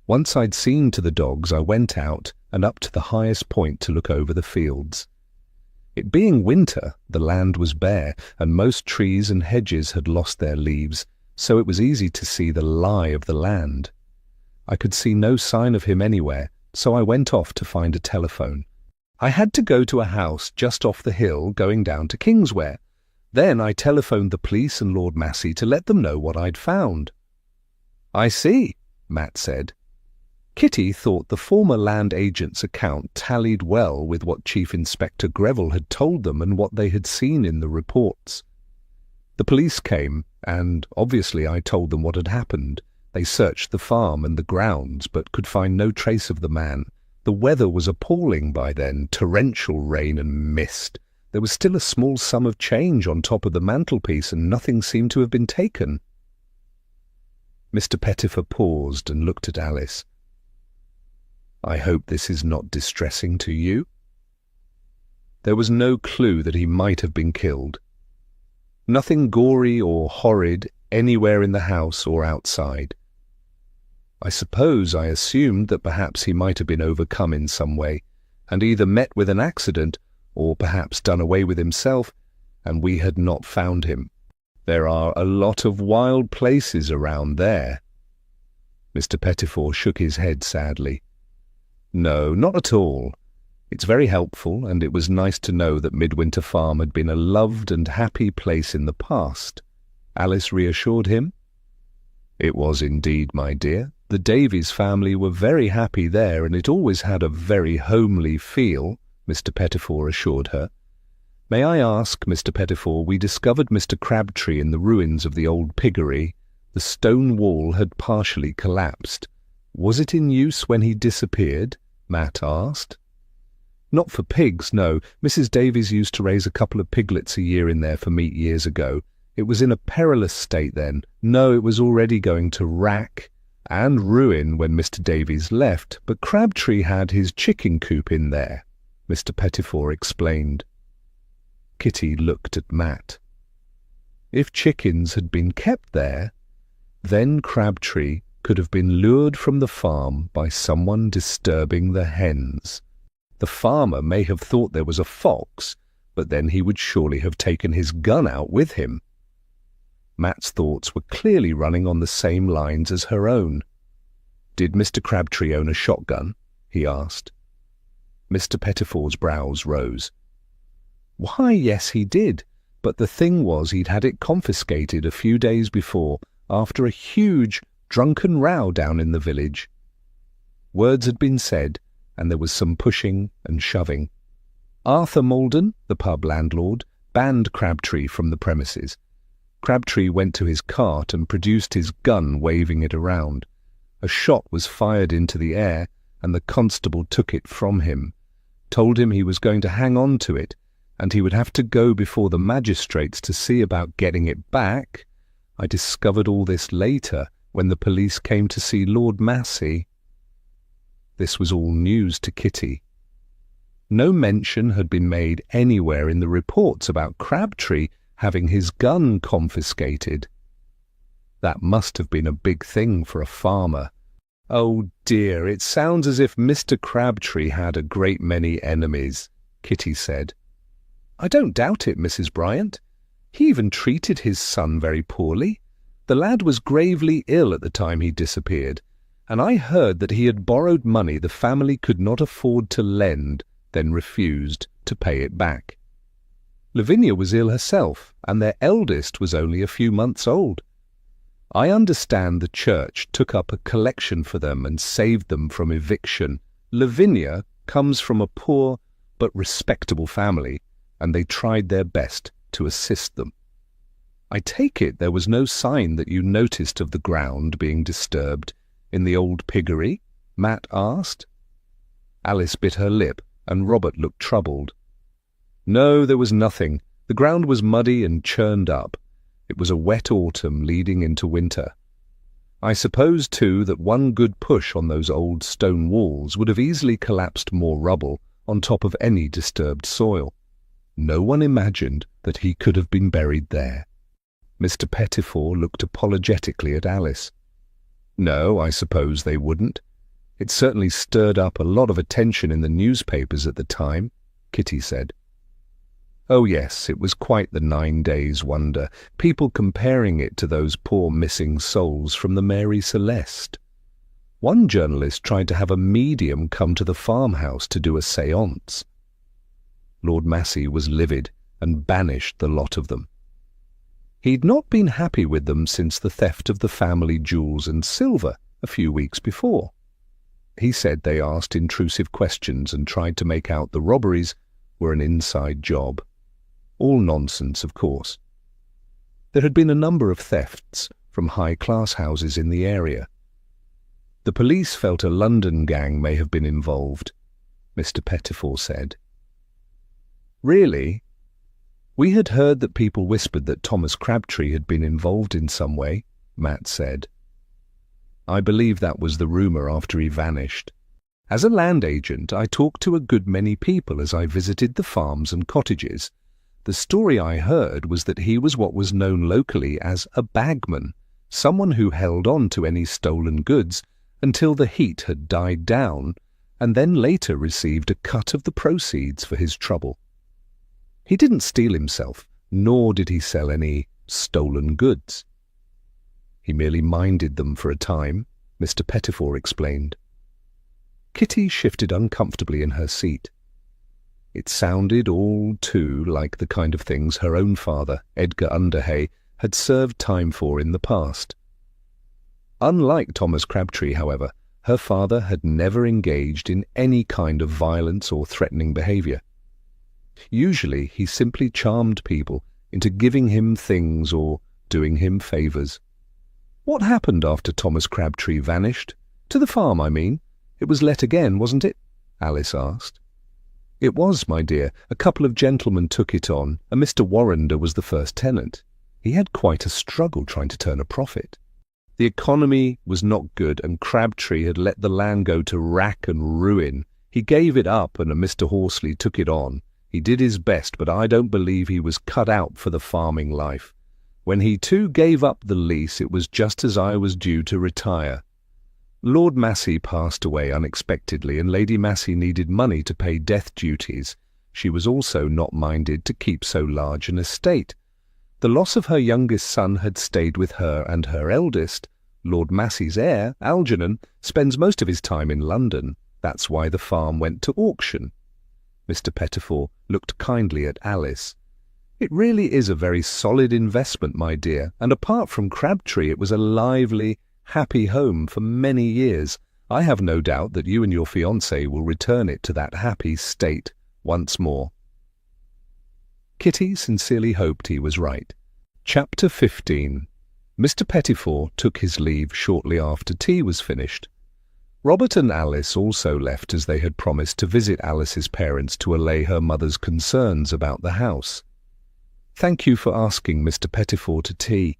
Once I'd seen to the dogs, I went out and up to the highest point to look over the fields. It being winter, the land was bare, and most trees and hedges had lost their leaves, so it was easy to see the lie of the land. I could see no sign of him anywhere, so I went off to find a telephone. I had to go to a house just off the hill going down to Kingsware. Then I telephoned the police and Lord Massey to let them know what I'd found. I see, Matt said. Kitty thought the former land agent's account tallied well with what Chief Inspector Greville had told them and what they had seen in the reports. The police came, and obviously I told them what had happened. They searched the farm and the grounds, but could find no trace of the man. The weather was appalling by then, torrential rain and mist. There was still a small sum of change on top of the mantelpiece, and nothing seemed to have been taken. Mr. Pettifer paused and looked at Alice. I hope this is not distressing to you? There was no clue that he might have been killed. Nothing gory or horrid anywhere in the house or outside. I suppose I assumed that perhaps he might have been overcome in some way, and either met with an accident or perhaps done away with himself, and we had not found him. There are a lot of wild places around there. Mr. Pettifer shook his head sadly. No, not at all. It's very helpful, and it was nice to know that Midwinter Farm had been a loved and happy place in the past. Alice reassured him. It was indeed, my dear. The Davies family were very happy there, and it always had a very homely feel, Mr. Pettifer assured her. May I ask, Mr. Pettifer, we discovered Mr. Crabtree in the ruins of the old piggery. The stone wall had partially collapsed. Was it in use when he disappeared? Matt asked. Not for pigs, no. Mrs. Davies used to raise a couple of piglets a year in there for meat years ago. It was in a perilous state then. No, it was already going to rack and ruin when Mr. Davies left, but Crabtree had his chicken coop in there, Mr. Pettifer explained. Kitty looked at Matt. If chickens had been kept there, then Crabtree could have been lured from the farm by someone disturbing the hens. The farmer may have thought there was a fox, but then he would surely have taken his gun out with him. Matt's thoughts were clearly running on the same lines as her own. Did Mr. Crabtree own a shotgun? He asked. Mr. Pettifer's brows rose. Why, yes, he did, but the thing was he'd had it confiscated a few days before, after a huge drunken row down in the village. Words had been said, and there was some pushing and shoving. Arthur Malden, the pub landlord, banned Crabtree from the premises. Crabtree went to his cart and produced his gun, waving it around. A shot was fired into the air, and the constable took it from him, told him he was going to hang on to it, and he would have to go before the magistrates to see about getting it back. I discovered all this later, when the police came to see Lord Massey. This was all news to Kitty. No mention had been made anywhere in the reports about Crabtree having his gun confiscated. That must have been a big thing for a farmer. Oh dear, it sounds as if Mr. Crabtree had a great many enemies, Kitty said. I don't doubt it, Mrs. Bryant. He even treated his son very poorly. The lad was gravely ill at the time he disappeared, and I heard that he had borrowed money the family could not afford to lend, then refused to pay it back. Lavinia was ill herself, and their eldest was only a few months old. I understand the church took up a collection for them and saved them from eviction. Lavinia comes from a poor but respectable family, and they tried their best to assist them. I take it there was no sign that you noticed of the ground being disturbed in the old piggery? Matt asked. Alice bit her lip and Robert looked troubled. No, there was nothing. The ground was muddy and churned up. It was a wet autumn leading into winter. I suppose, too, that one good push on those old stone walls would have easily collapsed more rubble on top of any disturbed soil. No one imagined that he could have been buried there. Mr. Pettifor looked apologetically at Alice. No, I suppose they wouldn't. It certainly stirred up a lot of attention in the newspapers at the time, Kitty said. Oh yes, it was quite the 9 days' wonder, people comparing it to those poor missing souls from the Mary Celeste. One journalist tried to have a medium come to the farmhouse to do a séance. Lord Massey was livid and banished the lot of them. He'd not been happy with them since the theft of the family jewels and silver a few weeks before. He said they asked intrusive questions and tried to make out the robberies were an inside job. All nonsense, of course. There had been a number of thefts from high-class houses in the area. The police felt a London gang may have been involved, Mr. Pettifor said. Really? We had heard that people whispered that Thomas Crabtree had been involved in some way, Matt said. I believe that was the rumour after he vanished. As a land agent, I talked to a good many people as I visited the farms and cottages. The story I heard was that he was what was known locally as a bagman, someone who held on to any stolen goods until the heat had died down, and then later received a cut of the proceeds for his trouble. He didn't steal himself, nor did he sell any stolen goods. He merely minded them for a time, Mr. Pettifor explained. Kitty shifted uncomfortably in her seat. It sounded all too like the kind of things her own father, Edgar Underhay, had served time for in the past. Unlike Thomas Crabtree, however, her father had never engaged in any kind of violence or threatening behaviour. Usually he simply charmed people into giving him things or doing him favours. What happened after Thomas Crabtree vanished? To the farm, I mean. It was let again, wasn't it? Alice asked. It was, my dear. A couple of gentlemen took it on, and Mr. Warrender was the first tenant. He had quite a struggle trying to turn a profit. The economy was not good, and Crabtree had let the land go to rack and ruin. He gave it up, and a Mr. Horsley took it on. He did his best, but I don't believe he was cut out for the farming life. When he too gave up the lease, it was just as I was due to retire. Lord Massey passed away unexpectedly, and Lady Massey needed money to pay death duties. She was also not minded to keep so large an estate. The loss of her youngest son had stayed with her, and her eldest, Lord Massey's heir, Algernon, spends most of his time in London. That's why the farm went to auction. Mr. Pettifor looked kindly at Alice. It really is a very solid investment, my dear, and apart from Crabtree it was a lively, happy home for many years. I have no doubt that you and your fiancé will return it to that happy state once more. Kitty sincerely hoped he was right. Chapter 15. Mr. Pettifor took his leave shortly after tea was finished. Robert and Alice also left as they had promised to visit Alice's parents to allay her mother's concerns about the house. Thank you for asking Mr. Pettifor to tea.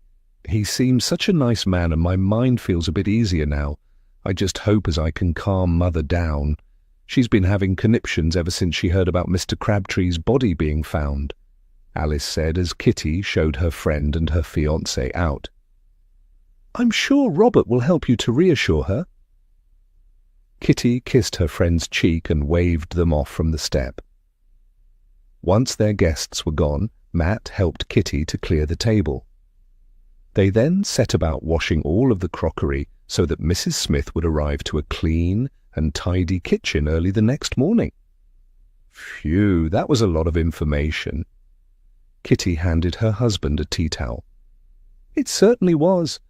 He seems such a nice man, and my mind feels a bit easier now. I just hope as I can calm Mother down. She's been having conniptions ever since she heard about Mr. Crabtree's body being found, Alice said as Kitty showed her friend and her fiancé out. I'm sure Robert will help you to reassure her. Kitty kissed her friend's cheek and waved them off from the step. Once their guests were gone, Matt helped Kitty to clear the table. They then set about washing all of the crockery so that Mrs. Smith would arrive to a clean and tidy kitchen early the next morning. Phew, that was a lot of information. Kitty handed her husband a tea towel. It certainly was.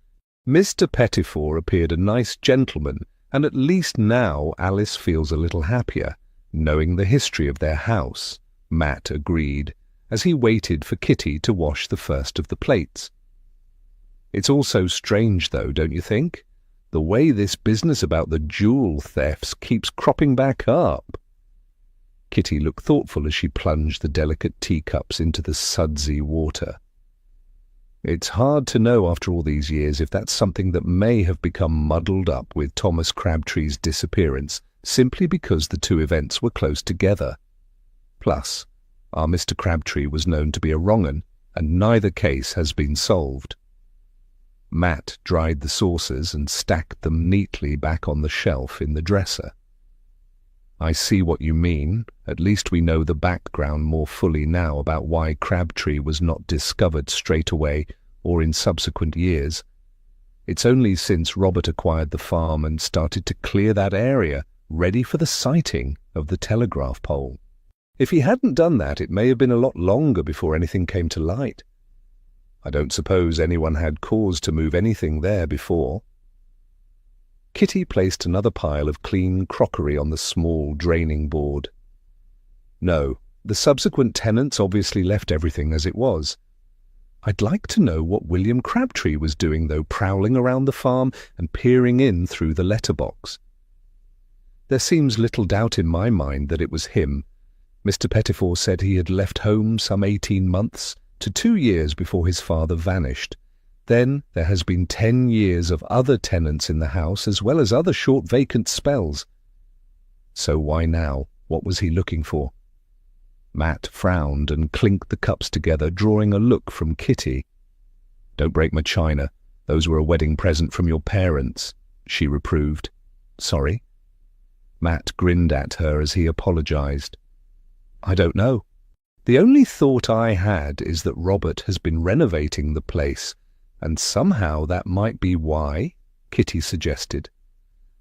Mr. Pettifor appeared a nice gentleman, and at least now Alice feels a little happier, knowing the history of their house, Matt agreed, as he waited for Kitty to wash the first of the plates. It's all so strange, though, don't you think? The way this business about the jewel thefts keeps cropping back up. Kitty looked thoughtful as she plunged the delicate teacups into the sudsy water. It's hard to know after all these years if that's something that may have become muddled up with Thomas Crabtree's disappearance simply because the two events were close together. Plus, our Mr. Crabtree was known to be a wrong-'un, and neither case has been solved. Matt dried the saucers and stacked them neatly back on the shelf in the dresser. I see what you mean. At least we know the background more fully now about why Crabtree was not discovered straight away or in subsequent years. It's only since Robert acquired the farm and started to clear that area, ready for the sighting of the telegraph pole. If he hadn't done that, it may have been a lot longer before anything came to light. I don't suppose anyone had cause to move anything there before. Kitty placed another pile of clean crockery on the small draining board. No, the subsequent tenants obviously left everything as it was. I'd like to know what William Crabtree was doing, though, prowling around the farm and peering in through the letterbox. There seems little doubt in my mind that it was him. Mr. Pettifor said he had left home some 18 months to 2 years before his father vanished. Then there has been 10 years of other tenants in the house, as well as other short vacant spells. So why now? What was he looking for? Matt frowned and clinked the cups together, drawing a look from Kitty. "Don't break my china. Those were a wedding present from your parents," she reproved. "Sorry?" Matt grinned at her as he apologized. "I don't know. The only thought I had is that Robert has been renovating the place, and somehow that might be why," Kitty suggested.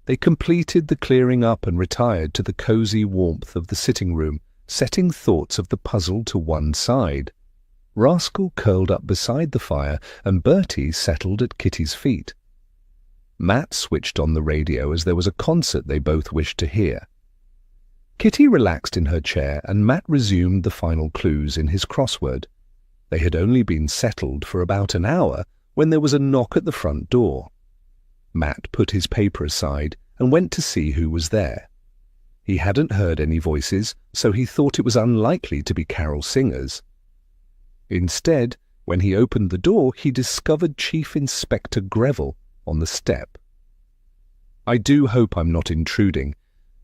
They completed the clearing up and retired to the cosy warmth of the sitting room, setting thoughts of the puzzle to one side. Rascal curled up beside the fire, and Bertie settled at Kitty's feet. Matt switched on the radio as there was a concert they both wished to hear. Kitty relaxed in her chair, and Matt resumed the final clues in his crossword. They had only been settled for about an hour when there was a knock at the front door. Matt put his paper aside and went to see who was there. He hadn't heard any voices, so he thought it was unlikely to be carol singers. Instead, when he opened the door, he discovered Chief Inspector Greville on the step. "I do hope I'm not intruding,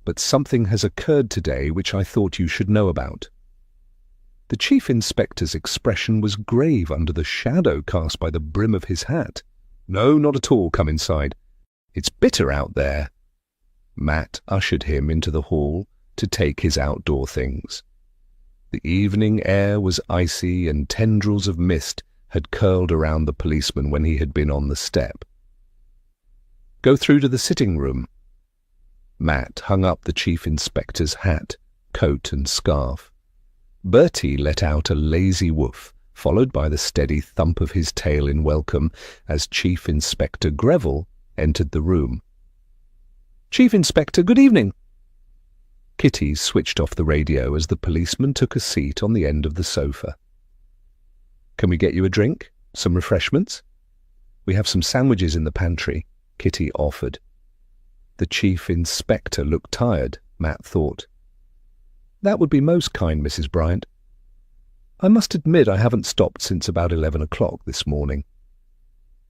but something has occurred today which I thought you should know about." The Chief Inspector's expression was grave under the shadow cast by the brim of his hat. "No, not at all. Come inside. It's bitter out there." Matt ushered him into the hall to take his outdoor things. The evening air was icy, and tendrils of mist had curled around the policeman when he had been on the step. "Go through to the sitting room." Matt hung up the Chief Inspector's hat, coat and scarf. Bertie let out a lazy woof, followed by the steady thump of his tail in welcome as Chief Inspector Greville entered the room. "Chief Inspector, good evening." Kitty switched off the radio as the policeman took a seat on the end of the sofa. "Can we get you a drink? Some refreshments?" "We have some sandwiches in the pantry," Kitty offered. The Chief Inspector looked tired, Matt thought. "That would be most kind, Mrs. Bryant. I must admit I haven't stopped since about 11 o'clock this morning."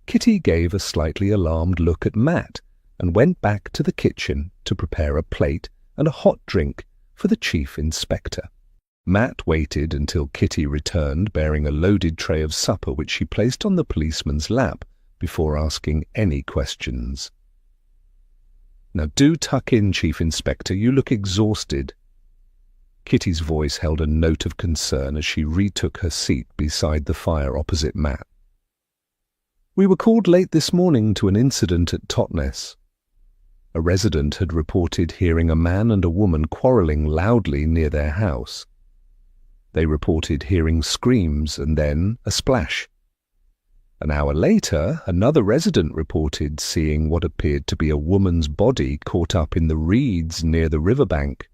Kitty gave a slightly alarmed look at Matt and went back to the kitchen to prepare a plate and a hot drink for the Chief Inspector. Matt waited until Kitty returned bearing a loaded tray of supper which she placed on the policeman's lap before asking any questions. "Now do tuck in, Chief Inspector. You look exhausted." Kitty's voice held a note of concern as she retook her seat beside the fire opposite Matt. "We were called late this morning to an incident at Totnes. A resident had reported hearing a man and a woman quarrelling loudly near their house. They reported hearing screams and then a splash. An hour later, another resident reported seeing what appeared to be a woman's body caught up in the reeds near the riverbank.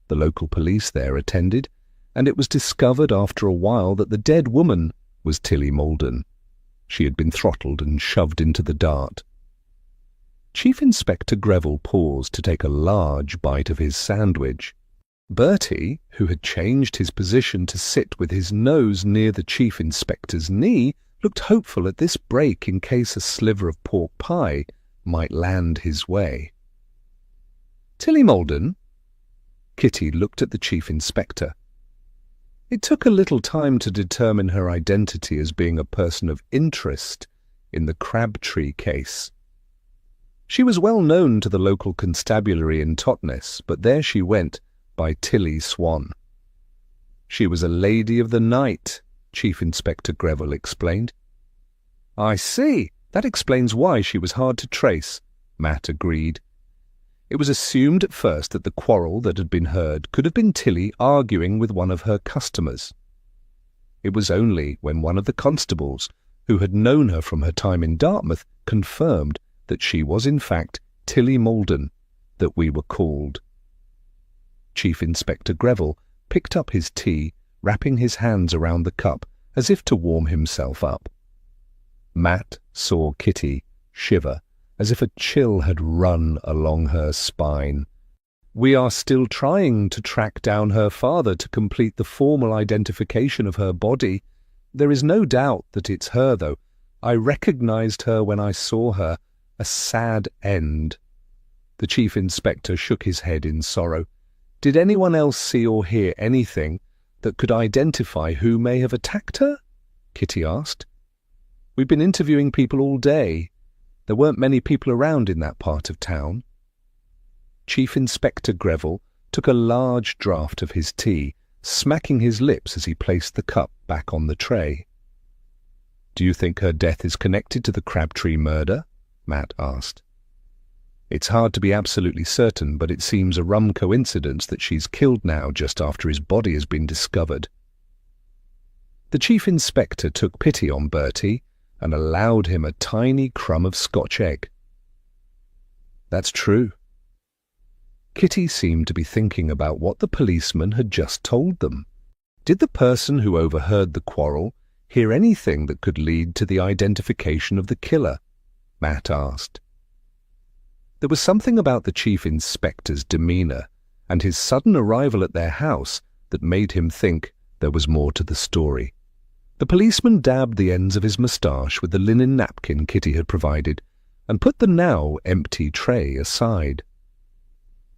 The local police there attended, and it was discovered after a while that the dead woman was Tilly Malden. She had been throttled and shoved into the Dart. Chief Inspector Greville paused to take a large bite of his sandwich. Bertie, who had changed his position to sit with his nose near the chief inspector's knee, looked hopeful at this break in case a sliver of pork pie might land his way. "Tilly Malden?" Kitty looked at the chief inspector. It took a little time to determine her identity as being a person of interest in the Crabtree case. She was well known to the local constabulary in Totnes, but there she went by Tilly Swan. She was a lady of the night, Chief Inspector Greville explained. "I see. That explains why she was hard to trace," Matt agreed. It was assumed at first that the quarrel that had been heard could have been Tilly arguing with one of her customers. It was only when one of the constables, who had known her from her time in Dartmouth, confirmed that she was in fact Tilly Malden, that we were called. Chief Inspector Greville picked up his tea, wrapping his hands around the cup as if to warm himself up. Matt saw Kitty shiver as if a chill had run along her spine. "We are still trying to track down her father to complete the formal identification of her body. There is no doubt that it's her, though. I recognized her when I saw her. A sad end." The chief inspector shook his head in sorrow. "Did anyone else see or hear anything that could identify who may have attacked her?" Kitty asked. "We've been interviewing people all day. There weren't many people around in that part of town." Chief Inspector Greville took a large draught of his tea, smacking his lips as he placed the cup back on the tray. "Do you think her death is connected to the Crabtree murder?" Matt asked. "It's hard to be absolutely certain, but it seems a rum coincidence that she's killed now just after his body has been discovered." The Chief Inspector took pity on Bertie and allowed him a tiny crumb of Scotch egg. "That's true." Kitty seemed to be thinking about what the policeman had just told them. Did the person who overheard the quarrel hear anything that could lead to the identification of the killer? Matt asked. There was something about the Chief Inspector's demeanour and his sudden arrival at their house that made him think there was more to the story. The policeman dabbed the ends of his moustache with the linen napkin Kitty had provided and put the now empty tray aside.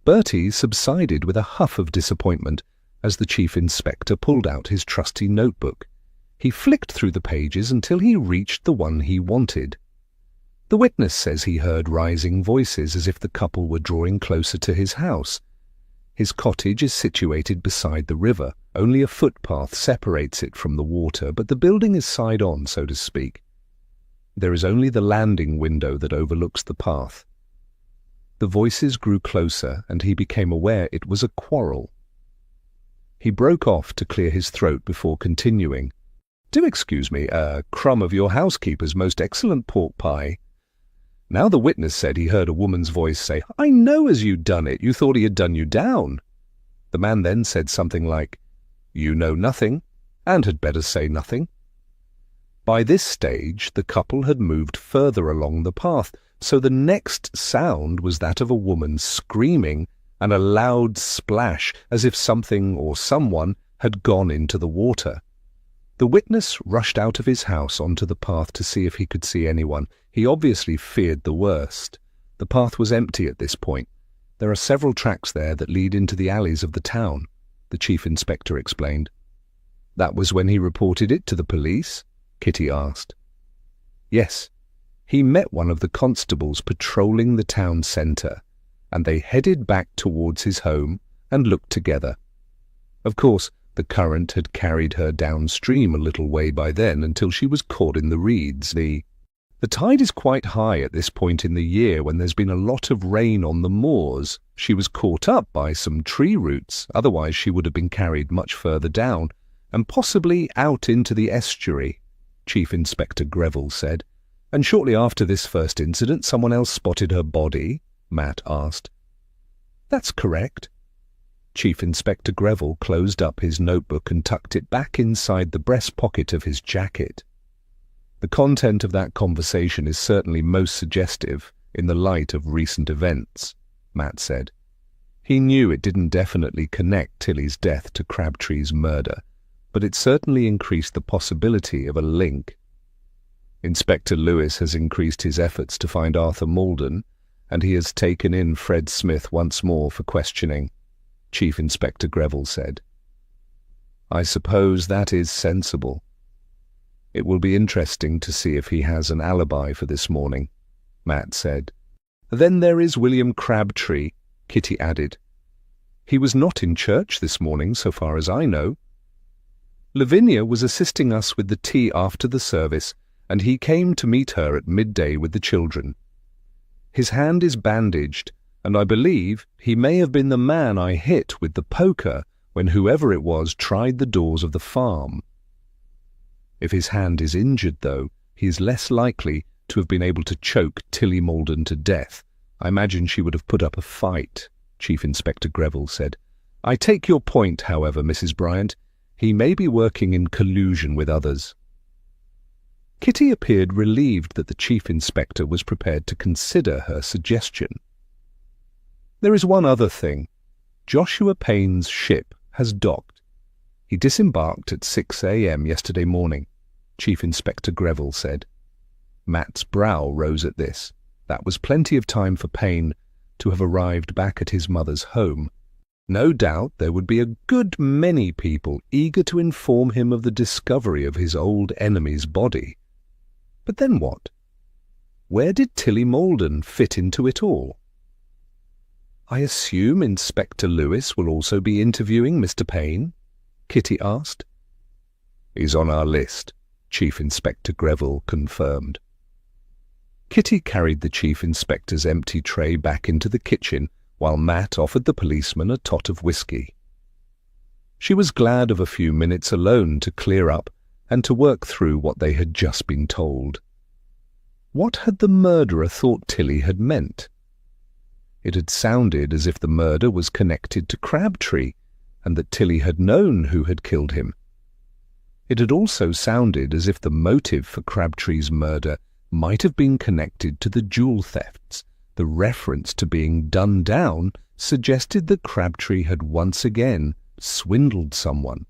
Bertie subsided with a huff of disappointment as the Chief Inspector pulled out his trusty notebook. He flicked through the pages until he reached the one he wanted. The witness says he heard rising voices as if the couple were drawing closer to his house. His cottage is situated beside the river. Only a footpath separates it from the water, but the building is side on, so to speak. There is only the landing window that overlooks the path. The voices grew closer, and he became aware it was a quarrel. He broke off to clear his throat before continuing. "Do excuse me, a crumb of your housekeeper's most excellent pork pie." Now the witness said he heard a woman's voice say, "I know as you'd done it. You thought he had done you down." The man then said something like, "You know nothing, and had better say nothing." By this stage, the couple had moved further along the path, so the next sound was that of a woman screaming and a loud splash as if something or someone had gone into the water. The witness rushed out of his house onto the path to see if he could see anyone. He obviously feared the worst. The path was empty at this point. There are several tracks there that lead into the alleys of the town, the Chief Inspector explained. "That was when he reported it to the police?" Kitty asked. "Yes. He met one of the constables patrolling the town centre, and they headed back towards his home and looked together. Of course, the current had carried her downstream a little way by then until she was caught in the reeds. The tide is quite high at this point in the year when there's been a lot of rain on the moors. She was caught up by some tree roots, otherwise she would have been carried much further down, and possibly out into the estuary," Chief Inspector Greville said. "And shortly after this first incident, someone else spotted her body?" Matt asked. "That's correct." Chief Inspector Greville closed up his notebook and tucked it back inside the breast pocket of his jacket. "The content of that conversation is certainly most suggestive in the light of recent events," Matt said. He knew it didn't definitely connect Tilly's death to Crabtree's murder, but it certainly increased the possibility of a link. Inspector Lewis has increased his efforts to find Arthur Malden, and he has taken in Fred Smith once more for questioning, Chief Inspector Greville said. I suppose that is sensible. It will be interesting to see if he has an alibi for this morning, Matt said. Then there is William Crabtree, Kitty added. He was not in church this morning, so far as I know. Lavinia was assisting us with the tea after the service, and he came to meet her at midday with the children. His hand is bandaged, and I believe he may have been the man I hit with the poker when whoever it was tried the doors of the farm. If his hand is injured, though, he is less likely to have been able to choke Tilly Malden to death. I imagine she would have put up a fight, Chief Inspector Greville said. I take your point, however, Mrs. Bryant. He may be working in collusion with others. Kitty appeared relieved that the Chief Inspector was prepared to consider her suggestion. There is one other thing. Joshua Payne's ship has docked. He disembarked at 6 a.m. yesterday morning, Chief Inspector Greville said. Matt's brow rose at this. That was plenty of time for Payne to have arrived back at his mother's home. No doubt there would be a good many people eager to inform him of the discovery of his old enemy's body. But then what? Where did Tilly Malden fit into it all? I assume Inspector Lewis will also be interviewing Mr. Payne? Kitty asked. He's on our list, Chief Inspector Greville confirmed. Kitty carried the Chief Inspector's empty tray back into the kitchen while Matt offered the policeman a tot of whiskey. She was glad of a few minutes alone to clear up and to work through what they had just been told. What had the murderer thought Tilly had meant? It had sounded as if the murder was connected to Crabtree, and that Tilly had known who had killed him. It had also sounded as if the motive for Crabtree's murder might have been connected to the jewel thefts. The reference to being done down suggested that Crabtree had once again swindled someone.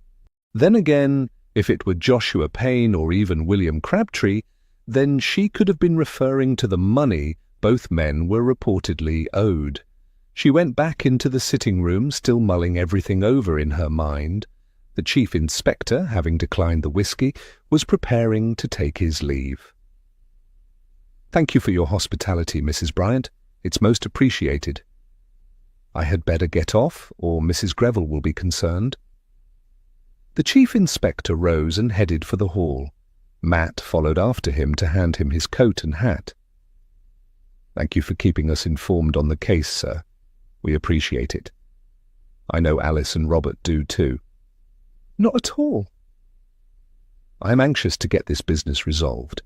Then again, if it were Joshua Payne or even William Crabtree, then she could have been referring to the money both men were reportedly owed. She went back into the sitting room, still mulling everything over in her mind. The Chief Inspector, having declined the whiskey, was preparing to take his leave. Thank you for your hospitality, Mrs. Bryant. It's most appreciated. I had better get off, or Mrs. Greville will be concerned. The Chief Inspector rose and headed for the hall. Matt followed after him to hand him his coat and hat. Thank you for keeping us informed on the case, sir. We appreciate it. I know Alice and Robert do too. Not at all. I am anxious to get this business resolved.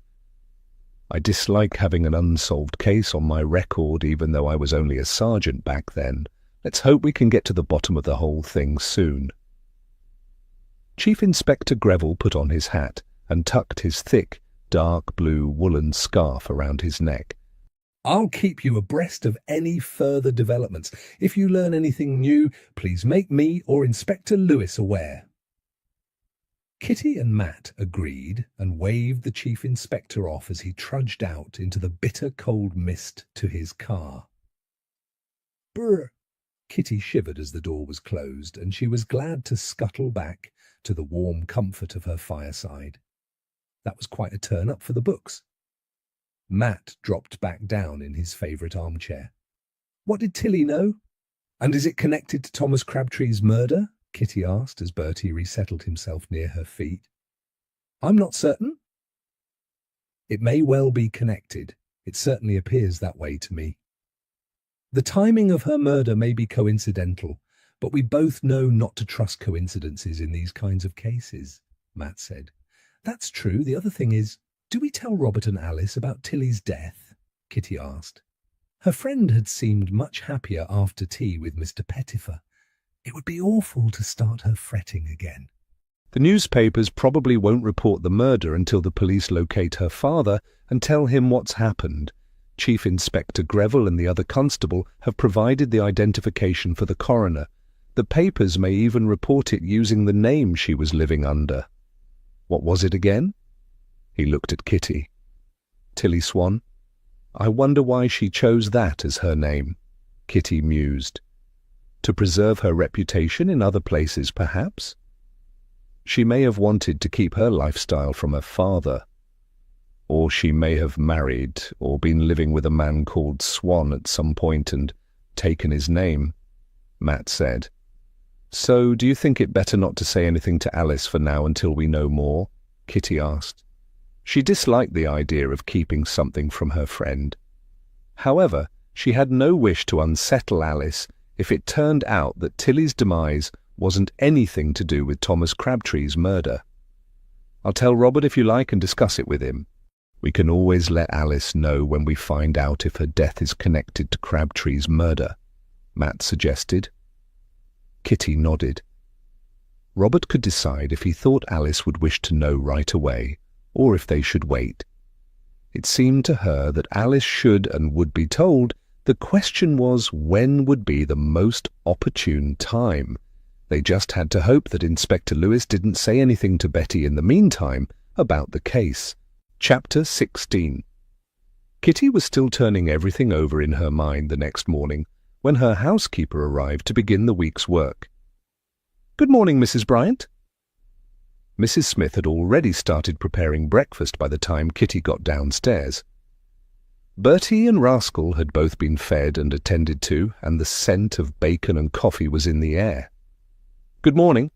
I dislike having an unsolved case on my record, even though I was only a sergeant back then. Let's hope we can get to the bottom of the whole thing soon. Chief Inspector Greville put on his hat and tucked his thick, dark blue woolen scarf around his neck. I'll keep you abreast of any further developments. If you learn anything new, please make me or Inspector Lewis aware. Kitty and Matt agreed and waved the Chief Inspector off as he trudged out into the bitter cold mist to his car. Brr! Kitty shivered as the door was closed, and she was glad to scuttle back to the warm comfort of her fireside. That was quite a turn-up for the books. Matt dropped back down in his favourite armchair. What did Tilly know? And is it connected to Thomas Crabtree's murder? Kitty asked as Bertie resettled himself near her feet. I'm not certain. It may well be connected. It certainly appears that way to me. The timing of her murder may be coincidental, but we both know not to trust coincidences in these kinds of cases, Matt said. That's true. The other thing is, do we tell Robert and Alice about Tilly's death? Kitty asked. Her friend had seemed much happier after tea with Mr. Pettifer. It would be awful to start her fretting again. The newspapers probably won't report the murder until the police locate her father and tell him what's happened. Chief Inspector Greville and the other constable have provided the identification for the coroner. The papers may even report it using the name she was living under. What was it again? He looked at Kitty. Tilly Swan. I wonder why she chose that as her name, Kitty mused. To preserve her reputation in other places, perhaps? She may have wanted to keep her lifestyle from her father. Or she may have married or been living with a man called Swan at some point and taken his name, Matt said. So do you think it better not to say anything to Alice for now until we know more? Kitty asked. She disliked the idea of keeping something from her friend. However, she had no wish to unsettle Alice if it turned out that Tilly's demise wasn't anything to do with Thomas Crabtree's murder. I'll tell Robert if you like and discuss it with him. We can always let Alice know when we find out if her death is connected to Crabtree's murder, Matt suggested. Kitty nodded. Robert could decide if he thought Alice would wish to know right away, or if they should wait. It seemed to her that Alice should and would be told. The question was when would be the most opportune time. They just had to hope that Inspector Lewis didn't say anything to Betty in the meantime about the case. Chapter 16. Kitty was still turning everything over in her mind the next morning when her housekeeper arrived to begin the week's work. Good morning, Mrs. Bryant. Mrs. Smith had already started preparing breakfast by the time Kitty got downstairs. Bertie and Rascal had both been fed and attended to, and the scent of bacon and coffee was in the air. Good morning.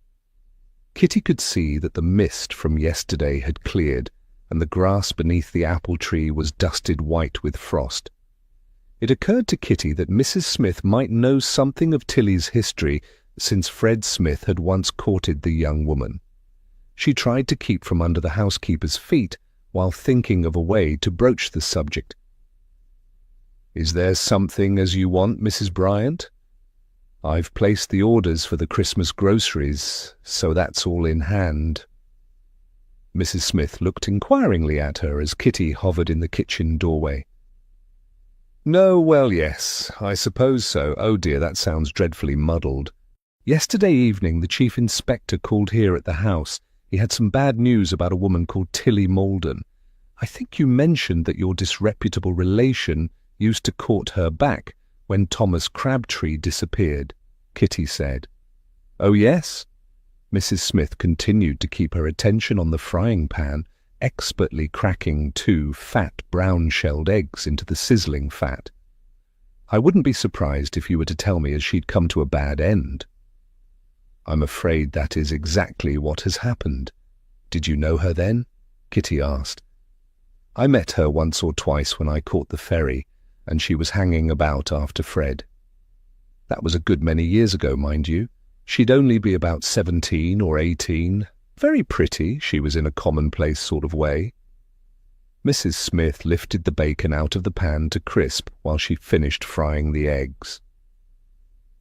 Kitty could see that the mist from yesterday had cleared, and the grass beneath the apple tree was dusted white with frost. It occurred to Kitty that Mrs. Smith might know something of Tilly's history, since Fred Smith had once courted the young woman. She tried to keep from under the housekeeper's feet while thinking of a way to broach the subject. Is there something as you want, Mrs. Bryant? I've placed the orders for the Christmas groceries, so that's all in hand. Mrs. Smith looked inquiringly at her as Kitty hovered in the kitchen doorway. No, well, yes, I suppose so. Oh dear, that sounds dreadfully muddled. Yesterday evening the Chief Inspector called here at the house. He had some bad news about a woman called Tilly Malden. I think you mentioned that your disreputable relation used to court her back when Thomas Crabtree disappeared, Kitty said. Oh yes? Mrs. Smith continued to keep her attention on the frying pan, expertly cracking 2 fat brown-shelled eggs into the sizzling fat. I wouldn't be surprised if you were to tell me as she'd come to a bad end. I'm afraid that is exactly what has happened. Did you know her then? Kitty asked. I met her once or twice when I caught the ferry, and she was hanging about after Fred. That was a good many years ago, mind you. She'd only be about 17 or 18. Very pretty, she was in a commonplace sort of way. Mrs. Smith lifted the bacon out of the pan to crisp while she finished frying the eggs.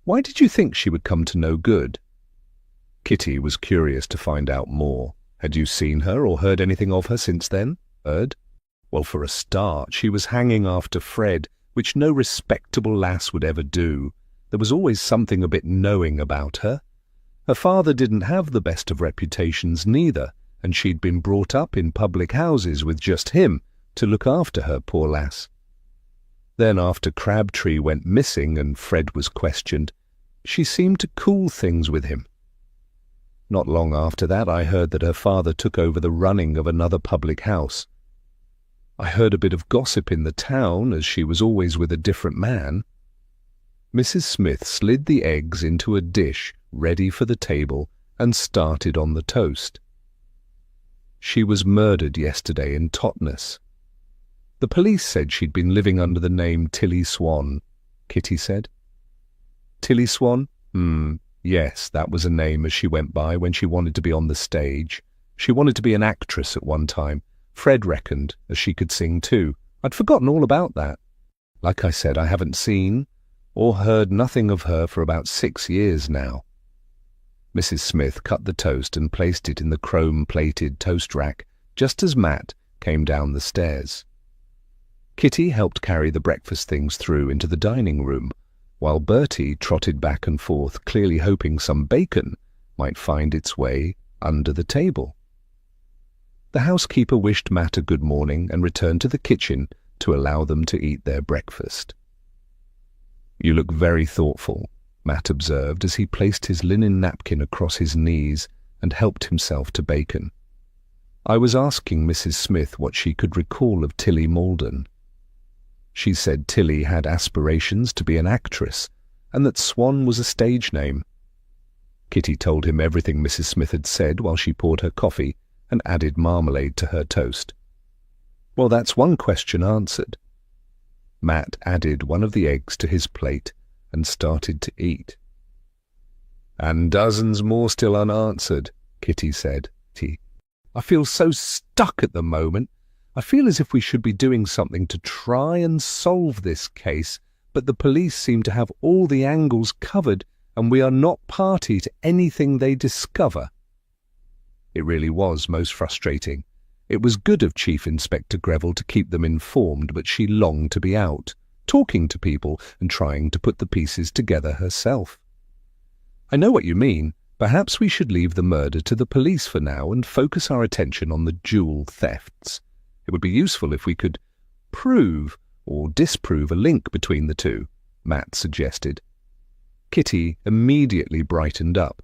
Why did you think she would come to no good? Kitty was curious to find out more. Had you seen her or heard anything of her since then? Heard? Well, for a start, she was hanging after Fred, which no respectable lass would ever do. There was always something a bit knowing about her. Her father didn't have the best of reputations neither, and she'd been brought up in public houses with just him to look after her, poor lass. Then after Crabtree went missing and Fred was questioned, she seemed to cool things with him. Not long after that I heard that her father took over the running of another public house. I heard a bit of gossip in the town, as she was always with a different man. Mrs. Smith slid the eggs into a dish ready for the table and started on the toast. She was murdered yesterday in Totnes. The police said she'd been living under the name Tilly Swan, Kitty said. Tilly Swan? Yes, that was a name as she went by when she wanted to be on the stage. She wanted to be an actress at one time. Fred reckoned, as she could sing too. I'd forgotten all about that. Like I said, I haven't seen or heard nothing of her for about 6 years now. Mrs. Smith cut the toast and placed it in the chrome-plated toast rack just as Matt came down the stairs. Kitty helped carry the breakfast things through into the dining room, while Bertie trotted back and forth, clearly hoping some bacon might find its way under the table. The housekeeper wished Matt a good morning and returned to the kitchen to allow them to eat their breakfast. "You look very thoughtful," Matt observed as he placed his linen napkin across his knees and helped himself to bacon. "I was asking Mrs. Smith what she could recall of Tilly Malden. She said Tilly had aspirations to be an actress and that Swan was a stage name." Kitty told him everything Mrs. Smith had said while she poured her coffee and added marmalade to her toast. "Well, that's one question answered." Matt added one of the eggs to his plate and started to eat. "And dozens more still unanswered," Kitty said. "I feel so stuck at the moment. I feel as if we should be doing something to try and solve this case, but the police seem to have all the angles covered and we are not party to anything they discover." It really was most frustrating. It was good of Chief Inspector Greville to keep them informed, but she longed to be out, talking to people and trying to put the pieces together herself. "I know what you mean. Perhaps we should leave the murder to the police for now and focus our attention on the jewel thefts. It would be useful if we could prove or disprove a link between the two," Matt suggested. Kitty immediately brightened up.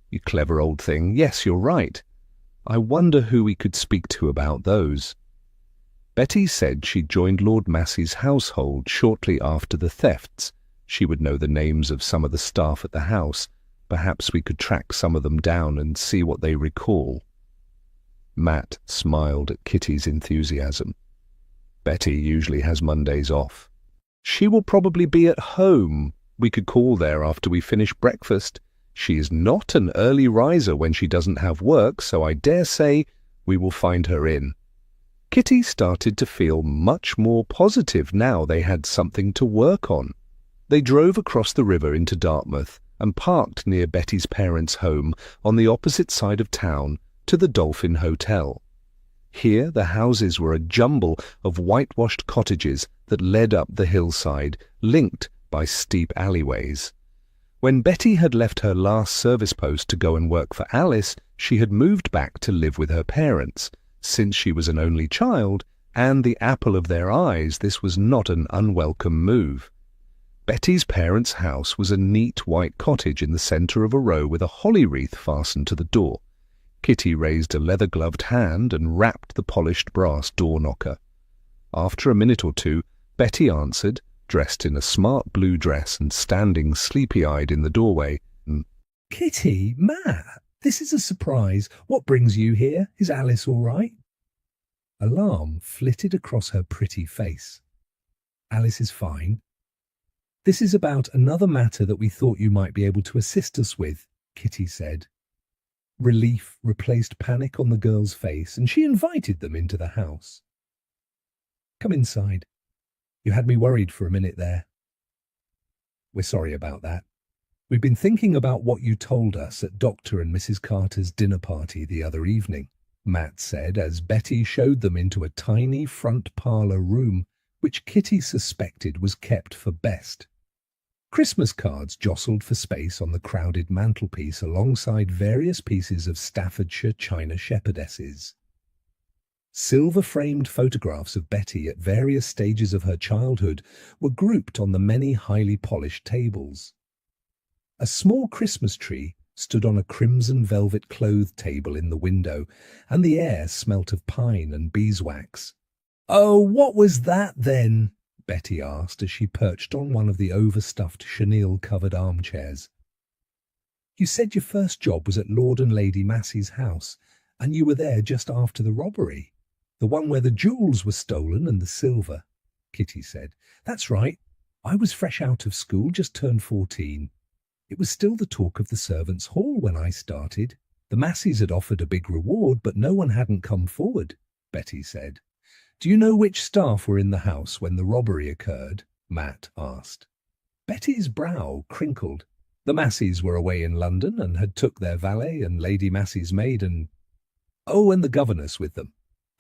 "You clever old thing. Yes, you're right. I wonder who we could speak to about those." Betty said she joined Lord Massey's household shortly after the thefts. She would know the names of some of the staff at the house. Perhaps we could track some of them down and see what they recall. Matt smiled at Kitty's enthusiasm. "Betty usually has Mondays off. She will probably be at home. We could call there after we finish breakfast. She is not an early riser when she doesn't have work, so I dare say we will find her in." Kitty started to feel much more positive now they had something to work on. They drove across the river into Dartmouth and parked near Betty's parents' home on the opposite side of town to the Dolphin Hotel. Here the houses were a jumble of whitewashed cottages that led up the hillside, linked by steep alleyways. When Betty had left her last service post to go and work for Alice, she had moved back to live with her parents. Since she was an only child and the apple of their eyes, this was not an unwelcome move. Betty's parents' house was a neat white cottage in the centre of a row with a holly wreath fastened to the door. Kitty raised a leather-gloved hand and rapped the polished brass door knocker. After a minute or two, Betty answered, dressed in a smart blue dress and standing sleepy-eyed in the doorway. "Kitty, Matt, this is a surprise. What brings you here? Is Alice all right?" Alarm flitted across her pretty face. "Alice is fine. This is about another matter that we thought you might be able to assist us with," Kitty said. Relief replaced panic on the girl's face, and she invited them into the house. "Come inside. You had me worried for a minute there." "We're sorry about that. We've been thinking about what you told us at Dr. and Mrs. Carter's dinner party the other evening," Matt said as Betty showed them into a tiny front parlour room which Kitty suspected was kept for best. Christmas cards jostled for space on the crowded mantelpiece alongside various pieces of Staffordshire china shepherdesses. Silver-framed photographs of Betty at various stages of her childhood were grouped on the many highly polished tables. A small Christmas tree stood on a crimson velvet clothed table in the window, and the air smelt of pine and beeswax. "Oh, what was that then?" Betty asked as she perched on one of the overstuffed chenille-covered armchairs. "You said your first job was at Lord and Lady Massey's house, and you were there just after the robbery. The one where the jewels were stolen and the silver," Kitty said. "That's right. I was fresh out of school, just turned 14. It was still the talk of the servants' hall when I started. The Masseys had offered a big reward, but no one hadn't come forward," Betty said. "Do you know which staff were in the house when the robbery occurred?" Matt asked. Betty's brow crinkled. The Masseys were away in London and had took their valet and Lady Massey's maid and the governess with them.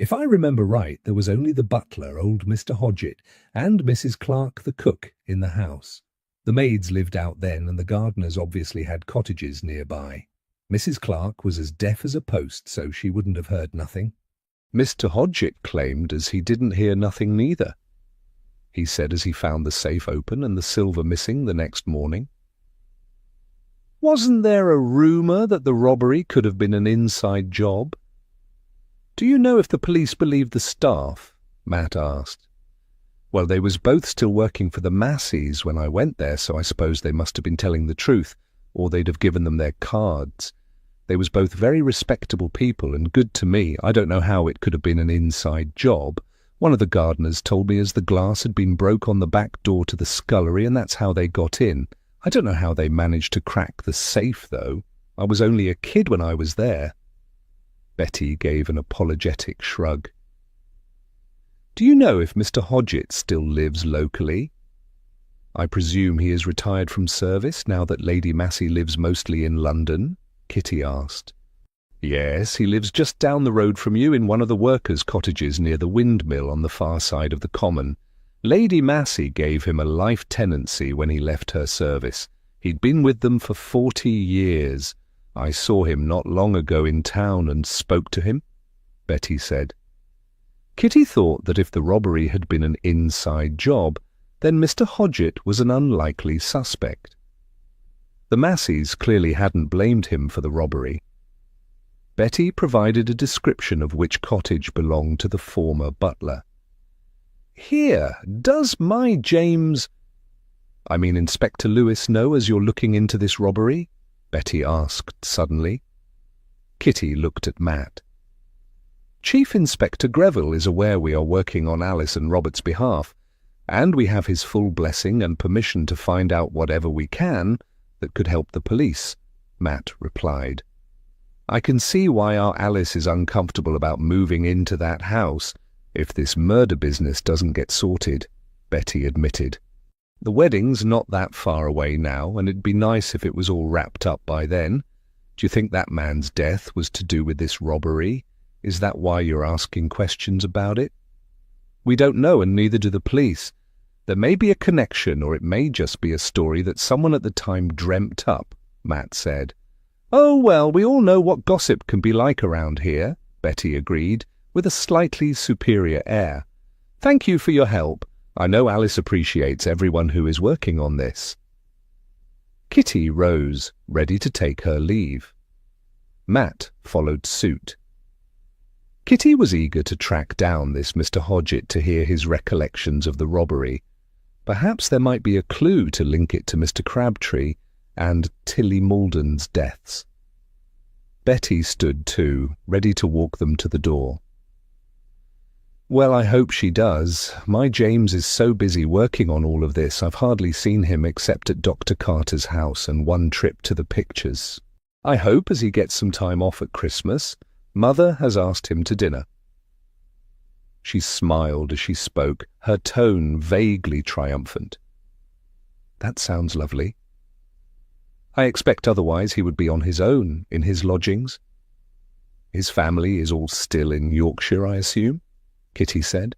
If I remember right, there was only the butler, old Mr. Hodgett, and Mrs. Clark, the cook, in the house. The maids lived out then, and the gardeners obviously had cottages nearby. Mrs. Clark was as deaf as a post, so she wouldn't have heard nothing. Mr. Hodgett claimed as he didn't hear nothing neither. He said as he found the safe open and the silver missing the next morning. Wasn't there a rumour that the robbery could have been an inside job? Do you know if the police believed the staff? Matt asked. Well, they was both still working for the Masseys when I went there, so I suppose they must have been telling the truth, or they'd have given them their cards. They was both very respectable people and good to me. I don't know how it could have been an inside job. One of the gardeners told me as the glass had been broke on the back door to the scullery, and that's how they got in. I don't know how they managed to crack the safe, though. I was only a kid when I was there. Betty gave an apologetic shrug. Do you know if Mr. Hodgett still lives locally? I presume he is retired from service now that Lady Massey lives mostly in London? Kitty asked. Yes, he lives just down the road from you in one of the workers' cottages near the windmill on the far side of the common. Lady Massey gave him a life tenancy when he left her service. He'd been with them for 40 years. I saw him not long ago in town and spoke to him, Betty said. Kitty thought that if the robbery had been an inside job, then Mr. Hodgett was an unlikely suspect. The Masseys clearly hadn't blamed him for the robbery. Betty provided a description of which cottage belonged to the former butler. Here, does my James— I mean Inspector Lewis know as you're looking into this robbery? Betty asked suddenly. Kitty looked at Matt. Chief Inspector Greville is aware we are working on Alice and Robert's behalf, and we have his full blessing and permission to find out whatever we can that could help the police, Matt replied. I can see why our Alice is uncomfortable about moving into that house if this murder business doesn't get sorted, Betty admitted. The wedding's not that far away now, and it'd be nice if it was all wrapped up by then. Do you think that man's death was to do with this robbery? Is that why you're asking questions about it? We don't know, and neither do the police. There may be a connection, or it may just be a story that someone at the time dreamt up, Matt said. Oh, well, we all know what gossip can be like around here, Betty agreed, with a slightly superior air. Thank you for your help. I know Alice appreciates everyone who is working on this. Kitty rose, ready to take her leave. Matt followed suit. Kitty was eager to track down this Mr. Hodgett to hear his recollections of the robbery. Perhaps there might be a clue to link it to Mr. Crabtree and Tilly Malden's deaths. Betty stood too, ready to walk them to the door. Well, I hope she does. My James is so busy working on all of this, I've hardly seen him except at Dr. Carter's house and one trip to the pictures. I hope as he gets some time off at Christmas, Mother has asked him to dinner. She smiled as she spoke, her tone vaguely triumphant. That sounds lovely. I expect otherwise he would be on his own in his lodgings. His family is all still in Yorkshire, I assume? Kitty said.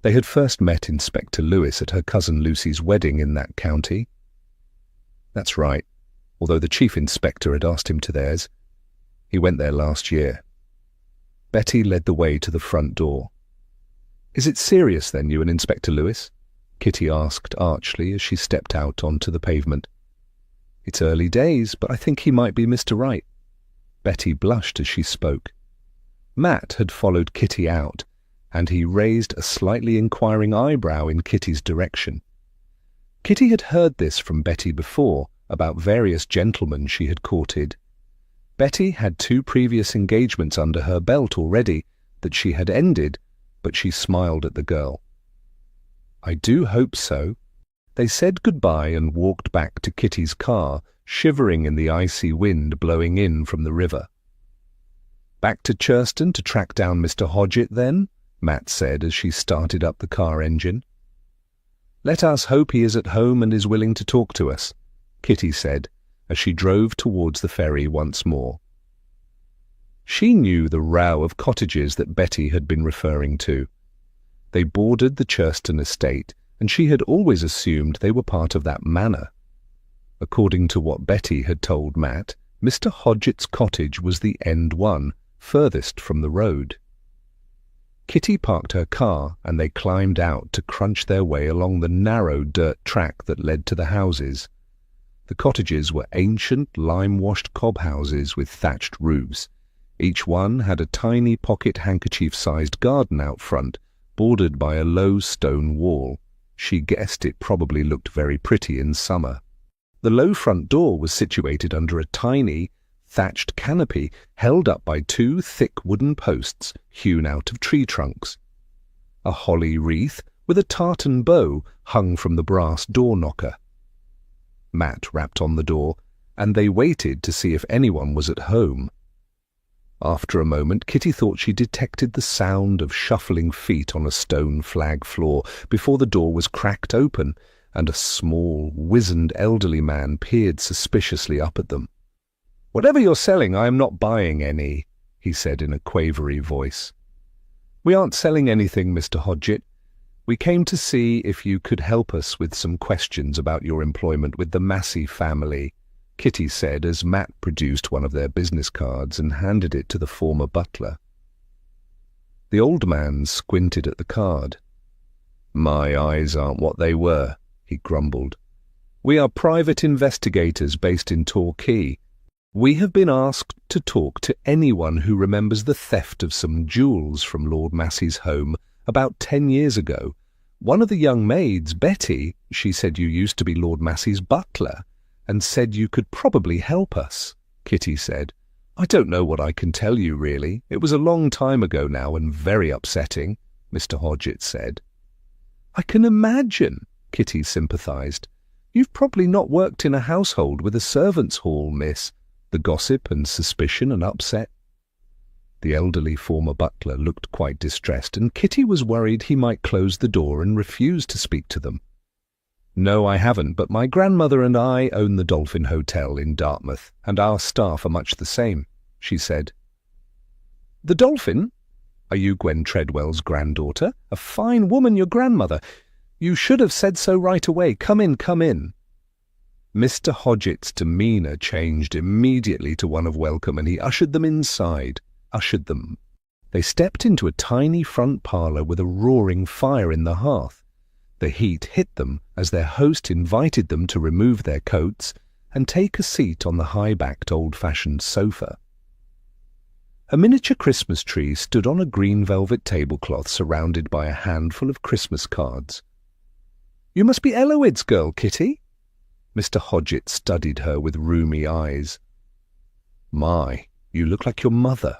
They had first met Inspector Lewis at her cousin Lucy's wedding in that county. That's right, although the chief inspector had asked him to theirs. He went there last year. Betty led the way to the front door. Is it serious then, you and Inspector Lewis? Kitty asked archly as she stepped out onto the pavement. It's early days, but I think he might be Mr. Right. Betty blushed as she spoke. Matt had followed Kitty out, and he raised a slightly inquiring eyebrow in Kitty's direction. Kitty had heard this from Betty before, about various gentlemen she had courted. Betty had 2 previous engagements under her belt already that she had ended, but she smiled at the girl. I do hope so. They said goodbye and walked back to Kitty's car, shivering in the icy wind blowing in from the river. Back to Churston to track down Mr. Hodgett, then? Matt said as she started up the car engine. Let us hope he is at home and is willing to talk to us, Kitty said, as she drove towards the ferry once more. She knew the row of cottages that Betty had been referring to. They bordered the Churston estate, and she had always assumed they were part of that manor. According to what Betty had told Matt, Mr. Hodgett's cottage was the end one, furthest from the road. Kitty parked her car and they climbed out to crunch their way along the narrow dirt track that led to the houses. The cottages were ancient, lime-washed cob houses with thatched roofs. Each one had a tiny pocket handkerchief-sized garden out front, bordered by a low stone wall. She guessed it probably looked very pretty in summer. The low front door was situated under a tiny, thatched canopy held up by two thick wooden posts hewn out of tree trunks. A holly wreath with a tartan bow hung from the brass door knocker. Matt rapped on the door, and they waited to see if anyone was at home. After a moment, Kitty thought she detected the sound of shuffling feet on a stone flag floor before the door was cracked open, and a small, wizened elderly man peered suspiciously up at them. "Whatever you're selling, I am not buying any," he said in a quavery voice. "We aren't selling anything, Mr. Hodgett. We came to see if you could help us with some questions about your employment with the Massey family," Kitty said as Matt produced one of their business cards and handed it to the former butler. The old man squinted at the card. "My eyes aren't what they were," he grumbled. "We are private investigators based in Torquay. We have been asked to talk to anyone who remembers the theft of some jewels from Lord Massey's home about 10 years ago. One of the young maids, Betty, she said you used to be Lord Massey's butler, and said you could probably help us," Kitty said. "I don't know what I can tell you, really. It was a long time ago now and very upsetting," Mr. Hodgett said. "I can imagine," Kitty sympathized. "You've probably not worked in a household with a servants' hall, miss. The gossip and suspicion and upset." The elderly former butler looked quite distressed, and Kitty was worried he might close the door and refuse to speak to them. "No, I haven't, but my grandmother and I own the Dolphin Hotel in Dartmouth, and our staff are much the same," she said. "The Dolphin? Are you Gwen Treadwell's granddaughter? A fine woman, your grandmother. You should have said so right away. Come in, come in." Mr. Hodgett's demeanour changed immediately to one of welcome, and he ushered them inside. They stepped into a tiny front parlour with a roaring fire in the hearth. The heat hit them as their host invited them to remove their coats and take a seat on the high-backed old-fashioned sofa. A miniature Christmas tree stood on a green velvet tablecloth surrounded by a handful of Christmas cards. "You must be Eloid's girl, Kitty?" Mr. Hodgett studied her with rheumy eyes. "My, you look like your mother."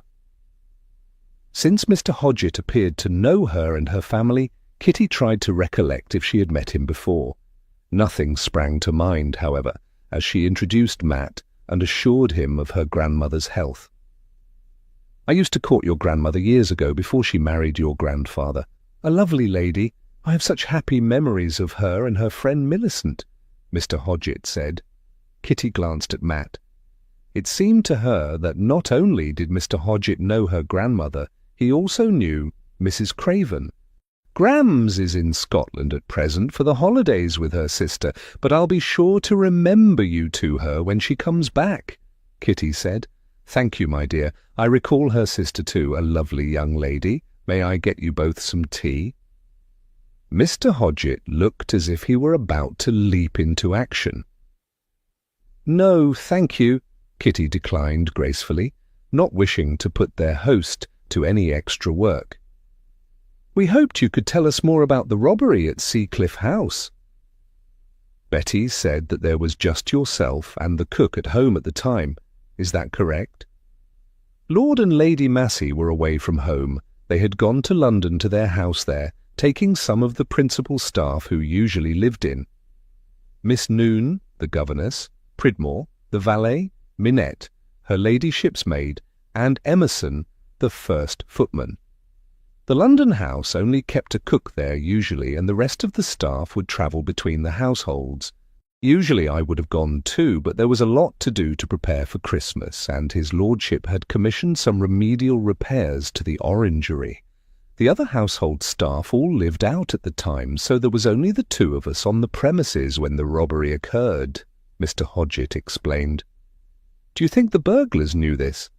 Since Mr. Hodgett appeared to know her and her family, Kitty tried to recollect if she had met him before. Nothing sprang to mind, however, as she introduced Matt and assured him of her grandmother's health. "I used to court your grandmother years ago before she married your grandfather. A lovely lady. I have such happy memories of her and her friend Millicent," Mr. Hodgett said. Kitty glanced at Matt. It seemed to her that not only did Mr. Hodgett know her grandmother, he also knew Mrs. Craven. "Grams is in Scotland at present for the holidays with her sister, but I'll be sure to remember you to her when she comes back," Kitty said. "Thank you, my dear. I recall her sister too, a lovely young lady. May I get you both some tea?" Mr. Hodgett looked as if he were about to leap into action. "No, thank you," Kitty declined gracefully, not wishing to put their host to any extra work. "We hoped you could tell us more about the robbery at Seacliff House." "Betty said that there was just yourself and the cook at home at the time. Is that correct?" "Lord and Lady Massey were away from home. They had gone to London to their house there, taking some of the principal staff who usually lived in. Miss Noon, the governess, Pridmore, the valet, Minette, her ladyship's maid, and Emerson, the first footman. The London house only kept a cook there usually, and the rest of the staff would travel between the households. Usually I would have gone too, but there was a lot to do to prepare for Christmas, and his lordship had commissioned some remedial repairs to the orangery. The other household staff all lived out at the time, so there was only the two of us on the premises when the robbery occurred, Mr. Hodgett explained. Do you think the burglars knew this?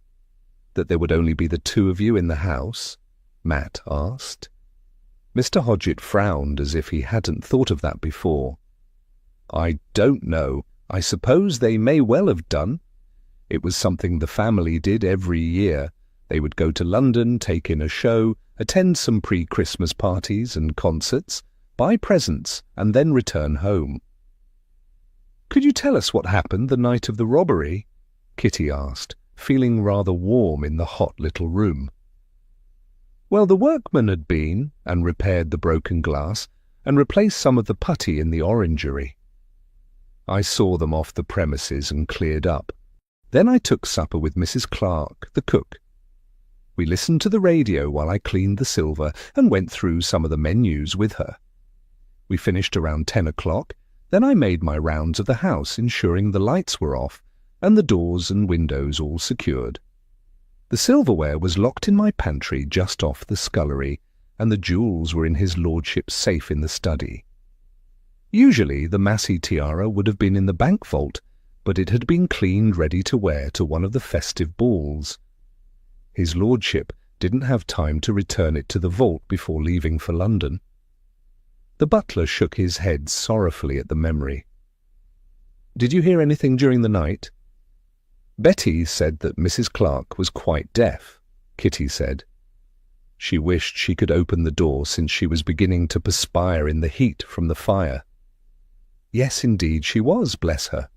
That there would only be the two of you in the house? Matt asked. Mr. Hodgett frowned as if he hadn't thought of that before. I don't know. I suppose they may well have done. It was something the family did every year. They would go to London, take in a show, attend some pre-Christmas parties and concerts, buy presents, and then return home. Could you tell us what happened the night of the robbery? Kitty asked, feeling rather warm in the hot little room. Well, the workmen had been and repaired the broken glass and replaced some of the putty in the orangery. I saw them off the premises and cleared up. Then I took supper with Mrs. Clark, the cook. We listened to the radio while I cleaned the silver and went through some of the menus with her. We finished around 10 o'clock. Then I made my rounds of the house, ensuring the lights were off and the doors and windows all secured. The silverware was locked in my pantry just off the scullery, and the jewels were in his lordship's safe in the study. Usually the Massey tiara would have been in the bank vault, but it had been cleaned ready to wear to one of the festive balls. His lordship didn't have time to return it to the vault before leaving for London. The butler shook his head sorrowfully at the memory. Did you hear anything during the night? Betty said that Mrs. Clark was quite deaf, Kitty said. She wished she could open the door since she was beginning to perspire in the heat from the fire. Yes, indeed, she was, bless her.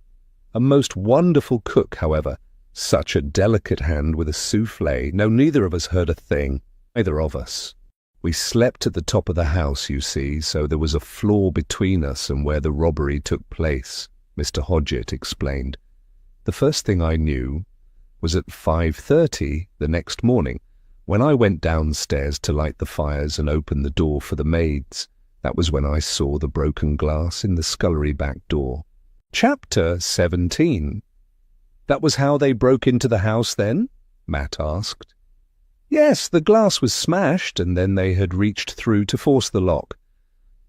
A most wonderful cook, however. Such a delicate hand with a soufflé. No, neither of us heard a thing. Neither of us. We slept at the top of the house, you see, so there was a floor between us and where the robbery took place, Mr. Hodgett explained. The first thing I knew was at 5:30 the next morning, when I went downstairs to light the fires and open the door for the maids. That was when I saw the broken glass in the scullery back door. Chapter 17. That was how they broke into the house then? Matt asked. Yes, the glass was smashed, and then they had reached through to force the lock.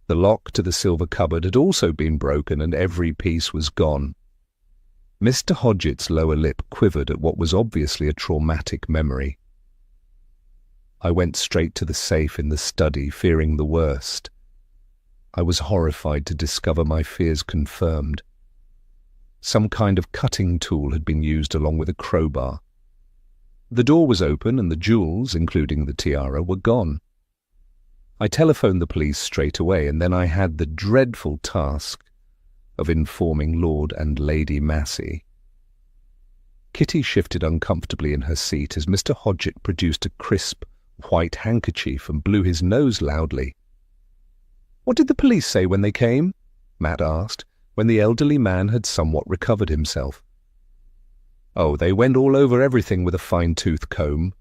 The lock to the silver cupboard had also been broken, and every piece was gone. Mr. Hodgett's lower lip quivered at what was obviously a traumatic memory. I went straight to the safe in the study, fearing the worst. I was horrified to discover my fears confirmed. Some kind of cutting tool had been used along with a crowbar. The door was open and the jewels, including the tiara, were gone. I telephoned the police straight away, and then I had the dreadful task of informing Lord and Lady Massey. Kitty shifted uncomfortably in her seat as Mr. Hodgett produced a crisp white handkerchief and blew his nose loudly. What did the police say when they came? Matt asked, when the elderly man had somewhat recovered himself. Oh, they went all over everything with a fine-tooth comb.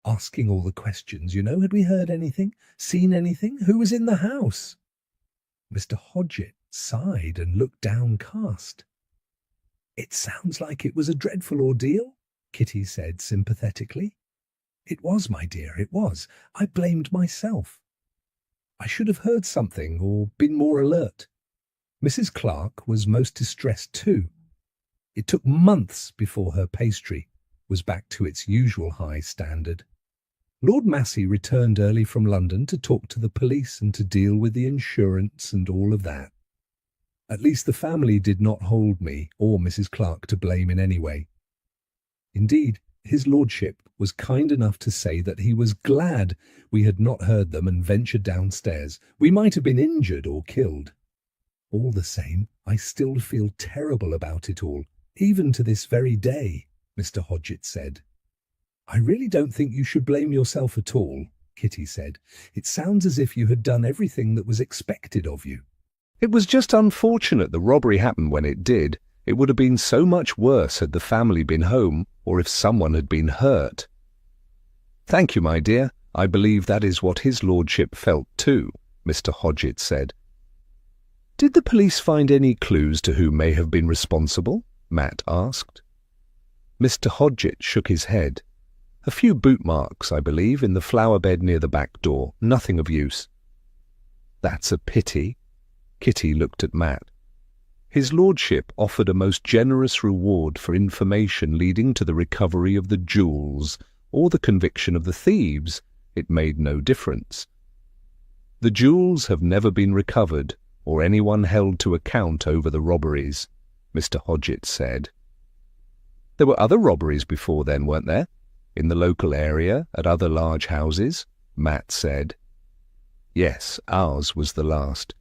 Asking all the questions, had we heard anything, seen anything, who was in the house? Mr. Hodgett sighed and looked downcast. It sounds like it was a dreadful ordeal, Kitty said sympathetically. It was, my dear, it was. I blamed myself. I should have heard something or been more alert. Mrs. Clark was most distressed too. It took months before her pastry was back to its usual high standard. Lord Massey returned early from London to talk to the police and to deal with the insurance and all of that. At least the family did not hold me or Mrs. Clark to blame in any way. Indeed, his lordship was kind enough to say that he was glad we had not heard them and ventured downstairs. We might have been injured or killed. All the same, I still feel terrible about it all, even to this very day, Mr. Hodgett said. I really don't think you should blame yourself at all, Kitty said. It sounds as if you had done everything that was expected of you. It was just unfortunate the robbery happened when it did. It would have been so much worse had the family been home, or if someone had been hurt. Thank you, my dear. I believe that is what his lordship felt too, Mr. Hodgett said. Did the police find any clues to who may have been responsible? Matt asked. Mr. Hodgett shook his head. A few boot marks, I believe, in the flower bed near the back door. Nothing of use. That's a pity. Kitty looked at Matt. His lordship offered a most generous reward for information leading to the recovery of the jewels or the conviction of the thieves. It made no difference. The jewels have never been recovered or anyone held to account over the robberies, Mr. Hodgett said. There were other robberies before then, weren't there? In the local area, at other large houses, Matt said. Yes, ours was the last.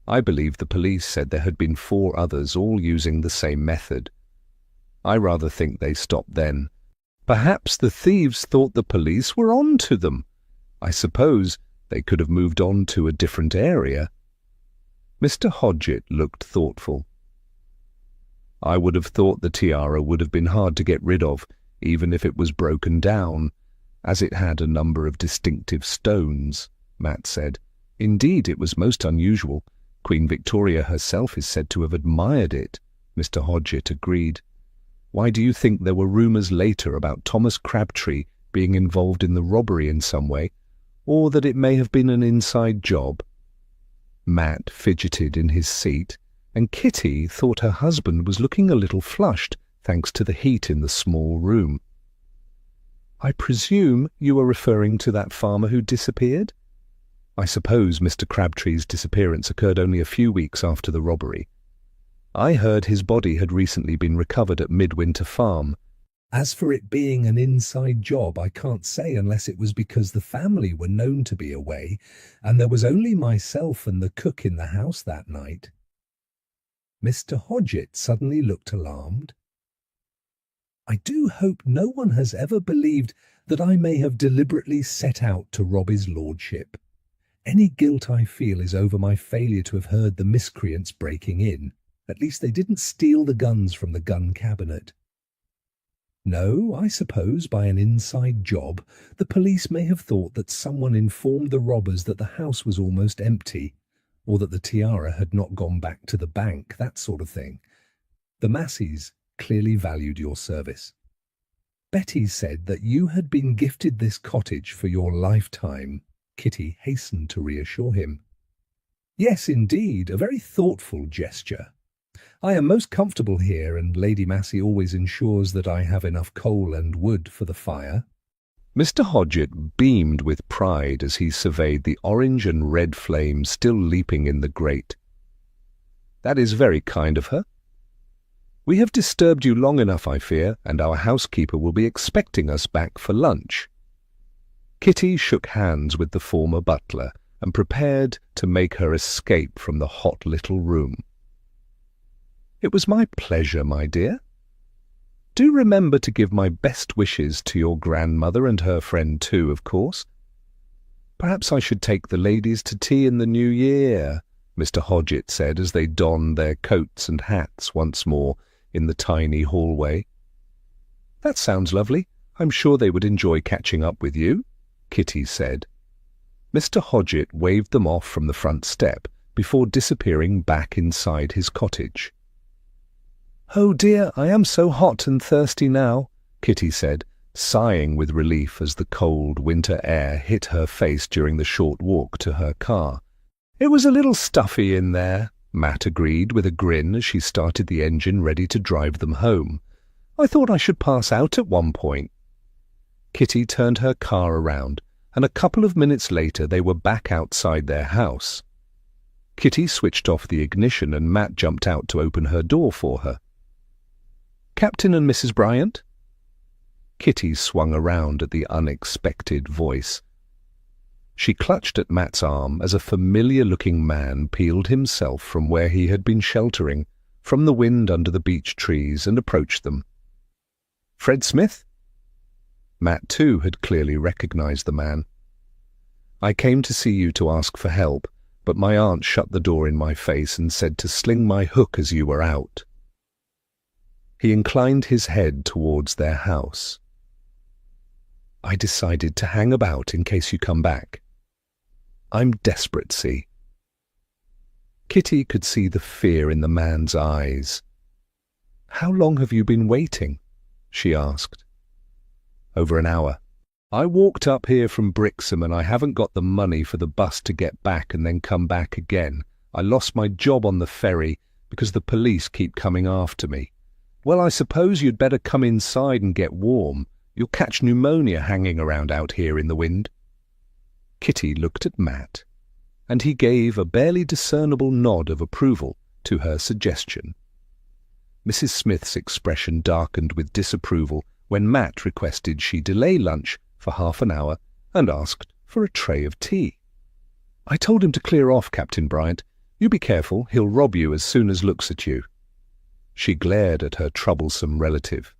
I believe the police said there had been 4 others, all using the same method. I rather think they stopped then. Perhaps the thieves thought the police were on to them. I suppose they could have moved on to a different area. Mr. Hodgett looked thoughtful. I would have thought the tiara would have been hard to get rid of, even if it was broken down, as it had a number of distinctive stones, Matt said. Indeed, it was most unusual. Queen Victoria herself is said to have admired it, Mr. Hodgett agreed. Why do you think there were rumours later about Thomas Crabtree being involved in the robbery in some way, or that it may have been an inside job? Matt fidgeted in his seat, and Kitty thought her husband was looking a little flushed, thanks to the heat in the small room. I presume you are referring to that farmer who disappeared? I suppose Mr. Crabtree's disappearance occurred only a few weeks after the robbery. I heard his body had recently been recovered at Midwinter Farm. As for it being an inside job, I can't say unless it was because the family were known to be away, and there was only myself and the cook in the house that night. Mr. Hodgett suddenly looked alarmed. I do hope no one has ever believed that I may have deliberately set out to rob his lordship. Any guilt I feel is over my failure to have heard the miscreants breaking in. At least they didn't steal the guns from the gun cabinet. No, I suppose by an inside job, the police may have thought that someone informed the robbers that the house was almost empty, or that the tiara had not gone back to the bank, that sort of thing. The Masseys clearly valued your service. Betty said that you had been gifted this cottage for your lifetime. Kitty hastened to reassure him. Yes, indeed, a very thoughtful gesture. I am most comfortable here, and Lady Massey always ensures that I have enough coal and wood for the fire. Mr. Hodgett beamed with pride as he surveyed the orange and red flames still leaping in the grate. That is very kind of her. We have disturbed you long enough, I fear, and our housekeeper will be expecting us back for lunch. Kitty shook hands with the former butler and prepared to make her escape from the hot little room. It was my pleasure, my dear. Do remember to give my best wishes to your grandmother and her friend too, of course. Perhaps I should take the ladies to tea in the new year, Mr. Hodgett said as they donned their coats and hats once more in the tiny hallway. That sounds lovely. I'm sure they would enjoy catching up with you, Kitty said. Mr. Hodgett waved them off from the front step before disappearing back inside his cottage. Oh dear, I am so hot and thirsty now, Kitty said, sighing with relief as the cold winter air hit her face during the short walk to her car. It was a little stuffy in there, Matt agreed with a grin as she started the engine ready to drive them home. I thought I should pass out at one point. Kitty turned her car around, and a couple of minutes later they were back outside their house. Kitty switched off the ignition and Matt jumped out to open her door for her. Captain and Mrs. Bryant? Kitty swung around at the unexpected voice. She clutched at Matt's arm as a familiar-looking man peeled himself from where he had been sheltering from the wind under the beech trees and approached them. Fred Smith? Matt, too, had clearly recognized the man. I came to see you to ask for help, but my aunt shut the door in my face and said to sling my hook as you were out. He inclined his head towards their house. I decided to hang about in case you come back. I'm desperate, see. Kitty could see the fear in the man's eyes. "How long have you been waiting?" she asked. "Over an hour. I walked up here from Brixham and I haven't got the money for the bus to get back and then come back again. I lost my job on the ferry because the police keep coming after me." "Well, I suppose you'd better come inside and get warm. You'll catch pneumonia hanging around out here in the wind." Kitty looked at Matt, and he gave a barely discernible nod of approval to her suggestion. Mrs. Smith's expression darkened with disapproval when Matt requested she delay lunch for half an hour and asked for a tray of tea. "I told him to clear off, Captain Bryant. You be careful, he'll rob you as soon as looks at you." She glared at her troublesome relative.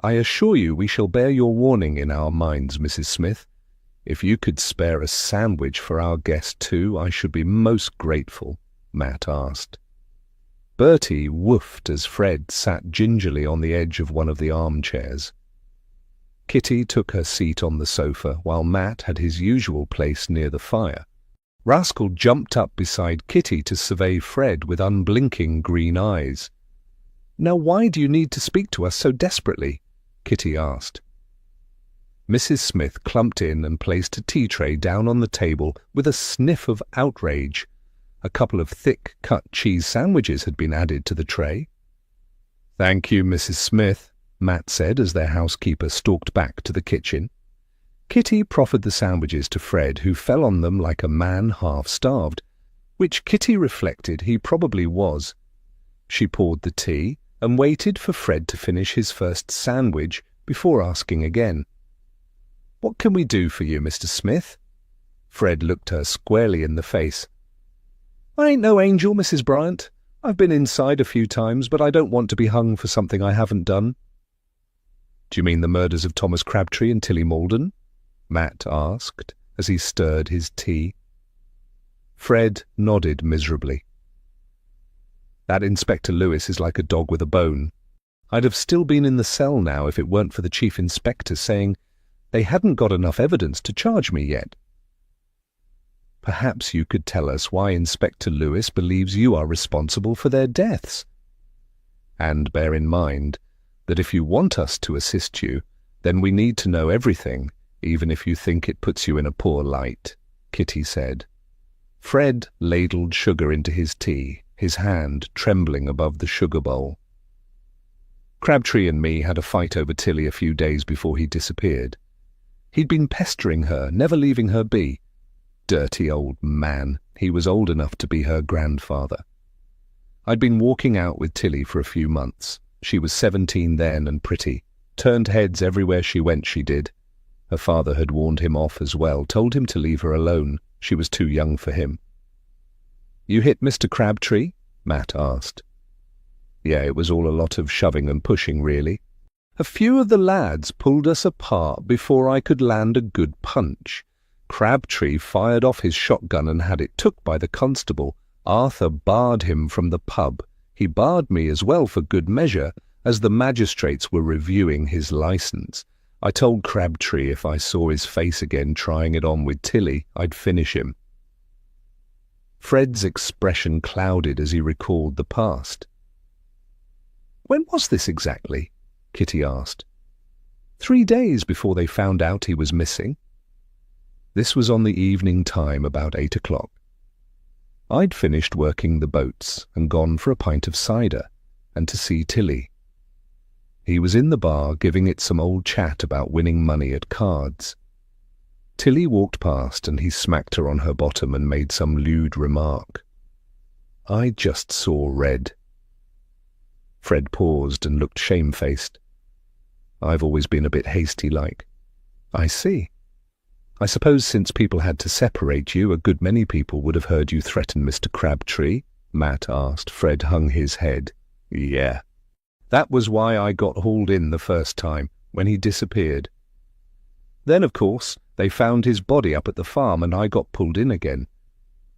"I assure you we shall bear your warning in our minds, Mrs. Smith. If you could spare a sandwich for our guest too, I should be most grateful," Matt asked. Bertie woofed as Fred sat gingerly on the edge of one of the armchairs. Kitty took her seat on the sofa while Matt had his usual place near the fire. Rascal jumped up beside Kitty to survey Fred with unblinking green eyes. "Now why do you need to speak to us so desperately?" Kitty asked. Mrs. Smith clumped in and placed a tea tray down on the table with a sniff of outrage. A couple of thick-cut cheese sandwiches had been added to the tray. "Thank you, Mrs. Smith," Matt said as their housekeeper stalked back to the kitchen. Kitty proffered the sandwiches to Fred, who fell on them like a man half-starved, which Kitty reflected he probably was. She poured the tea and waited for Fred to finish his first sandwich before asking again. "What can we do for you, Mr. Smith?" Fred looked her squarely in the face. "I ain't no angel, Mrs. Bryant. I've been inside a few times, but I don't want to be hung for something I haven't done." "Do you mean the murders of Thomas Crabtree and Tilly Malden?" Matt asked as he stirred his tea. Fred nodded miserably. "That Inspector Lewis is like a dog with a bone. I'd have still been in the cell now if it weren't for the Chief Inspector saying they hadn't got enough evidence to charge me yet." "Perhaps you could tell us why Inspector Lewis believes you are responsible for their deaths. And bear in mind that if you want us to assist you, then we need to know everything, even if you think it puts you in a poor light," Kitty said. Fred ladled sugar into his tea, his hand trembling above the sugar bowl. "Crabtree and me had a fight over Tilly a few days before he disappeared. He'd been pestering her, never leaving her be. Dirty old man, he was old enough to be her grandfather. I'd been walking out with Tilly for a few months. She was 17 then and pretty. Turned heads everywhere she went, she did. Her father had warned him off as well, told him to leave her alone. She was too young for him." "You hit Mr. Crabtree?" Matt asked. "Yeah, it was all a lot of shoving and pushing, really. A few of the lads pulled us apart before I could land a good punch. Crabtree fired off his shotgun and had it took by the constable. Arthur barred him from the pub. He barred me as well for good measure, as the magistrates were reviewing his licence. I told Crabtree if I saw his face again trying it on with Tilly, I'd finish him." Fred's expression clouded as he recalled the past. "When was this exactly?" Kitty asked. 3 days before they found out he was missing." This was on the evening time, about 8 o'clock. I'd finished working the boats and gone for a pint of cider and to see Tilly. He was in the bar giving it some old chat about winning money at cards. Tilly walked past and he smacked her on her bottom and made some lewd remark. I just saw red. Fred paused and looked shamefaced. "I've always been a bit hasty-like." "I see. I suppose since people had to separate you, a good many people would have heard you threaten Mr. Crabtree?" Matt asked. Fred hung his head. "Yeah. That was why I got hauled in the first time, when he disappeared. Then, of course, they found his body up at the farm and I got pulled in again.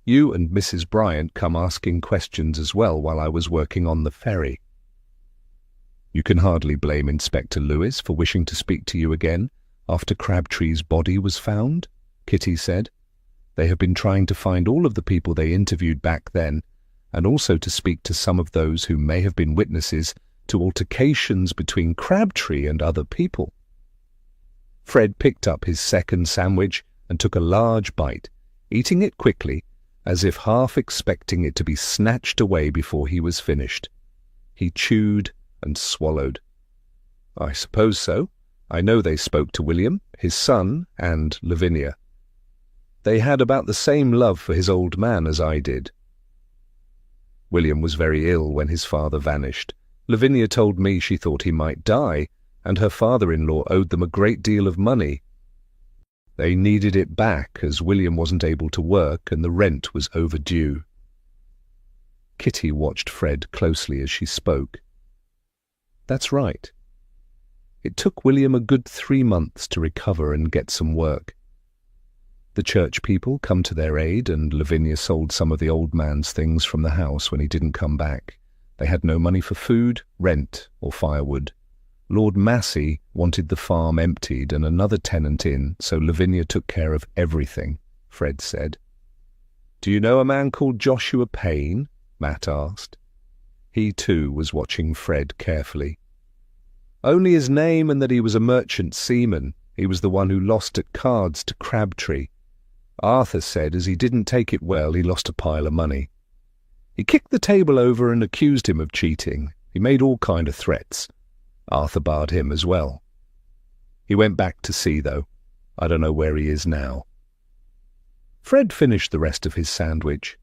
You and Mrs. Bryant come asking questions as well while I was working on the ferry." "You can hardly blame Inspector Lewis for wishing to speak to you again after Crabtree's body was found," Kitty said. They have been trying to find all of the people they interviewed back then, and also to speak to some of those who may have been witnesses to altercations between Crabtree and other people. Fred picked up his second sandwich and took a large bite, eating it quickly, as if half expecting it to be snatched away before he was finished. He chewed and swallowed. "I suppose so. I know they spoke to William, his son, and Lavinia. They had about the same love for his old man as I did. William was very ill when his father vanished. Lavinia told me she thought he might die, and her father-in-law owed them a great deal of money. They needed it back as William wasn't able to work and the rent was overdue." Kitty watched Fred closely as she spoke. "That's right. It took William a good 3 months to recover and get some work. The church people come to their aid, and Lavinia sold some of the old man's things from the house when he didn't come back. They had no money for food, rent, or firewood. Lord Massey wanted the farm emptied and another tenant in, so Lavinia took care of everything," Fred said. "Do you know a man called Joshua Payne?" Matt asked. He too was watching Fred carefully. "Only his name and that he was a merchant seaman. He was the one who lost at cards to Crabtree. Arthur said as he didn't take it well, he lost a pile of money. He kicked the table over and accused him of cheating. He made all kind of threats. Arthur barred him as well. He went back to sea, though. I don't know where he is now." Fred finished the rest of his sandwich.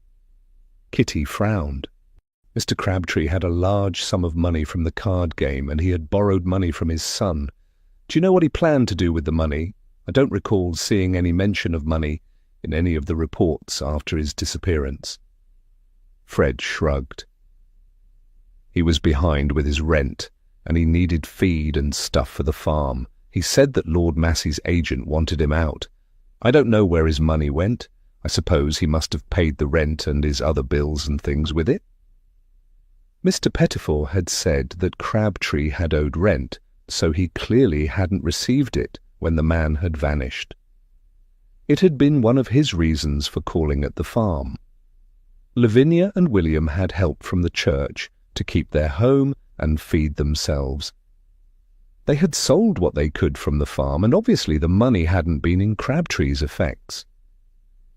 Kitty frowned. Mr. Crabtree had a large sum of money from the card game, and he had borrowed money from his son. Do you know what he planned to do with the money? I don't recall seeing any mention of money in any of the reports after his disappearance. Fred shrugged. He was behind with his rent, and he needed feed and stuff for the farm. He said that Lord Massey's agent wanted him out. I don't know where his money went. I suppose he must have paid the rent and his other bills and things with it. Mr. Pettifor had said that Crabtree had owed rent, so he clearly hadn't received it when the man had vanished. It had been one of his reasons for calling at the farm. Lavinia and William had help from the church to keep their home and feed themselves. They had sold what they could from the farm, and obviously the money hadn't been in Crabtree's effects.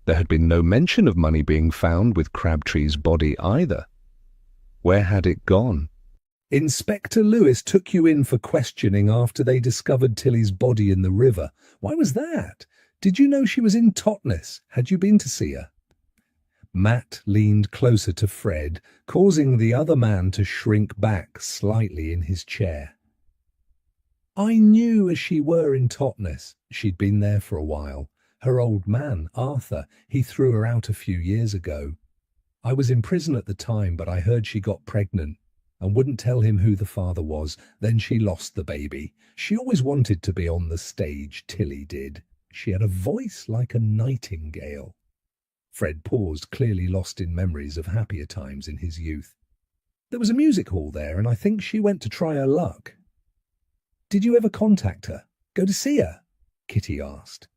There had been no mention of money being found with Crabtree's body either. Where had it gone? "Inspector Lewis took you in for questioning after they discovered Tilly's body in the river. Why was that? Did you know she was in Totnes? Had you been to see her?" Matt leaned closer to Fred, causing the other man to shrink back slightly in his chair. "I knew as she were in Totnes. She'd been there for a while. Her old man, Arthur, he threw her out a few years ago. I was in prison at the time, but I heard she got pregnant and wouldn't tell him who the father was. Then she lost the baby. She always wanted to be on the stage, Tilly did. She had a voice like a nightingale." Fred paused, clearly lost in memories of happier times in his youth. "There was a music hall there, and I think she went to try her luck." "Did you ever contact her? Go to see her?" Kitty asked.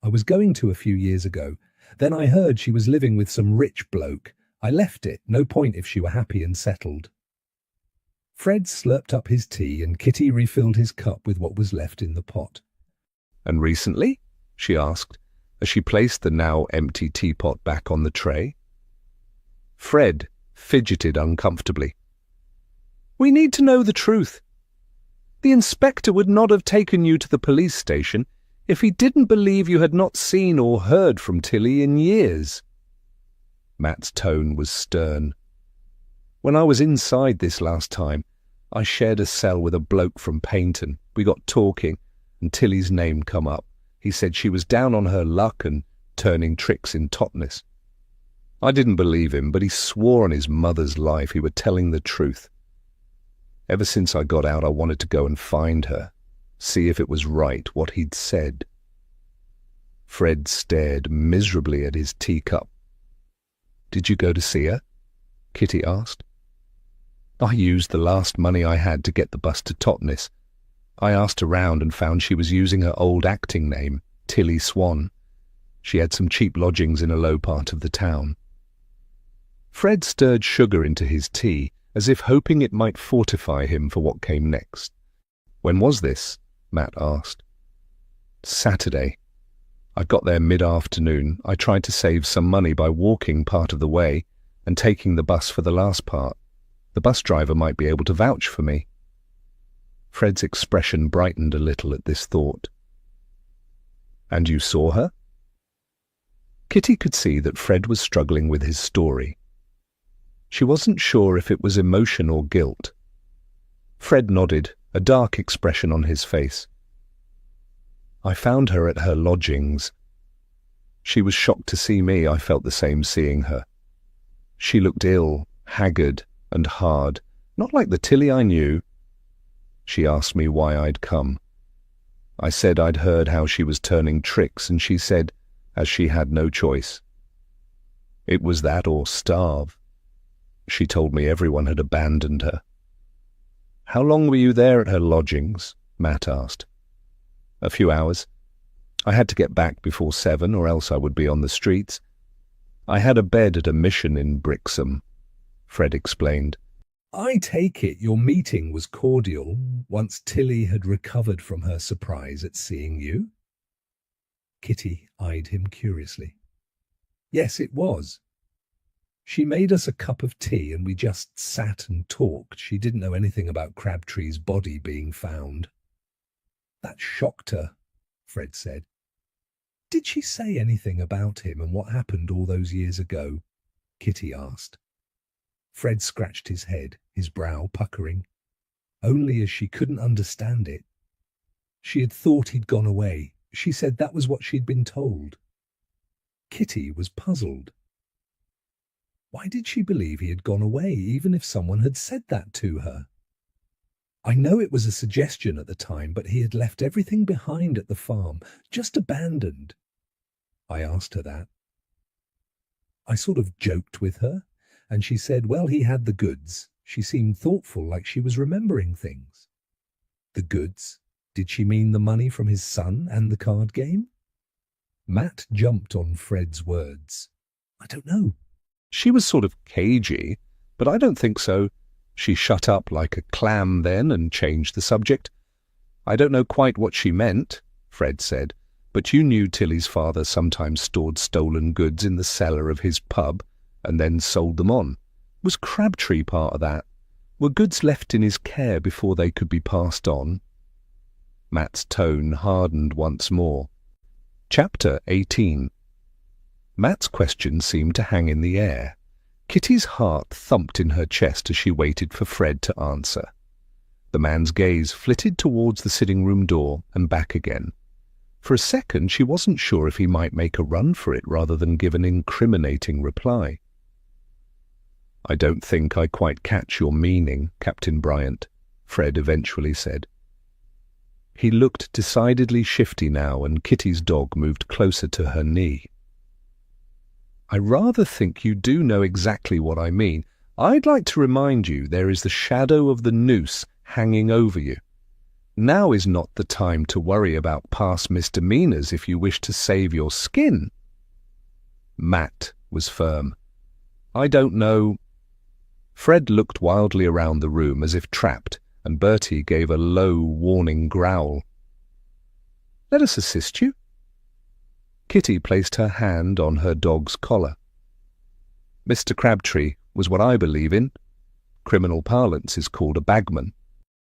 "I was going to a few years ago. Then I heard she was living with some rich bloke. I left it, no point if she were happy and settled." Fred slurped up his tea, and Kitty refilled his cup with what was left in the pot. "And recently?" she asked, as she placed the now empty teapot back on the tray. Fred fidgeted uncomfortably. "We need to know the truth. The inspector would not have taken you to the police station if he didn't believe you had not seen or heard from Tilly in years." Matt's tone was stern. "When I was inside this last time, I shared a cell with a bloke from Paynton. We got talking, and Tilly's name come up. He said she was down on her luck and turning tricks in Totnes. I didn't believe him, but he swore on his mother's life he were telling the truth. Ever since I got out, I wanted to go and find her, see if it was right what he'd said." Fred stared miserably at his teacup. "Did you go to see her?" Kitty asked. "I used the last money I had to get the bus to Totnes. I asked around and found she was using her old acting name, Tilly Swan. She had some cheap lodgings in a low part of the town. Fred stirred sugar into his tea, as if hoping it might fortify him for what came next. "When was this?" Matt asked. "Saturday. I got there mid-afternoon. I tried to save some money by walking part of the way and taking the bus for the last part. The bus driver might be able to vouch for me." Fred's expression brightened a little at this thought. "And you saw her?" Kitty could see that Fred was struggling with his story. She wasn't sure if it was emotion or guilt. Fred nodded, a dark expression on his face. "I found her at her lodgings. She was shocked to see me. I felt the same seeing her. She looked ill, haggard, and hard, not like the Tilly I knew. She asked me why I'd come. I said I'd heard how she was turning tricks, and she said, as she had no choice, it was that or starve. She told me everyone had abandoned her." "How long were you there at her lodgings?" Matt asked. "A few hours. I had to get back before 7 or else I would be on the streets. I had a bed at a mission in Brixham," Fred explained. "I take it your meeting was cordial once Tilly had recovered from her surprise at seeing you?" Kitty eyed him curiously. "Yes, it was. She made us a cup of tea and we just sat and talked. She didn't know anything about Crabtree's body being found." "That shocked her," Fred said. "Did she say anything about him and what happened all those years ago?" Kitty asked. Fred scratched his head, his brow puckering. Only as she couldn't understand it. She had thought he'd gone away. She said that was what she'd been told. Kitty was puzzled. Why did she believe he had gone away, even if someone had said that to her? "I know it was a suggestion at the time, but he had left everything behind at the farm, just abandoned." I asked her that. I sort of joked with her, and she said, well, he had the goods. She seemed thoughtful, like she was remembering things. The goods? Did she mean the money from his son and the card game? Matt jumped on Fred's words. "I don't know." "She was sort of cagey, but I don't think so. She shut up like a clam then and changed the subject. I don't know quite what she meant," Fred said, "but you knew Tilly's father sometimes stored stolen goods in the cellar of his pub and then sold them on. Was Crabtree part of that? Were goods left in his care before they could be passed on?" Matt's tone hardened once more. Chapter 18. Matt's question seemed to hang in the air. Kitty's heart thumped in her chest as she waited for Fred to answer. The man's gaze flitted towards the sitting-room door and back again. For a second she wasn't sure if he might make a run for it rather than give an incriminating reply. "I don't think I quite catch your meaning, Captain Bryant," Fred eventually said. He looked decidedly shifty now, and Kitty's dog moved closer to her knee. "I rather think you do know exactly what I mean. I'd like to remind you there is the shadow of the noose hanging over you. Now is not the time to worry about past misdemeanors if you wish to save your skin." Matt was firm. "I don't know." Fred looked wildly around the room as if trapped, and Bertie gave a low, warning growl. "Let us assist you." Kitty placed her hand on her dog's collar. "Mr. Crabtree was what I believe in. Criminal parlance is called a bagman.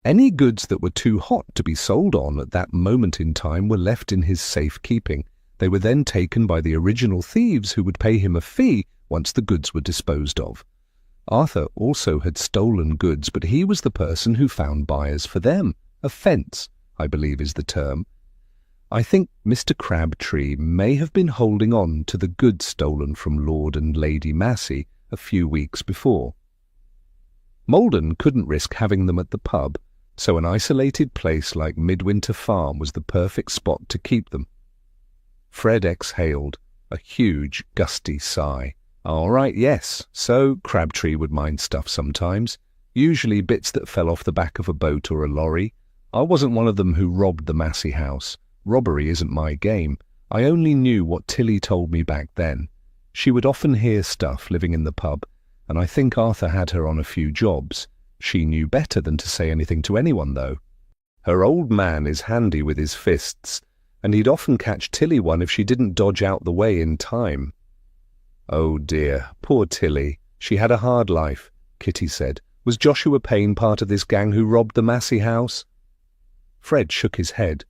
Any goods that were too hot to be sold on at that moment in time were left in his safe keeping. They were then taken by the original thieves, who would pay him a fee once the goods were disposed of. Arthur also had stolen goods, but he was the person who found buyers for them. A fence, I believe is the term. I think Mr. Crabtree may have been holding on to the goods stolen from Lord and Lady Massey a few weeks before. Malden couldn't risk having them at the pub, so an isolated place like Midwinter Farm was the perfect spot to keep them. Fred exhaled, a huge, gusty sigh. "All right, yes, so Crabtree would mind stuff sometimes, usually bits that fell off the back of a boat or a lorry. I wasn't one of them who robbed the Massey house. Robbery isn't my game. I only knew what Tilly told me back then. She would often hear stuff living in the pub, and I think Arthur had her on a few jobs. She knew better than to say anything to anyone, though. Her old man is handy with his fists, and he'd often catch Tilly one if she didn't dodge out the way in time. Oh dear, poor Tilly. She had a hard life, Kitty said. Was Joshua Payne part of this gang who robbed the Massey house? Fred shook his head.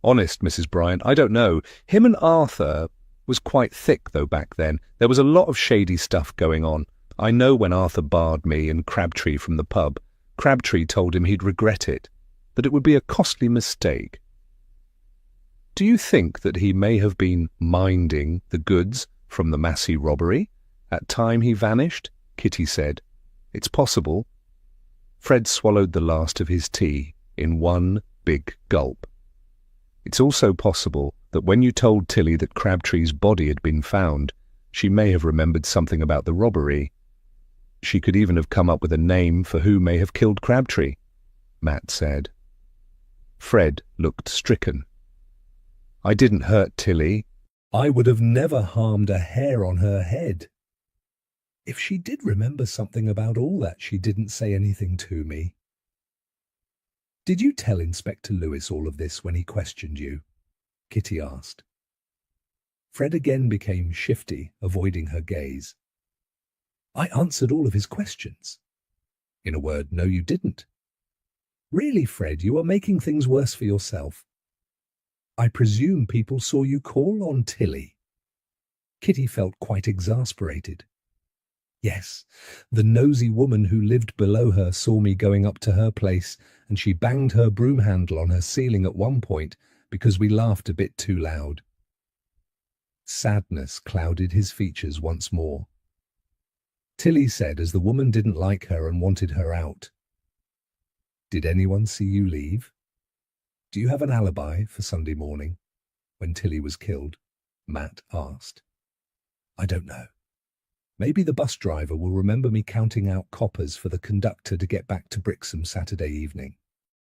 Honest, Mrs. Bryant, I don't know. Him and Arthur was quite thick, though, back then. There was a lot of shady stuff going on. I know when Arthur barred me and Crabtree from the pub, Crabtree told him he'd regret it, that it would be a costly mistake. Do you think that he may have been minding the goods from the Massey robbery at time he vanished? Kitty said. It's possible. Fred swallowed the last of his tea in one big gulp. It's also possible that when you told Tilly that Crabtree's body had been found, she may have remembered something about the robbery. She could even have come up with a name for who may have killed Crabtree, Matt said. Fred looked stricken. I didn't hurt Tilly. I would have never harmed a hair on her head. If she did remember something about all that, she didn't say anything to me. Did you tell Inspector Lewis all of this when he questioned you? Kitty asked. Fred again became shifty, avoiding her gaze. I answered all of his questions. In a word, no, you didn't. Really, Fred, you are making things worse for yourself. I presume people saw you call on Tilly. Kitty felt quite exasperated. Yes, the nosy woman who lived below her saw me going up to her place, and she banged her broom handle on her ceiling at one point because we laughed a bit too loud. Sadness clouded his features once more. Tilly said as the woman didn't like her and wanted her out. Did anyone see you leave? Do you have an alibi for Sunday morning, when Tilly was killed? Matt asked. I don't know. Maybe the bus driver will remember me counting out coppers for the conductor to get back to Brixham Saturday evening.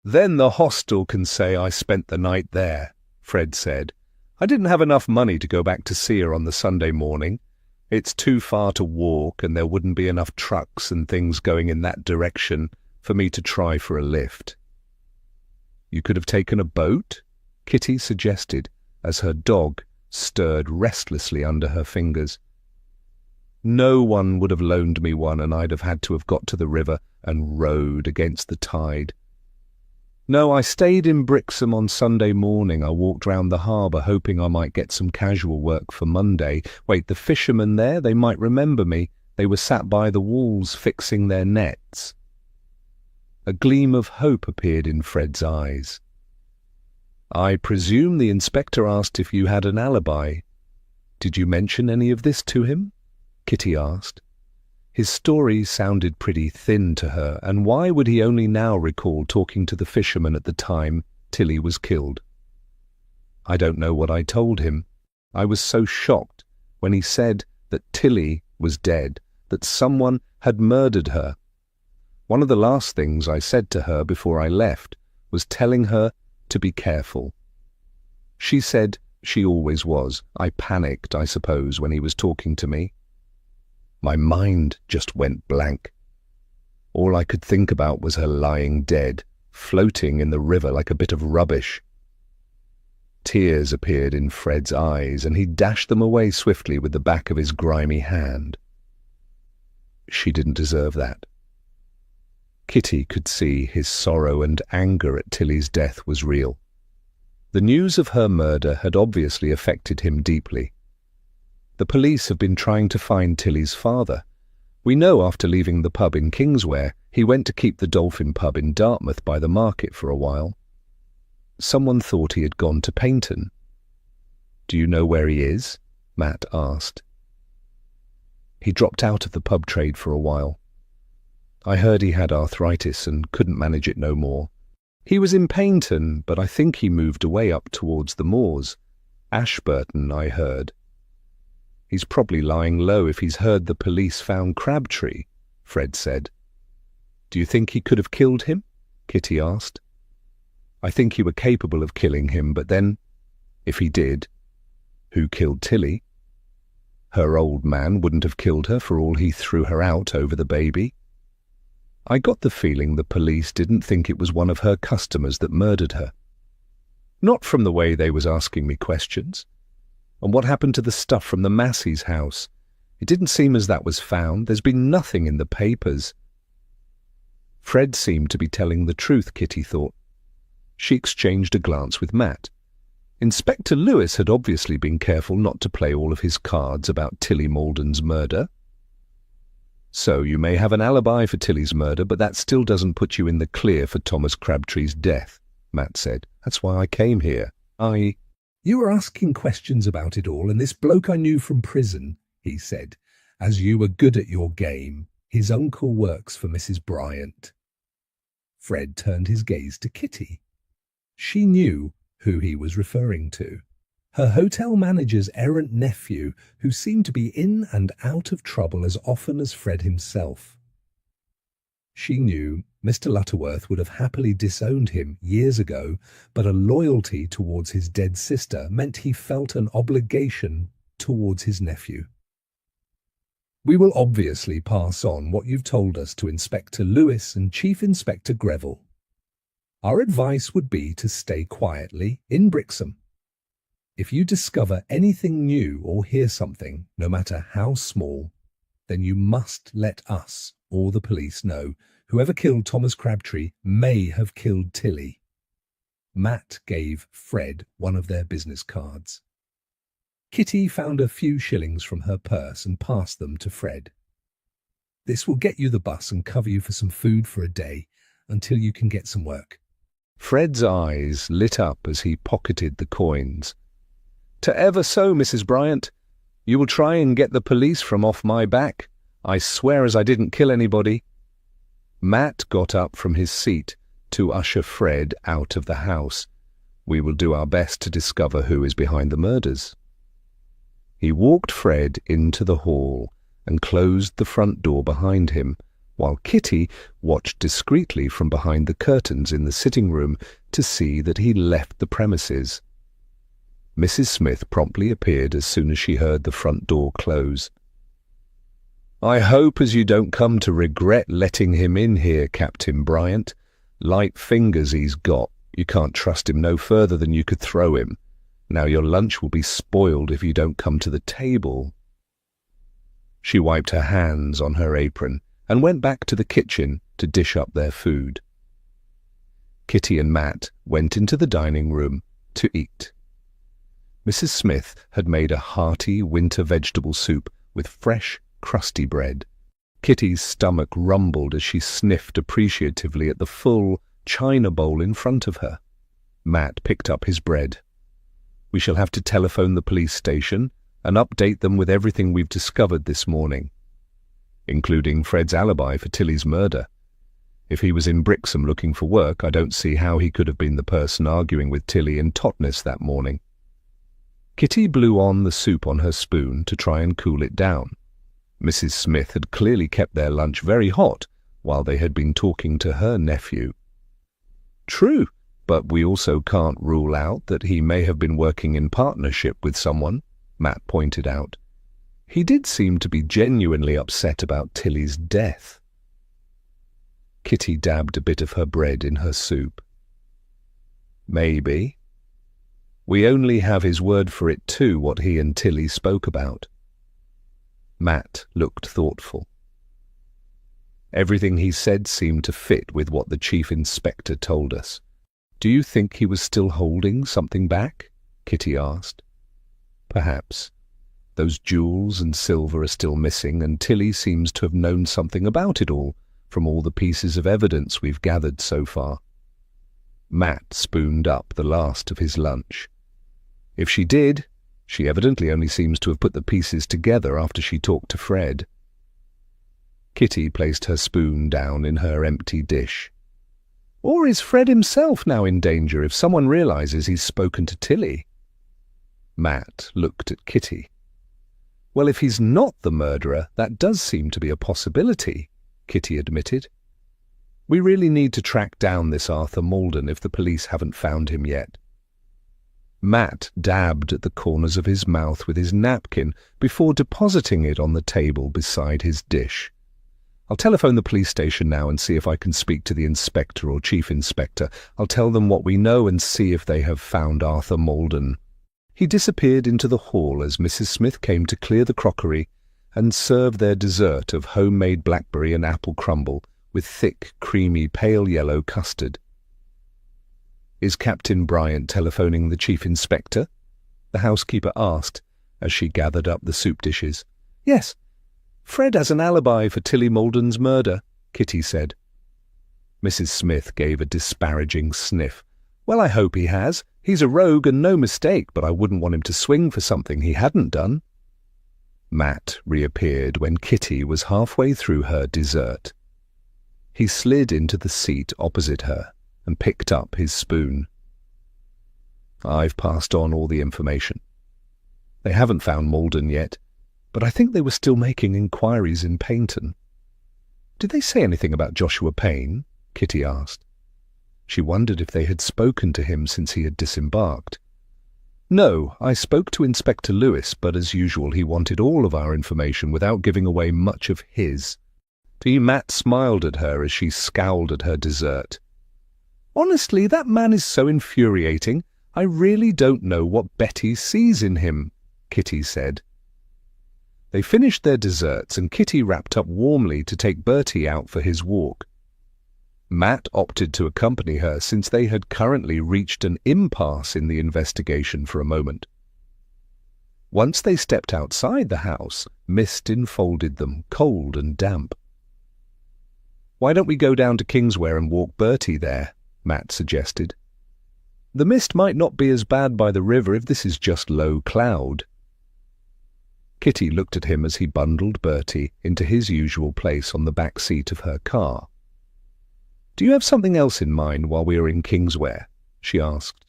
Then the hostel can say I spent the night there, Fred said. I didn't have enough money to go back to see her on the Sunday morning. It's too far to walk, and there wouldn't be enough trucks and things going in that direction for me to try for a lift. You could have taken a boat, Kitty suggested, as her dog stirred restlessly under her fingers. No one would have loaned me one, and I'd have had to have got to the river and rowed against the tide. No, I stayed in Brixham on Sunday morning. I walked round the harbour, hoping I might get some casual work for Monday. Wait, the fishermen there, they might remember me. They were sat by the walls fixing their nets. A gleam of hope appeared in Fred's eyes. I presume the inspector asked if you had an alibi. Did you mention any of this to him? Kitty asked. His story sounded pretty thin to her, and why would he only now recall talking to the fisherman at the time Tilly was killed? I don't know what I told him. I was so shocked when he said that Tilly was dead, that someone had murdered her. One of the last things I said to her before I left was telling her to be careful. She said she always was. I panicked, I suppose, when he was talking to me. My mind just went blank. All I could think about was her lying dead, floating in the river like a bit of rubbish. Tears appeared in Fred's eyes, and he dashed them away swiftly with the back of his grimy hand. She didn't deserve that. Kitty could see his sorrow and anger at Tilly's death was real. The news of her murder had obviously affected him deeply. The police have been trying to find Tilly's father. We know after leaving the pub in Kingsware, he went to keep the Dolphin pub in Dartmouth by the market for a while. Someone thought he had gone to Paynton. Do you know where he is? Matt asked. He dropped out of the pub trade for a while. I heard he had arthritis and couldn't manage it no more. He was in Paynton, but I think he moved away up towards the moors. Ashburton, I heard. He's probably lying low if he's heard the police found Crabtree, Fred said. Do you think he could have killed him? Kitty asked. I think he were capable of killing him, but then, if he did, Who killed Tilly? Her old man wouldn't have killed her for all he threw her out over the baby. I got the feeling the police didn't think it was one of her customers that murdered her. Not from the way they was asking me questions. And what happened to the stuff from the Massey's house? It didn't seem as that was found. There's been nothing in the papers. Fred seemed to be telling the truth, Kitty thought. She exchanged a glance with Matt. Inspector Lewis had obviously been careful not to play all of his cards about Tilly Malden's murder. So you may have an alibi for Tilly's murder, but that still doesn't put you in the clear for Thomas Crabtree's death, Matt said. That's why I came here. You were asking questions about it all, and this bloke I knew from prison, he said, as you were good at your game. His uncle works for Mrs. Bryant. Fred turned his gaze to Kitty. She knew who he was referring to. Her hotel manager's errant nephew, who seemed to be in and out of trouble as often as Fred himself. She knew Mr. Lutterworth would have happily disowned him years ago, but a loyalty towards his dead sister meant he felt an obligation towards his nephew. We will obviously pass on what you've told us to Inspector Lewis and Chief Inspector Greville. Our advice would be to stay quietly in Brixham. If you discover anything new or hear something, no matter how small, then you must let us or the police know. Whoever killed Thomas Crabtree may have killed Tilly. Matt gave Fred one of their business cards. Kitty found a few shillings from her purse and passed them to Fred. This will get you the bus and cover you for some food for a day until you can get some work. Fred's eyes lit up as he pocketed the coins. To ever so, Mrs. Bryant. You will try and get the police from off my back. I swear as I didn't kill anybody. Matt got up from his seat to usher Fred out of the house. We will do our best to discover who is behind the murders. He walked Fred into the hall and closed the front door behind him, while Kitty watched discreetly from behind the curtains in the sitting room to see that he left the premises. Mrs. Smith promptly appeared as soon as she heard the front door close. I hope as you don't come to regret letting him in here, Captain Bryant. Light fingers he's got. You can't trust him no further than you could throw him. Now your lunch will be spoiled if you don't come to the table. She wiped her hands on her apron and went back to the kitchen to dish up their food. Kitty and Matt went into the dining room to eat. Mrs. Smith had made a hearty winter vegetable soup with fresh, crusty bread. Kitty's stomach rumbled as she sniffed appreciatively at the full china bowl in front of her. Matt picked up his bread. We shall have to telephone the police station and update them with everything we've discovered this morning, including Fred's alibi for Tilly's murder. If he was in Brixham looking for work, I don't see how he could have been the person arguing with Tilly in Totnes that morning. Kitty blew on the soup on her spoon to try and cool it down. Mrs. Smith had clearly kept their lunch very hot while they had been talking to her nephew. True, but we also can't rule out that he may have been working in partnership with someone, Matt pointed out. He did seem to be genuinely upset about Tilly's death. Kitty dabbed a bit of her bread in her soup. Maybe. We only have his word for it too, what he and Tilly spoke about. Matt looked thoughtful. Everything he said seemed to fit with what the chief inspector told us. Do you think he was still holding something back? Kitty asked. Perhaps. Those jewels and silver are still missing, and Tilly seems to have known something about it all from all the pieces of evidence we've gathered so far. Matt spooned up the last of his lunch. If she did, she evidently only seems to have put the pieces together after she talked to Fred. Kitty placed her spoon down in her empty dish. Or is Fred himself now in danger if someone realizes he's spoken to Tilly? Matt looked at Kitty. Well, if he's not the murderer, that does seem to be a possibility, Kitty admitted. We really need to track down this Arthur Malden if the police haven't found him yet. Matt dabbed at the corners of his mouth with his napkin before depositing it on the table beside his dish. "I'll telephone the police station now and see if I can speak to the inspector or chief inspector. I'll tell them what we know and see if they have found Arthur Maldon." He disappeared into the hall as Mrs. Smith came to clear the crockery and serve their dessert of homemade blackberry and apple crumble with thick, creamy, pale yellow custard. "Is Captain Bryant telephoning the chief inspector?" the housekeeper asked as she gathered up the soup dishes. "Yes. Fred has an alibi for Tilly Maldon's murder," Kitty said. Mrs. Smith gave a disparaging sniff. "Well, I hope he has. He's a rogue and no mistake, but I wouldn't want him to swing for something he hadn't done." Matt reappeared when Kitty was halfway through her dessert. He slid into the seat opposite her and picked up his spoon. "I've passed on all the information. They haven't found Maldon yet, but I think they were still making inquiries in Paynton." "Did they say anything about Joshua Payne?" Kitty asked. She wondered if they had spoken to him since he had disembarked. "No, I spoke to Inspector Lewis, but as usual he wanted all of our information without giving away much of his." Matt smiled at her as she scowled at her dessert. "Honestly, that man is so infuriating. I really don't know what Betty sees in him," Kitty said. They finished their desserts and Kitty wrapped up warmly to take Bertie out for his walk. Matt opted to accompany her since they had currently reached an impasse in the investigation for a moment. Once they stepped outside the house, mist enfolded them, cold and damp. "Why don't we go down to Kingsware and walk Bertie there?" Matt suggested. "The mist might not be as bad by the river if this is just low cloud." Kitty looked at him as he bundled Bertie into his usual place on the back seat of her car. "Do you have something else in mind while we are in Kingsware?" she asked.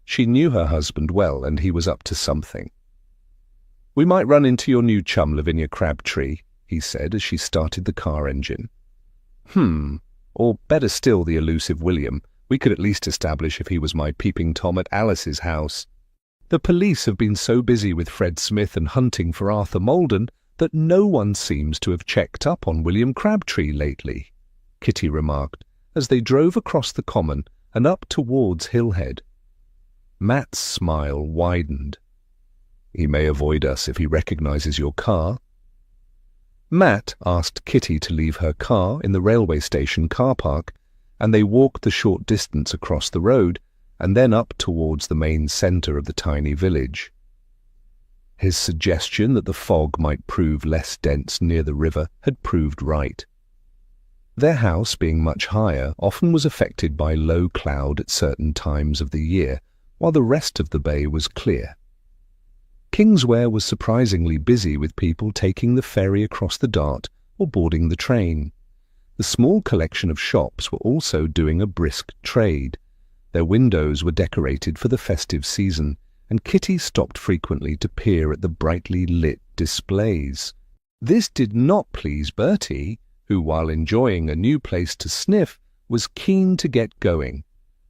She knew her husband well, and he was up to something. "We might run into your new chum, Lavinia Crabtree," he said as she started the car engine. Or better still, the elusive William. We could at least establish if he was my peeping Tom at Alice's house. The police have been so busy with Fred Smith and hunting for Arthur Maldon that no one seems to have checked up on William Crabtree lately," Kitty remarked as they drove across the common and up towards Hillhead. Matt's smile widened. "He may avoid us if he recognizes your car." Matt asked Kitty to leave her car in the railway station car park, and they walked the short distance across the road and then up towards the main centre of the tiny village. His suggestion that the fog might prove less dense near the river had proved right. Their house, being much higher, often was affected by low cloud at certain times of the year, while the rest of the bay was clear. Kingsware was surprisingly busy with people taking the ferry across the Dart or boarding the train. The small collection of shops were also doing a brisk trade. Their windows were decorated for the festive season, and Kitty stopped frequently to peer at the brightly lit displays. This did not please Bertie, who, while enjoying a new place to sniff, was keen to get going.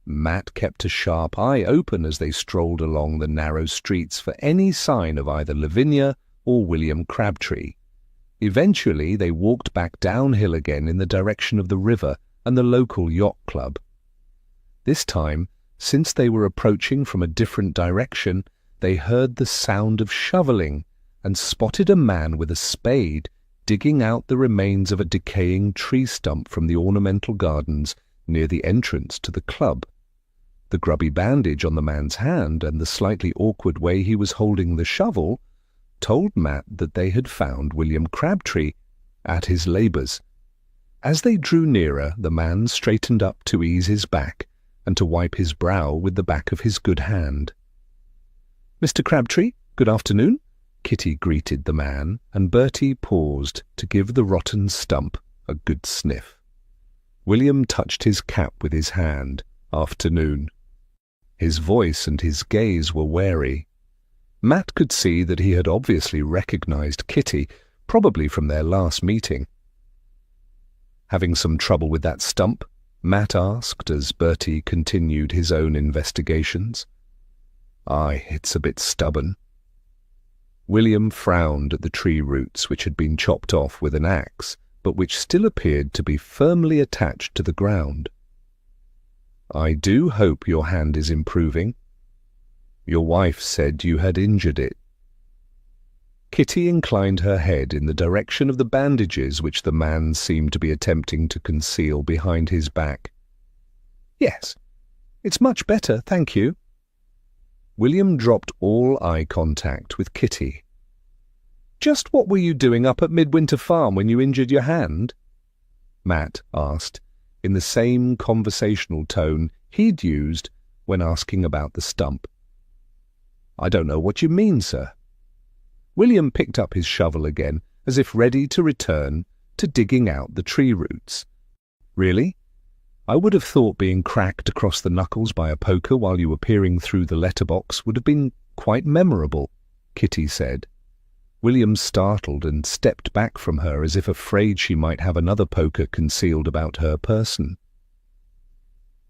Matt kept a sharp eye open as they strolled along the narrow streets for any sign of either Lavinia or William Crabtree. Eventually they walked back downhill again in the direction of the river and the local yacht club. This time, since they were approaching from a different direction, they heard the sound of shoveling and spotted a man with a spade digging out the remains of a decaying tree stump from the ornamental gardens near the entrance to the club. The grubby bandage on the man's hand and the slightly awkward way he was holding the shovel told Matt that they had found William Crabtree at his labours. As they drew nearer, the man straightened up to ease his back and to wipe his brow with the back of his good hand. "Mr. Crabtree, good afternoon," Kitty greeted the man, and Bertie paused to give the rotten stump a good sniff. William touched his cap with his hand. "Afternoon." His voice and his gaze were wary. Matt could see that he had obviously recognized Kitty, probably from their last meeting. "Having some trouble with that stump?" Matt asked as Bertie continued his own investigations. Aye, it's a bit stubborn. William frowned at the tree roots which had been chopped off with an axe, but which still appeared to be firmly attached to the ground. I do hope your hand is improving. Your wife said you had injured it. Kitty inclined her head in the direction of the bandages which the man seemed to be attempting to conceal behind his back. Yes, it's much better, thank you. William dropped all eye contact with Kitty. Just what were you doing up at Midwinter Farm when you injured your hand? Matt asked, in the same conversational tone he'd used when asking about the stump. I don't know what you mean, sir. William picked up his shovel again, as if ready to return to digging out the tree roots. Really? I would have thought being cracked across the knuckles by a poker while you were peering through the letterbox would have been quite memorable, Kitty said. William startled and stepped back from her as if afraid she might have another poker concealed about her person.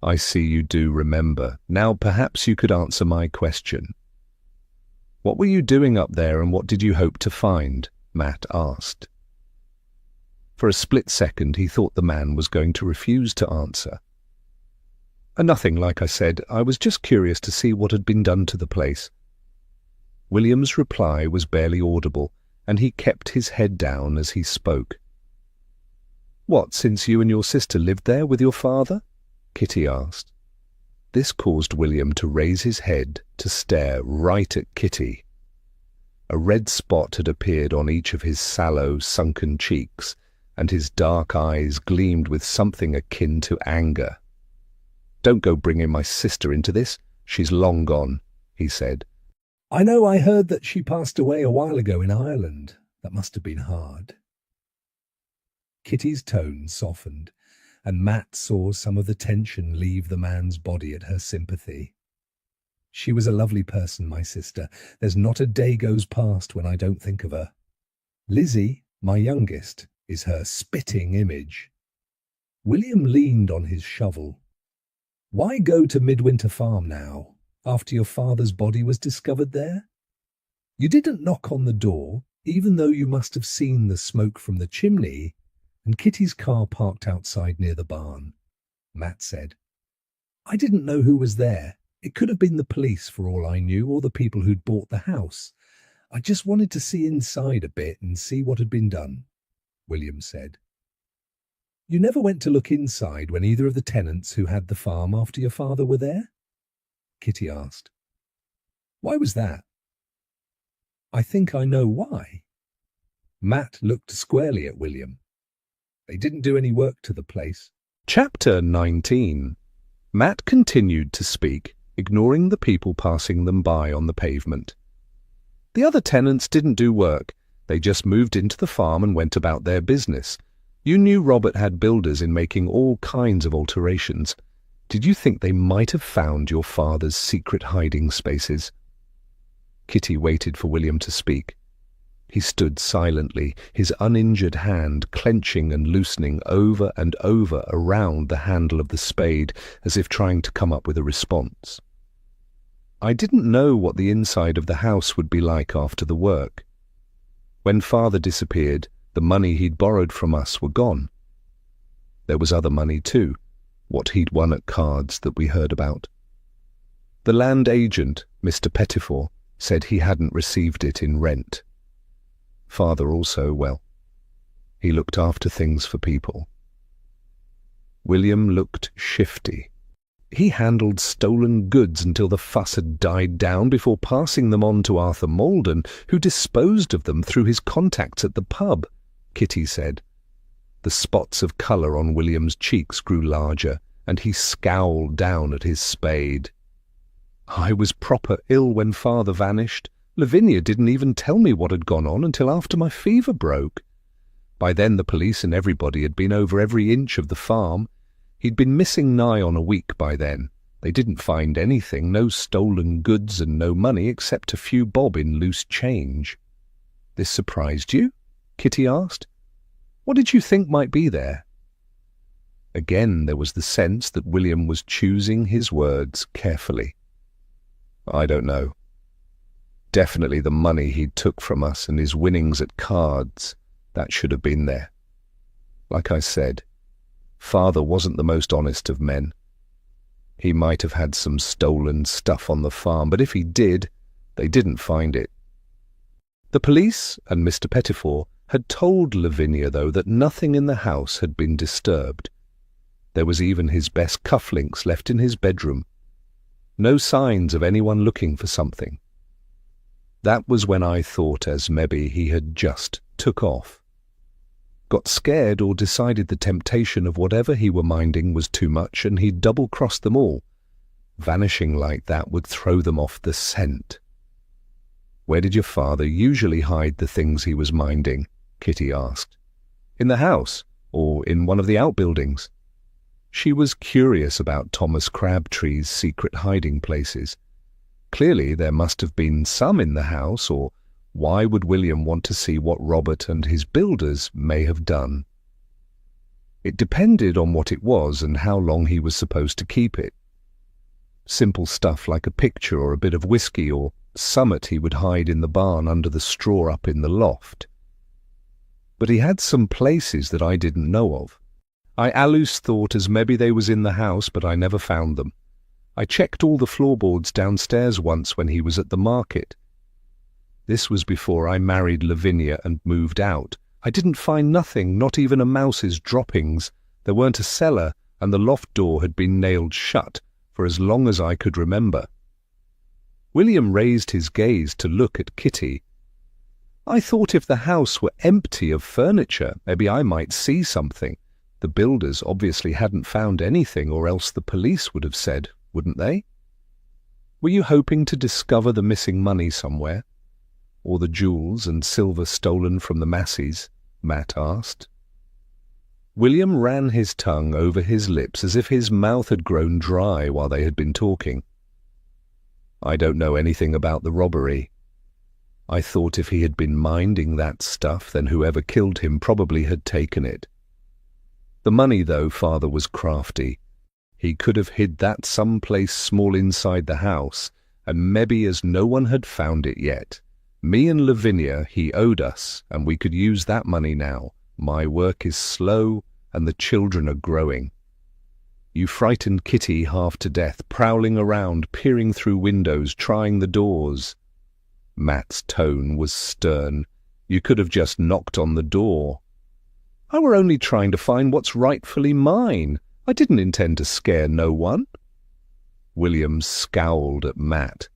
I see you do remember. Now perhaps you could answer my question. What were you doing up there and what did you hope to find? Matt asked. For a split second he thought the man was going to refuse to answer. Nothing, like I said. I was just curious to see what had been done to the place. William's reply was barely audible, and he kept his head down as he spoke. What, since you and your sister lived there with your father? Kitty asked. This caused William to raise his head to stare right at Kitty. A red spot had appeared on each of his sallow, sunken cheeks, and his dark eyes gleamed with something akin to anger. Don't go bringing my sister into this. She's long gone, he said. I know I heard that she passed away a while ago in Ireland. That must have been hard. Kitty's tone softened, and Matt saw some of the tension leave the man's body at her sympathy. She was a lovely person, my sister. There's not a day goes past when I don't think of her. Lizzie, my youngest, is her spitting image. William leaned on his shovel. Why go to Midwinter Farm now, after your father's body was discovered there? You didn't knock on the door, even though you must have seen the smoke from the chimney and Kitty's car parked outside near the barn, Matt said. I didn't know who was there. It could have been the police for all I knew, or the people who'd bought the house. I just wanted to see inside a bit and see what had been done, William said. You never went to look inside when either of the tenants who had the farm after your father were there? Kitty asked. Why was that? I think I know why. Matt looked squarely at William. They didn't do any work to the place. Chapter 19. Matt continued to speak, ignoring the people passing them by on the pavement. The other tenants didn't do work. They just moved into the farm and went about their business. You knew Robert had builders in making all kinds of alterations. Did you think they might have found your father's secret hiding spaces? Kitty waited for William to speak. He stood silently, his uninjured hand clenching and loosening over and over around the handle of the spade, as if trying to come up with a response. I didn't know what the inside of the house would be like after the work. When father disappeared, the money he'd borrowed from us were gone. There was other money too, what he'd won at cards that we heard about. The land agent, Mr. Pettifor, said he hadn't received it in rent. Father also, well, he looked after things for people. William looked shifty. He handled stolen goods until the fuss had died down before passing them on to Arthur Malden, who disposed of them through his contacts at the pub, Kitty said. The spots of colour on William's cheeks grew larger, and he scowled down at his spade. I was proper ill when father vanished. Lavinia didn't even tell me what had gone on until after my fever broke. By then the police and everybody had been over every inch of the farm. He'd been missing nigh on a week by then. They didn't find anything, no stolen goods and no money except a few bob in loose change. This surprised you? Kitty asked. What did you think might be there? Again there was the sense that William was choosing his words carefully. I don't know. Definitely the money he took from us and his winnings at cards, that should have been there. Like I said, Father wasn't the most honest of men. He might have had some stolen stuff on the farm, but if he did, they didn't find it. The police and Mr. Pettifor had told Lavinia, though, that nothing in the house had been disturbed. There was even his best cufflinks left in his bedroom. No signs of anyone looking for something. That was when I thought as maybe he had just took off. Got scared or decided the temptation of whatever he were minding was too much and he'd double-crossed them all. Vanishing like that would throw them off the scent. Where did your father usually hide the things he was minding? Kitty asked. In the house, or in one of the outbuildings? She was curious about Thomas Crabtree's secret hiding places. Clearly there must have been some in the house, or why would William want to see what Robert and his builders may have done? It depended on what it was and how long he was supposed to keep it. Simple stuff like a picture or a bit of whiskey or summit he would hide in the barn under the straw up in the loft. But he had some places that I didn't know of. I allus thought as maybe they was in the house, but I never found them. I checked all the floorboards downstairs once when he was at the market. This was before I married Lavinia and moved out. I didn't find nothing, not even a mouse's droppings. There weren't a cellar, and the loft door had been nailed shut for as long as I could remember. William raised his gaze to look at Kitty. I thought if the house were empty of furniture, maybe I might see something. The builders obviously hadn't found anything, or else the police would have said, wouldn't they? Were you hoping to discover the missing money somewhere? Or the jewels and silver stolen from the Masseys? Matt asked. William ran his tongue over his lips as if his mouth had grown dry while they had been talking. I don't know anything about the robbery. I thought if he had been minding that stuff, then whoever killed him probably had taken it. The money, though, Father was crafty. He could have hid that someplace small inside the house, and maybe as no one had found it yet. Me and Lavinia he owed us, and we could use that money now. My work is slow, and the children are growing. You frightened Kitty half to death, prowling around, peering through windows, trying the doors. Matt's tone was stern. You could have just knocked on the door. I were only trying to find what's rightfully mine. I didn't intend to scare no one. William scowled at Matt.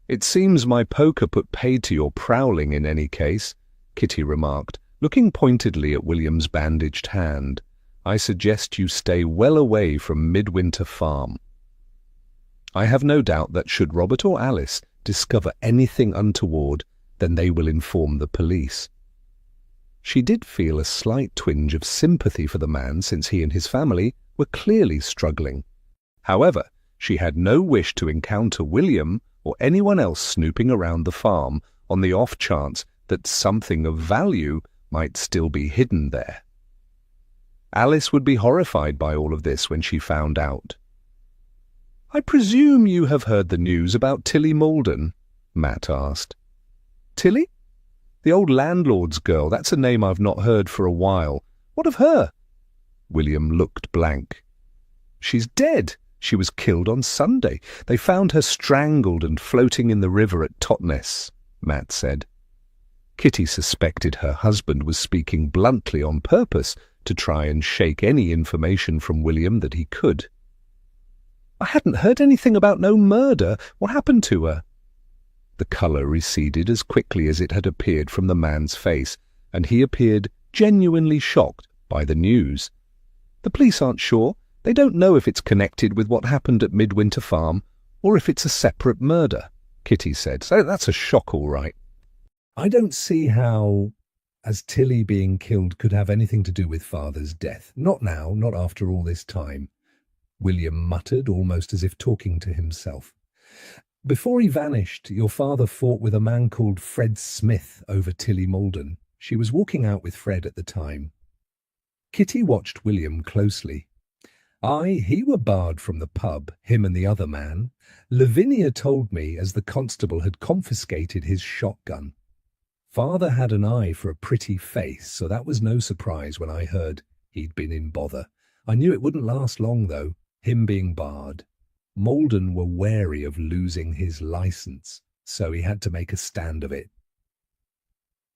It seems my poker put paid to your prowling in any case, Kitty remarked, looking pointedly at William's bandaged hand. I suggest you stay well away from Midwinter Farm. I have no doubt that should Robert or Alice discover anything untoward, then they will inform the police. She did feel a slight twinge of sympathy for the man, since he and his family were clearly struggling. However, she had no wish to encounter William or anyone else snooping around the farm on the off chance that something of value might still be hidden there. Alice would be horrified by all of this when she found out. I presume you have heard the news about Tilly Malden? Matt asked. Tilly? The old landlord's girl. That's a name I've not heard for a while. What of her? William looked blank. She's dead. She was killed on Sunday. They found her strangled and floating in the river at Totnes, Matt said. Kitty suspected her husband was speaking bluntly on purpose to try and shake any information from William that he could. I hadn't heard anything about no murder. What happened to her? The colour receded as quickly as it had appeared from the man's face, and he appeared genuinely shocked by the news. The police aren't sure. They don't know if it's connected with what happened at Midwinter Farm, or if it's a separate murder, Kitty said. So that's a shock, all right. I don't see how, as Tilly being killed, could have anything to do with Father's death. Not now, not after all this time, William muttered, almost as if talking to himself. Before he vanished, your father fought with a man called Fred Smith over Tilly Malden. She was walking out with Fred at the time. Kitty watched William closely. Aye, he were barred from the pub, him and the other man. Lavinia told me as the constable had confiscated his shotgun. Father had an eye for a pretty face, so that was no surprise when I heard he'd been in bother. I knew it wouldn't last long, though, him being barred. Malden were wary of losing his license, so he had to make a stand of it.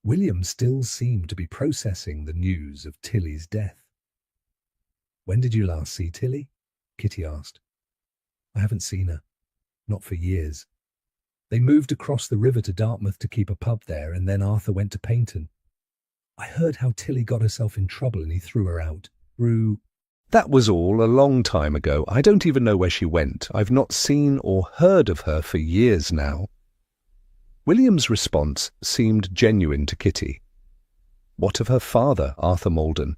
William still seemed to be processing the news of Tilly's death. "When did you last see Tilly?" Kitty asked. "I haven't seen her. Not for years. They moved across the river to Dartmouth to keep a pub there, and then Arthur went to Paynton. I heard how Tilly got herself in trouble and he threw her out. That was all a long time ago. I don't even know where she went. I've not seen or heard of her for years now." William's response seemed genuine to Kitty. "What of her father, Arthur Malden?"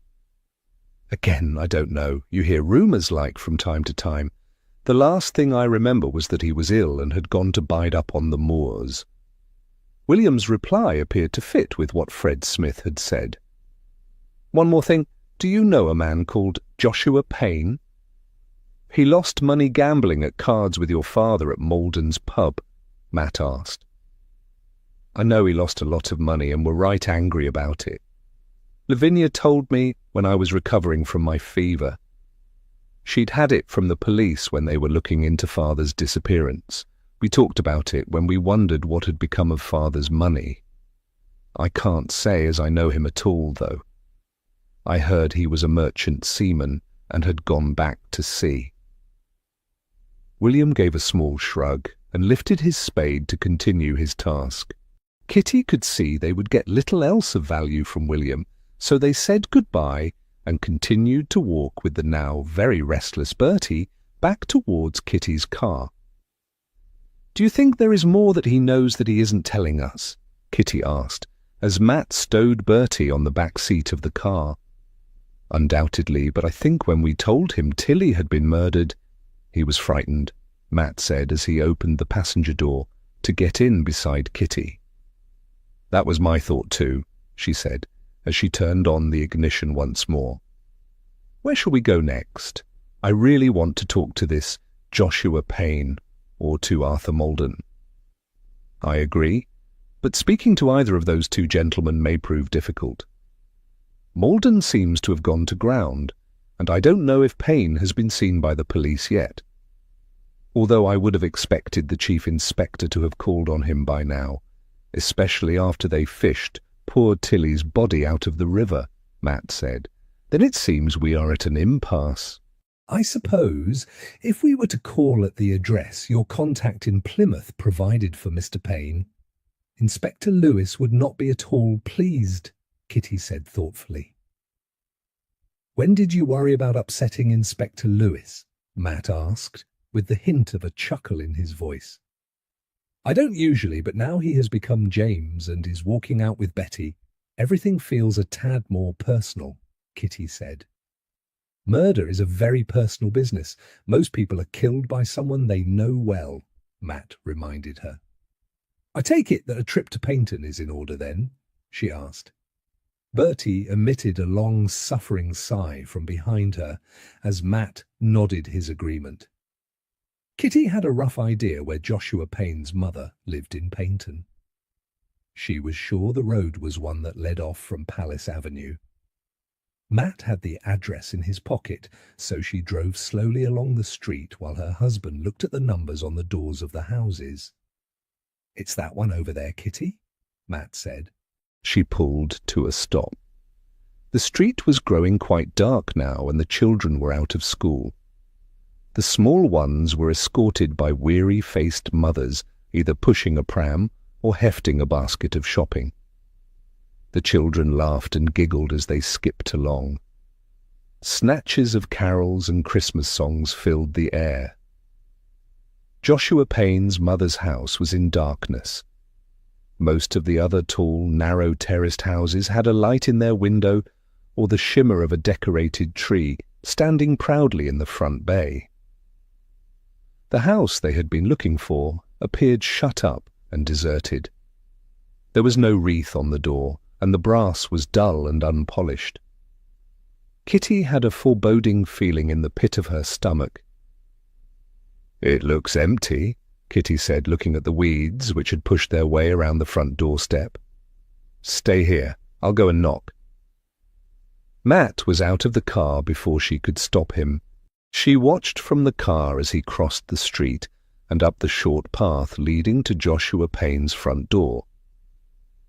"Again, I don't know. You hear rumours like from time to time. The last thing I remember was that he was ill and had gone to bide up on the moors." William's reply appeared to fit with what Fred Smith had said. "One more thing. Do you know a man called Joshua Payne?" "He lost money gambling at cards with your father at Malden's pub," Matt asked. "I know he lost a lot of money and were right angry about it. Lavinia told me when I was recovering from my fever. She'd had it from the police when they were looking into Father's disappearance. We talked about it when we wondered what had become of Father's money. I can't say as I know him at all, though. I heard he was a merchant seaman and had gone back to sea." William gave a small shrug and lifted his spade to continue his task. Kitty could see they would get little else of value from William, so they said goodbye and continued to walk with the now very restless Bertie back towards Kitty's car. "Do you think there is more that he knows that he isn't telling us?" Kitty asked, as Matt stowed Bertie on the back seat of the car. "Undoubtedly, but I think when we told him Tilly had been murdered, he was frightened," Matt said as he opened the passenger door to get in beside Kitty. "That was my thought too," she said, as she turned on the ignition once more. "Where shall we go next? I really want to talk to this Joshua Payne or to Arthur Malden." "I agree, but speaking to either of those two gentlemen may prove difficult. Malden seems to have gone to ground, and I don't know if Payne has been seen by the police yet. Although I would have expected the Chief Inspector to have called on him by now, especially after they fished poor Tilly's body out of the river," Matt said. "Then it seems we are at an impasse." "I suppose if we were to call at the address your contact in Plymouth provided for Mr. Payne, Inspector Lewis would not be at all pleased," Kitty said thoughtfully. "When did you worry about upsetting Inspector Lewis?" Matt asked, with the hint of a chuckle in his voice. "I don't usually, but now he has become James and is walking out with Betty, everything feels a tad more personal," Kitty said. "Murder is a very personal business. Most people are killed by someone they know well," Matt reminded her. "I take it that a trip to Paynton is in order then?" she asked. Bertie emitted a long, suffering sigh from behind her as Matt nodded his agreement. Kitty had a rough idea where Joshua Payne's mother lived in Paynton. She was sure the road was one that led off from Palace Avenue. Matt had the address in his pocket, so she drove slowly along the street while her husband looked at the numbers on the doors of the houses. "It's that one over there, Kitty," Matt said. She pulled to a stop. The street was growing quite dark now, and the children were out of school. The small ones were escorted by weary-faced mothers, either pushing a pram or hefting a basket of shopping. The children laughed and giggled as they skipped along. Snatches of carols and Christmas songs filled the air. Joshua Payne's mother's house was in darkness. Most of the other tall, narrow terraced houses had a light in their window or the shimmer of a decorated tree standing proudly in the front bay. The house they had been looking for appeared shut up and deserted. There was no wreath on the door, and the brass was dull and unpolished. Kitty had a foreboding feeling in the pit of her stomach. "It looks empty," Kitty said, looking at the weeds which had pushed their way around the front doorstep. "Stay here. I'll go and knock." Matt was out of the car before she could stop him. She watched from the car as he crossed the street and up the short path leading to Joshua Payne's front door.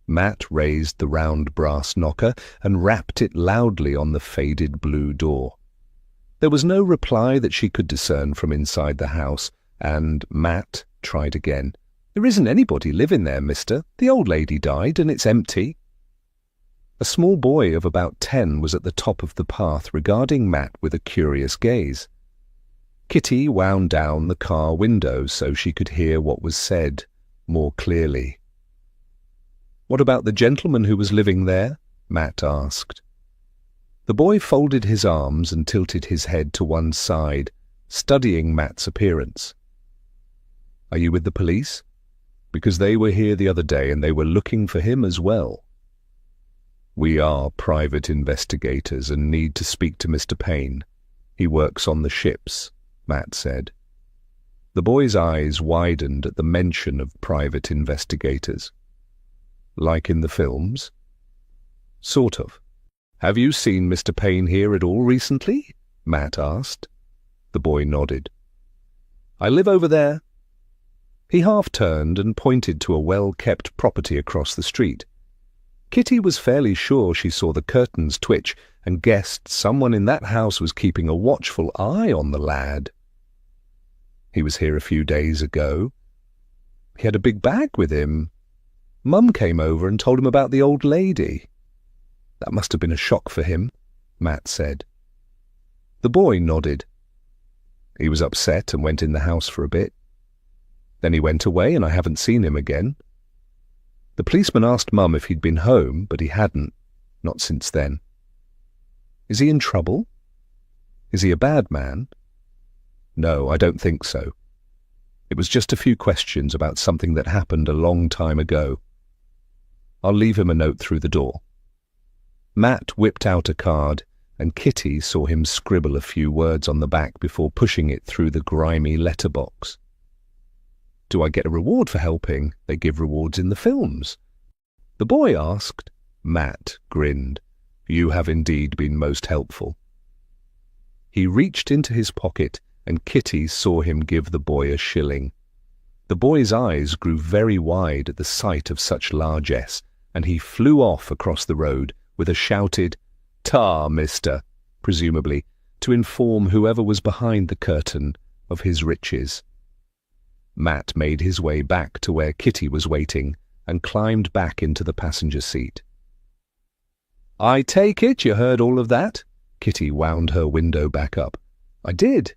Matt raised the round brass knocker and rapped it loudly on the faded blue door. There was no reply that she could discern from inside the house, and Matt tried again. "There isn't anybody living there, mister. The old lady died and it's empty." A small boy of about 10 was at the top of the path regarding Matt with a curious gaze. Kitty wound down the car window so she could hear what was said more clearly. "What about the gentleman who was living there?" Matt asked. The boy folded his arms and tilted his head to one side, studying Matt's appearance. "Are you with the police? Because they were here the other day and they were looking for him as well." "We are private investigators and need to speak to Mr. Payne. He works on the ships," Matt said. The boy's eyes widened at the mention of private investigators. "Like in the films?" "Sort of. Have you seen Mr. Payne here at all recently?" Matt asked. The boy nodded. "I live over there." He half-turned and pointed to a well-kept property across the street. Kitty was fairly sure she saw the curtains twitch and guessed someone in that house was keeping a watchful eye on the lad. "He was here a few days ago. He had a big bag with him. Mum came over and told him about the old lady." "That must have been a shock for him," Matt said. The boy nodded. "He was upset and went in the house for a bit. Then he went away and I haven't seen him again. The policeman asked Mum if he'd been home, but he hadn't, not since then." "Is he in trouble? Is he a bad man?" "No, I don't think so. It was just a few questions about something that happened a long time ago. I'll leave him a note through the door." Matt whipped out a card, and Kitty saw him scribble a few words on the back before pushing it through the grimy letterbox. "Do I get a reward for helping? They give rewards in the films." The boy asked. Matt grinned. "You have indeed been most helpful." He reached into his pocket, and Kitty saw him give the boy a shilling. The boy's eyes grew very wide at the sight of such largesse, and he flew off across the road with a shouted, "Ta, mister," presumably to inform whoever was behind the curtain of his riches. Matt made his way back to where Kitty was waiting and climbed back into the passenger seat. "I take it you heard all of that?" Kitty wound her window back up. "I did.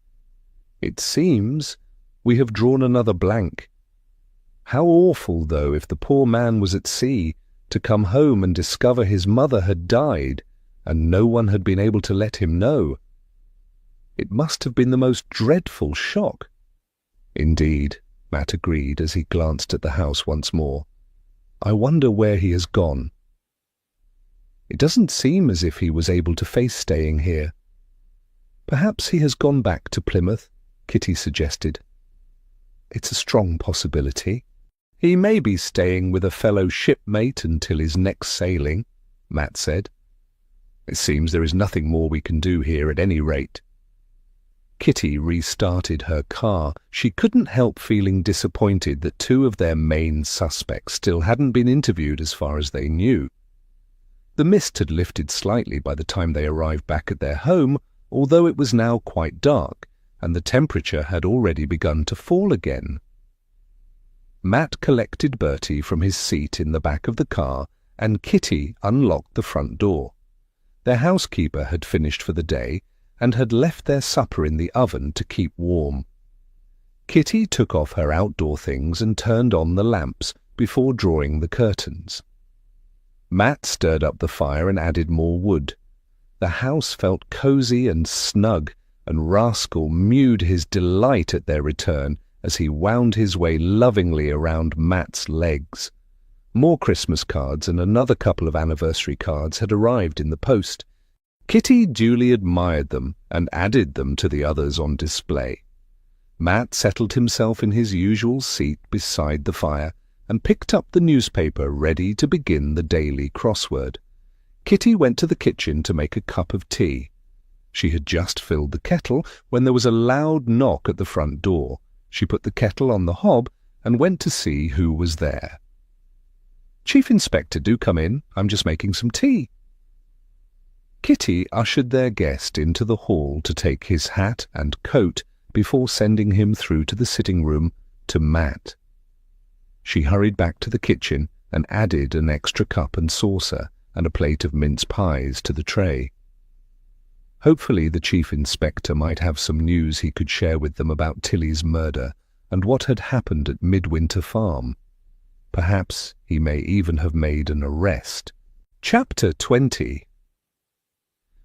It seems we have drawn another blank. How awful, though, if the poor man was at sea, to come home and discover his mother had died and no one had been able to let him know. It must have been the most dreadful shock." "Indeed," Matt agreed as he glanced at the house once more. "I wonder where he has gone. It doesn't seem as if he was able to face staying here." "Perhaps he has gone back to Plymouth," Kitty suggested. "It's a strong possibility. He may be staying with a fellow shipmate until his next sailing," Matt said. "It seems there is nothing more we can do here at any rate." Kitty restarted her car. She couldn't help feeling disappointed that two of their main suspects still hadn't been interviewed as far as they knew. The mist had lifted slightly by the time they arrived back at their home, although it was now quite dark, and the temperature had already begun to fall again. Matt collected Bertie from his seat in the back of the car, and Kitty unlocked the front door. Their housekeeper had finished for the day and had left their supper in the oven to keep warm. Kitty took off her outdoor things and turned on the lamps before drawing the curtains. Matt stirred up the fire and added more wood. The house felt cosy and snug, and Rascal mewed his delight at their return as he wound his way lovingly around Matt's legs. More Christmas cards and another couple of anniversary cards had arrived in the post. Kitty duly admired them and added them to the others on display. Matt settled himself in his usual seat beside the fire and picked up the newspaper ready to begin the daily crossword. Kitty went to the kitchen to make a cup of tea. She had just filled the kettle when there was a loud knock at the front door. She put the kettle on the hob and went to see who was there. "Chief Inspector, do come in. I'm just making some tea." Kitty ushered their guest into the hall to take his hat and coat before sending him through to the sitting room to Matt. She hurried back to the kitchen and added an extra cup and saucer and a plate of mince pies to the tray. Hopefully the Chief Inspector might have some news he could share with them about Tilly's murder and what had happened at Midwinter Farm. Perhaps he may even have made an arrest. Chapter 20.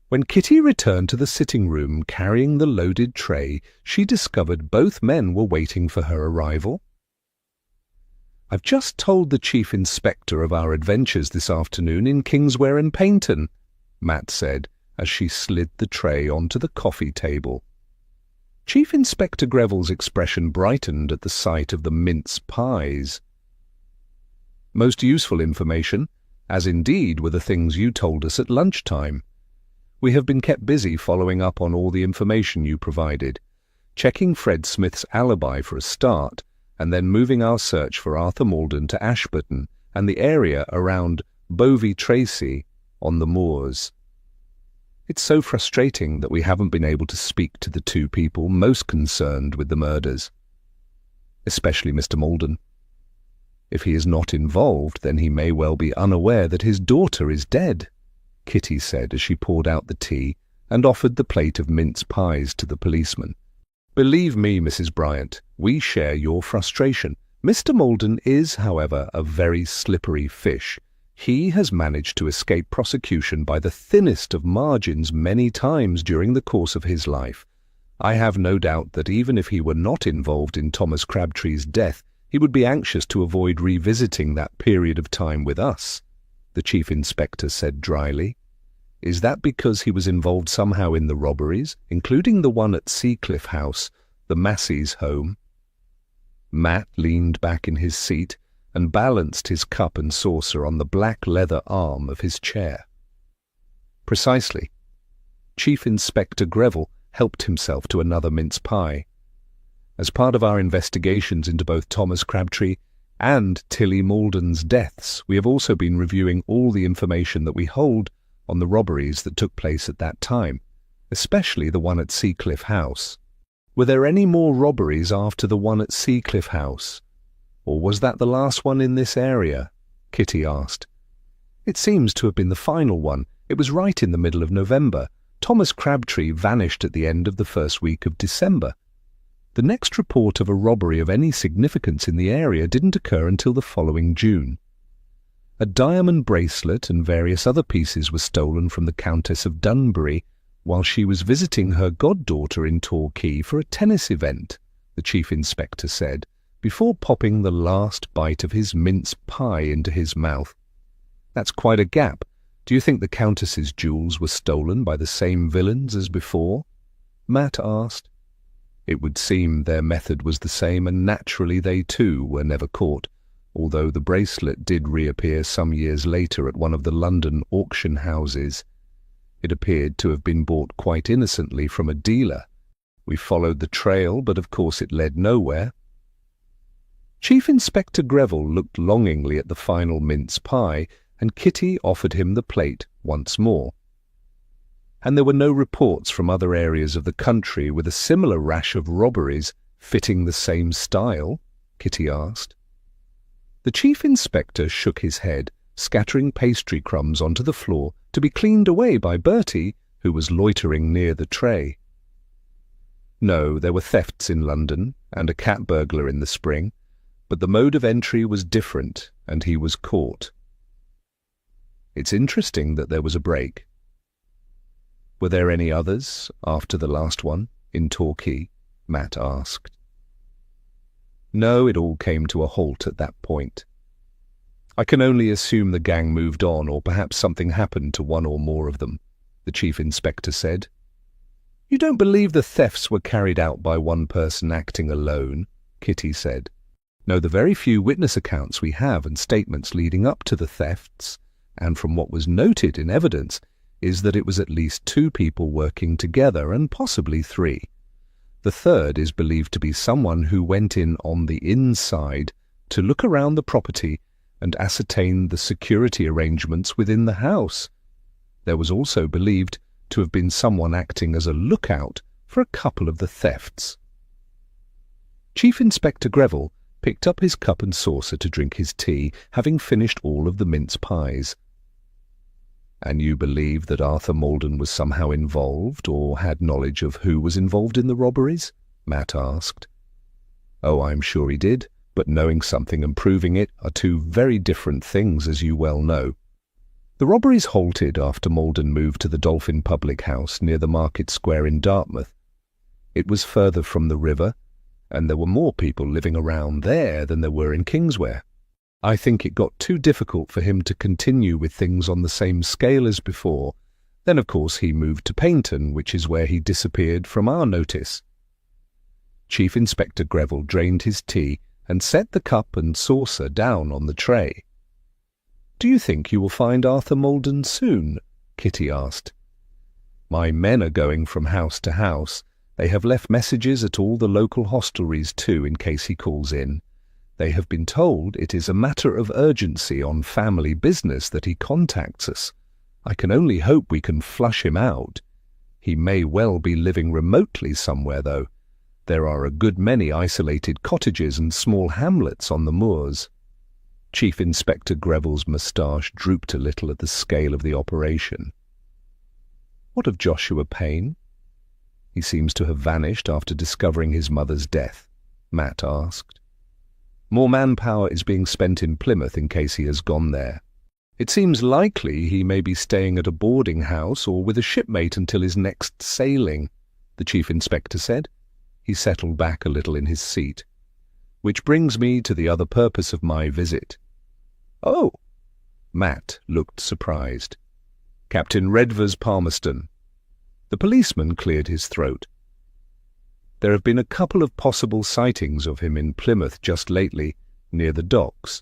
When Kitty returned to the sitting room carrying the loaded tray, she discovered both men were waiting for her arrival. "I've just told the Chief Inspector of our adventures this afternoon in Kingsware and Paynton," Matt said, as she slid the tray onto the coffee table. Chief Inspector Greville's expression brightened at the sight of the mince pies. "Most useful information, as indeed were the things you told us at lunchtime. We have been kept busy following up on all the information you provided, checking Fred Smith's alibi for a start, and then moving our search for Arthur Malden to Ashburton and the area around Bovey Tracy on the moors. It's so frustrating that we haven't been able to speak to the two people most concerned with the murders, especially Mr. Malden. If he is not involved, then he may well be unaware that his daughter is dead," Kitty said as she poured out the tea and offered the plate of mince pies to the policeman. "Believe me, Mrs. Bryant, we share your frustration. Mr. Malden is, however, a very slippery fish. He has managed to escape prosecution by the thinnest of margins many times during the course of his life. I have no doubt that even if he were not involved in Thomas Crabtree's death, he would be anxious to avoid revisiting that period of time with us," the Chief Inspector said dryly. "Is that because he was involved somehow in the robberies, including the one at Seacliff House, the Massey's home?" Matt leaned back in his seat and balanced his cup and saucer on the black leather arm of his chair. "Precisely." Chief Inspector Greville helped himself to another mince pie. "As part of our investigations into both Thomas Crabtree and Tilly Malden's deaths, we have also been reviewing all the information that we hold on the robberies that took place at that time, especially the one at Seacliff House. Were there any more robberies after the one at Seacliff House? Or was that the last one in this area?" Kitty asked. "It seems to have been the final one. It was right in the middle of November. Thomas Crabtree vanished at the end of the first week of December. The next report of a robbery of any significance in the area didn't occur until the following June. A diamond bracelet and various other pieces were stolen from the Countess of Dunbury while she was visiting her goddaughter in Torquay for a tennis event," the Chief Inspector said, before popping the last bite of his mince pie into his mouth. "That's quite a gap. Do you think the Countess's jewels were stolen by the same villains as before?" Matt asked. It would seem their method was the same, and naturally they too were never caught, although the bracelet did reappear some years later at one of the London auction houses. It appeared to have been bought quite innocently from a dealer. We followed the trail, but of course it led nowhere. Chief Inspector Greville looked longingly at the final mince pie, and Kitty offered him the plate once more. "And there were no reports from other areas of the country with a similar rash of robberies fitting the same style?" Kitty asked. The Chief Inspector shook his head, scattering pastry crumbs onto the floor to be cleaned away by Bertie, who was loitering near the tray. "No, there were thefts in London and a cat burglar in the spring, but the mode of entry was different and he was caught." "It's interesting that there was a break." "Were there any others after the last one in Torquay?" Matt asked. "No, it all came to a halt at that point. I can only assume the gang moved on, or perhaps something happened to one or more of them," the the chief inspector said. You don't believe the thefts were carried out by one person acting alone, Kitty said. No, the very few witness accounts we have and statements leading up to the thefts, and from what was noted in evidence, is that it was at least 2 people working together and possibly 3. The third is believed to be someone who went in on the inside to look around the property and ascertain the security arrangements within the house. There was also believed to have been someone acting as a lookout for a couple of the thefts. Chief Inspector Greville picked up his cup and saucer to drink his tea, having finished all of the mince pies. And you believe that Arthur Maldon was somehow involved, or had knowledge of who was involved in the robberies? Matt asked. Oh, I'm sure he did, but knowing something and proving it are 2 very different things, as you well know. The robberies halted after Maldon moved to the Dolphin Public House near the Market Square in Dartmouth. It was further from the river, and there were more people living around there than there were in Kingsware. I think it got too difficult for him to continue with things on the same scale as before. Then, of course, he moved to Paynton, which is where he disappeared from our notice. Chief Inspector Greville drained his tea and set the cup and saucer down on the tray. Do you think you will find Arthur Maldon soon? Kitty asked. My men are going from house to house. They have left messages at all the local hostelries too, in case he calls in. They have been told it is a matter of urgency on family business that he contacts us. I can only hope we can flush him out. He may well be living remotely somewhere, though. There are a good many isolated cottages and small hamlets on the moors. Chief Inspector Greville's moustache drooped a little at the scale of the operation. What of Joshua Payne? He seems to have vanished after discovering his mother's death, Matt asked. More manpower is being spent in Plymouth in case he has gone there. It seems likely he may be staying at a boarding house or with a shipmate until his next sailing, the chief inspector said. He settled back a little in his seat. Which brings me to the other purpose of my visit. Oh! Matt looked surprised. Captain Redvers Palmerston. The policeman cleared his throat. There have been a couple of possible sightings of him in Plymouth just lately, near the docks.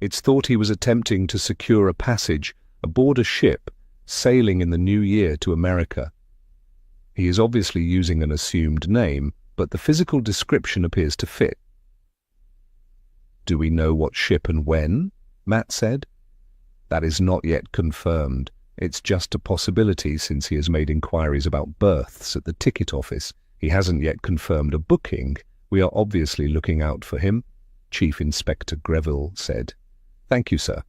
It's thought he was attempting to secure a passage aboard a ship sailing in the new year to America. He is obviously using an assumed name, but the physical description appears to fit. Do we know what ship and when? Matt said. That is not yet confirmed. It's just a possibility since he has made inquiries about berths at the ticket office. He hasn't yet confirmed a booking. We are obviously looking out for him, Chief Inspector Greville said. Thank you, sir.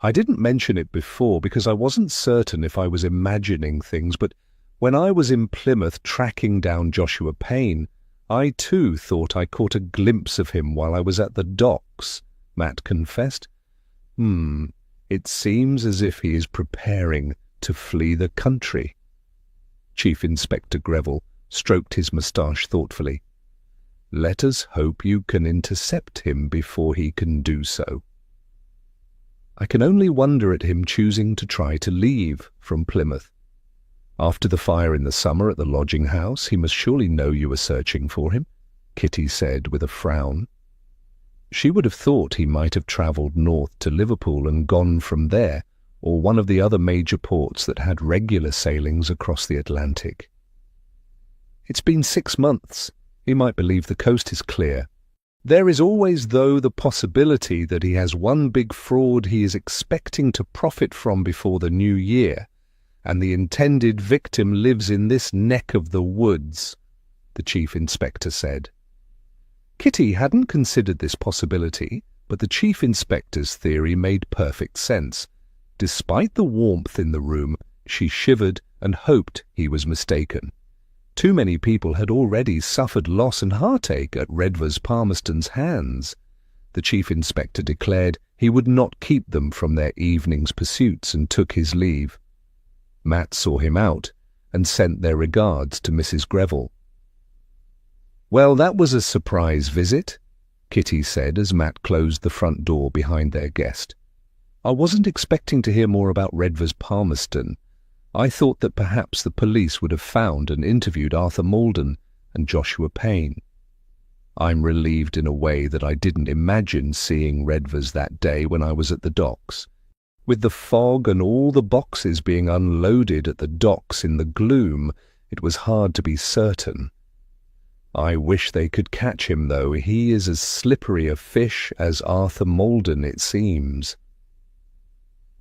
I didn't mention it before because I wasn't certain if I was imagining things, but when I was in Plymouth tracking down Joshua Payne, I too thought I caught a glimpse of him while I was at the docks, Matt confessed. It seems as if he is preparing to flee the country. Chief Inspector Greville stroked his moustache thoughtfully. Let us hope you can intercept him before he can do so. I can only wonder at him choosing to try to leave from Plymouth. After the fire in the summer at the lodging house, he must surely know you were searching for him, Kitty said with a frown. She would have thought he might have travelled north to Liverpool and gone from there, or one of the other major ports that had regular sailings across the Atlantic. It's been 6 months. He might believe the coast is clear. There is always, though, the possibility that he has one big fraud he is expecting to profit from before the new year, and the intended victim lives in this neck of the woods, the chief inspector said. Kitty hadn't considered this possibility, but the chief inspector's theory made perfect sense. Despite the warmth in the room, she shivered and hoped he was mistaken. Too many people had already suffered loss and heartache at Redvers Palmerston's hands. The chief inspector declared he would not keep them from their evening's pursuits and took his leave. Matt saw him out and sent their regards to Mrs. Greville. Well, that was a surprise visit, Kitty said as Matt closed the front door behind their guest. I wasn't expecting to hear more about Redvers Palmerston. I thought that perhaps the police would have found and interviewed Arthur Malden and Joshua Payne. I'm relieved in a way that I didn't imagine seeing Redvers that day when I was at the docks. With the fog and all the boxes being unloaded at the docks in the gloom, it was hard to be certain. I wish they could catch him, though. He is as slippery a fish as Arthur Malden, it seems.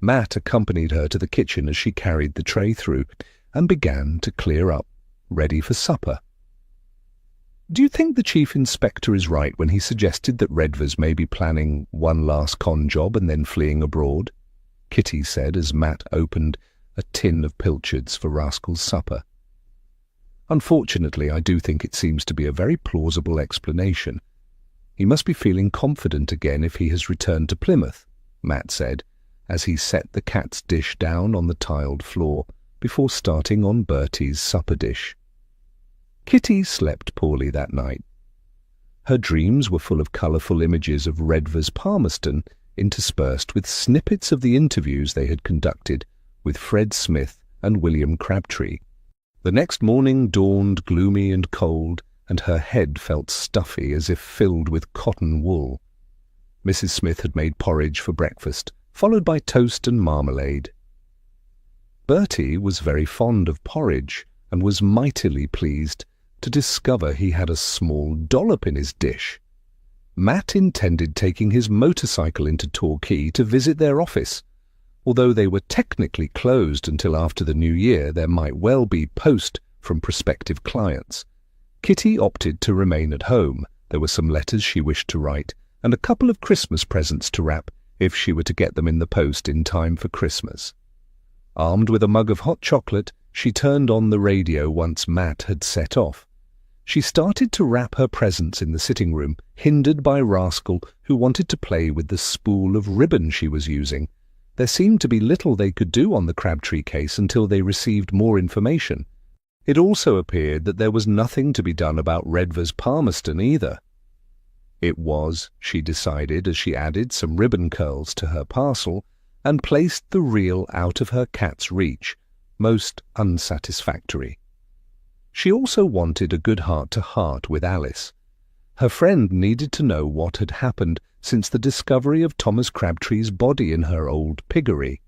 Matt accompanied her to the kitchen as she carried the tray through and began to clear up, ready for supper. "Do you think the chief inspector is right when he suggested that Redvers may be planning one last con job and then fleeing abroad?" Kitty said as Matt opened a tin of pilchards for Rascal's supper. "Unfortunately, I do think it seems to be a very plausible explanation. He must be feeling confident again if he has returned to Plymouth," Matt said, as he set the cat's dish down on the tiled floor before starting on Bertie's supper dish. Kitty slept poorly that night. Her dreams were full of colourful images of Redvers Palmerston, interspersed with snippets of the interviews they had conducted with Fred Smith and William Crabtree. The next morning dawned gloomy and cold, and her head felt stuffy as if filled with cotton wool. Mrs. Smith had made porridge for breakfast, followed by toast and marmalade. Bertie was very fond of porridge, and was mightily pleased to discover he had a small dollop in his dish. Matt intended taking his motorcycle into Torquay to visit their office. Although they were technically closed until after the new year, there might well be post from prospective clients. Kitty opted to remain at home. There were some letters she wished to write, and a couple of Christmas presents to wrap if she were to get them in the post in time for Christmas. Armed with a mug of hot chocolate, she turned on the radio once Matt had set off. She started to wrap her presents in the sitting room, hindered by Rascal, who wanted to play with the spool of ribbon she was using. There seemed to be little they could do on the Crabtree case until they received more information. It also appeared that there was nothing to be done about Redvers Palmerston either. It was, she decided as she added some ribbon curls to her parcel and placed the reel out of her cat's reach, most unsatisfactory. She also wanted a good heart-to-heart with Alice. Her friend needed to know what had happened since the discovery of Thomas Crabtree's body in her old piggery.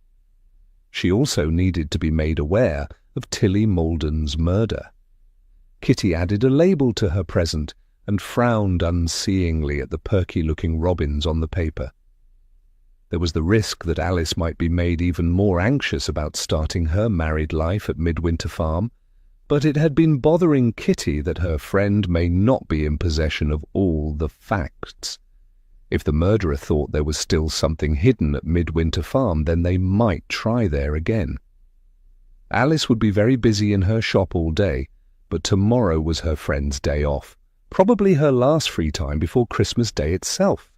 She also needed to be made aware of Tilly Malden's murder. Kitty added a label to her present and frowned unseeingly at the perky-looking robins on the paper. There was the risk that Alice might be made even more anxious about starting her married life at Midwinter Farm, but it had been bothering Kitty that her friend may not be in possession of all the facts. If the murderer thought there was still something hidden at Midwinter Farm, then they might try there again. Alice would be very busy in her shop all day, but tomorrow was her friend's day off, probably her last free time before Christmas Day itself.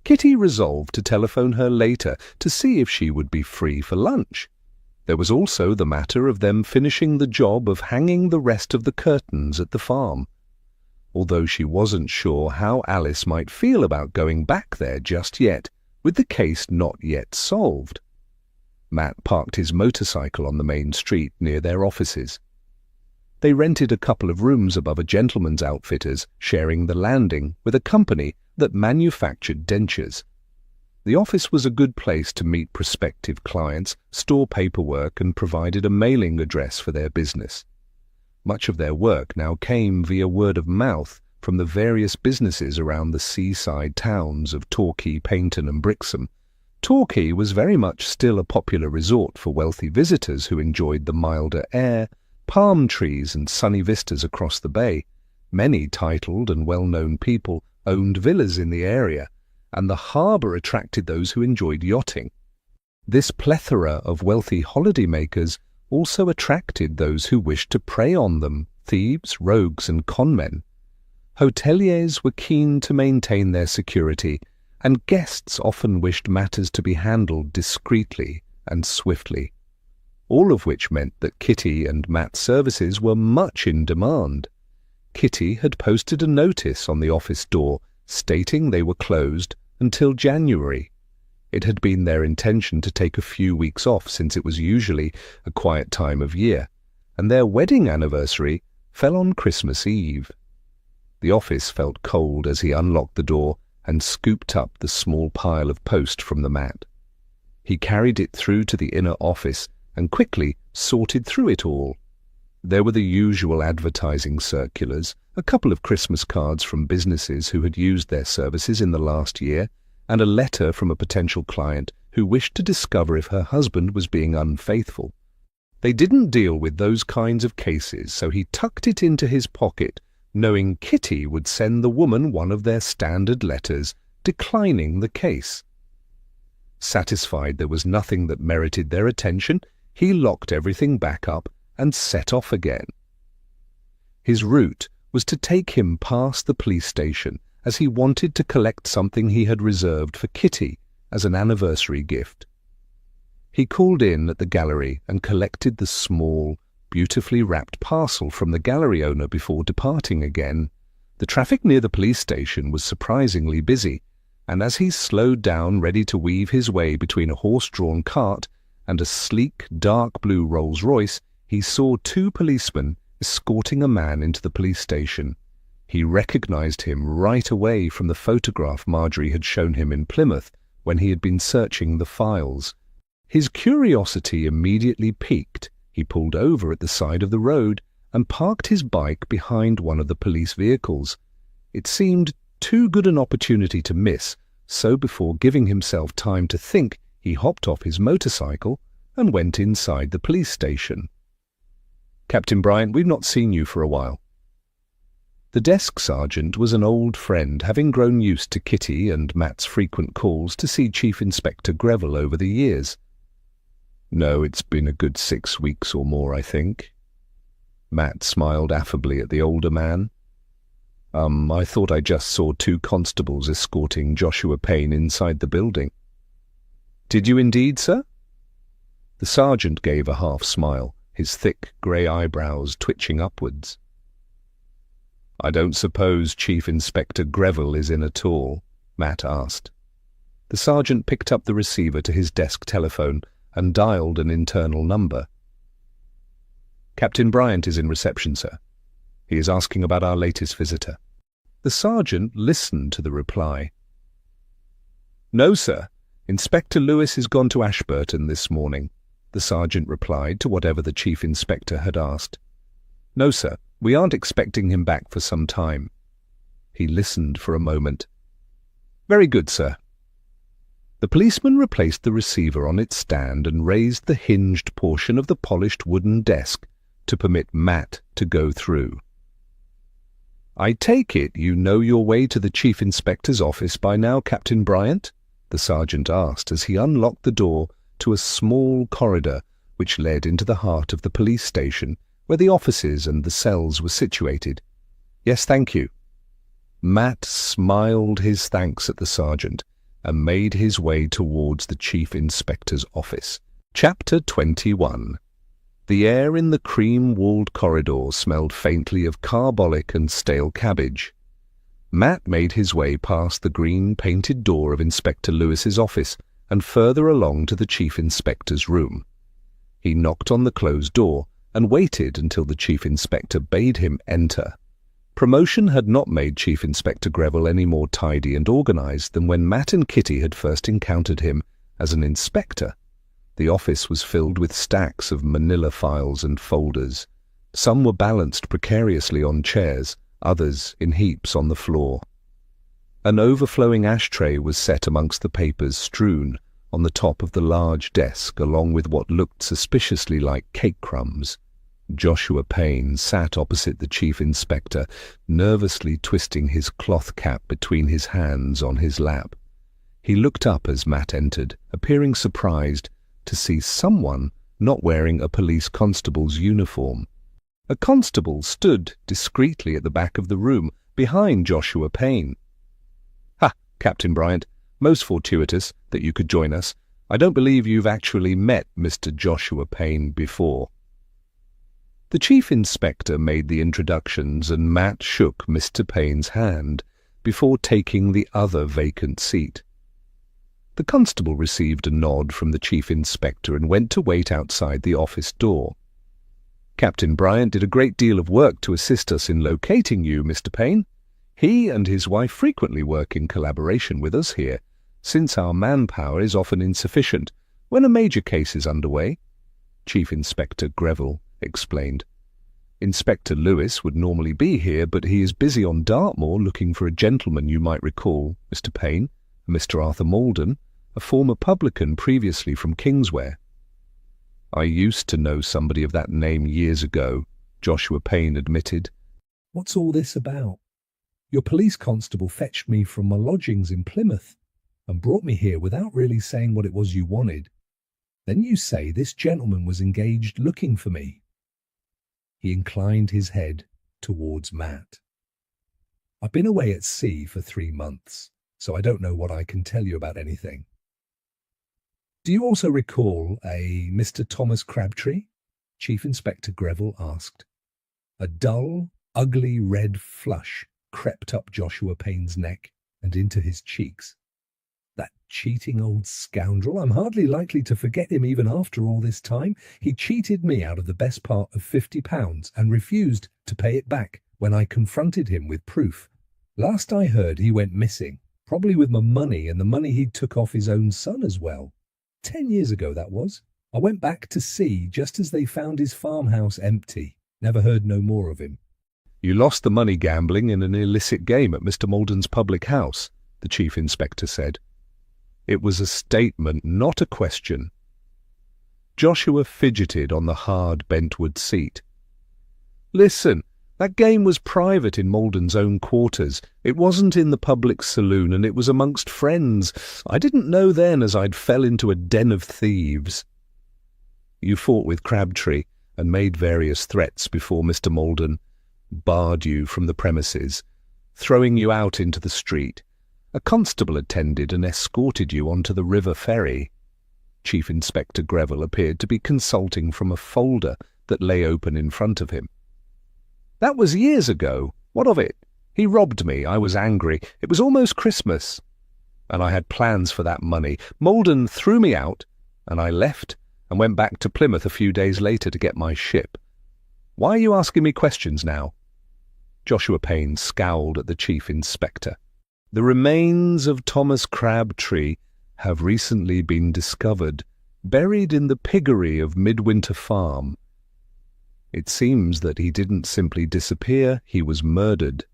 Kitty resolved to telephone her later to see if she would be free for lunch. There was also the matter of them finishing the job of hanging the rest of the curtains at the farm. Although she wasn't sure how Alice might feel about going back there just yet, with the case not yet solved. Matt parked his motorcycle on the main street near their offices. They rented a couple of rooms above a gentleman's outfitter's, sharing the landing with a company that manufactured dentures. The office was a good place to meet prospective clients, store paperwork, and provided a mailing address for their business. Much of their work now came via word of mouth from the various businesses around the seaside towns of Torquay, Paynton, and Brixham. Torquay was very much still a popular resort for wealthy visitors who enjoyed the milder air, palm trees, and sunny vistas across the bay. Many titled and well-known people owned villas in the area, and the harbour attracted those who enjoyed yachting. This plethora of wealthy holidaymakers also attracted those who wished to prey on them, thieves, rogues, and conmen. Hoteliers were keen to maintain their security, and guests often wished matters to be handled discreetly and swiftly, all of which meant that Kitty and Matt's services were much in demand. Kitty had posted a notice on the office door stating they were closed until January. It had been their intention to take a few weeks off since it was usually a quiet time of year, and their wedding anniversary fell on Christmas Eve. The office felt cold as he unlocked the door and scooped up the small pile of post from the mat. He carried it through to the inner office and quickly sorted through it all. There were the usual advertising circulars, a couple of Christmas cards from businesses who had used their services in the last year, and a letter from a potential client who wished to discover if her husband was being unfaithful. They didn't deal with those kinds of cases, so he tucked it into his pocket, knowing Kitty would send the woman one of their standard letters declining the case. Satisfied there was nothing that merited their attention, he locked everything back up and set off again. His route was to take him past the police station, as he wanted to collect something he had reserved for Kitty as an anniversary gift. He called in at the gallery and collected the small, beautifully wrapped parcel from the gallery owner before departing again. The traffic near the police station was surprisingly busy, and as he slowed down ready to weave his way between a horse-drawn cart and a sleek, dark blue Rolls-Royce, he saw two policemen escorting a man into the police station. He recognized him right away from the photograph Marjorie had shown him in Plymouth when he had been searching the files. His curiosity immediately piqued. He pulled over at the side of the road and parked his bike behind one of the police vehicles. It seemed too good an opportunity to miss, so before giving himself time to think, he hopped off his motorcycle and went inside the police station. "Captain Bryant, we've not seen you for a while." The desk sergeant was an old friend, having grown used to Kitty and Matt's frequent calls to see Chief Inspector Greville over the years. "No, it's been a good 6 weeks or more, I think." Matt smiled affably at the older man. I thought I just saw 2 constables escorting Joshua Payne inside the building." "Did you indeed, sir?" The sergeant gave a half smile, his thick grey eyebrows twitching upwards. "I don't suppose Chief Inspector Greville is in at all?" Matt asked. The sergeant picked up the receiver to his desk telephone and dialed an internal number. "Captain Bryant is in reception, sir. He is asking about our latest visitor." The sergeant listened to the reply. "No, sir. Inspector Lewis has gone to Ashburton this morning," the sergeant replied to whatever the chief inspector had asked. "No, sir. We aren't expecting him back for some time." He listened for a moment. "Very good, sir." The policeman replaced the receiver on its stand and raised the hinged portion of the polished wooden desk to permit Matt to go through. "I take it you know your way to the Chief Inspector's office by now, Captain Bryant?" the sergeant asked as he unlocked the door to a small corridor which led into the heart of the police station, where the offices and the cells were situated. "Yes, thank you." Matt smiled his thanks at the sergeant and made his way towards the Chief Inspector's office. Chapter 21. The air in the cream-walled corridor smelled faintly of carbolic and stale cabbage. Matt made his way past the green-painted door of Inspector Lewis's office and further along to the Chief Inspector's room. He knocked on the closed door and waited until the Chief Inspector bade him enter. Promotion had not made Chief Inspector Greville any more tidy and organized than when Matt and Kitty had first encountered him as an inspector. The office was filled with stacks of manila files and folders. Some were balanced precariously on chairs, others in heaps on the floor. An overflowing ashtray was set amongst the papers strewn on the top of the large desk, along with what looked suspiciously like cake crumbs. Joshua Payne sat opposite the chief inspector, nervously twisting his cloth cap between his hands on his lap. He looked up as Matt entered, appearing surprised to see someone not wearing a police constable's uniform. A constable stood discreetly at the back of the room, behind Joshua Payne. "Ha, Captain Bryant, most fortuitous that you could join us. I don't believe you've actually met Mr. Joshua Payne before." The chief inspector made the introductions and Matt shook Mr. Payne's hand before taking the other vacant seat. The constable received a nod from the chief inspector and went to wait outside the office door. "Captain Bryant did a great deal of work to assist us in locating you, Mr. Payne. He and his wife frequently work in collaboration with us here, since our manpower is often insufficient when a major case is underway," Chief Inspector Greville explained. "Inspector Lewis would normally be here, but he is busy on Dartmoor looking for a gentleman you might recall, Mr. Payne, Mr. Arthur Malden, a former publican previously from Kingsware." "I used to know somebody of that name years ago," Joshua Payne admitted. "What's all this about? Your police constable fetched me from my lodgings in Plymouth and brought me here without really saying what it was you wanted. Then you say this gentleman was engaged looking for me." He inclined his head towards Matt. "I've been away at sea for 3 months, so I don't know what I can tell you about anything." "Do you also recall a Mr. Thomas Crabtree?" Chief Inspector Greville asked. A dull, ugly red flush crept up Joshua Payne's neck and into his cheeks. "That cheating old scoundrel! I'm hardly likely to forget him even after all this time. He cheated me out of the best part of £50 and refused to pay it back when I confronted him with proof. Last I heard, he went missing, probably with my money and the money he took off his own son as well. 10 years ago, that was. I went back to sea just as they found his farmhouse empty. Never heard no more of him." "You lost the money gambling in an illicit game at Mr. Malden's public house," the chief inspector said. It was a statement, not a question. Joshua fidgeted on the hard bentwood seat. "Listen, that game was private in Malden's own quarters. It wasn't in the public saloon, and it was amongst friends. I didn't know then as I'd fell into a den of thieves." "You fought with Crabtree and made various threats before Mr. Malden barred you from the premises, throwing you out into the street. A constable attended and escorted you onto the river ferry." Chief Inspector Greville appeared to be consulting from a folder that lay open in front of him. "That was years ago. What of it? He robbed me. I was angry. It was almost Christmas, and I had plans for that money. Malden threw me out, and I left and went back to Plymouth a few days later to get my ship. Why are you asking me questions now?" Joshua Payne scowled at the chief inspector. "The remains of Thomas Crabtree have recently been discovered, buried in the piggery of Midwinter Farm. It seems that he didn't simply disappear, he was murdered.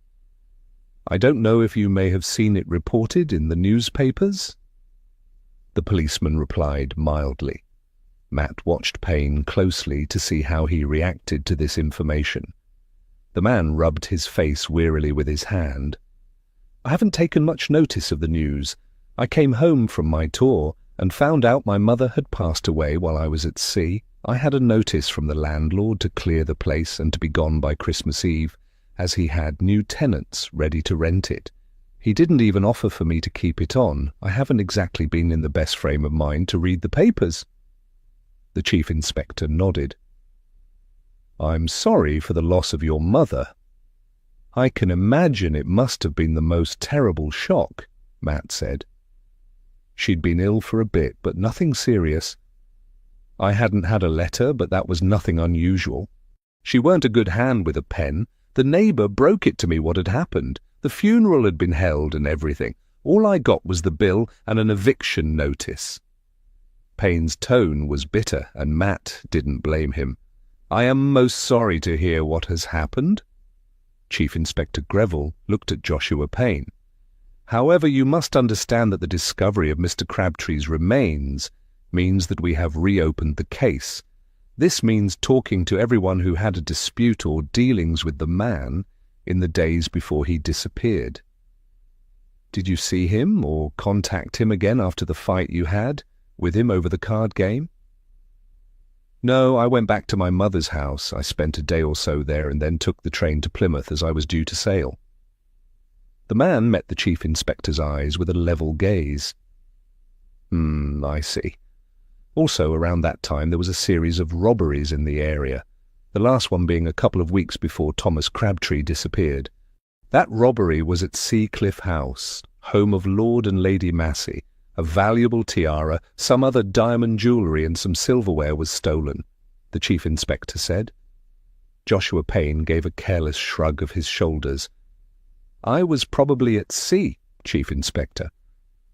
I don't know if you may have seen it reported in the newspapers?" The policeman replied mildly. Matt watched Payne closely to see how he reacted to this information. The man rubbed his face wearily with his hand. "I haven't taken much notice of the news. I came home from my tour and found out my mother had passed away while I was at sea. I had a notice from the landlord to clear the place and to be gone by Christmas Eve, as he had new tenants ready to rent it. He didn't even offer for me to keep it on. I haven't exactly been in the best frame of mind to read the papers." The chief inspector nodded. "I'm sorry for the loss of your mother. I can imagine it must have been the most terrible shock," Matt said. "She'd been ill for a bit, but nothing serious. I hadn't had a letter, but that was nothing unusual. She weren't a good hand with a pen. The neighbour broke it to me what had happened. The funeral had been held and everything. All I got was the bill and an eviction notice." Payne's tone was bitter, and Matt didn't blame him. "I am most sorry to hear what has happened." Chief Inspector Greville looked at Joshua Payne. "However, you must understand that the discovery of Mr. Crabtree's remains means that we have reopened the case. This means talking to everyone who had a dispute or dealings with the man in the days before he disappeared." "Did you see him or contact him again after the fight you had with him over the card game?" "No, I went back to my mother's house. I spent a day or so there and then took the train to Plymouth as I was due to sail." The man met the chief inspector's eyes with a level gaze. I see. Also, around that time, there was a series of robberies in the area, the last one being a couple of weeks before Thomas Crabtree disappeared. That robbery was at Seacliff House, home of Lord and Lady Massey, A valuable tiara, some other diamond jewellery and some silverware was stolen, the chief inspector said. Joshua Payne gave a careless shrug of his shoulders. I was probably at sea, Chief Inspector.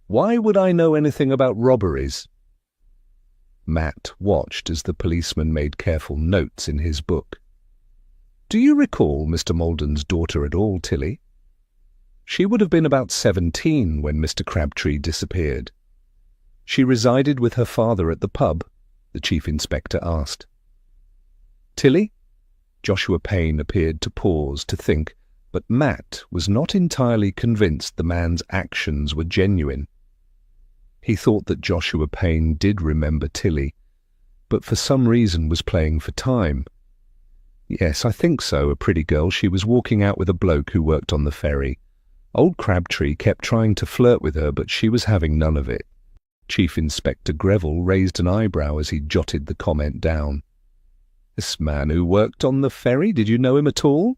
Why would I know anything about robberies? Matt watched as the policeman made careful notes in his book. Do you recall Mr. Malden's daughter at all, Tilly? She would have been about 17 when Mr. Crabtree disappeared. She resided with her father at the pub, the chief inspector asked. Tilly? Joshua Payne appeared to pause to think, but Matt was not entirely convinced the man's actions were genuine. He thought that Joshua Payne did remember Tilly, but for some reason was playing for time. Yes, I think so, a pretty girl. She was walking out with a bloke who worked on the ferry. Old Crabtree kept trying to flirt with her, but she was having none of it. Chief Inspector Greville raised an eyebrow as he jotted the comment down. This man who worked on the ferry, did you know him at all?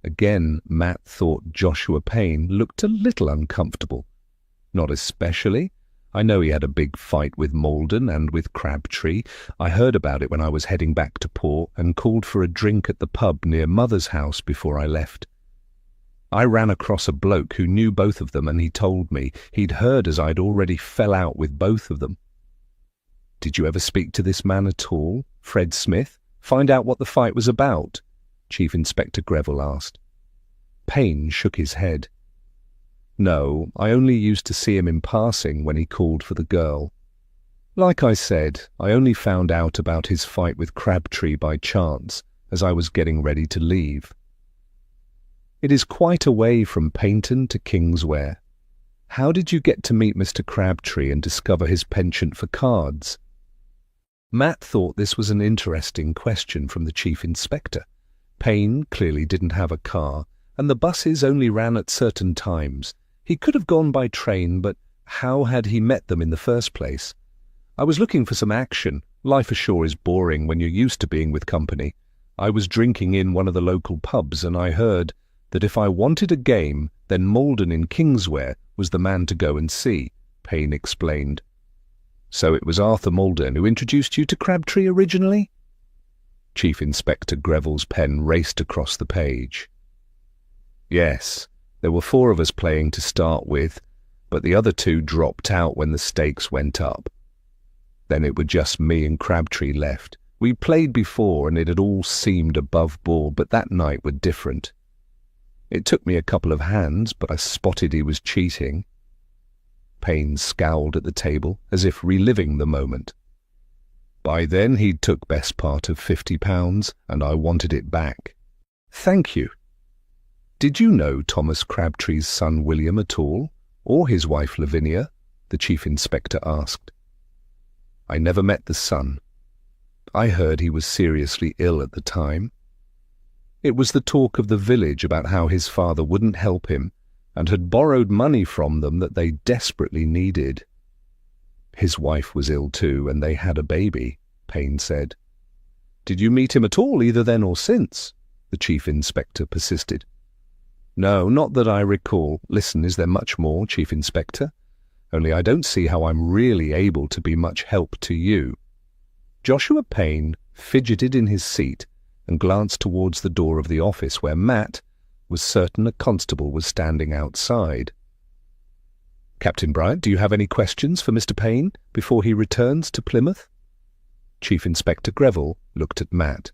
Again, Matt thought Joshua Payne looked a little uncomfortable. Not especially. I know he had a big fight with Malden and with Crabtree. I heard about it when I was heading back to port and called for a drink at the pub near Mother's house before I left. I ran across a bloke who knew both of them, and he told me he'd heard as I'd already fell out with both of them. Did you ever speak to this man at all, Fred Smith? Find out what the fight was about? Chief Inspector Greville asked. Payne shook his head. No, I only used to see him in passing when he called for the girl. Like I said, I only found out about his fight with Crabtree by chance, as I was getting ready to leave. It is quite a way from Paynton to Kingsware. How did you get to meet Mr. Crabtree and discover his penchant for cards? Matt thought this was an interesting question from the chief inspector. Payne clearly didn't have a car, and the buses only ran at certain times. He could have gone by train, but how had he met them in the first place? I was looking for some action. Life ashore is boring when you're used to being with company. I was drinking in one of the local pubs, and I heard that if I wanted a game, then Malden in Kingsware was the man to go and see, Payne explained. So it was Arthur Malden who introduced you to Crabtree originally? Chief Inspector Greville's pen raced across the page. Yes, there were 4 of us playing to start with, but the other 2 dropped out when the stakes went up. Then it were just me and Crabtree left. We played before and it had all seemed above board, but that night were different. It took me a couple of hands, but I spotted he was cheating. Payne scowled at the table, as if reliving the moment. By then he'd took best part of £50, and I wanted it back. Thank you. Did you know Thomas Crabtree's son William at all, or his wife Lavinia? The chief inspector asked. I never met the son. I heard he was seriously ill at the time. It was the talk of the village about how his father wouldn't help him and had borrowed money from them that they desperately needed. His wife was ill too, and they had a baby, Payne said. Did you meet him at all, either then or since? The chief inspector persisted. No, not that I recall. Listen, is there much more, Chief Inspector? Only I don't see how I'm really able to be much help to you. Joshua Payne fidgeted in his seat and glanced towards the door of the office where Matt was certain a constable was standing outside. Captain Bryant, do you have any questions for Mr. Payne before he returns to Plymouth? Chief Inspector Greville looked at Matt.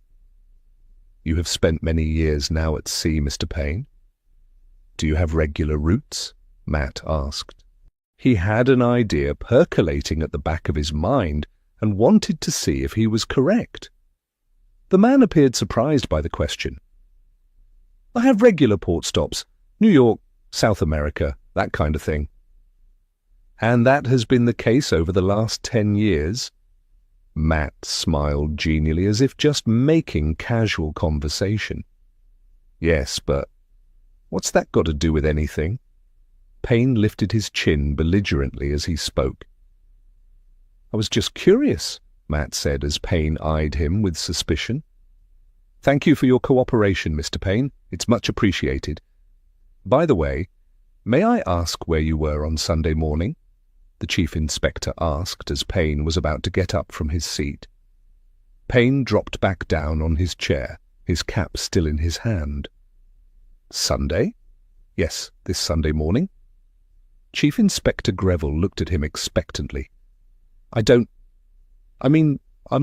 You have spent many years now at sea, Mr. Payne. Do you have regular routes? Matt asked. He had an idea percolating at the back of his mind and wanted to see if he was correct. The man appeared surprised by the question. I have regular port stops, New York, South America, that kind of thing. And that has been the case over the last 10 years? Matt smiled genially as if just making casual conversation. Yes, but what's that got to do with anything? Payne lifted his chin belligerently as he spoke. I was just curious, Matt said as Payne eyed him with suspicion. Thank you for your cooperation, Mr. Payne. It's much appreciated. By the way, may I ask where you were on Sunday morning? the Chief Inspector asked as Payne was about to get up from his seat. Payne dropped back down on his chair, his cap still in his hand. Sunday? Yes, this Sunday morning. Chief Inspector Greville looked at him expectantly. I'm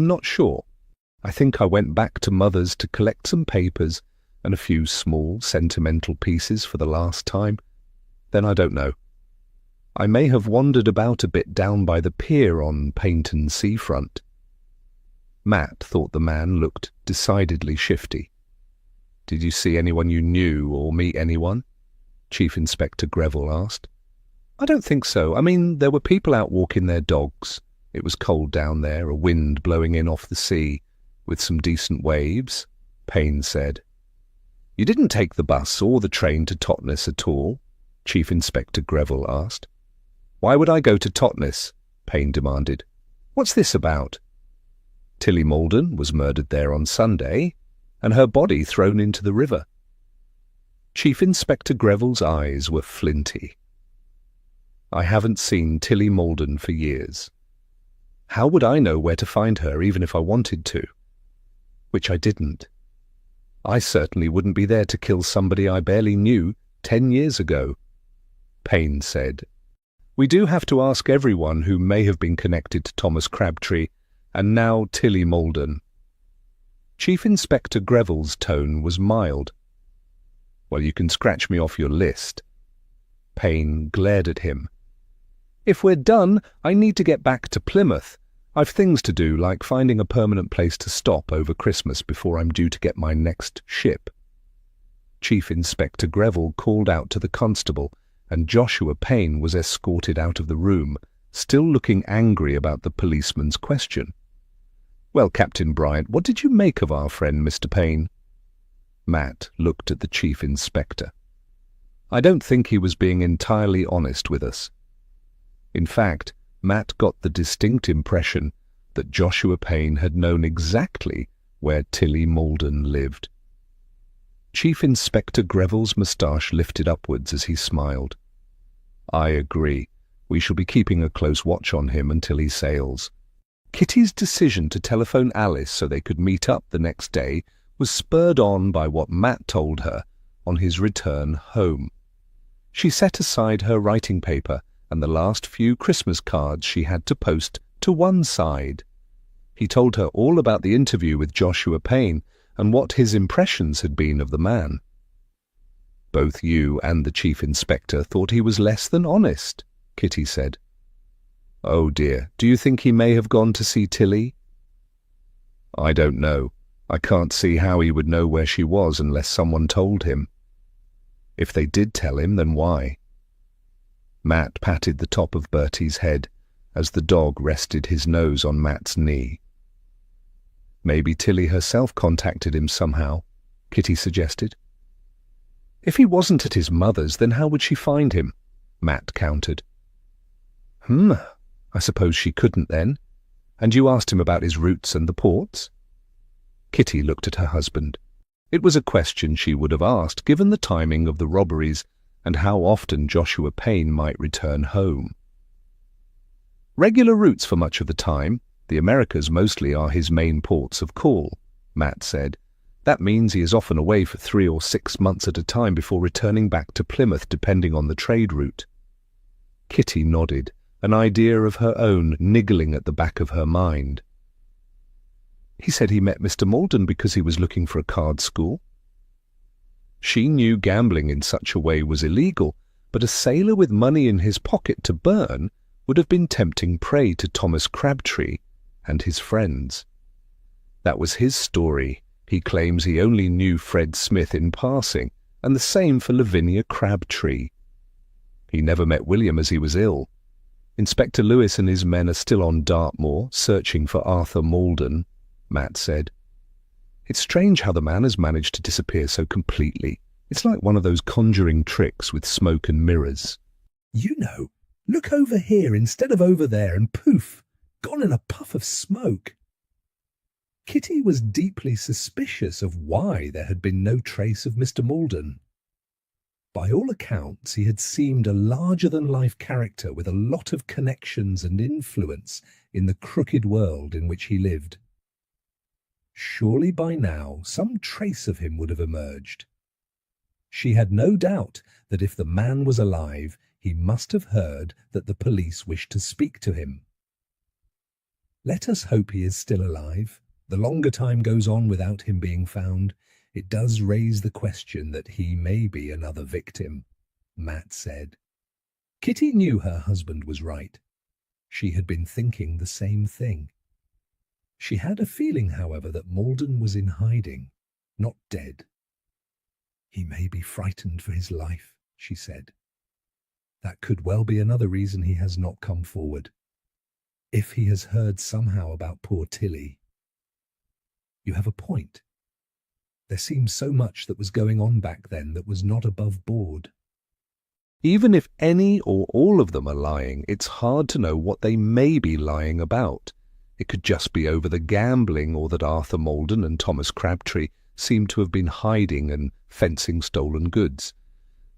not sure. I think I went back to Mother's to collect some papers and a few small, sentimental pieces for the last time. Then I don't know. I may have wandered about a bit down by the pier on Paynton seafront. Matt thought the man looked decidedly shifty. Did you see anyone you knew or meet anyone? Chief Inspector Greville asked. I don't think so. There were people out walking their dogs. It was cold down there, a wind blowing in off the sea, with some decent waves, Payne said. You didn't take the bus or the train to Totnes at all? Chief Inspector Greville asked. Why would I go to Totnes? Payne demanded. What's this about? Tilly Malden was murdered there on Sunday, and her body thrown into the river. Chief Inspector Greville's eyes were flinty. I haven't seen Tilly Malden for years. How would I know where to find her even if I wanted to? Which I didn't. I certainly wouldn't be there to kill somebody I barely knew 10 years ago, Payne said. We do have to ask everyone who may have been connected to Thomas Crabtree, and now Tilly Malden. Chief Inspector Greville's tone was mild. Well, you can scratch me off your list. Payne glared at him. If we're done, I need to get back to Plymouth. I've things to do, like finding a permanent place to stop over Christmas before I'm due to get my next ship. Chief Inspector Greville called out to the constable, and Joshua Payne was escorted out of the room, still looking angry about the policeman's question. Well, Captain Bryant, what did you make of our friend Mr. Payne? Matt looked at the Chief Inspector. I don't think he was being entirely honest with us. In fact, Matt got the distinct impression that Joshua Payne had known exactly where Tilly Malden lived. Chief Inspector Greville's moustache lifted upwards as he smiled. I agree. We shall be keeping a close watch on him until he sails. Kitty's decision to telephone Alice so they could meet up the next day was spurred on by what Matt told her on his return home. She set aside her writing paper and the last few Christmas cards she had to post to one side. He told her all about the interview with Joshua Payne and what his impressions had been of the man. Both you and the Chief Inspector thought he was less than honest, Kitty said. Oh dear, do you think he may have gone to see Tilly? I don't know. I can't see how he would know where she was unless someone told him. If they did tell him, then why? Matt patted the top of Bertie's head as the dog rested his nose on Matt's knee. Maybe Tilly herself contacted him somehow, Kitty suggested. If he wasn't at his mother's, then how would she find him? Matt countered. I suppose she couldn't then. And you asked him about his routes and the ports? Kitty looked at her husband. It was a question she would have asked, given the timing of the robberies and how often Joshua Payne might return home. Regular routes for much of the time. The Americas mostly are his main ports of call, Matt said. That means he is often away for 3 or 6 months at a time before returning back to Plymouth, depending on the trade route. Kitty nodded, an idea of her own niggling at the back of her mind. He said he met Mr. Malden because he was looking for a card school. She knew gambling in such a way was illegal, but a sailor with money in his pocket to burn would have been tempting prey to Thomas Crabtree and his friends. That was his story. He claims he only knew Fred Smith in passing, and the same for Lavinia Crabtree. He never met William as he was ill. Inspector Lewis and his men are still on Dartmoor, searching for Arthur Malden, Matt said. It's strange how the man has managed to disappear so completely. It's like one of those conjuring tricks with smoke and mirrors. You know, look over here instead of over there, and poof, gone in a puff of smoke. Kitty was deeply suspicious of why there had been no trace of Mr. Malden. By all accounts, he had seemed a larger-than-life character with a lot of connections and influence in the crooked world in which he lived. Surely by now some trace of him would have emerged. She had no doubt that if the man was alive, he must have heard that the police wished to speak to him. Let us hope he is still alive. The longer time goes on without him being found, it does raise the question that he may be another victim, Matt said. Kitty knew her husband was right. She had been thinking the same thing. She had a feeling, however, that Malden was in hiding, not dead. He may be frightened for his life, she said. That could well be another reason he has not come forward. If he has heard somehow about poor Tilly. You have a point. There seemed so much that was going on back then that was not above board. Even if any or all of them are lying, it's hard to know what they may be lying about. It could just be over the gambling, or that Arthur Malden and Thomas Crabtree seemed to have been hiding and fencing stolen goods.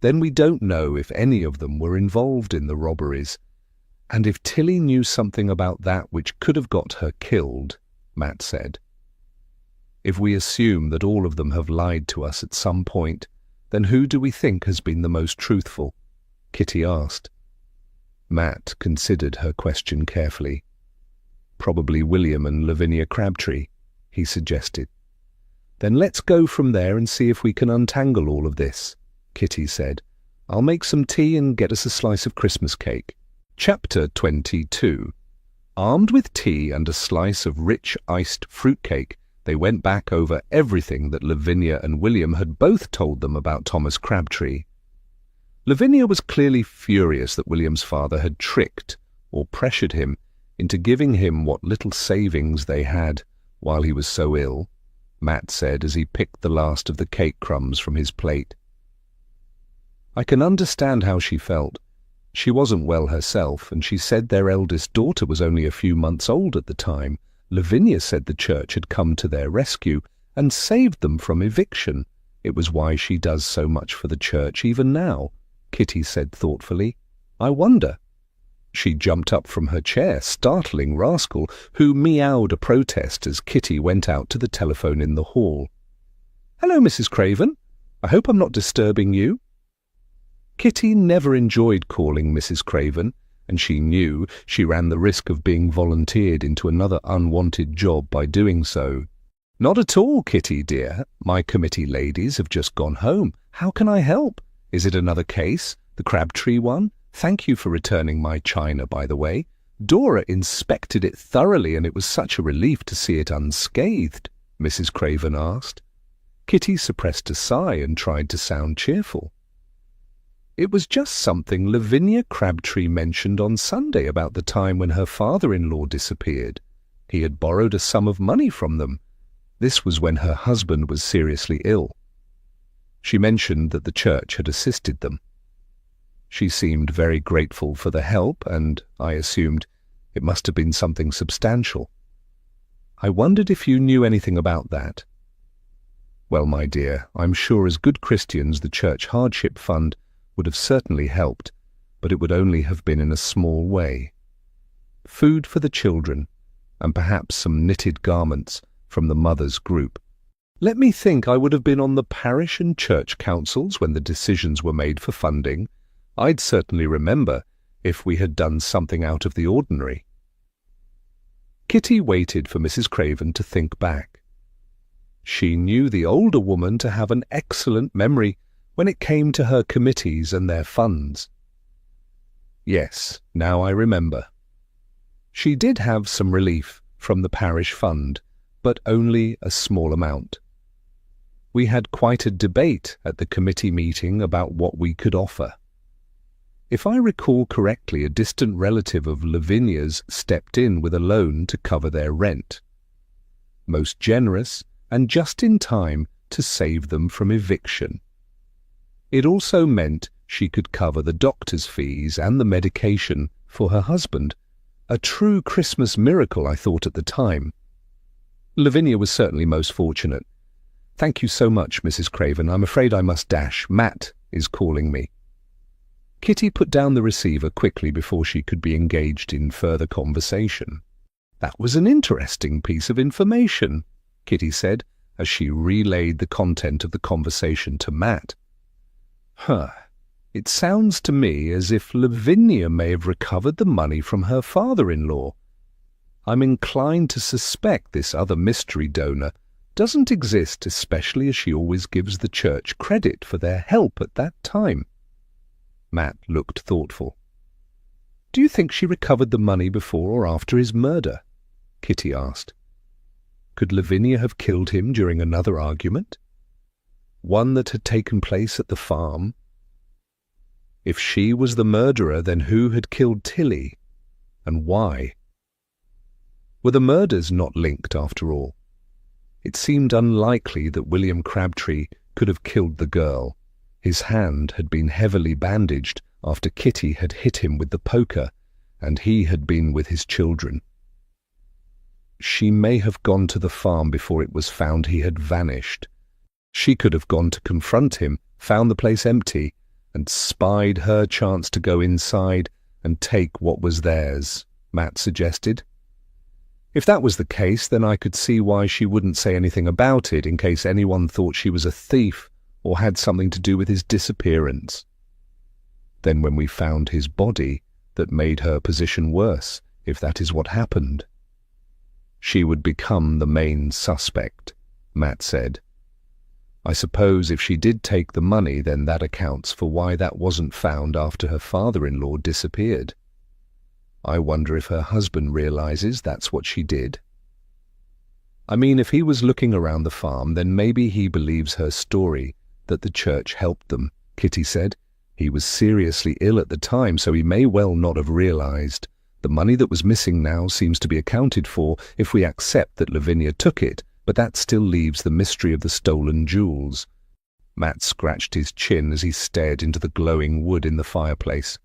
Then we don't know if any of them were involved in the robberies. And if Tilly knew something about that which could have got her killed, Matt said. If we assume that all of them have lied to us at some point, then who do we think has been the most truthful? Kitty asked. Matt considered her question carefully. Probably William and Lavinia Crabtree, he suggested. Then let's go from there and see if we can untangle all of this, Kitty said. I'll make some tea and get us a slice of Christmas cake. Chapter 22. Armed with tea and a slice of rich iced fruitcake, they went back over everything that Lavinia and William had both told them about Thomas Crabtree. Lavinia was clearly furious that William's father had tricked or pressured him into giving him what little savings they had while he was so ill, Matt said as he picked the last of the cake crumbs from his plate. I can understand how she felt. She wasn't well herself, and she said their eldest daughter was only a few months old at the time. Lavinia said the church had come to their rescue and saved them from eviction. It was why she does so much for the church even now, Kitty said thoughtfully. I wonder. She jumped up from her chair, startling Rascal, who meowed a protest as Kitty went out to the telephone in the hall. Hello, Mrs. Craven. I hope I'm not disturbing you. Kitty never enjoyed calling Mrs. Craven, and she knew she ran the risk of being volunteered into another unwanted job by doing so. Not at all, Kitty, dear. My committee ladies have just gone home. How can I help? Is it another case? The Crabtree one? Thank you for returning my china, by the way. Dora inspected it thoroughly, and it was such a relief to see it unscathed, Mrs. Craven asked. Kitty suppressed a sigh and tried to sound cheerful. It was just something Lavinia Crabtree mentioned on Sunday about the time when her father-in-law disappeared. He had borrowed a sum of money from them. This was when her husband was seriously ill. She mentioned that the church had assisted them. She seemed very grateful for the help, and I assumed it must have been something substantial. I wondered if you knew anything about that. Well, my dear, I'm sure as good Christians the Church Hardship Fund would have certainly helped, but it would only have been in a small way. Food for the children, and perhaps some knitted garments from the mothers' group. Let me think, I would have been on the parish and church councils when the decisions were made for funding. I'd certainly remember if we had done something out of the ordinary. Kitty waited for Mrs. Craven to think back. She knew the older woman to have an excellent memory when it came to her committees and their funds. Yes, now I remember. She did have some relief from the parish fund, but only a small amount. We had quite a debate at the committee meeting about what we could offer. If I recall correctly, a distant relative of Lavinia's stepped in with a loan to cover their rent. Most generous and just in time to save them from eviction. It also meant she could cover the doctor's fees and the medication for her husband. A true Christmas miracle, I thought at the time. Lavinia was certainly most fortunate. Thank you so much, Mrs. Craven. I'm afraid I must dash. Matt is calling me." Kitty put down the receiver quickly before she could be engaged in further conversation. "That was an interesting piece of information," Kitty said as she relayed the content of the conversation to Matt. It sounds to me as if Lavinia may have recovered the money from her father-in-law. I'm inclined to suspect this other mystery donor doesn't exist, especially as she always gives the church credit for their help at that time." Matt looked thoughtful. "Do you think she recovered the money before or after his murder?" Kitty asked. "Could Lavinia have killed him during another argument? One that had taken place at the farm? If she was the murderer, then who had killed Tilly, and why? Were the murders not linked after all? It seemed unlikely that William Crabtree could have killed the girl. His hand had been heavily bandaged after Kitty had hit him with the poker, and he had been with his children. She may have gone to the farm before it was found he had vanished. She could have gone to confront him, found the place empty, and spied her chance to go inside and take what was theirs, Matt suggested. If that was the case, then I could see why she wouldn't say anything about it in case anyone thought she was a thief or had something to do with his disappearance. Then when we found his body, that made her position worse, if that is what happened. She would become the main suspect, Matt said. I suppose if she did take the money, then that accounts for why that wasn't found after her father-in-law disappeared. I wonder if her husband realizes that's what she did. I mean, if he was looking around the farm, then maybe he believes her story, that the church helped them, Kitty said. He was seriously ill at the time, so he may well not have realized. The money that was missing now seems to be accounted for if we accept that Lavinia took it, but that still leaves the mystery of the stolen jewels. Matt scratched his chin as he stared into the glowing wood in the fireplace.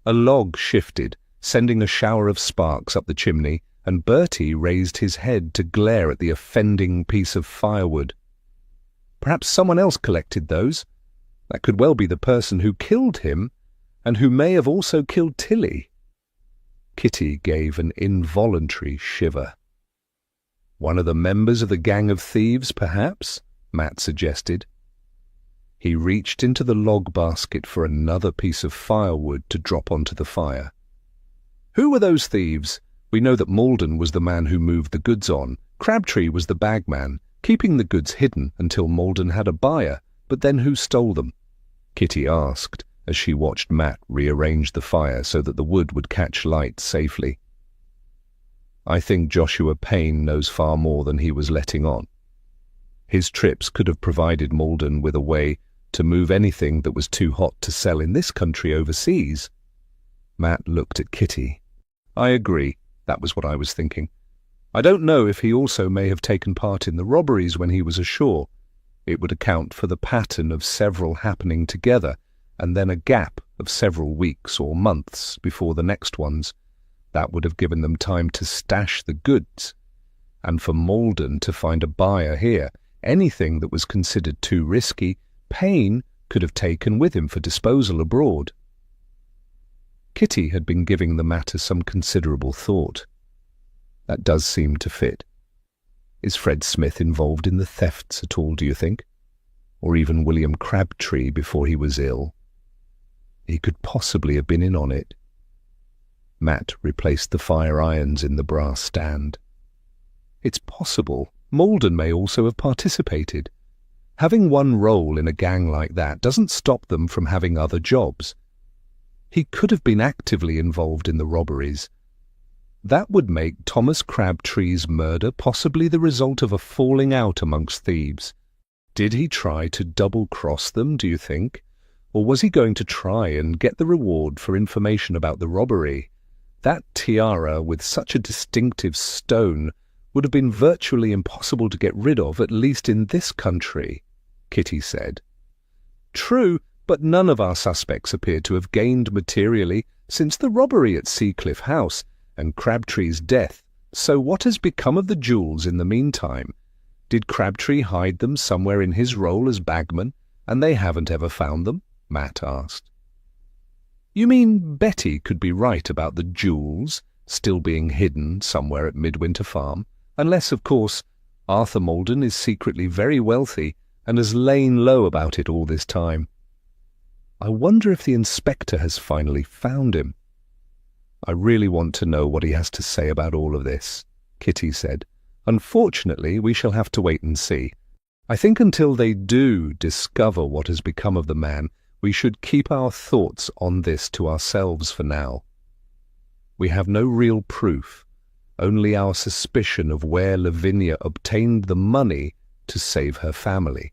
A log shifted, sending a shower of sparks up the chimney, and Bertie raised his head to glare at the offending piece of firewood. Perhaps someone else collected those. That could well be the person who killed him, and who may have also killed Tilly. Kitty gave an involuntary shiver. One of the members of the gang of thieves, perhaps? Matt suggested. He reached into the log basket for another piece of firewood to drop onto the fire. Who were those thieves? We know that Malden was the man who moved the goods on. Crabtree was the bagman, keeping the goods hidden until Malden had a buyer. But then who stole them? Kitty asked, as she watched Matt rearrange the fire so that the wood would catch light safely. I think Joshua Payne knows far more than he was letting on. His trips could have provided Malden with a way to move anything that was too hot to sell in this country overseas. Matt looked at Kitty. I agree, that was what I was thinking. I don't know if he also may have taken part in the robberies when he was ashore. It would account for the pattern of several happening together, and then a gap of several weeks or months before the next ones. That would have given them time to stash the goods, and for Malden to find a buyer here. Anything that was considered too risky, Payne could have taken with him for disposal abroad. Kitty had been giving the matter some considerable thought. That does seem to fit. Is Fred Smith involved in the thefts at all, do you think? Or even William Crabtree before he was ill? He could possibly have been in on it. Matt replaced the fire irons in the brass stand. It's possible Malden may also have participated. Having one role in a gang like that doesn't stop them from having other jobs. He could have been actively involved in the robberies. That would make Thomas Crabtree's murder possibly the result of a falling out amongst thieves. Did he try to double-cross them, do you think? Or was he going to try and get the reward for information about the robbery? That tiara with such a distinctive stone would have been virtually impossible to get rid of, at least in this country, Kitty said. True, but none of our suspects appear to have gained materially since the robbery at Seacliff House and Crabtree's death. So what has become of the jewels in the meantime? Did Crabtree hide them somewhere in his role as bagman? And they haven't ever found them? Matt asked. You mean Betty could be right about the jewels still being hidden somewhere at Midwinter Farm? Unless, of course, Arthur Maldon is secretly very wealthy and has lain low about it all this time. I wonder if the inspector has finally found him. I really want to know what he has to say about all of this, Kitty said. Unfortunately, we shall have to wait and see. I think until they do discover what has become of the man, we should keep our thoughts on this to ourselves for now. We have no real proof, only our suspicion of where Lavinia obtained the money to save her family.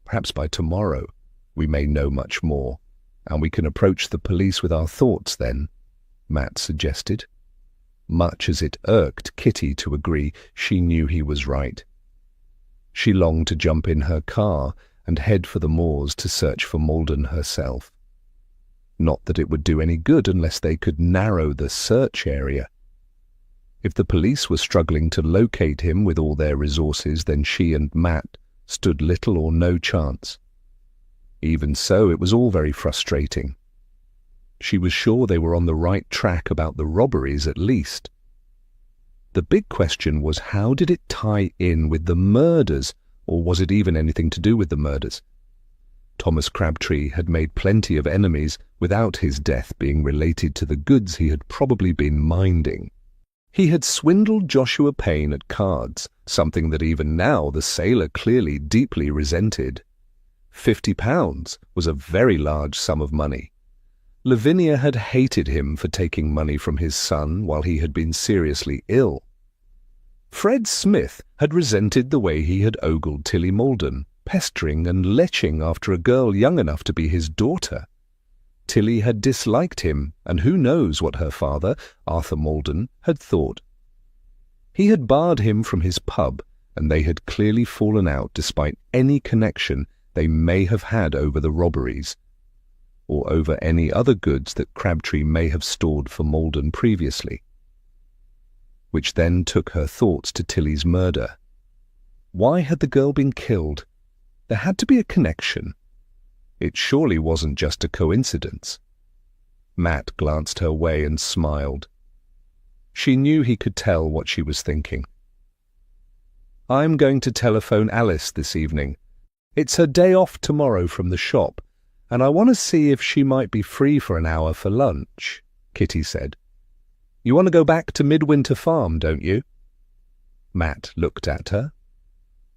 Perhaps by tomorrow we may know much more, and we can approach the police with our thoughts then, Matt suggested. Much as it irked Kitty to agree, she knew he was right. She longed to jump in her car and head for the moors to search for Maldon herself. Not that it would do any good unless they could narrow the search area. If the police were struggling to locate him with all their resources, then she and Matt stood little or no chance. Even so, it was all very frustrating. She was sure they were on the right track about the robberies at least. The big question was, how did it tie in with the murders, or was it even anything to do with the murders? Thomas Crabtree had made plenty of enemies without his death being related to the goods he had probably been minding. He had swindled Joshua Payne at cards, something that even now the sailor clearly deeply resented. £50 was a very large sum of money. Lavinia had hated him for taking money from his son while he had been seriously ill. Fred Smith had resented the way he had ogled Tilly Maldon, pestering and leching after a girl young enough to be his daughter. Tilly had disliked him, and who knows what her father, Arthur Maldon, had thought. He had barred him from his pub, and they had clearly fallen out despite any connection they may have had over the robberies, or over any other goods that Crabtree may have stored for Maldon previously. Which then took her thoughts to Tilly's murder. Why had the girl been killed? There had to be a connection. It surely wasn't just a coincidence. Matt glanced her way and smiled. She knew he could tell what she was thinking. I'm going to telephone Alice this evening. It's her day off tomorrow from the shop, and I want to see if she might be free for an hour for lunch, Kitty said. You want to go back to Midwinter Farm, don't you? Matt looked at her.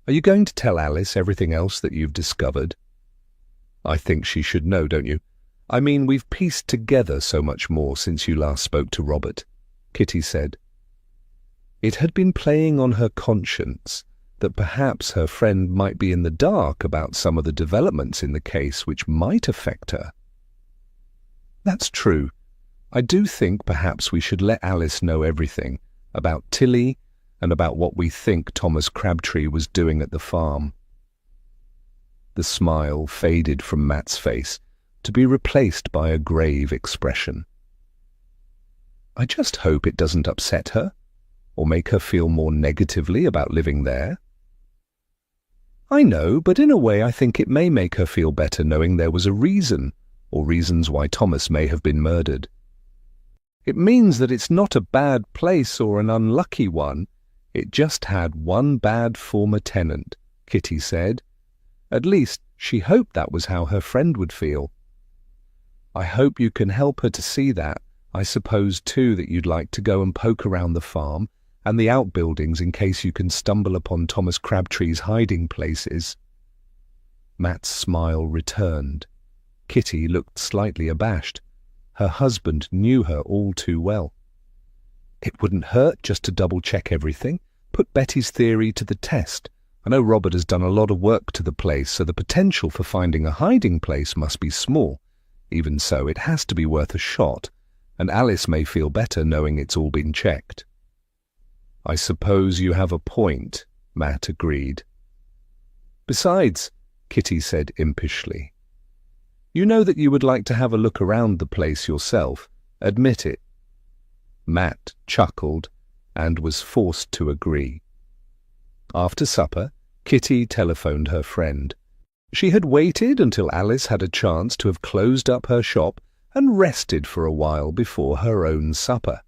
Are you going to tell Alice everything else that you've discovered? I think she should know, don't you? I mean, we've pieced together so much more since you last spoke to Robert, Kitty said. It had been playing on her conscience that perhaps her friend might be in the dark about some of the developments in the case which might affect her. That's true. I do think perhaps we should let Alice know everything about Tilly and about what we think Thomas Crabtree was doing at the farm. The smile faded from Matt's face to be replaced by a grave expression. I just hope it doesn't upset her or make her feel more negatively about living there. I know, but in a way I think it may make her feel better knowing there was a reason, or reasons why Thomas may have been murdered. It means that it's not a bad place or an unlucky one. It just had one bad former tenant, Kitty said. At least she hoped that was how her friend would feel. I hope you can help her to see that. I suppose, too, that you'd like to go and poke around the farm and the outbuildings in case you can stumble upon Thomas Crabtree's hiding places. Matt's smile returned. Kitty looked slightly abashed. Her husband knew her all too well. It wouldn't hurt just to double-check everything, put Betty's theory to the test. I know Robert has done a lot of work to the place, so the potential for finding a hiding place must be small. Even so, it has to be worth a shot, and Alice may feel better knowing it's all been checked. I suppose you have a point, Matt agreed. Besides, Kitty said impishly, you know that you would like to have a look around the place yourself. Admit it. Matt chuckled and was forced to agree. After supper, Kitty telephoned her friend. She had waited until Alice had a chance to have closed up her shop and rested for a while before her own supper.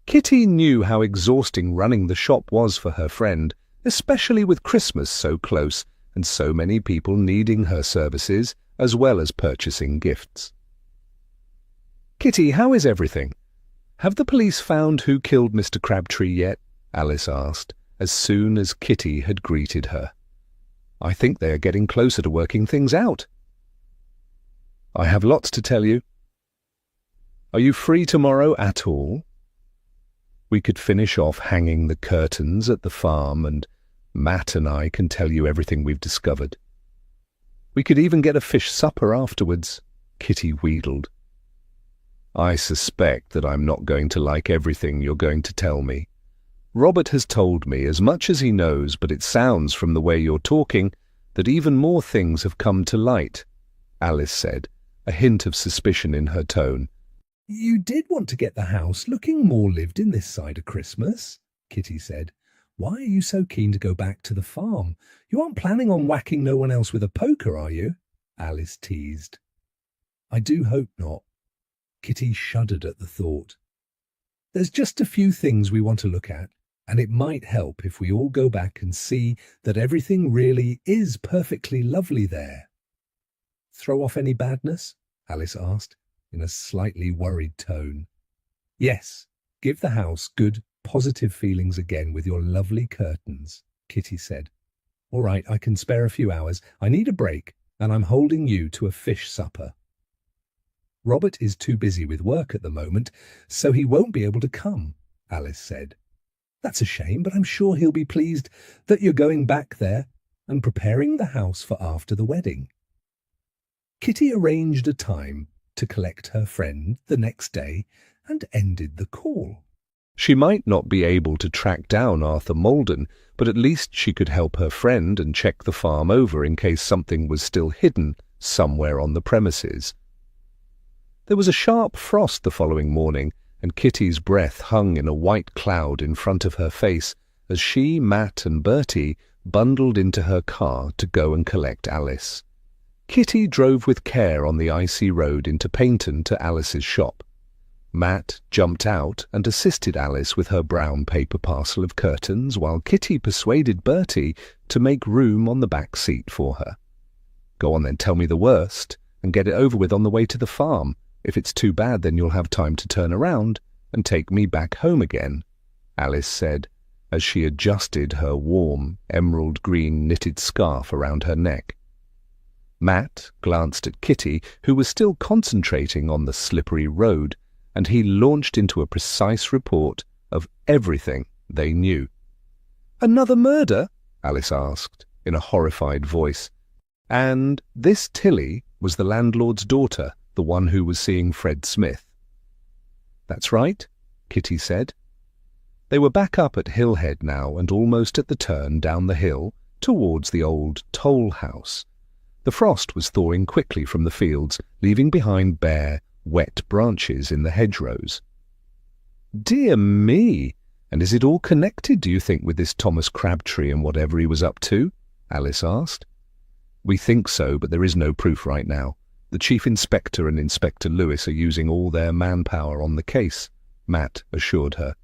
Kitty knew how exhausting running the shop was for her friend, especially with Christmas so close and so many people needing her services as well as purchasing gifts. "Kitty, how is everything? Have the police found who killed Mr. Crabtree yet?" Alice asked, as soon as Kitty had greeted her. "I think they are getting closer to working things out." "I have lots to tell you. Are you free tomorrow at all? We could finish off hanging the curtains at the farm, and Matt and I can tell you everything we've discovered. We could even get a fish supper afterwards," Kitty wheedled. "I suspect that I'm not going to like everything you're going to tell me. Robert has told me as much as he knows, but it sounds from the way you're talking that even more things have come to light," Alice said, a hint of suspicion in her tone. "You did want to get the house looking more lived in this side of Christmas," Kitty said. "Why are you so keen to go back to the farm? You aren't planning on whacking no one else with a poker, are you?" Alice teased. "I do hope not." Kitty shuddered at the thought. "There's just a few things we want to look at, and it might help if we all go back and see that everything really is perfectly lovely there." "Throw off any badness?" Alice asked, in a slightly worried tone. "Yes, give the house good, positive feelings again with your lovely curtains," Kitty said. "All right, I can spare a few hours. I need a break, and I'm holding you to a fish supper." "Robert is too busy with work at the moment, so he won't be able to come," Alice said. "That's a shame, but I'm sure he'll be pleased that you're going back there and preparing the house for after the wedding." Kitty arranged a time to collect her friend the next day and ended the call. She might not be able to track down Arthur Malden, but at least she could help her friend and check the farm over in case something was still hidden somewhere on the premises. There was a sharp frost the following morning, and Kitty's breath hung in a white cloud in front of her face as she, Matt, and Bertie bundled into her car to go and collect Alice. Kitty drove with care on the icy road into Paynton to Alice's shop. Matt jumped out and assisted Alice with her brown paper parcel of curtains, while Kitty persuaded Bertie to make room on the back seat for her. "Go on then, tell me the worst, and get it over with on the way to the farm. If it's too bad, then you'll have time to turn around and take me back home again," Alice said, as she adjusted her warm, emerald-green knitted scarf around her neck. Matt glanced at Kitty, who was still concentrating on the slippery road, and he launched into a precise report of everything they knew. "Another murder?" Alice asked, in a horrified voice. "And this Tilly was the landlord's daughter, the one who was seeing Fred Smith?" "That's right," Kitty said. They were back up at Hillhead now and almost at the turn down the hill towards the old toll house. The frost was thawing quickly from the fields, leaving behind bare, wet branches in the hedgerows. "Dear me! And is it all connected, do you think, with this Thomas Crabtree and whatever he was up to?" Alice asked. "We think so, but there is no proof right now. The Chief Inspector and Inspector Lewis are using all their manpower on the case," Matt assured her.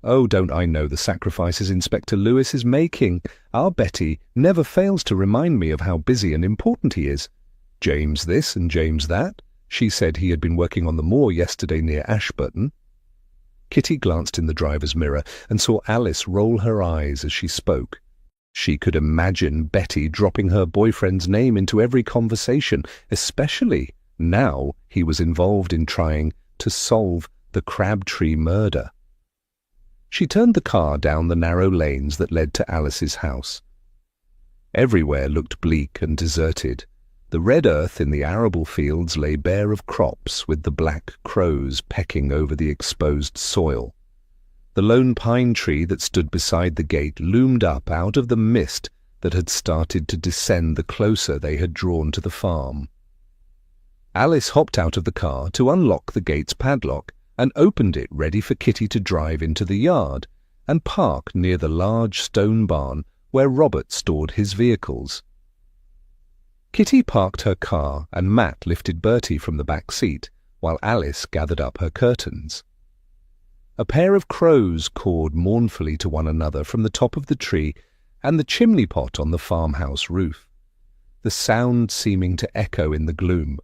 "Oh, don't I know the sacrifices Inspector Lewis is making? Our Betty never fails to remind me of how busy and important he is. James this and James that. She said he had been working on the moor yesterday near Ashburton." Kitty glanced in the driver's mirror and saw Alice roll her eyes as she spoke. She could imagine Betty dropping her boyfriend's name into every conversation, especially now he was involved in trying to solve the Crabtree murder. She turned the car down the narrow lanes that led to Alice's house. Everywhere looked bleak and deserted. The red earth in the arable fields lay bare of crops, with the black crows pecking over the exposed soil. The lone pine tree that stood beside the gate loomed up out of the mist that had started to descend the closer they had drawn to the farm. Alice hopped out of the car to unlock the gate's padlock and opened it ready for Kitty to drive into the yard and park near the large stone barn where Robert stored his vehicles. Kitty parked her car and Matt lifted Bertie from the back seat while Alice gathered up her curtains. A pair of crows cawed mournfully to one another from the top of the tree and the chimney pot on the farmhouse roof, the sound seeming to echo in the gloom.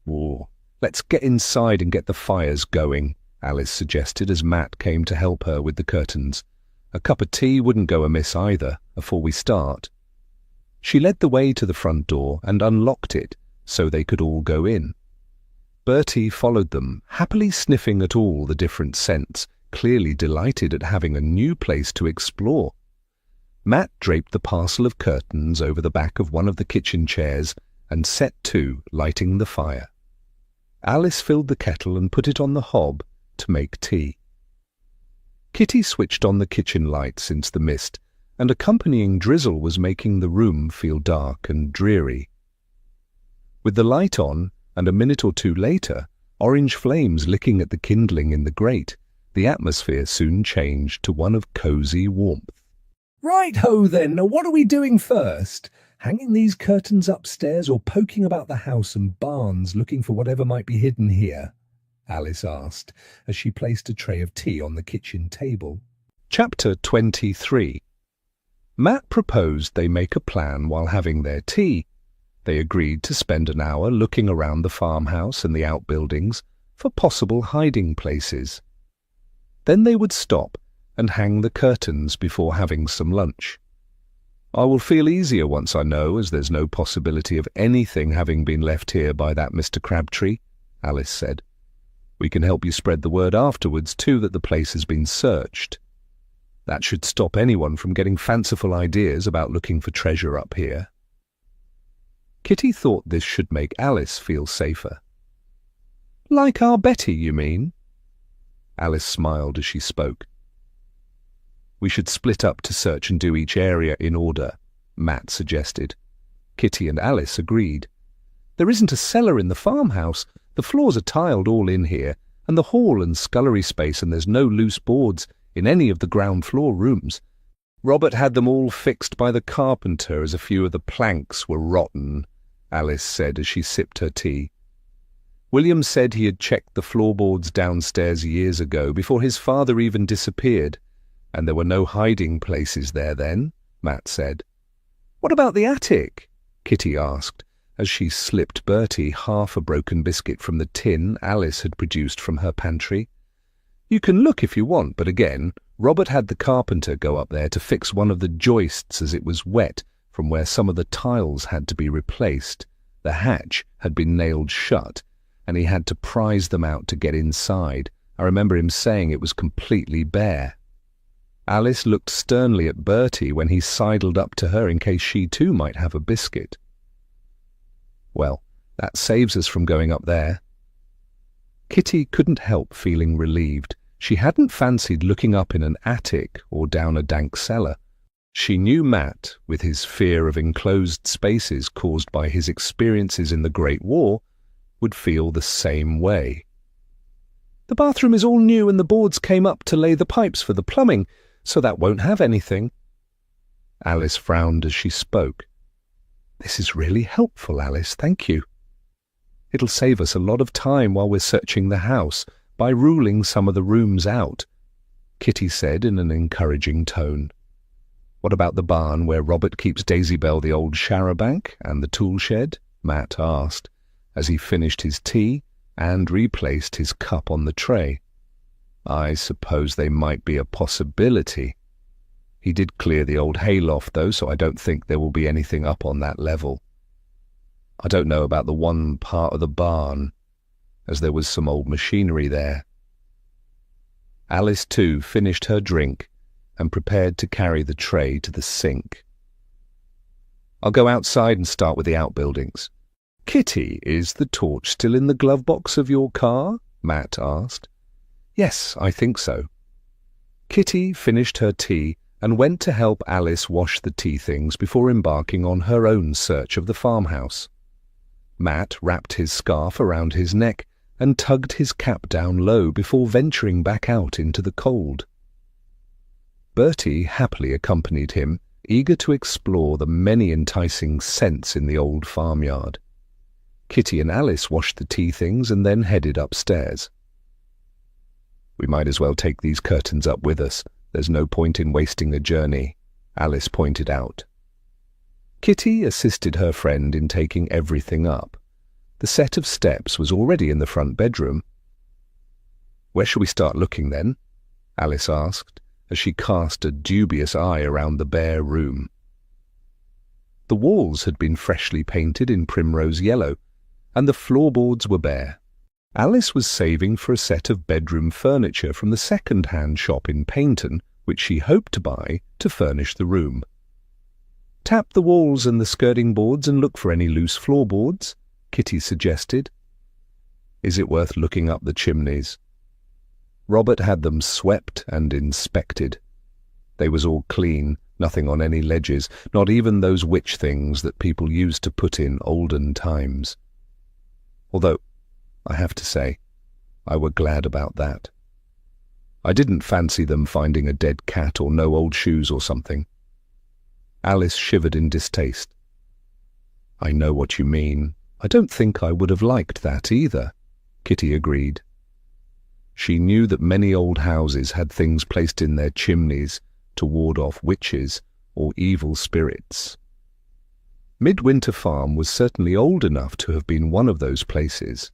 "Oh, let's get inside and get the fires going," Alice suggested as Matt came to help her with the curtains. "A cup of tea wouldn't go amiss either, before we start." She led the way to the front door and unlocked it so they could all go in. Bertie followed them, happily sniffing at all the different scents, clearly delighted at having a new place to explore. Matt draped the parcel of curtains over the back of one of the kitchen chairs and set to lighting the fire. Alice filled the kettle and put it on the hob to make tea. Kitty switched on the kitchen light since the mist, and accompanying drizzle was making the room feel dark and dreary. With the light on, and a minute or two later, orange flames licking at the kindling in the grate, the atmosphere soon changed to one of cosy warmth. "Right-ho then, now what are we doing first? Hanging these curtains upstairs or poking about the house and barns looking for whatever might be hidden here?" Alice asked, as she placed a tray of tea on the kitchen table. Chapter 23. Matt proposed they make a plan while having their tea. They agreed to spend an hour looking around the farmhouse and the outbuildings for possible hiding places. Then they would stop and hang the curtains before having some lunch. "I will feel easier once I know, as there's no possibility of anything having been left here by that Mr. Crabtree," Alice said. "We can help you spread the word afterwards, too, that the place has been searched. That should stop anyone from getting fanciful ideas about looking for treasure up here." Kitty thought this should make Alice feel safer. "Like our Betty, you mean?" Alice smiled as she spoke. "We should split up to search and do each area in order," Matt suggested. Kitty and Alice agreed. "There isn't a cellar in the farmhouse. The floors are tiled all in here, and the hall and scullery space, and there's no loose boards in any of the ground floor rooms. Robert had them all fixed by the carpenter, as a few of the planks were rotten," Alice said as she sipped her tea. "William said he had checked the floorboards downstairs years ago, before his father even disappeared, and there were no hiding places there then," Matt said. "What about the attic?" Kitty asked, as she slipped Bertie half a broken biscuit from the tin Alice had produced from her pantry. "You can look if you want, but again, Robert had the carpenter go up there to fix one of the joists as it was wet from where some of the tiles had to be replaced. The hatch had been nailed shut, and he had to prise them out to get inside. I remember him saying it was completely bare." Alice looked sternly at Bertie when he sidled up to her in case she too might have a biscuit. "Well, that saves us from going up there." Kitty couldn't help feeling relieved. She hadn't fancied looking up in an attic or down a dank cellar. She knew Matt, with his fear of enclosed spaces caused by his experiences in the Great War, would feel the same way. "The bathroom is all new and the boards came up to lay the pipes for the plumbing, so that won't have anything." Alice frowned as she spoke. "This is really helpful, Alice, thank you. It'll save us a lot of time while we're searching the house by ruling some of the rooms out," Kitty said in an encouraging tone. "What about the barn where Robert keeps Daisybell the old charabanc and the tool shed?" Matt asked, as he finished his tea and replaced his cup on the tray. "I suppose they might be a possibility. He did clear the old hayloft, though, so I don't think there will be anything up on that level. I don't know about the one part of the barn, as there was some old machinery there." Alice, too, finished her drink and prepared to carry the tray to the sink. "I'll go outside and start with the outbuildings." "Kitty, is the torch still in the glove box of your car?" Matt asked. "Yes, I think so." Kitty finished her tea and went to help Alice wash the tea things before embarking on her own search of the farmhouse. Matt wrapped his scarf around his neck and tugged his cap down low before venturing back out into the cold. Bertie happily accompanied him eager to explore the many enticing scents in the old farmyard. Kitty and Alice washed the tea things and then headed upstairs. "We might as well take these curtains up with us. There's no point in wasting a journey," Alice pointed out. Kitty assisted her friend in taking everything up. The set of steps was already in the front bedroom. "Where shall we start looking then?" Alice asked, as she cast a dubious eye around the bare room. The walls had been freshly painted in primrose yellow, and the floorboards were bare. Alice was saving for a set of bedroom furniture from the second-hand shop in Paynton, which she hoped to buy to furnish the room. "Tap the walls and the skirting boards and look for any loose floorboards," Kitty suggested. "Is it worth looking up the chimneys?" Robert had them swept and inspected. They was all clean, nothing on any ledges, not even those witch things that people used to put in olden times. Although, I have to say, I were glad about that. I didn't fancy them finding a dead cat or no old shoes or something. Alice shivered in distaste. "I know what you mean. I don't think I would have liked that either," Kitty agreed. She knew that many old houses had things placed in their chimneys to ward off witches or evil spirits. Midwinter Farm was certainly old enough to have been one of those places.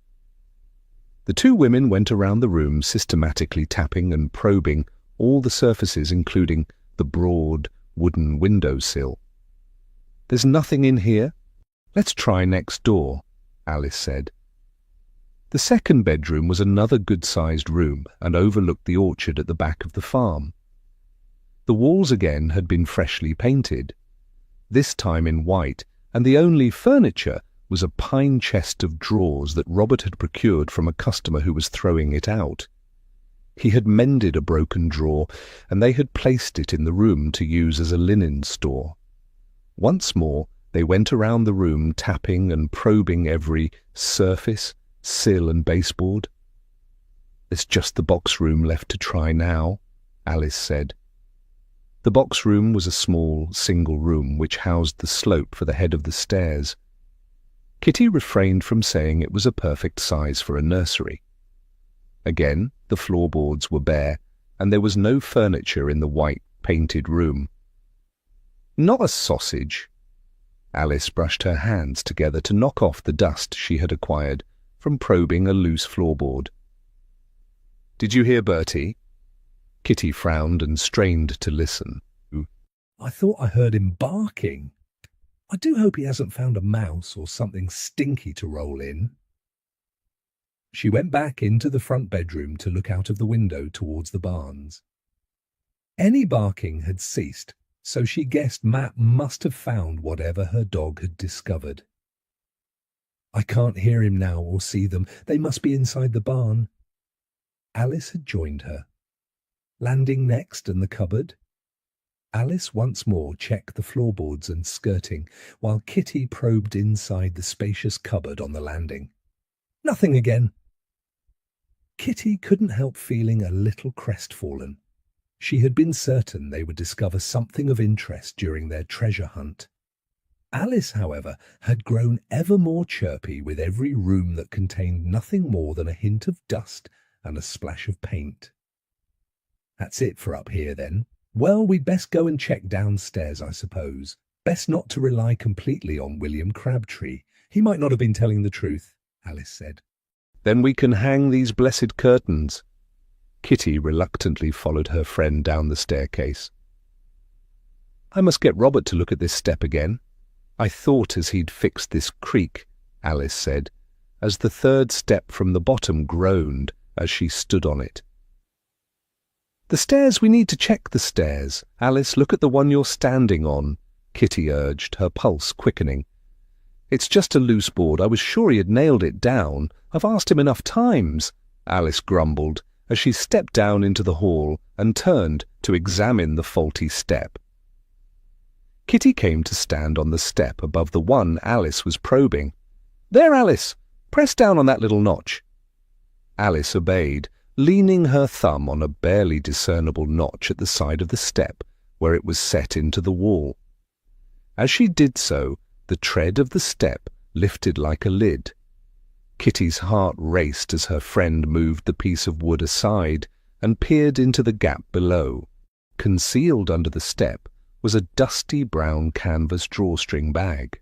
The two women went around the room systematically tapping and probing all the surfaces, including the broad wooden window-sill. "There's nothing in here. Let's try next door," Alice said. The second bedroom was another good-sized room and overlooked the orchard at the back of the farm. The walls again had been freshly painted, this time in white, and the only furniture was a pine chest of drawers that Robert had procured from a customer who was throwing it out. He had mended a broken drawer, and they had placed it in the room to use as a linen store. Once more they went around the room tapping and probing every surface, sill and baseboard. "There's just the box room left to try now," Alice said. The box room was a small, single room which housed the slope for the head of the stairs. Kitty refrained from saying it was a perfect size for a nursery. Again, the floorboards were bare, and there was no furniture in the white, painted room. "Not a sausage." Alice brushed her hands together to knock off the dust she had acquired from probing a loose floorboard. "Did you hear Bertie?" Kitty frowned and strained to listen. "I thought I heard him barking. I do hope he hasn't found a mouse or something stinky to roll in." She went back into the front bedroom to look out of the window towards the barns. Any barking had ceased, so she guessed Matt must have found whatever her dog had discovered. "I can't hear him now or see them. They must be inside the barn." Alice had joined her. Landing next and the cupboard? Alice once more checked the floorboards and skirting, while Kitty probed inside the spacious cupboard on the landing. Nothing again. Kitty couldn't help feeling a little crestfallen. She had been certain they would discover something of interest during their treasure hunt. Alice, however, had grown ever more chirpy with every room that contained nothing more than a hint of dust and a splash of paint. "That's it for up here, then. Well, we'd best go and check downstairs, I suppose. Best not to rely completely on William Crabtree. He might not have been telling the truth," Alice said. "Then we can hang these blessed curtains." Kitty reluctantly followed her friend down the staircase. "I must get Robert to look at this step again. I thought as he'd fixed this creak," Alice said, as the third step from the bottom groaned as she stood on it. "The stairs, we need to check the stairs. Alice, look at the one you're standing on," Kitty urged, her pulse quickening. "It's just a loose board. I was sure he had nailed it down. I've asked him enough times," Alice grumbled, as she stepped down into the hall and turned to examine the faulty step. Kitty came to stand on the step above the one Alice was probing. "There, Alice! Press down on that little notch." Alice obeyed, leaning her thumb on a barely discernible notch at the side of the step where it was set into the wall. As she did so, the tread of the step lifted like a lid. Kitty's heart raced as her friend moved the piece of wood aside and peered into the gap below. Concealed under the step was a dusty brown canvas drawstring bag.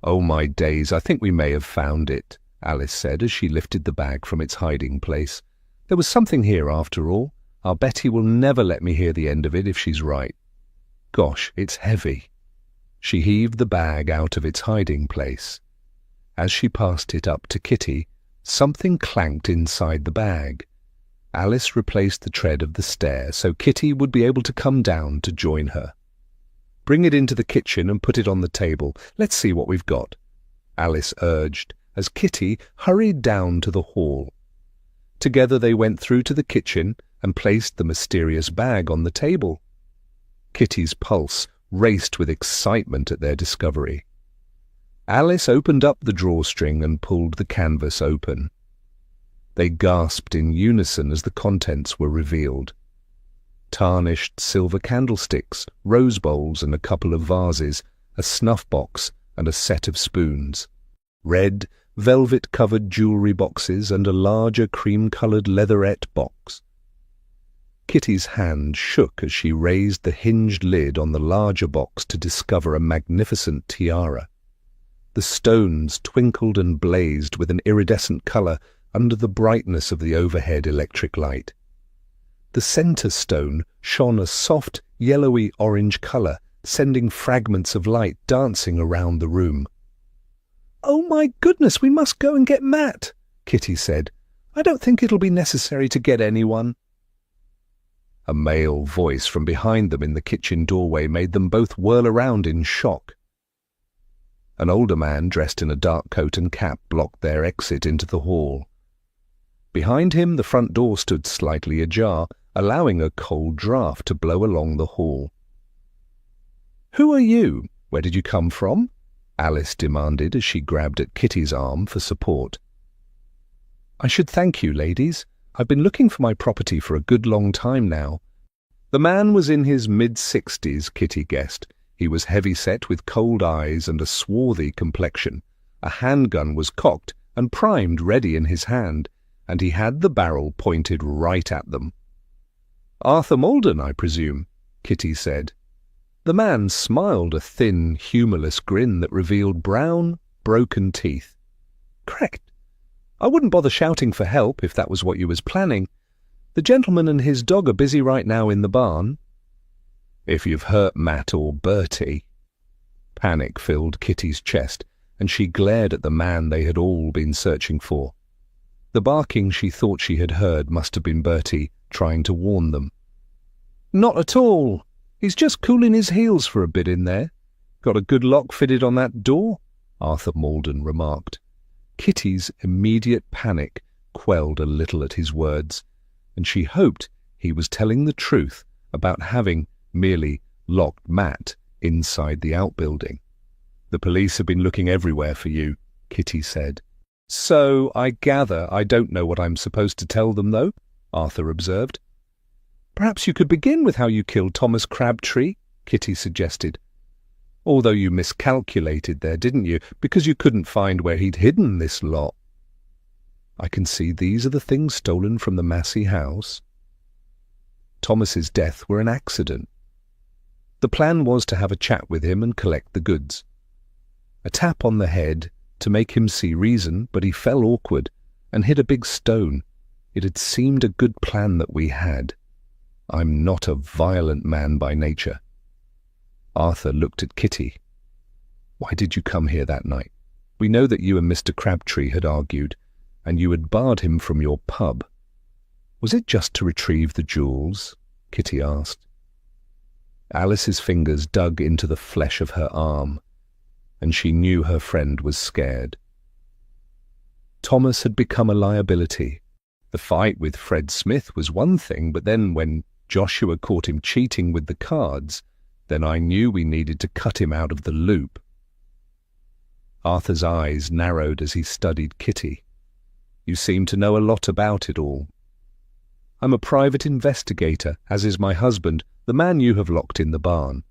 "Oh my days, I think we may have found it," Alice said as she lifted the bag from its hiding place. "There was something here after all. Our Betty will never let me hear the end of it if she's right. Gosh, it's heavy." She heaved the bag out of its hiding place. As she passed it up to Kitty, something clanked inside the bag. Alice replaced the tread of the stair so Kitty would be able to come down to join her. "Bring it into the kitchen and put it on the table. Let's see what we've got," Alice urged as Kitty hurried down to the hall. Together they went through to the kitchen and placed the mysterious bag on the table. Kitty's pulse raced with excitement at their discovery. Alice opened up the drawstring and pulled the canvas open. They gasped in unison as the contents were revealed. Tarnished silver candlesticks, rose bowls and a couple of vases, a snuff box and a set of spoons. Red, velvet-covered jewellery boxes and a larger cream-coloured leatherette box. Kitty's hand shook as she raised the hinged lid on the larger box to discover a magnificent tiara. The stones twinkled and blazed with an iridescent colour under the brightness of the overhead electric light. The centre stone shone a soft, yellowy orange colour, sending fragments of light dancing around the room. "Oh my goodness, we must go and get Matt," Kitty said. "I don't think it'll be necessary to get anyone." A male voice from behind them in the kitchen doorway made them both whirl around in shock. An older man dressed in a dark coat and cap blocked their exit into the hall. Behind him the front door stood slightly ajar, allowing a cold draught to blow along the hall. "Who are you? Where did you come from?" Alice demanded as she grabbed at Kitty's arm for support. "I should thank you, ladies. I've been looking for my property for a good long time now." The man was in his mid-60s, Kitty guessed. He was heavy-set with cold eyes and a swarthy complexion. A handgun was cocked and primed ready in his hand, and he had the barrel pointed right at them. "Arthur Malden, I presume," Kitty said. The man smiled a thin, humourless grin that revealed brown, broken teeth. "Correct. I wouldn't bother shouting for help if that was what you was planning. The gentleman and his dog are busy right now in the barn." "If you've hurt Matt or Bertie." Panic filled Kitty's chest, and she glared at the man they had all been searching for. The barking she thought she had heard must have been Bertie trying to warn them. "Not at all. He's just cooling his heels for a bit in there. Got a good lock fitted on that door," Arthur Malden remarked. Kitty's immediate panic quelled a little at his words, and she hoped he was telling the truth about having merely locked Matt inside the outbuilding. "The police have been looking everywhere for you," Kitty said. "So I gather I don't know what I'm supposed to tell them, though," Arthur observed. "Perhaps you could begin with how you killed Thomas Crabtree," Kitty suggested. "Although you miscalculated there, didn't you, because you couldn't find where he'd hidden this lot." "I can see these are the things stolen from the Massey house." Thomas's death were an accident. The plan was to have a chat with him and collect the goods. A tap on the head to make him see reason, but he fell awkward and hit a big stone. It had seemed a good plan that we had. I'm not a violent man by nature. Arthur looked at Kitty. "Why did you come here that night? We know that you and Mr. Crabtree had argued, and you had barred him from your pub. Was it just to retrieve the jewels?" Kitty asked. Alice's fingers dug into the flesh of her arm, and she knew her friend was scared. Thomas had become a liability. The fight with Fred Smith was one thing, but then when Joshua caught him cheating with the cards, then I knew we needed to cut him out of the loop. Arthur's eyes narrowed as he studied Kitty. "You seem to know a lot about it all." "I'm a private investigator, as is my husband, the man you have locked in the barn."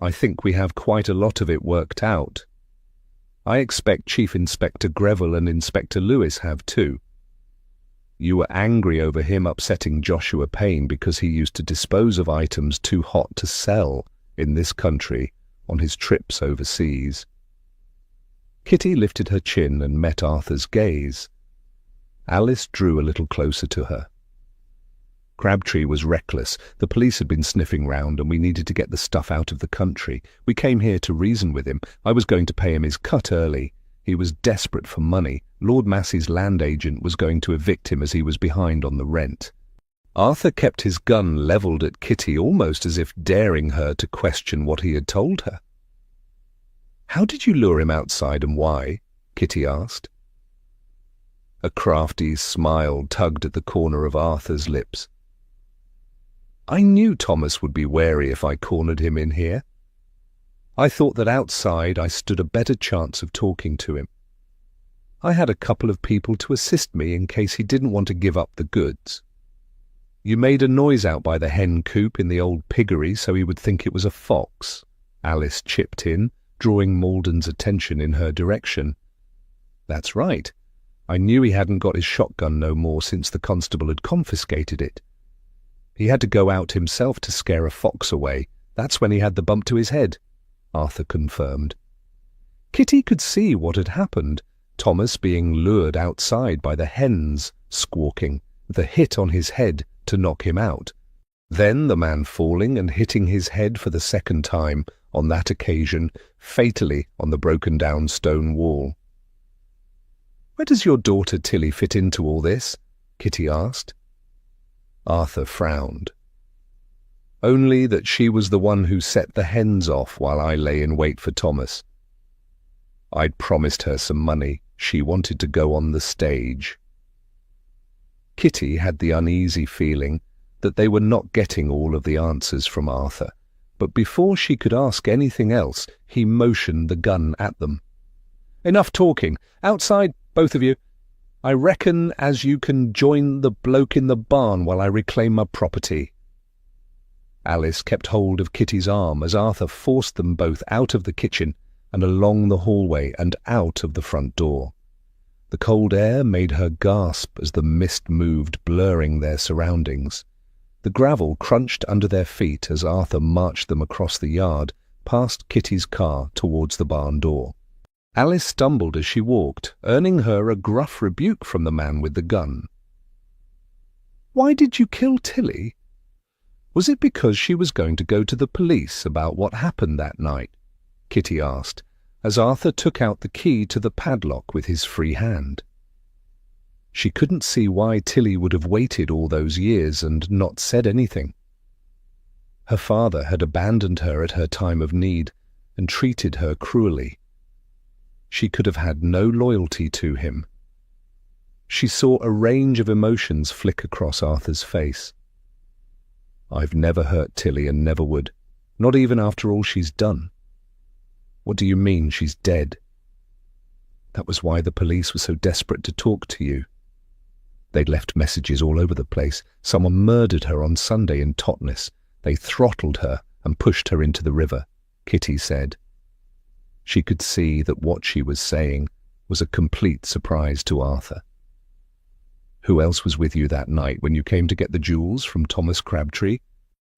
I think we have quite a lot of it worked out. I expect Chief Inspector Greville and Inspector Lewis have too. You were angry over him upsetting Joshua Payne because he used to dispose of items too hot to sell in this country on his trips overseas. Kitty lifted her chin and met Arthur's gaze. Alice drew a little closer to her. Crabtree was reckless. The police had been sniffing round and we needed to get the stuff out of the country. We came here to reason with him. I was going to pay him his cut early. He was desperate for money. Lord Massey's land agent was going to evict him as he was behind on the rent. Arthur kept his gun levelled at Kitty, almost as if daring her to question what he had told her. "How did you lure him outside and why?" Kitty asked. A crafty smile tugged at the corner of Arthur's lips. "I knew Thomas would be wary if I cornered him in here. I thought that outside I stood a better chance of talking to him. I had a couple of people to assist me in case he didn't want to give up the goods. You made a noise out by the hen coop in the old piggery so he would think it was a fox," Alice chipped in, drawing Malden's attention in her direction. "That's right. I knew he hadn't got his shotgun no more since the constable had confiscated it. He had to go out himself to scare a fox away. That's when he had the bump to his head," Arthur confirmed. Kitty could see what had happened, Thomas being lured outside by the hens squawking, the hit on his head to knock him out. Then the man falling and hitting his head for the second time, on that occasion, fatally on the broken-down stone wall. "Where does your daughter Tilly fit into all this?" Kitty asked. Arthur frowned. "Only that she was the one who set the hens off while I lay in wait for Thomas. I'd promised her some money. She wanted to go on the stage." Kitty had the uneasy feeling that they were not getting all of the answers from Arthur, but before she could ask anything else, he motioned the gun at them. "Enough talking. Outside, both of you. I reckon as you can join the bloke in the barn while I reclaim my property." Alice kept hold of Kitty's arm as Arthur forced them both out of the kitchen and along the hallway and out of the front door. The cold air made her gasp as the mist moved, blurring their surroundings. The gravel crunched under their feet as Arthur marched them across the yard, past Kitty's car towards the barn door. Alice stumbled as she walked, earning her a gruff rebuke from the man with the gun. "Why did you kill Tilly? Was it because she was going to go to the police about what happened that night?" Kitty asked, as Arthur took out the key to the padlock with his free hand. She couldn't see why Tilly would have waited all those years and not said anything. Her father had abandoned her at her time of need and treated her cruelly. She could have had no loyalty to him. She saw a range of emotions flick across Arthur's face. "I've never hurt Tilly and never would, not even after all she's done." "What do you mean she's dead?" "That was why the police were so desperate to talk to you. They'd left messages all over the place. Someone murdered her on Sunday in Totnes. They throttled her and pushed her into the river," Kitty said. She could see that what she was saying was a complete surprise to Arthur. "Who else was with you that night when you came to get the jewels from Thomas Crabtree?"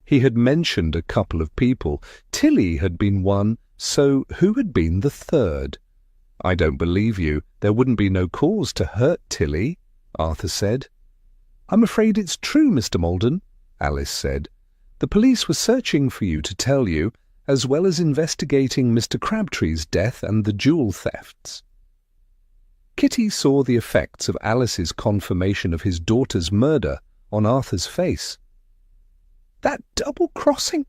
He had mentioned a couple of people. Tilly had been one, so who had been the third? "I don't believe you. There wouldn't be no cause to hurt Tilly," Arthur said. "I'm afraid it's true, Mr. Malden," Alice said. "The police were searching for you to tell you, as well as investigating Mr. Crabtree's death and the jewel thefts." Kitty saw the effects of Alice's confirmation of his daughter's murder on Arthur's face. "That double-crossing?"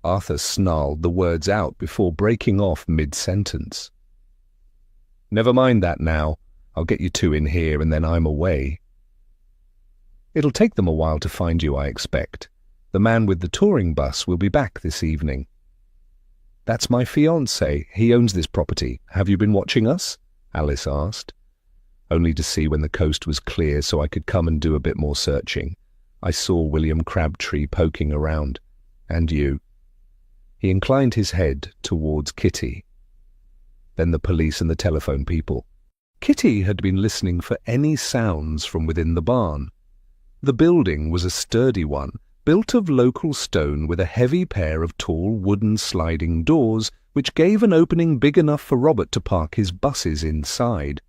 Arthur snarled the words out before breaking off mid-sentence. "Never mind that now. I'll get you two in here and then I'm away." "It'll take them a while to find you, I expect. The man with the touring bus will be back this evening." "That's my fiancé. He owns this property. Have you been watching us?" Alice asked. "Only to see when the coast was clear so I could come and do a bit more searching. I saw William Crabtree poking around. And you." He inclined his head towards Kitty. Then the police and the telephone people. Kitty had been listening for any sounds from within the barn. The building was a sturdy one, built of local stone with a heavy pair of tall wooden sliding doors which gave an opening big enough for Robert to park his buses inside.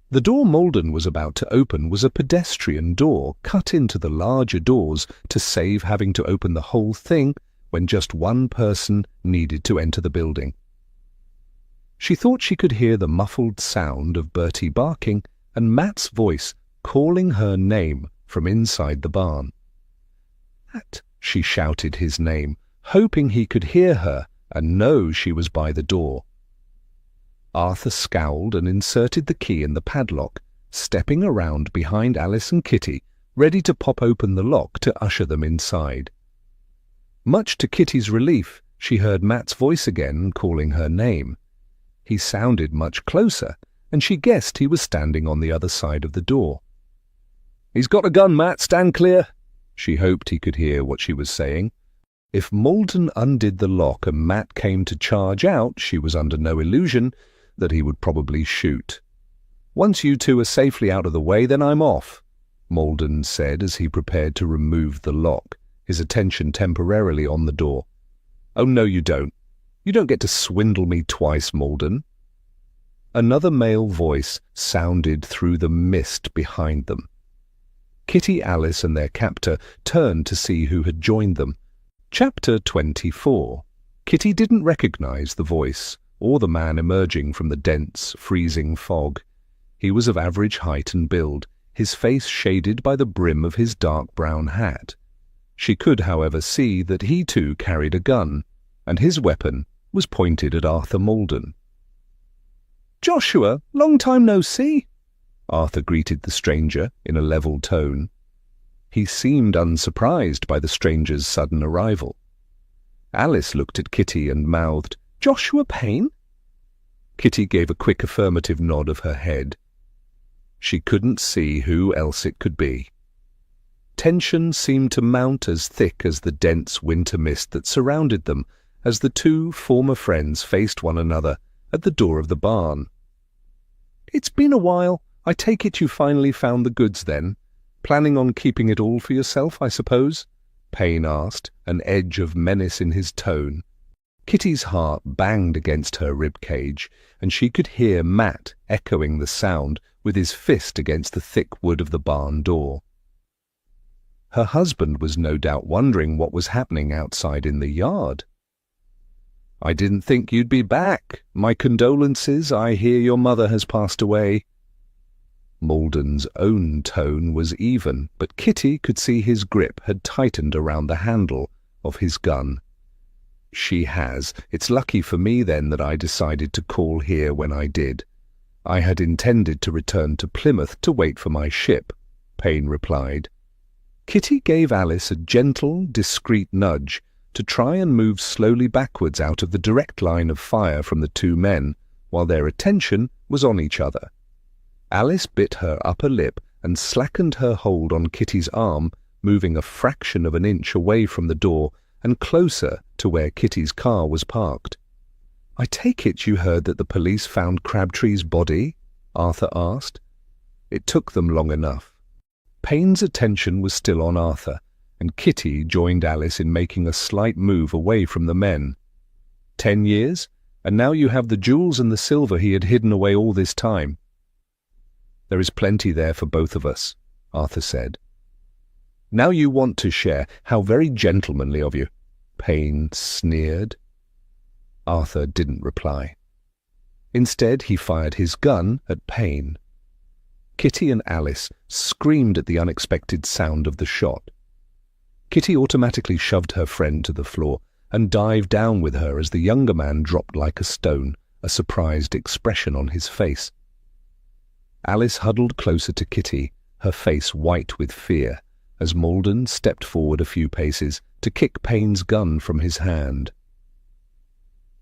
The door Malden was about to open was a pedestrian door cut into the larger doors to save having to open the whole thing when just one person needed to enter the building. She thought she could hear the muffled sound of Bertie barking and Matt's voice calling her name from inside the barn. Matt, she shouted his name, hoping he could hear her and know she was by the door. Arthur scowled and inserted the key in the padlock, stepping around behind Alice and Kitty, ready to pop open the lock to usher them inside. Much to Kitty's relief, she heard Matt's voice again calling her name. He sounded much closer, and she guessed he was standing on the other side of the door. "He's got a gun, Matt, stand clear!" She hoped he could hear what she was saying. If Malden undid the lock and Matt came to charge out, she was under no illusion that he would probably shoot. "Once you two are safely out of the way, then I'm off," Malden said as he prepared to remove the lock, his attention temporarily on the door. "Oh, no, you don't. You don't get to swindle me twice, Malden." Another male voice sounded through the mist behind them. Kitty, Alice and their captor turned to see who had joined them. Chapter 24. Kitty didn't recognize the voice or the man emerging from the dense, freezing fog. He was of average height and build, his face shaded by the brim of his dark brown hat. She could, however, see that he too carried a gun, and his weapon was pointed at Arthur Malden. "Joshua, long time no see," Arthur greeted the stranger in a level tone. He seemed unsurprised by the stranger's sudden arrival. Alice looked at Kitty and mouthed, "Joshua Payne?" Kitty gave a quick affirmative nod of her head. She couldn't see who else it could be. Tension seemed to mount as thick as the dense winter mist that surrounded them as the two former friends faced one another at the door of the barn. "It's been a while. I take it you finally found the goods then? Planning on keeping it all for yourself, I suppose?" Payne asked, an edge of menace in his tone. Kitty's heart banged against her rib-cage, and she could hear Matt echoing the sound with his fist against the thick wood of the barn door. Her husband was no doubt wondering what was happening outside in the yard. "I didn't think you'd be back. My condolences. I hear your mother has passed away." Malden's own tone was even, but Kitty could see his grip had tightened around the handle of his gun. "She has. It's lucky for me then that I decided to call here when I did. I had intended to return to Plymouth to wait for my ship," Payne replied. Kitty gave Alice a gentle, discreet nudge to try and move slowly backwards out of the direct line of fire from the two men, while their attention was on each other. Alice bit her upper lip and slackened her hold on Kitty's arm, moving a fraction of an inch away from the door and closer to where Kitty's car was parked. "I take it you heard that the police found Crabtree's body?" Arthur asked. It took them long enough. Payne's attention was still on Arthur, and Kitty joined Alice in making a slight move away from the men. 10 years, and now you have the jewels and the silver he had hidden away all this time." "There is plenty there for both of us," Arthur said. "Now you want to share. How very gentlemanly of you," Payne sneered. Arthur didn't reply. Instead, he fired his gun at Payne. Kitty and Alice screamed at the unexpected sound of the shot. Kitty automatically shoved her friend to the floor and dived down with her as the younger man dropped like a stone, a surprised expression on his face. Alice huddled closer to Kitty, her face white with fear, as Malden stepped forward a few paces to kick Payne's gun from his hand.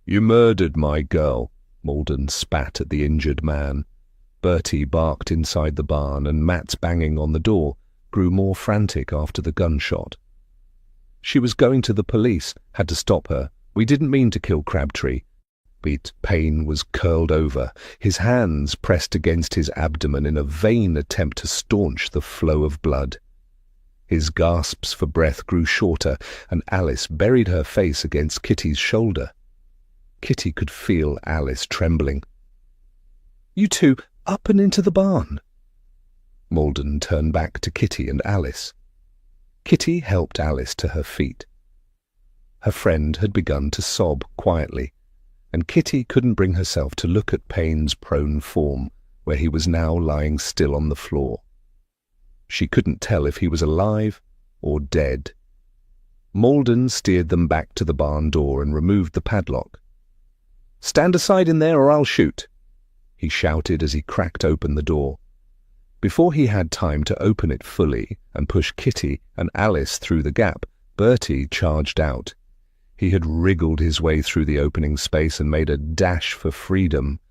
"You murdered my girl," Malden spat at the injured man. Bertie barked inside the barn, and Matt's banging on the door grew more frantic after the gunshot. She was going to the police, had to stop her, We didn't mean to kill Crabtree. Payne was curled over, his hands pressed against his abdomen in a vain attempt to staunch the flow of blood. His gasps for breath grew shorter, and Alice buried her face against Kitty's shoulder. Kitty could feel Alice trembling. "You two, up and into the barn." Malden turned back to Kitty and Alice. Kitty helped Alice to her feet. Her friend had begun to sob quietly, and Kitty couldn't bring herself to look at Payne's prone form, where he was now lying still on the floor. She couldn't tell if he was alive or dead. Malden steered them back to the barn door and removed the padlock. "Stand aside in there or I'll shoot," he shouted as he cracked open the door. Before he had time to open it fully and push Kitty and Alice through the gap, Bertie charged out. He had wriggled his way through the opening space and made a dash for freedom.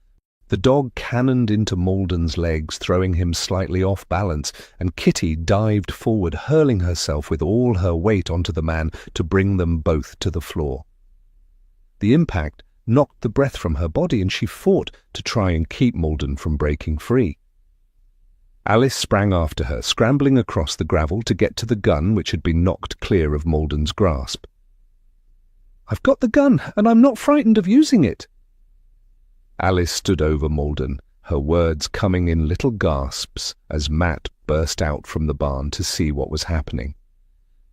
The dog cannoned into Malden's legs, throwing him slightly off balance, and Kitty dived forward, hurling herself with all her weight onto the man to bring them both to the floor. The impact knocked the breath from her body, and she fought to try and keep Malden from breaking free. Alice sprang after her, scrambling across the gravel to get to the gun which had been knocked clear of Malden's grasp. "I've got the gun, and I'm not frightened of using it." Alice stood over Malden, her words coming in little gasps as Matt burst out from the barn to see what was happening.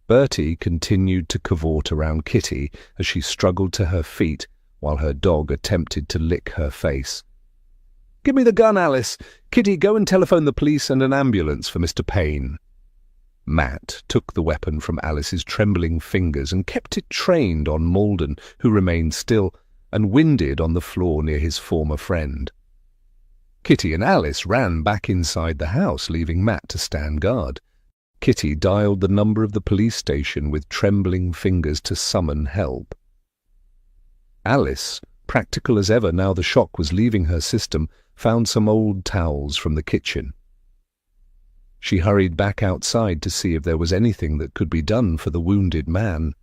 Bertie continued to cavort around Kitty as she struggled to her feet while her dog attempted to lick her face. "Give me the gun, Alice. Kitty, go and telephone the police and an ambulance for Mr. Payne." Matt took the weapon from Alice's trembling fingers and kept it trained on Malden, who remained still and winded on the floor near his former friend. Kitty and Alice ran back inside the house, leaving Matt to stand guard. Kitty dialed the number of the police station with trembling fingers to summon help. Alice, practical as ever now the shock was leaving her system, found some old towels from the kitchen. She hurried back outside to see if there was anything that could be done for the wounded man.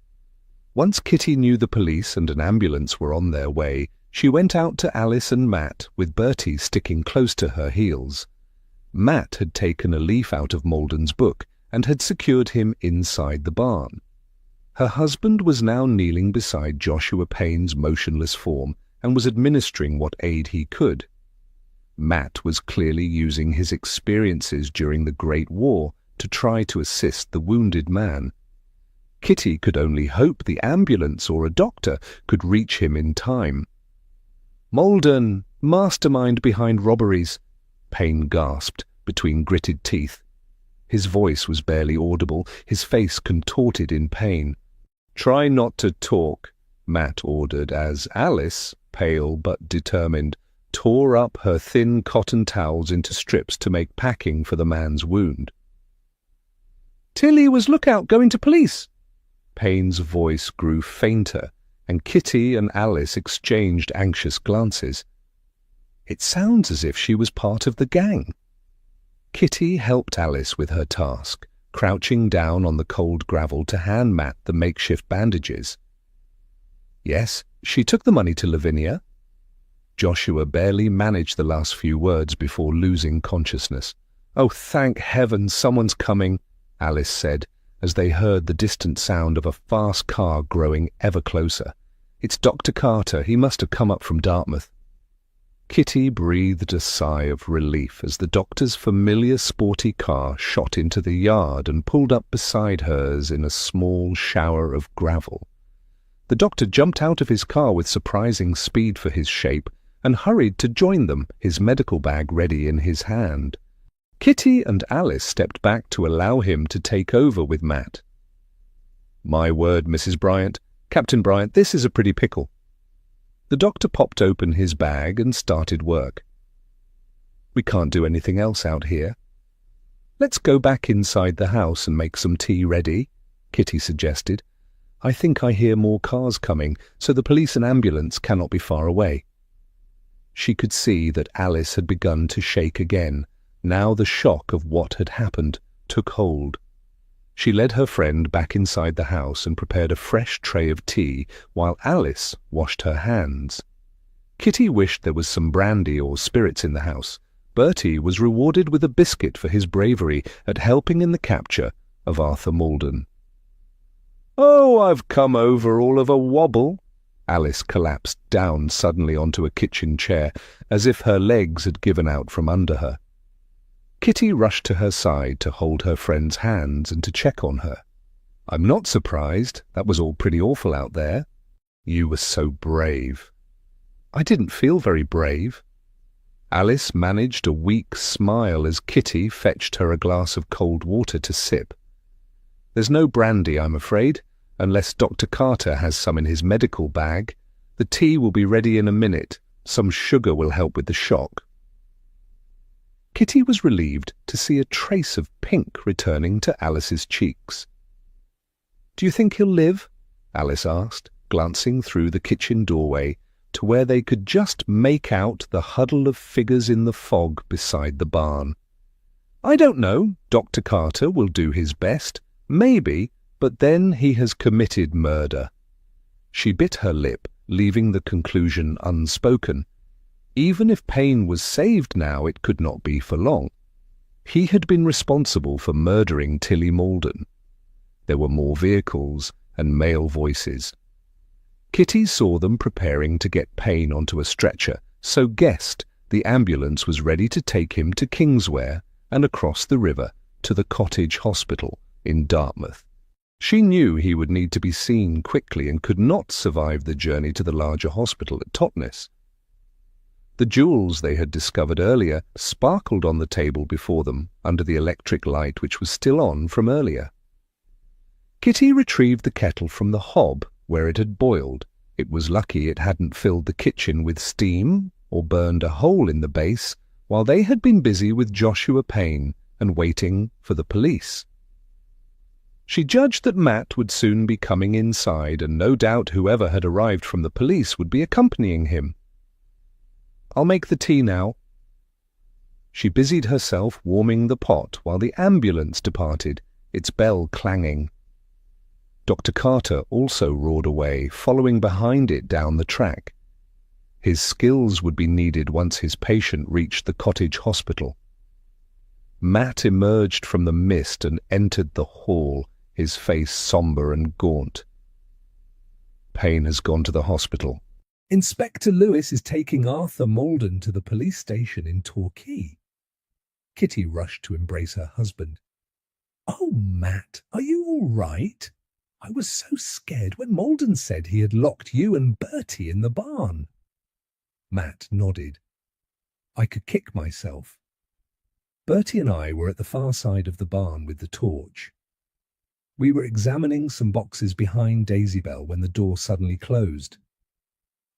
Once Kitty knew the police and an ambulance were on their way, she went out to Alice and Matt, with Bertie sticking close to her heels. Matt had taken a leaf out of Malden's book and had secured him inside the barn. Her husband was now kneeling beside Joshua Payne's motionless form and was administering what aid he could. Matt was clearly using his experiences during the Great War to try to assist the wounded man. Kitty could only hope the ambulance or a doctor could reach him in time. "Malden, mastermind behind robberies," Payne gasped between gritted teeth. His voice was barely audible, his face contorted in pain. "Try not to talk," Matt ordered as Alice, pale but determined, tore up her thin cotton towels into strips to make packing for the man's wound. "Tilly was lookout going to police." Payne's voice grew fainter, and Kitty and Alice exchanged anxious glances. It sounds as if she was part of the gang. Kitty helped Alice with her task, crouching down on the cold gravel to hand Matt the makeshift bandages. "Yes, she took the money to Lavinia." Joshua barely managed the last few words before losing consciousness. "Oh, thank heaven, someone's coming," Alice said, as they heard the distant sound of a fast car growing ever closer. "It's Dr. Carter. He must have come up from Dartmouth." Kitty breathed a sigh of relief as the doctor's familiar sporty car shot into the yard and pulled up beside hers in a small shower of gravel. The doctor jumped out of his car with surprising speed for his shape and hurried to join them, his medical bag ready in his hand. Kitty and Alice stepped back to allow him to take over with Matt. "My word, Mrs. Bryant, Captain Bryant, this is a pretty pickle." The doctor popped open his bag and started work. "We can't do anything else out here." "Let's go back inside the house and make some tea ready," Kitty suggested. "I think I hear more cars coming, so the police and ambulance cannot be far away." She could see that Alice had begun to shake again. Now the shock of what had happened took hold. She led her friend back inside the house and prepared a fresh tray of tea while Alice washed her hands. Kitty wished there was some brandy or spirits in the house. Bertie was rewarded with a biscuit for his bravery at helping in the capture of Arthur Maldon. "Oh, I've come over all of a wobble." Alice collapsed down suddenly onto a kitchen chair, as if her legs had given out from under her. Kitty rushed to her side to hold her friend's hands and to check on her. "I'm not surprised. That was all pretty awful out there. You were so brave." "I didn't feel very brave." Alice managed a weak smile as Kitty fetched her a glass of cold water to sip. "There's no brandy, I'm afraid, unless Dr. Carter has some in his medical bag. The tea will be ready in a minute. Some sugar will help with the shock." Kitty was relieved to see a trace of pink returning to Alice's cheeks. "Do you think he'll live?" Alice asked, glancing through the kitchen doorway to where they could just make out the huddle of figures in the fog beside the barn. "I don't know. Dr. Carter will do his best. Maybe, but then he has committed murder." She bit her lip, leaving the conclusion unspoken. Even if Payne was saved now, it could not be for long. He had been responsible for murdering Tilly Maldon. There were more vehicles and male voices. Kitty saw them preparing to get Payne onto a stretcher, so guessed the ambulance was ready to take him to Kingsware and across the river to the cottage hospital in Dartmouth. She knew he would need to be seen quickly and could not survive the journey to the larger hospital at Totnes. The jewels they had discovered earlier sparkled on the table before them under the electric light which was still on from earlier. Kitty retrieved the kettle from the hob where it had boiled. It was lucky it hadn't filled the kitchen with steam or burned a hole in the base while they had been busy with Joshua Payne and waiting for the police. She judged that Matt would soon be coming inside, and no doubt whoever had arrived from the police would be accompanying him. "I'll make the tea now." She busied herself warming the pot while the ambulance departed, its bell clanging. Dr. Carter also roared away, following behind it down the track. His skills would be needed once his patient reached the cottage hospital. Matt emerged from the mist and entered the hall, his face sombre and gaunt. "Payne has gone to the hospital." "Inspector Lewis is taking Arthur Maldon to the police station in Torquay." Kitty rushed to embrace her husband. "Oh, Matt, are you all right? I was so scared when Maldon said he had locked you and Bertie in the barn." Matt nodded. "I could kick myself." Bertie and I were at the far side of the barn with the torch. We were examining some boxes behind Daisybell when the door suddenly closed.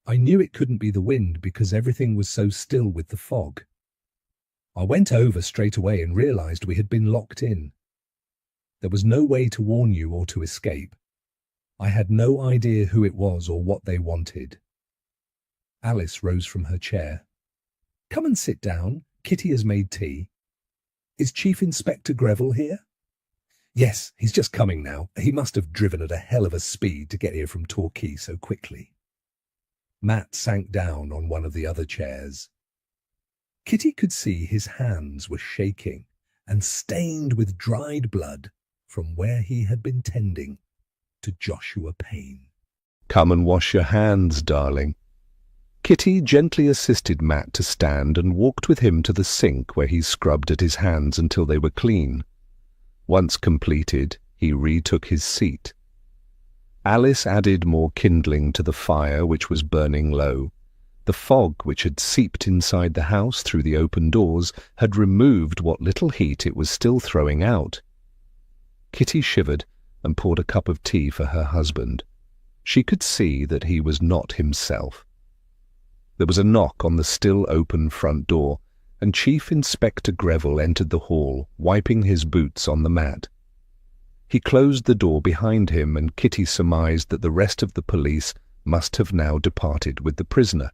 I knew it couldn't be the wind because everything was so still with the fog. I went over straight away and realized we had been locked in. There was no way to warn you or to escape. I had no idea who it was or what they wanted. Alice rose from her chair. "Come and sit down. Kitty has made tea." "Is Chief Inspector Greville here?" "Yes, he's just coming now. He must have driven at a hell of a speed to get here from Torquay so quickly." Matt sank down on one of the other chairs. Kitty could see his hands were shaking and stained with dried blood from where he had been tending to Joshua Payne. "Come and wash your hands, darling." Kitty gently assisted Matt to stand and walked with him to the sink where he scrubbed at his hands until they were clean. Once completed, he retook his seat. Alice added more kindling to the fire which was burning low. The fog which had seeped inside the house through the open doors had removed what little heat it was still throwing out. Kitty shivered and poured a cup of tea for her husband. She could see that he was not himself. There was a knock on the still open front door, and Chief Inspector Greville entered the hall, wiping his boots on the mat. He closed the door behind him, and Kitty surmised that the rest of the police must have now departed with the prisoner.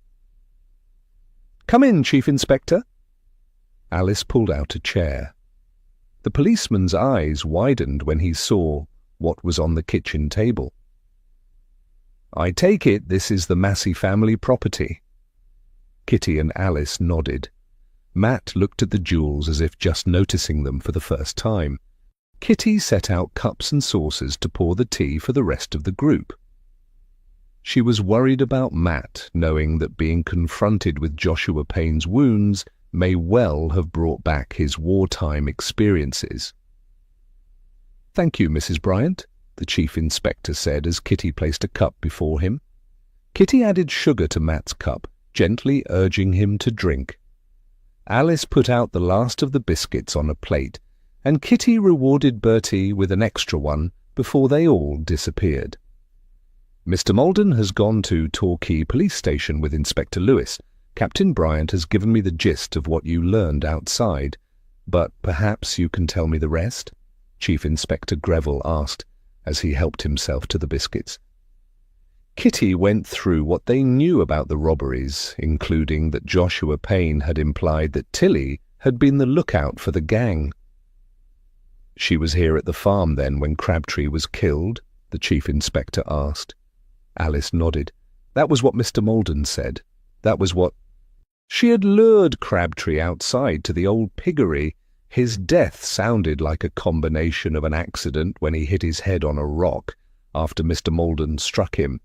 "Come in, Chief Inspector." Alice pulled out a chair. The policeman's eyes widened when he saw what was on the kitchen table. "I take it this is the Massey family property." Kitty and Alice nodded. Matt looked at the jewels as if just noticing them for the first time. Kitty set out cups and saucers to pour the tea for the rest of the group. She was worried about Matt, knowing that being confronted with Joshua Payne's wounds may well have brought back his wartime experiences. "Thank you, Mrs. Bryant," the chief inspector said as Kitty placed a cup before him. Kitty added sugar to Matt's cup, gently urging him to drink. Alice put out the last of the biscuits on a plate, and Kitty rewarded Bertie with an extra one before they all disappeared. "Mr. Malden has gone to Torquay Police Station with Inspector Lewis. Captain Bryant has given me the gist of what you learned outside, but perhaps you can tell me the rest?" Chief Inspector Greville asked, as he helped himself to the biscuits. Kitty went through what they knew about the robberies, including that Joshua Payne had implied that Tilly had been the lookout for the gang. "She was here at the farm then when Crabtree was killed?" the Chief Inspector asked. Alice nodded. "That was what Mr. Malden said. That was what—" "She had lured Crabtree outside to the old piggery. His death sounded like a combination of an accident when he hit his head on a rock after Mr. Malden struck him.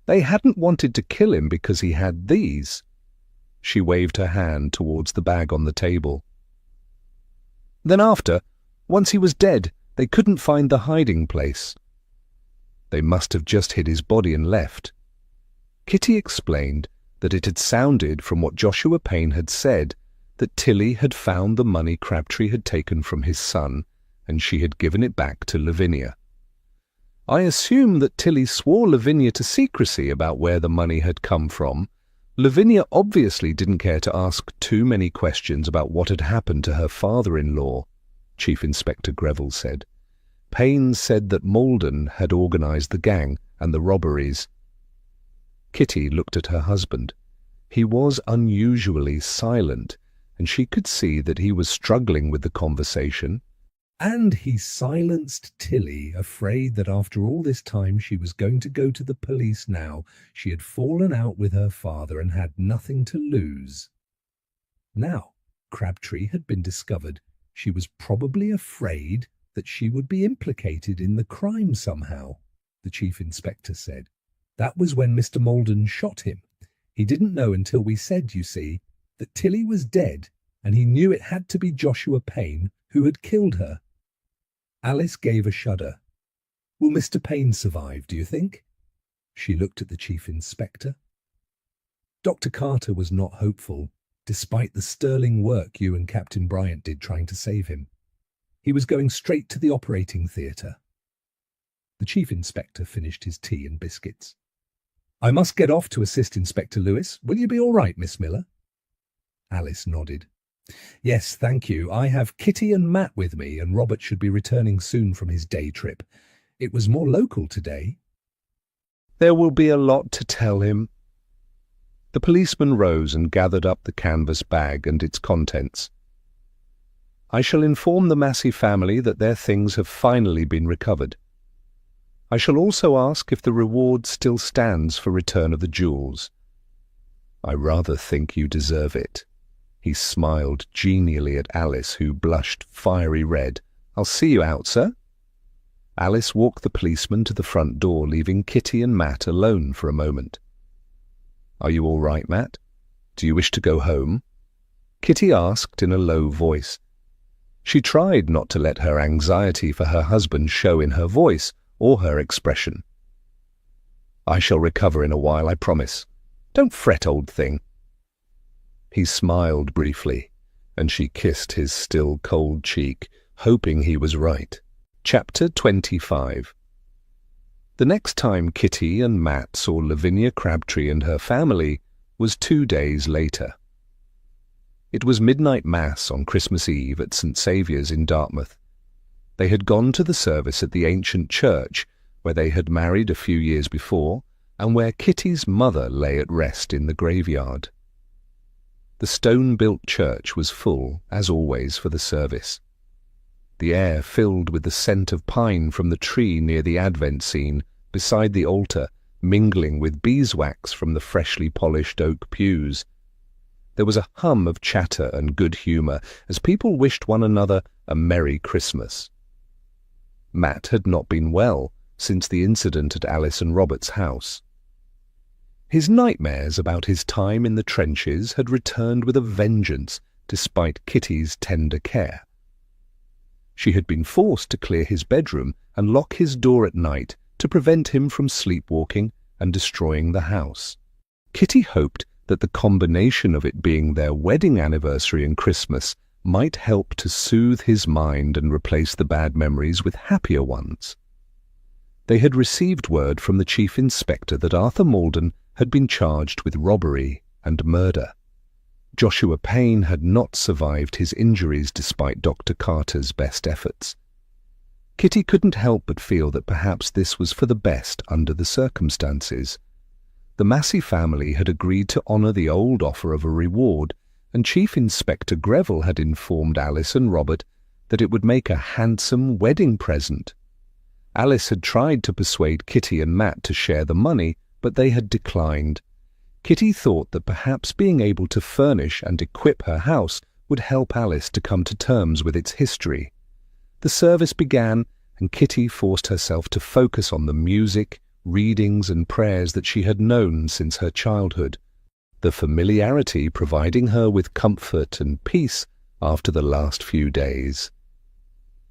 They hadn't wanted to kill him because he had these." She waved her hand towards the bag on the table. "Then after, once he was dead, they couldn't find the hiding place. They must have just hid his body and left." Kitty explained that it had sounded from what Joshua Payne had said that Tilly had found the money Crabtree had taken from his son, and she had given it back to Lavinia. "I assume that Tilly swore Lavinia to secrecy about where the money had come from. Lavinia obviously didn't care to ask too many questions about what had happened to her father-in-law," Chief Inspector Greville said. "Payne said that Malden had organised the gang and the robberies." Kitty looked at her husband. He was unusually silent, and she could see that he was struggling with the conversation. And he silenced Tilly, afraid that after all this time she was going to go to the police now. She had fallen out with her father and had nothing to lose. Now Crabtree had been discovered. She was probably afraid that she would be implicated in the crime somehow, the Chief Inspector said. "That was when Mr. Malden shot him. He didn't know until we said, you see, that Tilly was dead, and he knew it had to be Joshua Payne who had killed her." Alice gave a shudder. "Will Mr. Payne survive, do you think?" She looked at the Chief Inspector. Dr. Carter was not hopeful, despite the sterling work you and Captain Bryant did trying to save him. He was going straight to the operating theatre. The Chief Inspector finished his tea and biscuits. "I must get off to assist Inspector Lewis. Will you be all right, Miss Miller?" Alice nodded. "Yes, thank you. I have Kitty and Matt with me, and Robert should be returning soon from his day trip. It was more local today." "There will be a lot to tell him." The policeman rose and gathered up the canvas bag and its contents. "I shall inform the Massey family that their things have finally been recovered. I shall also ask if the reward still stands for return of the jewels. I rather think you deserve it." He smiled genially at Alice, who blushed fiery red. "I'll see you out, sir." Alice walked the policeman to the front door, leaving Kitty and Matt alone for a moment. "Are you all right, Matt? Do you wish to go home?" Kitty asked in a low voice. She tried not to let her anxiety for her husband show in her voice or her expression. "I shall recover in a while, I promise. Don't fret, old thing." He smiled briefly, and she kissed his still cold cheek, hoping he was right. Chapter 25. The next time Kitty and Matt saw Lavinia Crabtree and her family was 2 days later. It was midnight mass on Christmas Eve at St. Saviour's in Dartmouth. They had gone to the service at the ancient church where they had married a few years before and where Kitty's mother lay at rest in the graveyard. The stone-built church was full, as always, for the service. the air filled with the scent of pine from the tree near the Advent scene, beside the altar, mingling with beeswax from the freshly polished oak pews. There was a hum of chatter and good humour as people wished one another a Merry Christmas. Matt had not been well since the incident at Alice and Robert's house. His nightmares about his time in the trenches had returned with a vengeance despite Kitty's tender care. She had been forced to clear his bedroom and lock his door at night to prevent him from sleepwalking and destroying the house. Kitty hoped that the combination of it being their wedding anniversary and Christmas might help to soothe his mind and replace the bad memories with happier ones. They had received word from the chief inspector that Arthur Maldon had been charged with robbery and murder. Joshua Payne had not survived his injuries despite Dr. Carter's best efforts. Kitty couldn't help but feel that perhaps this was for the best under the circumstances. The Massey family had agreed to honour the old offer of a reward, and Chief Inspector Greville had informed Alice and Robert that it would make a handsome wedding present. Alice had tried to persuade Kitty and Matt to share the money, but they had declined. Kitty thought that perhaps being able to furnish and equip her house would help Alice to come to terms with its history. The service began, and Kitty forced herself to focus on the music, readings and prayers that she had known since her childhood, the familiarity providing her with comfort and peace after the last few days.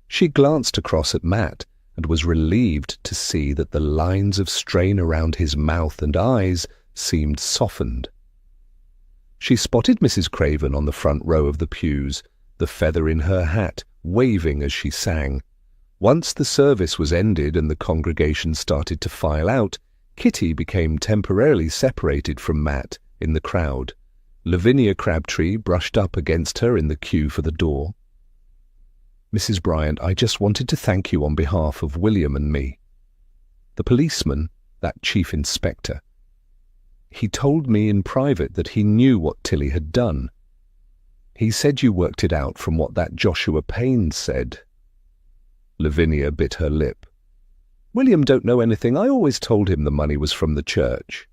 She glanced across at Matt and was relieved to see that the lines of strain around his mouth and eyes seemed softened. She spotted Mrs. Craven on the front row of the pews, the feather in her hat waving as she sang. Once the service was ended and the congregation started to file out, Kitty became temporarily separated from Matt in the crowd. Lavinia Crabtree brushed up against her in the queue for the door. "Mrs. Bryant, I just wanted to thank you on behalf of William and me." The policeman, that chief inspector, he told me in private that he knew what Tilly had done. He said you worked it out from what that Joshua Payne said. Lavinia bit her lip. "William don't know anything. I always told him the money was from the church."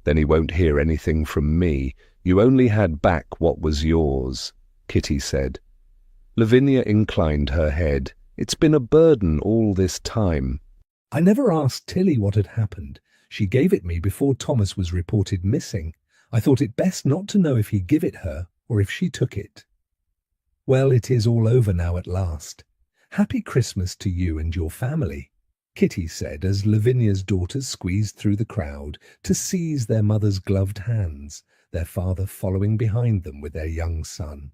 "Then he won't hear anything from me. You only had back what was yours," Kitty said. Lavinia inclined her head. "It's been a burden all this time." "I never asked Tilly what had happened. She gave it me before Thomas was reported missing. I thought it best not to know if he give it her or if she took it." "Well, it is all over now at last. Happy Christmas to you and your family," Kitty said as Lavinia's daughters squeezed through the crowd to seize their mother's gloved hands, their father following behind them with their young son.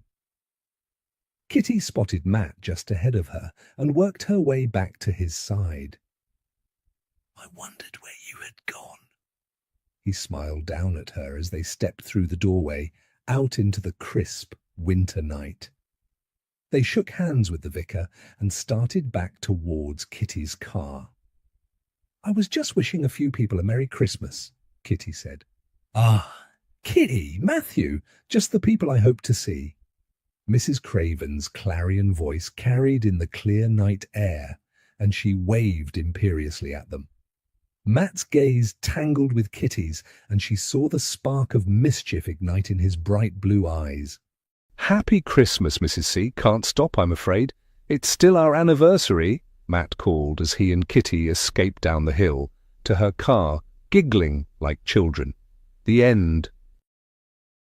Kitty spotted Matt just ahead of her and worked her way back to his side. "I wondered where you had gone." He smiled down at her as they stepped through the doorway, out into the crisp winter night. They shook hands with the vicar and started back towards Kitty's car. "I was just wishing a few people a Merry Christmas," Kitty said. "Ah, Kitty, Matthew, just the people I hope to see." Mrs. Craven's clarion voice carried in the clear night air, and she waved imperiously at them. Matt's gaze tangled with Kitty's, and she saw the spark of mischief ignite in his bright blue eyes. "Happy Christmas, Mrs. C. Can't stop, I'm afraid. It's still our anniversary," Matt called as he and Kitty escaped down the hill to her car, giggling like children. The end